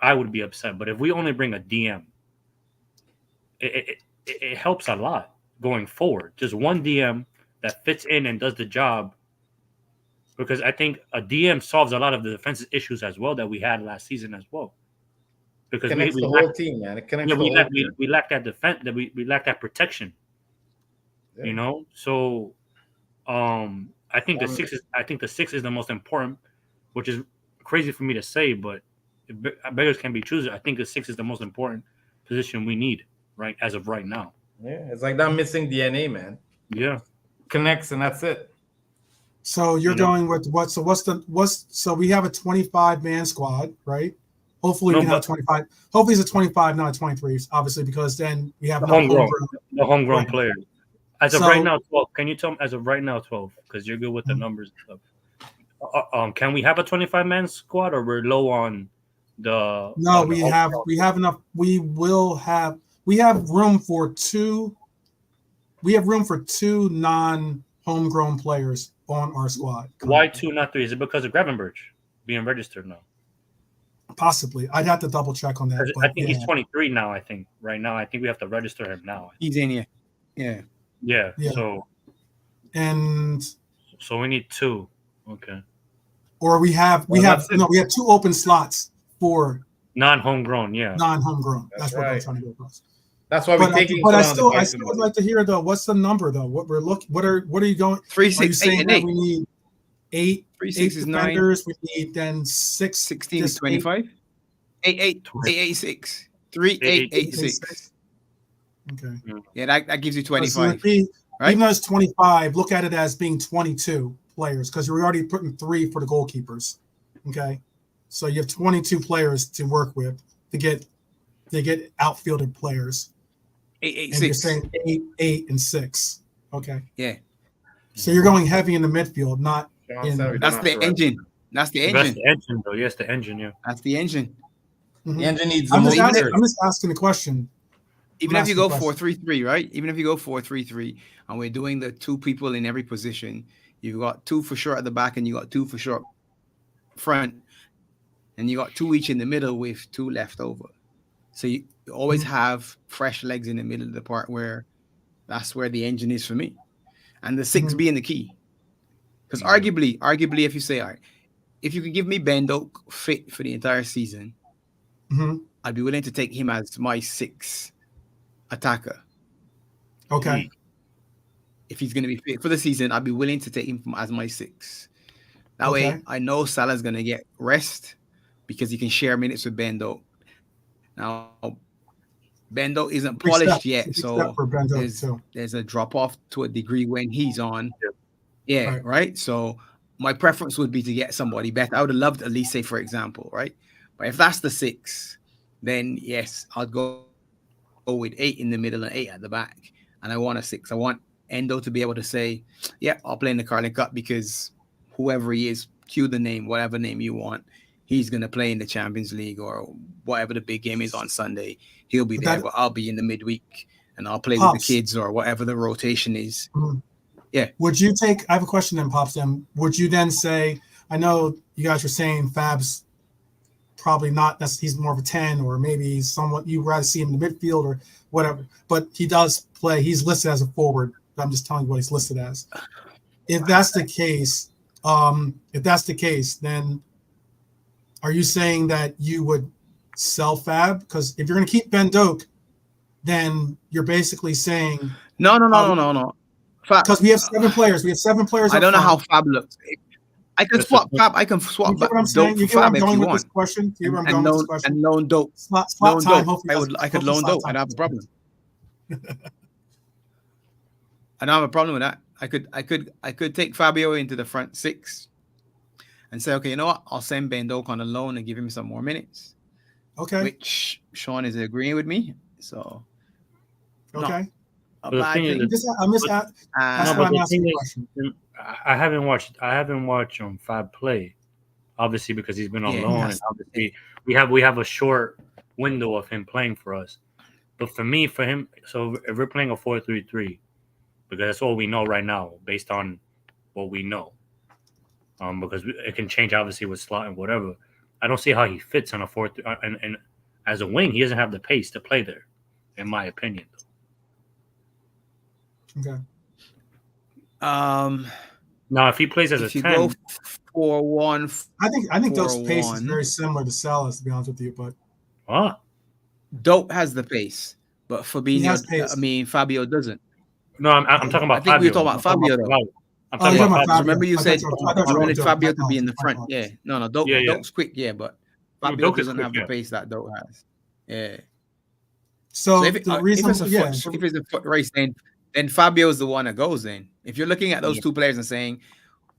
I would be upset. But if we only bring a DM, it helps a lot going forward. Just one DM that fits in and does the job. Because I think a DM solves a lot of the defensive issues as well that we had last season as well. Because it connects the whole team, man. It connects we lack that defense, that we lack that protection. Yeah. You know, so I think the 6 is the most important, which is crazy for me to say, but if beggars can be choosers, I think the 6 is the most important position we need right as of right now. Yeah, it's like that missing DNA, man. Yeah, connects and that's it. So you're going with what? So we have a 25-man squad, right? Hopefully we can have 25. Hopefully it's a 25, not a 23, obviously, because then we have the homegrown players. As of right now, 12. Can you tell me as of right now 12? Because you're good with the numbers and stuff. Can we have a 25-man squad, or we're low on the? No, we have enough. We have room for 2. We have room for 2 non-homegrown players on our squad. Why 2, not 3? Is it because of Gravenberch being registered now? Possibly. I'd have to double check on that. I think he's 23 now. I think right now. I think we have to register him now. He's in here. Yeah. So we need 2. Okay. Or we have 2 open slots for non-homegrown. Yeah. Non-homegrown. That's what I'm trying to go across. That's why we're taking. But I still would like to hear though. What's the number though? What we're looking? What are you going? 3, 6, 8, and 8. We need 8. 3, 6 is 9. We need then 6. 16 is 25. 8, 6. 3, 8, 8, 6. Okay. Yeah, that gives you 25. So right? Even though it's 25, look at it as being 22 players because you're already putting 3 for the goalkeepers. Okay. So you have 22 players to work with to get outfielded players. 8, 8, and 6. You're saying 8, 8, and 6. Okay. Yeah. So you're going heavy in the midfield, not in. That's the engine. That's the engine. That's the engine, though. Yes, the engine. Yeah. That's the engine. Mm-hmm. The engine needs. I'm just asking the question. Even if you go 4-3-3, right? Even if you go 4-3-3, and we're doing the 2 people in every position, you've got 2 for sure at the back, and you got 2 for sure front, and you got 2 each in the middle with 2 left over. So you always have fresh legs in the middle of the part where that's where the engine is for me, and the 6 being the key. Because arguably, if you say, all right, if you could give me Ben Doak fit for the entire season, I'd be willing to take him as my 6 attacker. Okay. If he's going to be fit for the season, I'd be willing to take him as my 6. That way, I know Salah's going to get rest because he can share minutes with Ben Doak. Now, Ben Doak isn't polished yet, so there's a drop off to a degree when he's on. Yeah, right. So my preference would be to get somebody better. I would have loved Elise, for example, right? But if that's the 6, then yes, I'd go with 8 in the middle and 8 at the back. And I want a 6. I want Endo to be able to say, yeah, I'll play in the Carling Cup because whoever he is, cue the name, whatever name you want, he's going to play in the Champions League or whatever the big game is on Sunday. He'll be there, but I'll be in the midweek and I'll play with the kids or whatever the rotation is. Yeah. Would you take, I have a question then, Pops, then. Would you then say, I know you guys were saying Fab's probably not. He's more of a 10, or maybe he's somewhat you rather see him in the midfield or whatever. But he does play. He's listed as a forward. I'm just telling you what he's listed as. If that's the case, then are you saying that you would sell Fab? Because if you're going to keep Ben Doak, then you're basically saying no. Because we have 7 players. We have 7 players. I don't know how Fab looks. I can swap Fab. I can swap Doak for Fab if you want. Question? And loan Doak. Slot time. I could loan Doak. I don't have a problem. I don't have a problem with that. I could take Fabio into the front 6 and say, okay, you know what? I'll send Ben Doak on a loan and give him some more minutes. Okay. Which Sean is agreeing with me. So okay. I haven't watched Fab play, obviously, because he's been on loan, and obviously we have a short window of him playing for us. But for him, so if we're playing a 4-3-3, because that's all we know right now, based on what we know, because it can change obviously with slot and whatever. I don't see how he fits on a 4-3, and as a wing, he doesn't have the pace to play there, in my opinion. Okay. Now, if he plays as a 10, go 4-1, I think Doak's pace is very similar to Salah's, to be honest with you. But Doak has the pace, but Fabinho, Fabio doesn't. No, I'm talking about. I think we were talking about Fabio though. I'm talking about Fabio. Remember you said you wanted Fabio to be in the front. Yeah, no, Doak's quick. Yeah, but Fabio doesn't have the pace that Doak has. Yeah. So if it's a foot race, then Fabio's the one that goes in. If you're looking at those 2 players and saying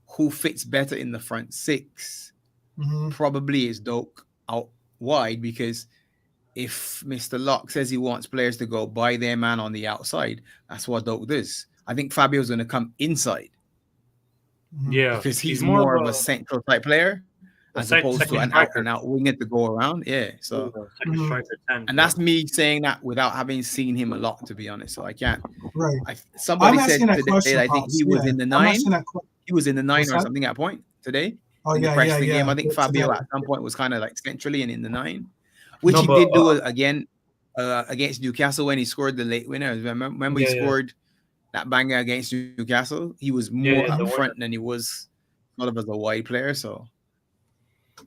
who fits better in the front 6, probably is Doak out wide, because if Mr. Locke says he wants players to go by their man on the outside, that's what Doak does. I think Fabio's going to come inside. Yeah. Because he's more of a central type player as opposed to an out winger to go around. Yeah. So, and that's me saying that without having seen him a lot, to be honest. So I can't. Right. Somebody said today, I think he was in the 9. He was in the 9 or something at a point today. Oh, in yeah, the Preston game. I think Fabio at some point was kind of like centrally and in the 9. Which he did do again against Newcastle when he scored the late winner. Remember he scored that banger against Newcastle? He was more up front than he was sort of as a wide player. So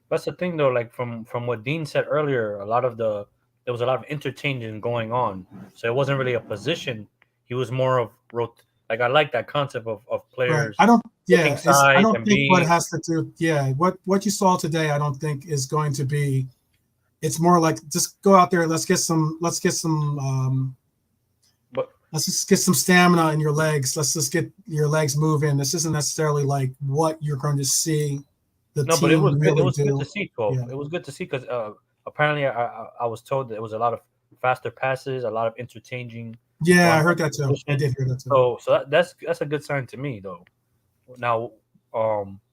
that's the thing, though. Like from what Dean said earlier, there was a lot of interchanging going on. So it wasn't really a position. He was more of like, I like that concept of players. Right. I don't think what it has to do. Yeah, what you saw today, I don't think is going to be. It's more like just go out there. Let's just get some stamina in your legs. Let's just get your legs moving. This isn't necessarily like what you're going to see. But it was good to see, 12. Yeah. It was good to see because apparently I was told that it was a lot of faster passes, a lot of interchanging. Yeah, I heard that too. I did hear that too. So that's a good sign to me, though. Now,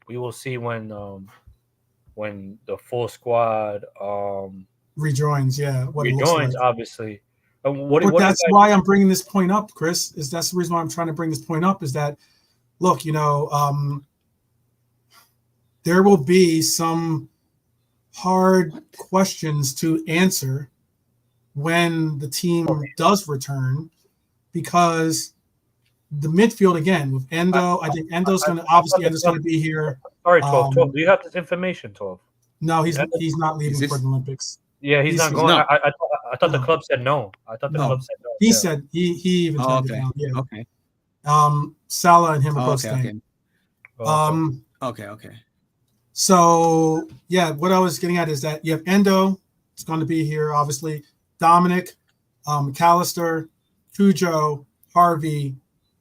we will see when the full squad rejoins, obviously. That's why I'm bringing this point up, Chris. That's the reason why I'm trying to bring this point up. Is that, look, there will be some hard questions to answer when the team does return, because the midfield again with Endo. I think Endo's going to be here. Sorry, 12. Do you have this information, 12? No, he's not leaving for the Olympics. Yeah, he's not going. I thought the club said no. I thought the club said no. He said he even turned it down. Yeah. Okay. Salah and him are both staying. Okay. So yeah, what I was getting at is that you have Endo. It's going to be here, obviously. Dominic, McAllister, Cujo, Harvey,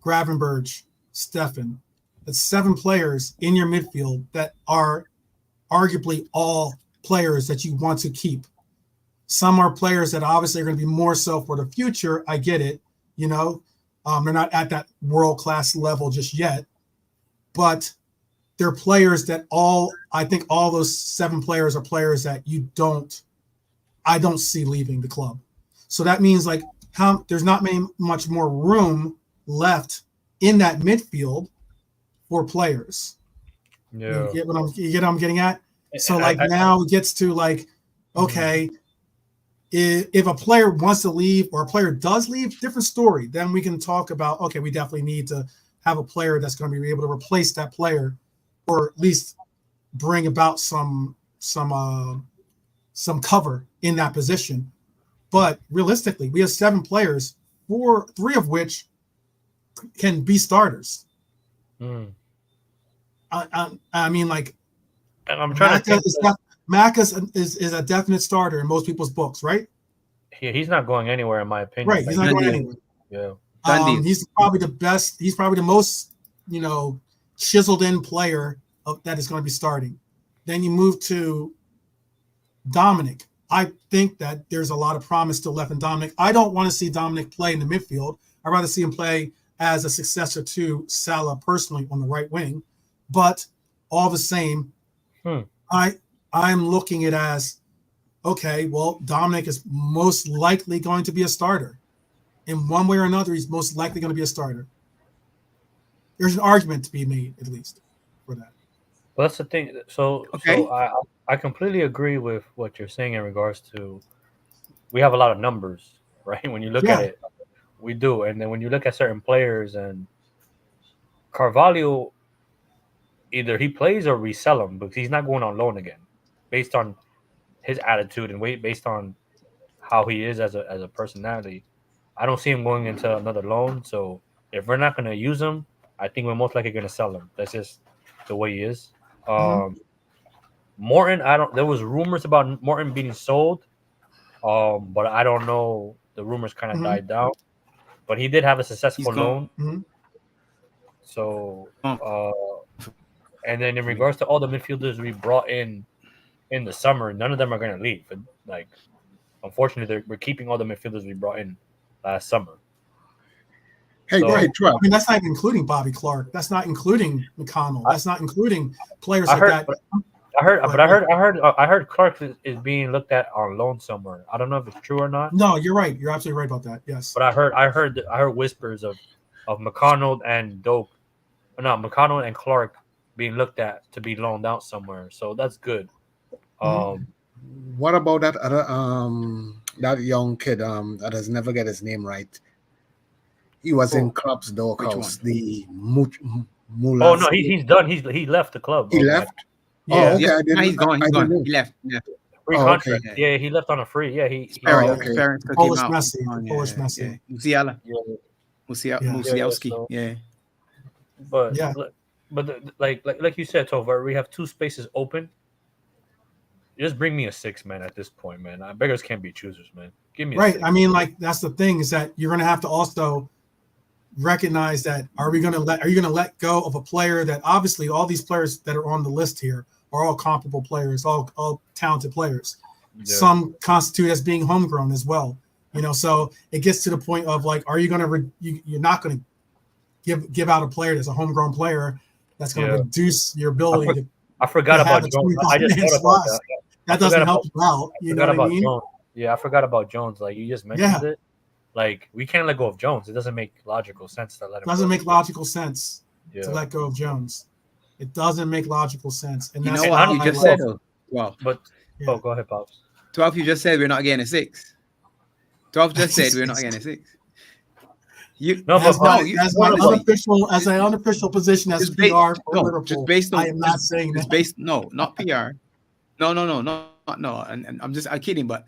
Gravenberch, Stefan. That's 7 players in your midfield that are arguably all players that you want to keep. Some are players that obviously are going to be more so for the future. I get it. They're not at that world-class level just yet, but they're players that I think all those 7 players are players that I don't see leaving the club. So that means there's not much more room left in that midfield for players. Yeah. You get what I'm getting at? So now it gets to Okay, if a player wants to leave or a player does leave, different story. Then we can talk about, okay, we definitely need to have a player that's going to be able to replace that player, or at least bring about some cover in that position. But realistically, we have 7 players, 3 of which can be starters. I mean, like, I'm trying to think. Mac is a definite starter in most people's books, right? Yeah, he's not going anywhere, in my opinion. Right, he's not going anywhere. Yeah. He's probably the best. He's probably the most, chiseled in player that is going to be starting. Then you move to Dominic. I think that there's a lot of promise still left in Dominic. I don't want to see Dominic play in the midfield. I'd rather see him play as a successor to Salah personally on the right wing. But all the same, I'm looking at it as, okay, well, Dominic is most likely going to be a starter. In one way or another, he's most likely going to be a starter. There's an argument to be made, at least, for that. Well, that's the thing. So I completely agree with what you're saying in regards to, we have a lot of numbers, right? When you look at it, we do. And then when you look at certain players, and Carvalho, either he plays or we sell him, because he's not going on loan again, based on his attitude and based on how he is as a personality. I don't see him going into another loan. So if we're not going to use him, I think we're most likely going to sell him. That's just the way he is. Morton, there was rumors about Morton being sold, but I don't know. The rumors kind of died down. But he did have a successful loan. So, and then in regards to all the midfielders we brought in the summer, none of them are going to leave. Like, unfortunately, we're keeping all the midfielders we brought in last summer. Hey, so, right, I mean, that's not even including Bobby Clark. That's not including McConnell. That's not including players like that. I heard Clark is being looked at on loan somewhere. I don't know if it's true or not. No, you're right. You're absolutely right about that. Yes. But I heard whispers of McConnell and McConnell and Clark being looked at to be loaned out somewhere. So that's good. What about that other that young kid that has never get his name right? He was in Klopp's doghouse. The Mulas. Oh no, he's done. He left the club. He left. Yeah. Oh, okay. Yeah, he's gone. He left. Yeah. Free contract. Okay. Yeah, he left on a free. Yeah, he. Polish Messi. Polish Messi. Musiala. Musialski. Yeah. But like you said, Tovar, we have 2 spaces open. Just bring me a 6, man. At this point, man, beggars can't be choosers, man. Give me a 6. I mean, like, that's the thing, is that you're going to have to also recognize that are you going to let go of a player that, obviously all these players that are on the list here are all comparable players, all talented players. Yeah. Some constitute as being homegrown as well. So it gets to the point of, like, are you going to you're not going to give out a player that's a homegrown player that's going to reduce your ability to. I forgot about Jones. I just thought about that. That doesn't help you out. You know what I mean? Jones. Yeah, I forgot about Jones. Like, you just mentioned it. Like, we can't let go of Jones. It doesn't make logical sense to let him go. It doesn't make logical sense to let go of Jones. It doesn't make logical sense. And that's what you just said. Well, but go ahead, Pops. 12, you just said we're not getting a 6. 12 just said we're not getting a 6. As an unofficial position as PR for Liverpool, just based on, I am not saying that. Not PR. No. And I'm kidding, but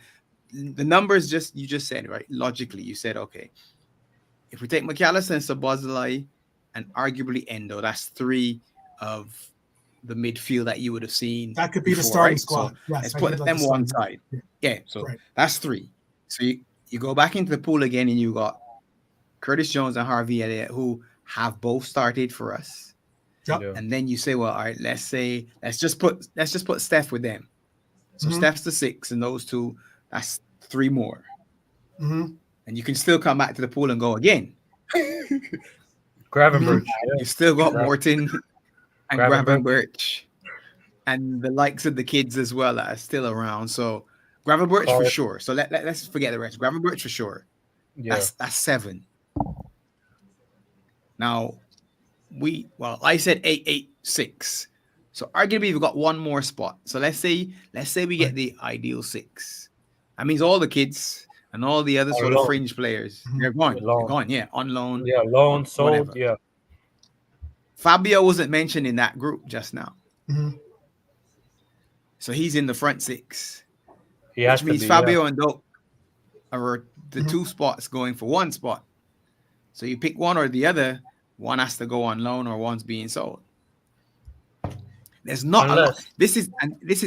the numbers you just said, right? Logically, you said, okay, if we take McAllister and Szoboszlai and arguably Endo, that's 3 of the midfield that you would have seen. That could be the starting squad. So let's put them one side. Yeah, so that's 3. So you go back into the pool again, and you got Curtis Jones and Harvey Elliott, who have both started for us. Yep. And then you say, well, all right, let's just put Steph with them. So Steph's the 6, and those 2, that's 3 more. And you can still come back to the pool and go again. Gravenberch. You still got Morton and Gravenberch, and the likes of the kids as well that are still around. So Gravenberch for sure. So let's forget the rest. Gravenberch for sure. Yeah. That's 7. Now I said 8, 8, 6. So arguably we've got one more spot. So let's say we get the ideal 6. That means all the kids and all the other sort of fringe players, they're gone. They're gone, yeah, on loan. Yeah, loan, sold, whatever. yeah. Fabio wasn't mentioned in that group just now. Mm-hmm. So he's in the front 6. Which means Fabio and Doak are the 2 spots going for 1 spot. So you pick one or the other. One has to go on loan or one's being sold. There's not a lot. This is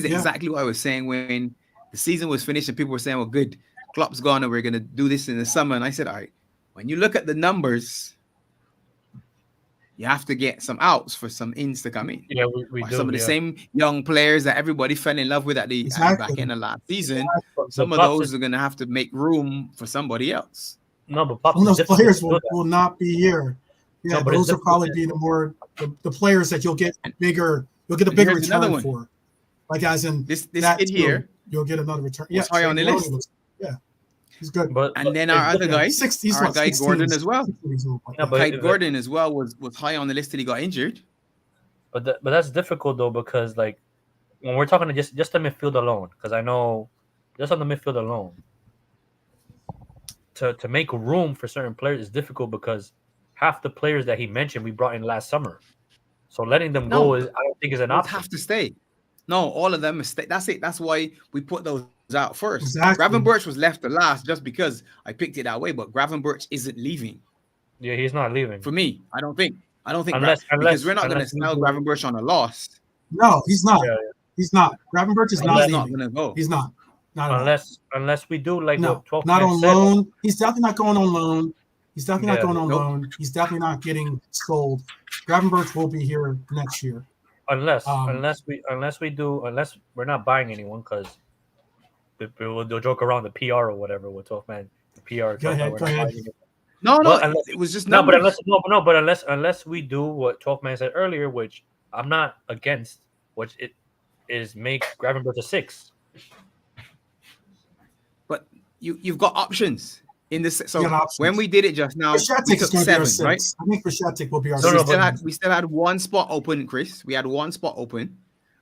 exactly what I was saying when the season was finished and people were saying, well, good, Klopp's gone and we're going to do this in the summer. And I said, all right, when you look at the numbers, you have to get some outs for some ins to come in. Yeah, we do. Some of the same young players that everybody fell in love with at the back end of last season. Some of those are going to have to make room for somebody else. No, but those players will not be here. Yeah, no, but those will probably be the players that you'll get bigger. You'll get a bigger return for. Like as in this kid here, you'll get another return. Yeah, high on the list. Yeah, he's good. And then our other guy, our guy Gordon as well. Gordon as well was high on the list till he got injured. But that's difficult though, because like when we're talking just the midfield alone, because I know just on the midfield alone, to make room for certain players is difficult because half the players that he mentioned we brought in last summer. So letting them go I don't think is an option. Have to stay. No, all of them stay. That's it. That's why we put those out first. Exactly. Gravenberch was left the last just because I picked it that way. But Gravenberch isn't leaving. Yeah, he's not leaving. For me, I don't think because we're not going to sell Gravenberch on a loss. No, he's not. Yeah. He's not. Gravenberch is not going to go. He's not. Not unless we do like no, not on loan. He's definitely not going on loan. He's definitely not going on loan. He's definitely not getting sold. Gravenberch will be here next year. Unless we're not buying anyone because they'll joke around the PR or whatever with 12 man. The PR. Go ahead. No, it was just numbers. But unless we do what 12 man said earlier, which I'm not against, which it is make Gravenberch a 6. But you've got options. In this, so when we did it just now, we took 7, right? I think Vashatic will be our 6. We still had 1 spot open, Chris. We had 1 spot open,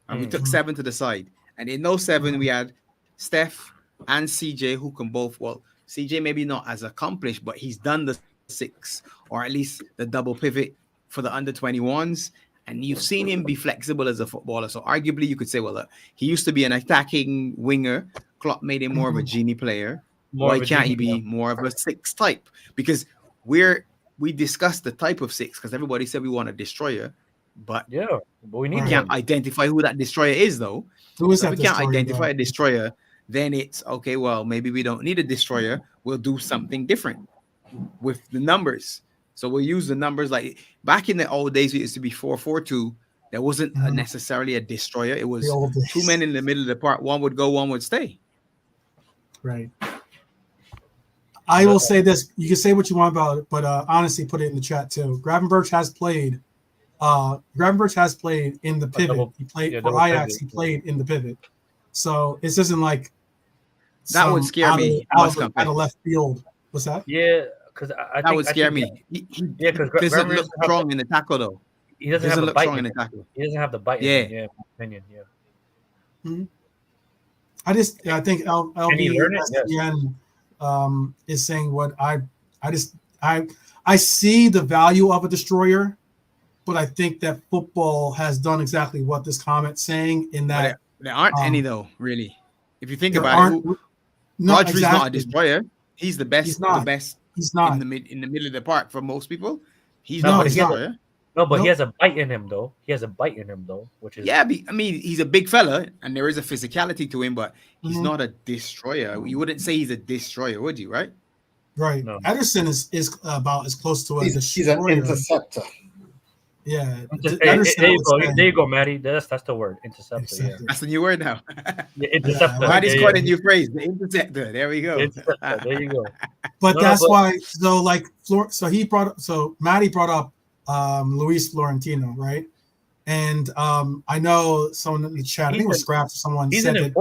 and we took 7 to the side. And in those 7, we had Steph and CJ, who can both. Well, CJ maybe not as accomplished, but he's done the 6 or at least the double pivot for the under 21s. And you've seen him be flexible as a footballer. So arguably, you could say, well, look, he used to be an attacking winger. Klopp made him more of a genie player. Why can't he be more of a 6 type? Because we discussed the type of 6 because everybody said we want a destroyer, but we can't identify who that destroyer is though. Who is that? If we can't identify a destroyer, then it's okay. Well, maybe we don't need a destroyer. We'll do something different with the numbers. So we'll use the numbers like back in the old days. It used to be 4-4-2. There wasn't necessarily a destroyer. It was 2 men in the middle of the park. One would go, one would stay. Right. I will say this. You can say what you want about it, but honestly, put it in the chat too. Gravenberch has played. Gravenberch has played in the pivot. He played for Ajax. He played in the pivot. So this isn't like that would scare me out of left field. What's that? Yeah, because that would scare me. He doesn't look strong in the tackle though. He doesn't have the bite in the tackle. He doesn't have the bite. Yeah, in my opinion. Yeah. Mm-hmm. I think LB is saying what I see the value of a destroyer, but I think that football has done exactly what this comment's saying in that there aren't any though, really. If you think about it, Rodri's not a destroyer. He's the best. He's not. The best. He's not in the middle of the park for most people. He's not a destroyer. He has a bite in him though. He has a bite in him though, which is I mean, he's a big fella and there is a physicality to him, but he's not a destroyer. You wouldn't say he's a destroyer, would you? Right? Right. No. Ederson is about as close to he's an interceptor. Yeah. There you go, Matty. That's the word, interceptor. Yeah. That's the new word now. Interceptor. Matty's got a new phrase, the interceptor. There we go. There you go. But why. So Matty brought up Luis Florentino, right? And I know someone in the chat, I think it was Scraps or someone said that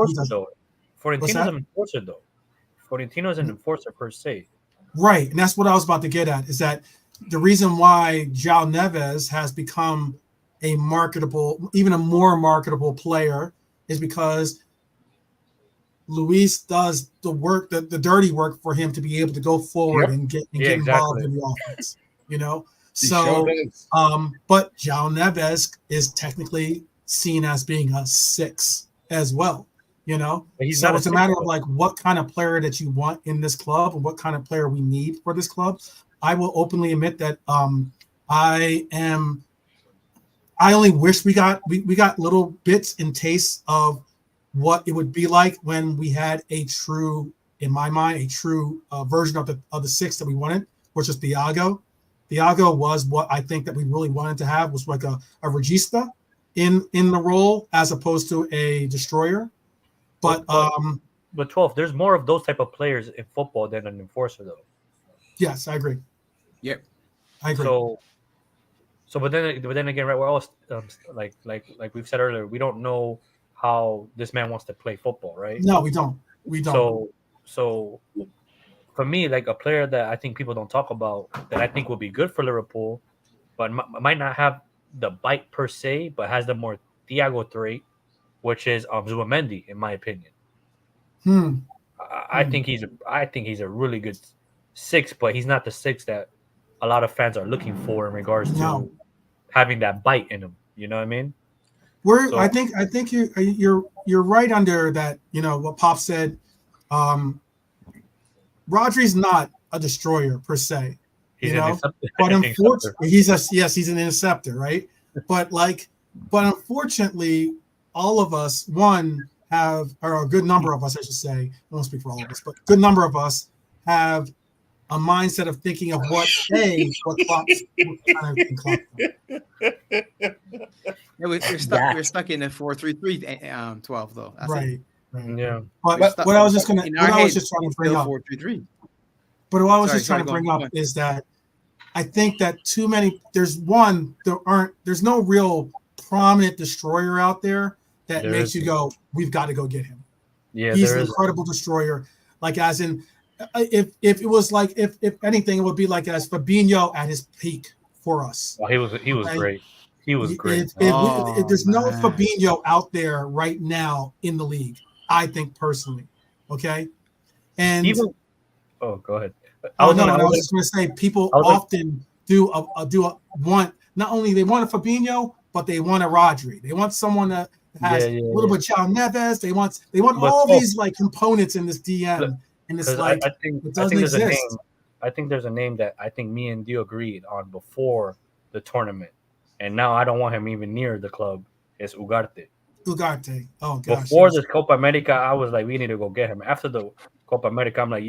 Florentino's an enforcer though. Florentino's an enforcer per se. Right. And that's what I was about to get at, is that the reason why João Neves has become a marketable, even a more marketable player, is because Luis does the work, the dirty work for him to be able to go forward and get involved in the offense. You know, so but João Neves is technically seen as being a 6 as well. You know, so it's a matter of like what kind of player that you want in this club and what kind of player we need for this club. I will openly admit that I only wish we got little bits and tastes of what it would be like when we had a true, in my mind, a true version of the 6 that we wanted, which is Thiago. Thiago was what I think that we really wanted to have, was like a regista in the role as opposed to a destroyer. But 12, there's more of those type of players in football than an enforcer, though. Yes, I agree. Yep, I agree. So, but then again, right? We're all like we've said earlier, we don't know how this man wants to play football, right? No, we don't. We don't. So for me, like a player that I think people don't talk about that I think will be good for Liverpool, but might not have the bite per se, but has the more Thiago trait, which is Zubimendi, in my opinion. I think he's a really good 6, but he's not the 6 that a lot of fans are looking for in regards to having that bite in him. You know what I mean? I think you're right under that. You know what Pop said. Rodri's not a destroyer per se. But unfortunately, he's an interceptor, right? But unfortunately, all of us, or a good number of us, I should say, I won't speak for all of us, but a good number of us have a mindset of thinking of what Klopp's kind of Klopp. We're stuck in the 4-3-3 12 though. That's right. Yeah. But what I was just trying to bring up. 4-3-3. But what I was just trying to bring up is that I think that too many. There's no real prominent destroyer out there that makes you go, we've got to go get him. Yeah, he's an incredible destroyer. Like as in, if it was like if anything, it would be like as Fabinho at his peak for us. Oh, he was great. He was great. If there's no Fabinho out there right now in the league, I think personally, okay. And go ahead. I was just going to say people often want not only they want a Fabinho, but they want a Rodri. They want someone that has a little bit of João Neves. They want all these like components in this DM, and it's like it doesn't exist. I think there's a name that I think me and Dio agreed on before the tournament, and now I don't want him even near the club. It's Ugarte. Ugarte. Oh gosh. Before this Copa America, I was like, we need to go get him. After the Copa America, I'm like,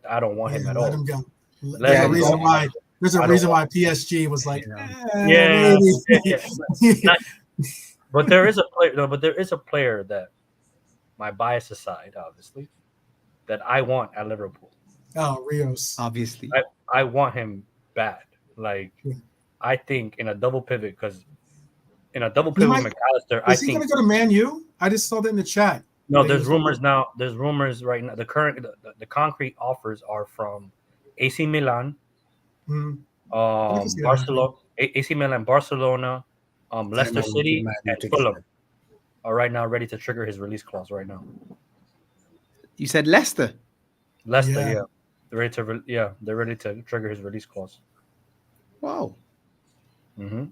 I don't want him at all. Let him go. There's a reason why PSG was like, But there is a player. No, but there is a player that, my bias aside, obviously, that I want at Liverpool. Oh, Rios. Obviously, I want him bad. Like, I think in a double pivot, because in a double pivot with McAllister, I think he's going to go to Man U. I just saw that in the chat. No, there's rumors now. There's rumors right now. The concrete offers are from AC Milan, Barcelona, AC Milan, Barcelona, Leicester City, and Fulham are right now ready to trigger his release clause. Right now, you said Leicester. Yeah. They're ready to trigger his release clause. Wow. Mm-hmm.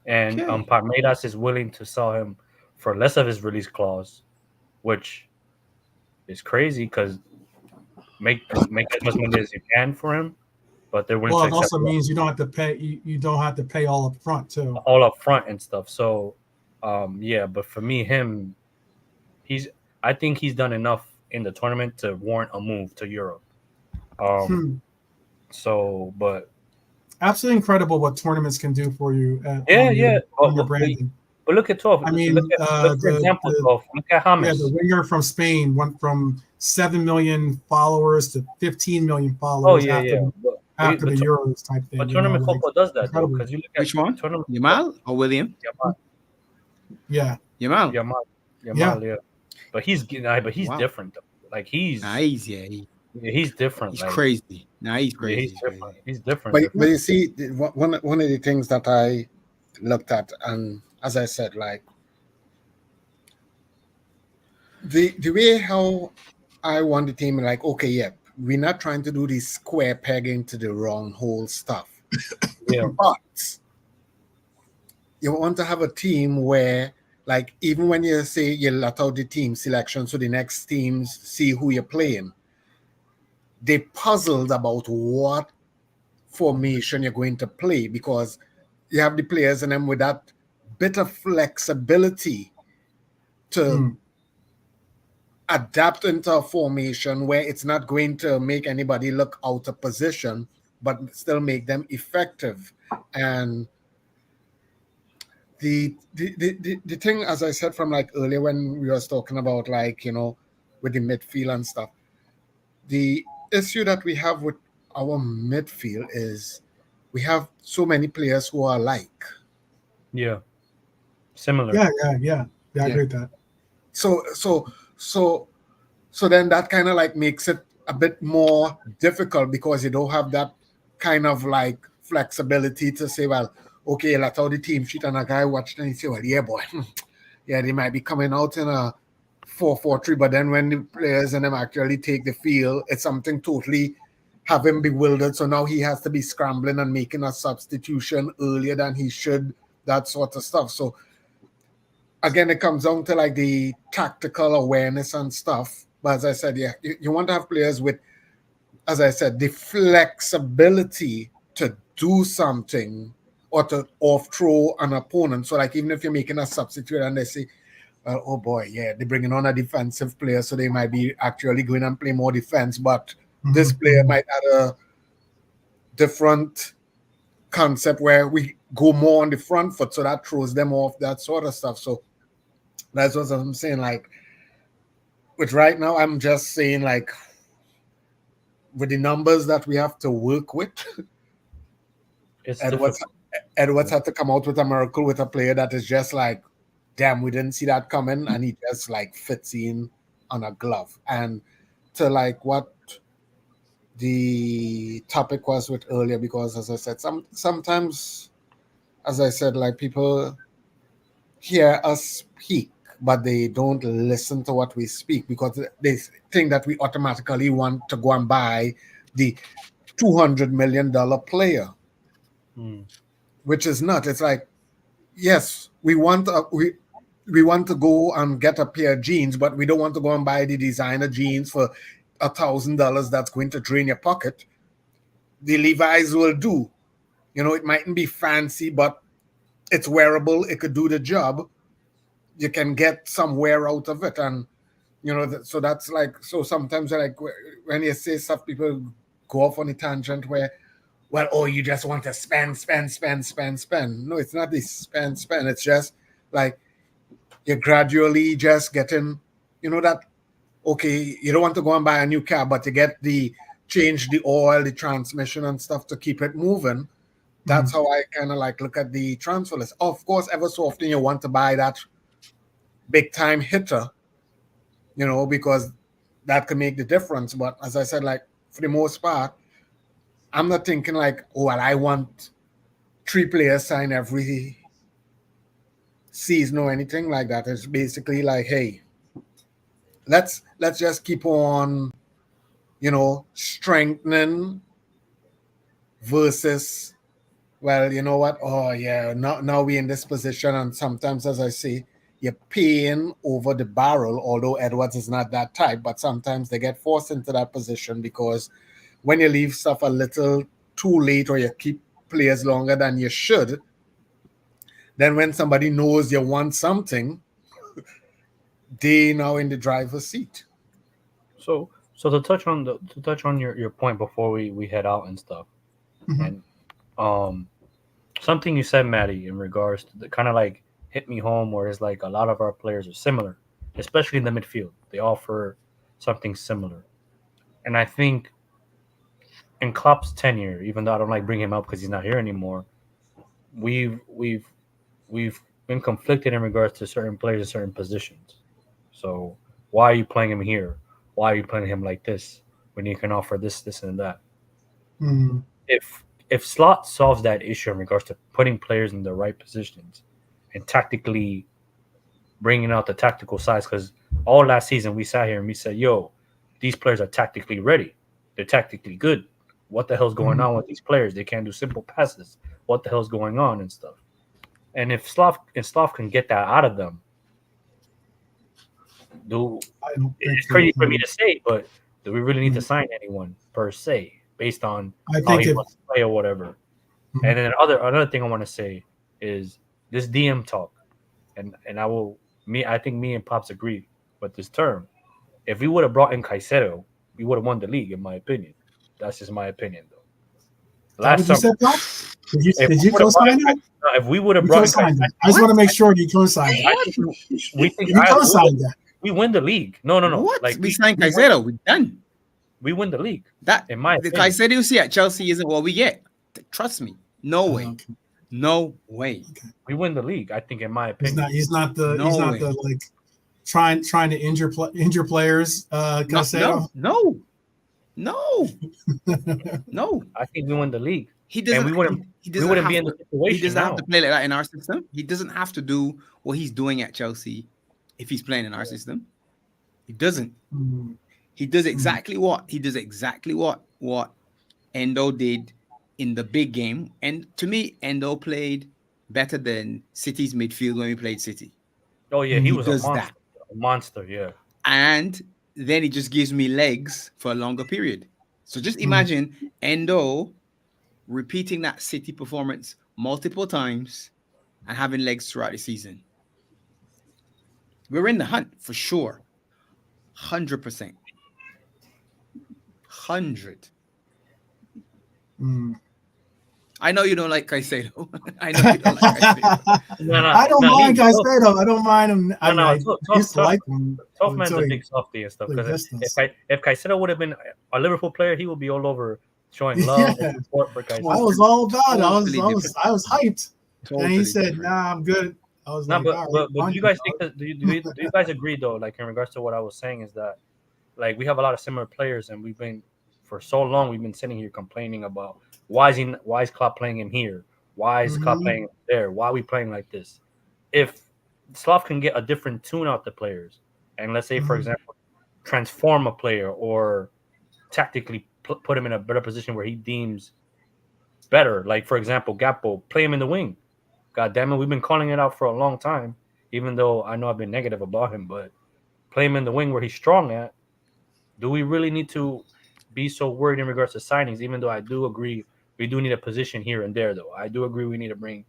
And Palmeiras is willing to sell him for less of his release clause, which is crazy because make as much money as you can for him, but they're willing to accept. Well, it also means you don't have to pay. You don't have to pay all up front too. All up front and stuff. So, but for me, I think he's done enough in the tournament to warrant a move to Europe. So, but absolutely incredible what tournaments can do for you. On your branding. But look at 12. I mean, look at James. Yeah, the winger from Spain went from 7 million followers to 15 million followers after the Euros type thing. But tournament football does that, though, because you look at which one? Yamal or William? Yeah. Yamal. Yeah. But he's different, though. Like he's different. He's crazy. He's crazy. He's different. He's different. But you see, one of the things that I looked at, and as I said, like the way how I want the team, like, okay, yeah, we're not trying to do this square pegging to the round hole stuff. Yeah. But you want to have a team where, like, even when you say you let out the team selection so the next teams see who you're playing, they puzzled about what formation you're going to play, because you have the players and then with that bit of flexibility to adapt into a formation where it's not going to make anybody look out of position, but still make them effective. And the thing, as I said from like earlier when we was talking about, like, you know, with the midfield and stuff, the issue that we have with our midfield is we have so many players who are alike. Yeah. Similar. Yeah. I agree with that. So then that kind of like makes it a bit more difficult, because you don't have that kind of like flexibility to say, well, okay, let's out the team sheet and a guy watched and he say, well, yeah, boy, yeah, they might be coming out in a 4-4-3, but then when the players and them actually take the field, it's something totally have him bewildered. So now he has to be scrambling and making a substitution earlier than he should, that sort of stuff. So again, it comes down to like the tactical awareness and stuff. But as I said, yeah, you want to have players with, as I said, the flexibility to do something or to off-throw an opponent. So like even if you're making a substitute and they say, oh boy, yeah, they're bringing on a defensive player, so they might be actually going and play more defense, but this player might add a different concept where we go more on the front foot, so that throws them off, that sort of stuff. So that's what I'm saying. Like, with right now, I'm just saying, like, with the numbers that we have to work with, Edwards had to come out with a miracle with a player that is just like, damn, we didn't see that coming, and he just like fits in on a glove. And to like what the topic was with earlier, because as I said, sometimes, as I said, like people hear us speak, but they don't listen to what we speak, because they think that we automatically want to go and buy the $200 million player, which is not. It's like, yes, we want to go and get a pair of jeans, but we don't want to go and buy the designer jeans for $1,000 that's going to drain your pocket. The Levi's will do. You know, it mightn't be fancy, but it's wearable. It could do the job. You can get some wear out of it. And, you know, so that's like, so sometimes like when you say stuff, people go off on a tangent where, well, oh, you just want to spend. No, it's not this spend. It's just like you're gradually just getting, you know, that, okay, you don't want to go and buy a new car, but you get change the oil, the transmission and stuff to keep it moving. That's how I kind of like look at the transfer list. Of course, ever so often you want to buy that big time hitter, you know, because that can make the difference. But as I said, like for the most part, I'm not thinking like, oh, well, I want 3 players sign every season or anything like that. It's basically like, hey, let's just keep on, you know, strengthening versus, well, you know what? Oh yeah, now we're in this position, and sometimes, as I say, you're paying over the barrel. Although Edwards is not that type, but sometimes they get forced into that position because when you leave stuff a little too late or you keep players longer than you should, then when somebody knows you want something, they now in the driver's seat. So to touch on your point before we head out and stuff, and something you said, Maddie, in regards to the kind of like hit me home, where it's like a lot of our players are similar, especially in the midfield. They offer something similar, and I think in Klopp's tenure, even though I don't like bringing him up because he's not here anymore, we've been conflicted in regards to certain players in certain positions. So why are you playing him here? Why are you playing him like this when you can offer this, and that? If Slot solves that issue in regards to putting players in the right positions and tactically bringing out the tactical sides. Because all last season we sat here and we said, "Yo, these players are tactically ready. They're tactically good. What the hell's going on with these players? They can't do simple passes. What the hell's going on and stuff." And if Slav can get that out of them, it's crazy for me to say, but do we really need to sign anyone per se based on how he wants to play or whatever? And then another thing I want to say is this DM talk, and I think me and Pops agree with this term. If we would have brought in Caicedo, we would have won the league, in my opinion. That's just my opinion, though. Last summer, did you co-sign that? If we would have brought in Caicedo, I just want to make sure you co-signed that. We think you co-signed that. We win the league. No. What? Like we signed Caicedo, we done. We win the league. That in my the Caicedo you see at Chelsea isn't what we get. Trust me. No way. Okay. No way. Okay. We win the league. I think, in my opinion. He's not the like trying to injure players. Caicedo. No. I think we win the league. He doesn't. And we wouldn't be in the situation. He doesn't have to play like that in our system. He doesn't have to do what he's doing at Chelsea if he's playing in our system. He doesn't. Mm-hmm. He does exactly what Endo did in the big game. And to me, Endo played better than City's midfield when we played City. Oh yeah, he was a monster. Yeah. And then it just gives me legs for a longer period. So just imagine Endo repeating that City performance multiple times and having legs throughout the season. We're in the hunt for sure. 100%. 100. I know you don't like Caicedo. I know you don't like Caicedo. I don't mind Caicedo. I don't mind him. I used to like him. Tough man's a big softy and stuff. Because if Caicedo would have been a Liverpool player, he would be all over showing love and support for Caicedo. I was all about it. I was hyped. And he said, "Nah, I'm good." I was like, but do you guys think that? Do you guys agree though? Like in regards to what I was saying, is that like we have a lot of similar players, and we've been for so long we've been sitting here complaining about why is Klopp playing him here? Why is Klopp playing there? Why are we playing like this? If Slav can get a different tune out the players, and let's say for example, transform a player or tactically put him in a better position where he deems better. Like for example, Gakpo, play him in the wing. God damn it, we've been calling it out for a long time, even though I know I've been negative about him, but play him in the wing where he's strong at. Do we really need to be so worried in regards to signings, even though I do agree we do need a position here and there, though? I do agree we need to bring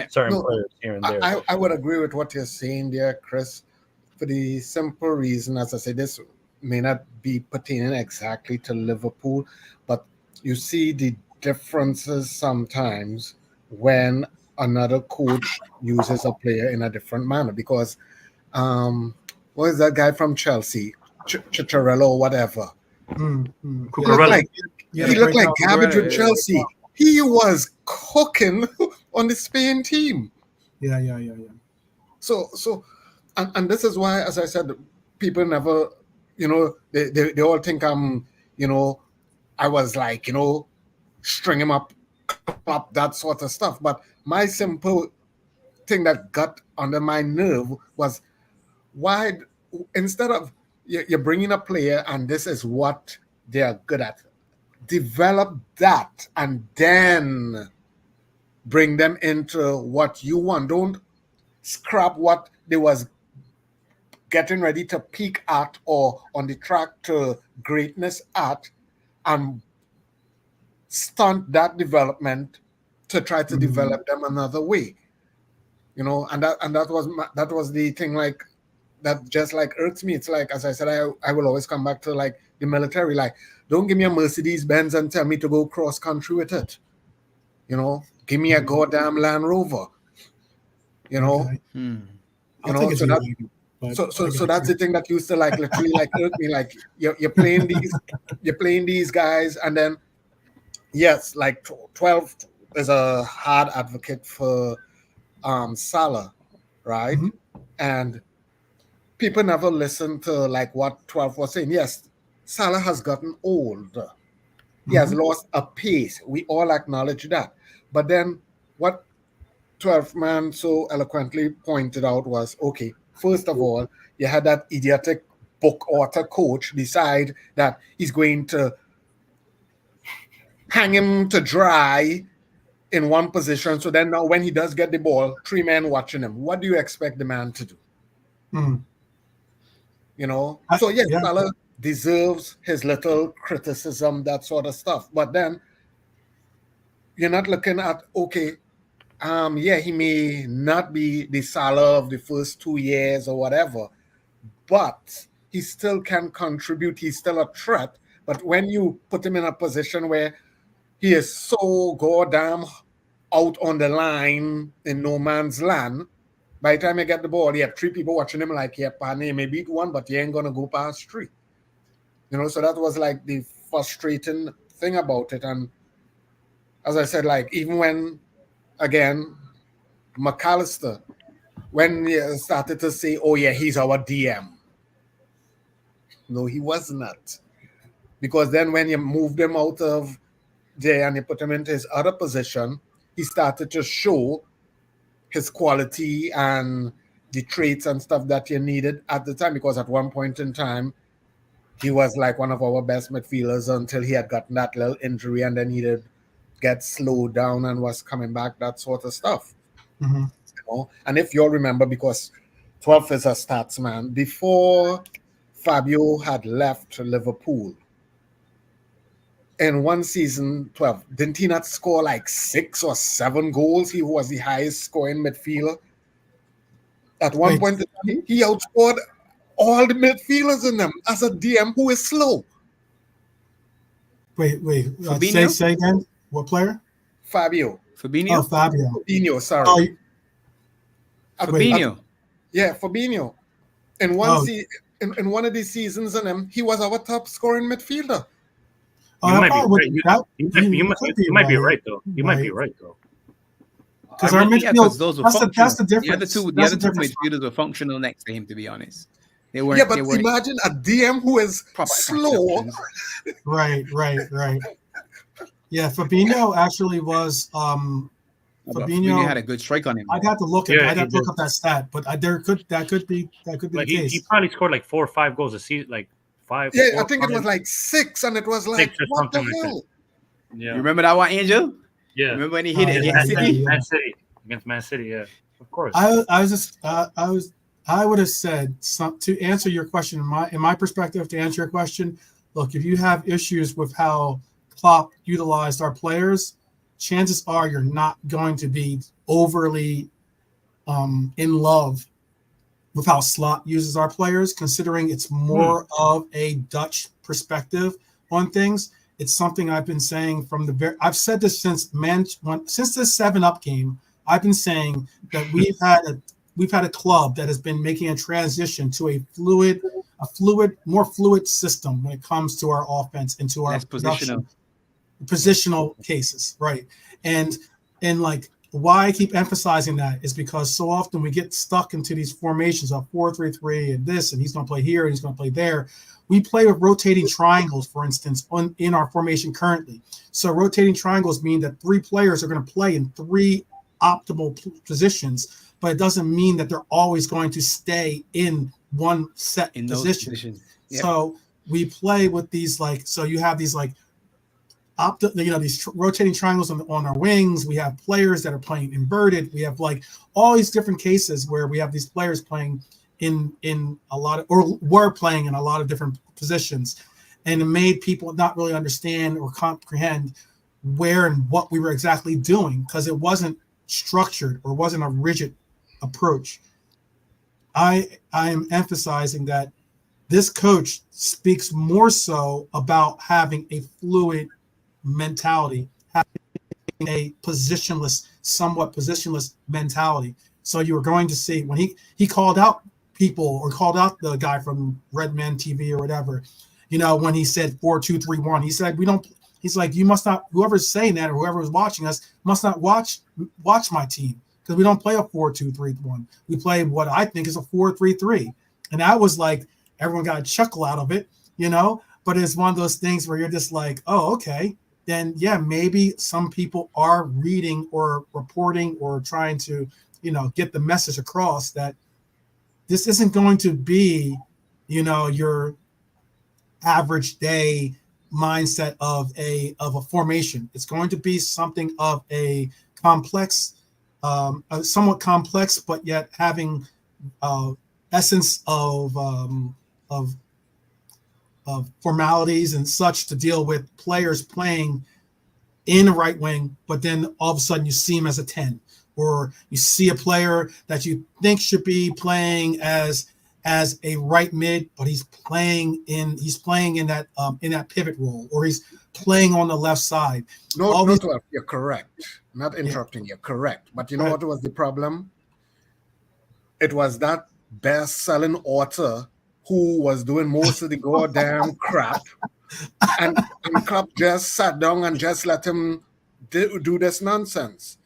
certain players here and there. I would agree with what you're saying there, Chris, for the simple reason, as I say, this may not be pertaining exactly to Liverpool, but you see the differences sometimes when another coach uses a player in a different manner. Because what is that guy from Chelsea, Chicharello or whatever? He looked like garbage with Chelsea. He was cooking on the Spain team. Yeah. So and this is why, as I said, people never, they all think I'm, I was like, string him up, that sort of stuff. But my simple thing that got under my nerve was why, instead of you're bringing a player and this is what they are good at, develop that and then bring them into what you want. Don't scrap what they was getting ready to peak at or on the track to greatness at and stunt that development to try to develop them another way, and that was the thing, like that just like irks me. It's like, as I said, I will always come back to like the military. Like, don't give me a Mercedes Benz and tell me to go cross country with it. Give me a goddamn Land Rover. So that's the thing that used to like literally like irk me. Like you're playing these guys, and then yes, like 12 is a hard advocate for Salah, right? And people never listen to like what 12 was saying. Yes, Salah has gotten old. He has lost a pace. We all acknowledge that. But then what 12th man so eloquently pointed out was, okay, first of all, you had that idiotic book author coach decide that he's going to hang him to dry in one position. So then now when he does get the ball, 3 men watching him. What do you expect the man to do? You know? So yes, Salah deserves his little criticism, that sort of stuff. But then you're not looking at, okay, he may not be the Salah of the first 2 years or whatever, but he still can contribute. He's still a threat. But when you put him in a position where he is so goddamn out on the line in no man's land, by the time you get the ball, you have 3 people watching him like, yeah, Pane may beat 1, but he ain't going to go past 3. You know, so that was like the frustrating thing about it. And as I said, like, even when, again, McAllister, when he started to say, oh yeah, he's our DM. No, he was not. Because then when you moved him out of there and you put him into his other position, he started to show his quality and the traits and stuff that you needed at the time. Because at one point in time, he was like one of our best midfielders until he had gotten that little injury and then he did get slowed down and was coming back, that sort of stuff. You know? And if you'll remember, because 12 is a stats man, before Fabio had left Liverpool, in one season, 12, didn't he not score like 6 or 7 goals? He was the highest scoring midfielder. At one point, he outscored all the midfielders in them as a DM who is slow. Wait. Say again. What player? Fabio. Fabinho? Oh, Fabio. Fabinho, sorry. Fabinho. Yeah, Fabinho. In one of these seasons in him, he was our top scoring midfielder. You might be right though. You might be right though. Because our midfield, those were that's the difference. The other two midfielders were functional next to him, to be honest. They weren't. Yeah, but imagine a DM who is slow. Right. Yeah, Fabinho actually was. Fabinho had a good strike on him. I'd have to look at. I'd have to look up that stat, but that could be the case. He probably scored like 4 or 5 goals a season, like 5. Yeah, I think it was like 6, and it was like, what the hell? Yeah. You remember that one, Angel? Yeah. Remember when he hit it against City? Against Man City, yeah. Of course. I would have said to answer your question in my perspective. To answer your question, look, if you have issues with how Klopp utilized our players, chances are you're not going to be overly in love with how Slot uses our players, considering it's more of a Dutch perspective on things. It's something I've been saying from I've said this since the 7-Up game. I've been saying that we've had a club that has been making a transition to a more fluid system when it comes to our offense and to our positional cases, right? And like why I keep emphasizing that is because so often we get stuck into these formations of 4-3-3 and this, and he's going to play here and he's going to play there. We play with rotating triangles, for instance, in our formation currently. So rotating triangles mean that 3 players are going to play in 3 optimal positions, but it doesn't mean that they're always going to stay in one set position. Yep. So we play with these so you have these these rotating triangles on our wings. We have players that are playing inverted. We have all these different cases where we have these players playing in a lot of, or were playing in a lot of different positions, and it made people not really understand or comprehend where and what we were exactly doing because it wasn't structured or wasn't a rigid approach. I am emphasizing that this coach speaks more so about having a fluid mentality, having a somewhat positionless mentality. So you were going to see when he called out people or called out the guy from Redman TV or whatever, when he said 4-2-3-1, he said, he's like, you must not, whoever's saying that or whoever was watching us must not watch my team because we don't play a 4-2-3-1. We play what I think is a 4-3-3. And that was like, everyone got a chuckle out of it, but it's one of those things where you're just like, oh, okay. then yeah, maybe some people are reading or reporting or trying to, get the message across that this isn't going to be, your average day mindset of a formation. It's going to be something of a complex, somewhat complex, but yet having essence of formalities and such to deal with players playing in a right wing, but then all of a sudden you see him as a 10, or you see a player that you think should be playing as a right mid, but he's playing in that pivot role, or he's playing on the left side. You're correct. Not interrupting, you're correct. But you know what was the problem? It was that best-selling author who was doing most of the goddamn crap, and Klopp just sat down and just let him do this nonsense.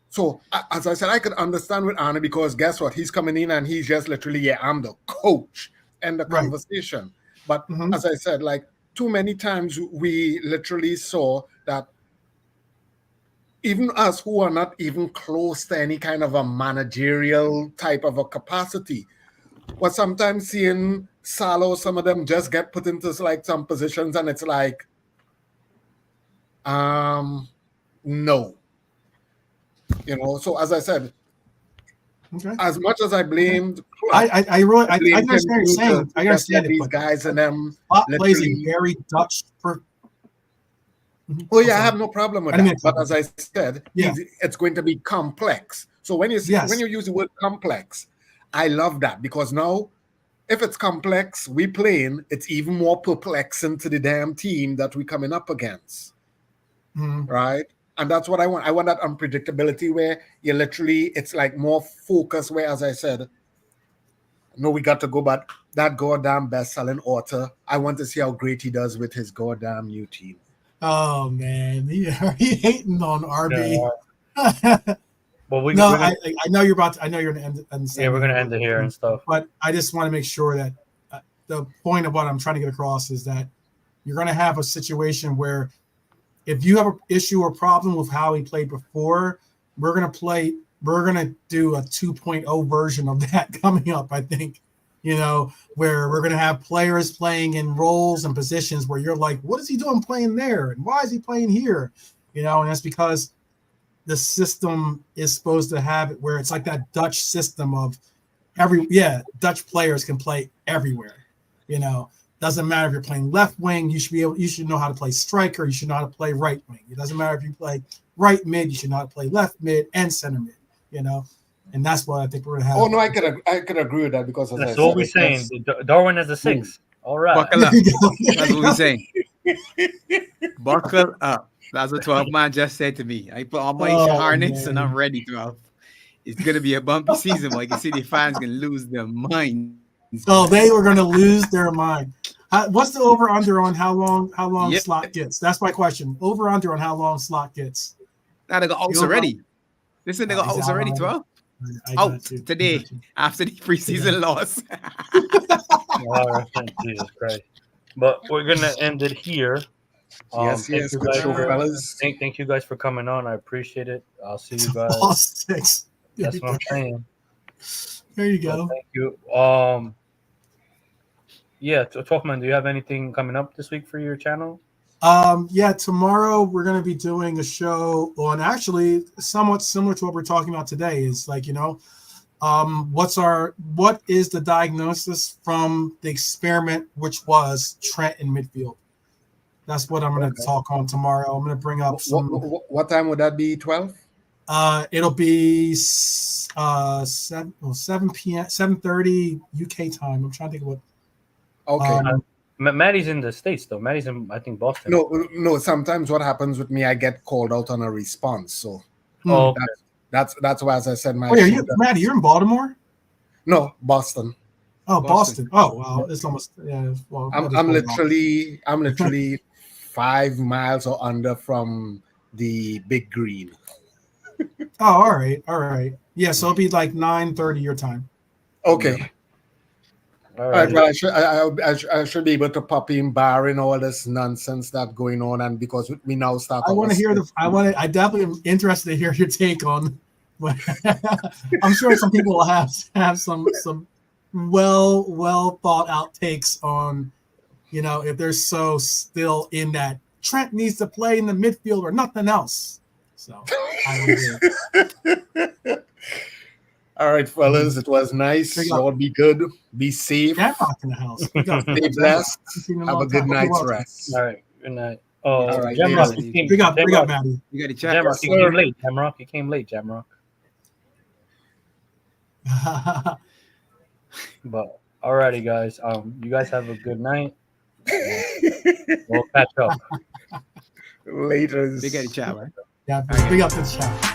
So, as I said, I could understand with Arne, because guess what? He's coming in and he's just literally, I'm the coach, and the conversation. But as I said, like, too many times we literally saw that even us who are not even close to any kind of a managerial type of a capacity, but sometimes seeing Salah, some of them just get put into like some positions, and it's like, no. So as I said, as much as I blamed, I understand what you're saying. I understand these guys and them. Plays a very Dutch. I have no problem with that. But as I said, it's going to be complex. So when you use the word complex, I love that, because now, if it's complex, we playing, it's even more perplexing to the damn team that we're coming up against, right? And that's what I want. I want that unpredictability where you literally, it's like more focus, where, as I said, no, we got to go, but that goddamn best-selling author, I want to see how great he does with his goddamn new team. Oh, man. He hating on RB. Well, I know you're about to, I know you're going to end. We're going to end it here and stuff. But I just want to make sure that the point of what I'm trying to get across is that you're going to have a situation where if you have an issue or problem with how he played before, we're going to do a 2.0 version of that coming up, I think, where we're going to have players playing in roles and positions where you're like, what is he doing playing there? And why is he playing here? And that's because the system is supposed to have it where it's like that Dutch system of Dutch players can play everywhere. Doesn't matter if you're playing left wing, you should know how to play striker, you should know how to play right wing. It doesn't matter if you play right mid, you should know how to play left mid and center mid, and that's what I think we're gonna have. Oh no, I could agree with that, because that's what we're saying. Darwin is a 6. All right. Buckle up. That's what we're saying. Buckle up. That's what 12 man just said to me. I put on my harness and I'm ready, 12. It's gonna be a bumpy season, but I can see the fans gonna lose their mind. So they were going to lose their mind. What's the over/under on how long Slot gets? That's my question. Over/under on how long Slot gets. Now they got outs already. Listen, they got outs already, 12. Out today after the preseason loss. Jesus Christ! But we're gonna end it here. Yes, thank you guys for coming on. I appreciate it. I'll see you guys. That's what I'm saying. There you go. So thank you. Talkman, do you have anything coming up this week for your channel? Tomorrow we're going to be doing a show on actually somewhat similar to what we're talking about today. Is like, what is the diagnosis from the experiment, which was Trent in midfield? That's what I'm going to talk on tomorrow. I'm going to bring up some. What time would that be? 12? It'll be 7 p.m. 7:30 UK time. I'm trying to think of what. Okay. Maddie's in the States though. Maddie's in, I think, Boston. No. Sometimes what happens with me, I get called out on a response. So that's why, as I said, Maddie, you're in Baltimore? No, Boston. Oh, Boston. Oh, wow. It's almost Well, I'm literally 5 miles or under from the Big Green. Oh, all right. Yeah, so it'll be like 9:30 your time. Okay. All right. Well, I should be able to pop in barring all this nonsense that's going on, and because we now start. I want to hear I definitely am interested to hear your take on. I'm sure some people will have some well thought out takes on, if they're so still in that Trent needs to play in the midfield or nothing else. So. All right, fellas, it was nice. Y'all be good, be safe. Jamrock in the house. Stay blessed. Have a good night's rest. All right, good night. Oh, all right, Jamrock, big up, Maddie. You got to check. Jamrock, you came late. Jamrock, you came late. Jamrock. But alrighty, guys. You guys have a good night. We'll catch up later. Big up the chat, right? Yeah, big up the chat.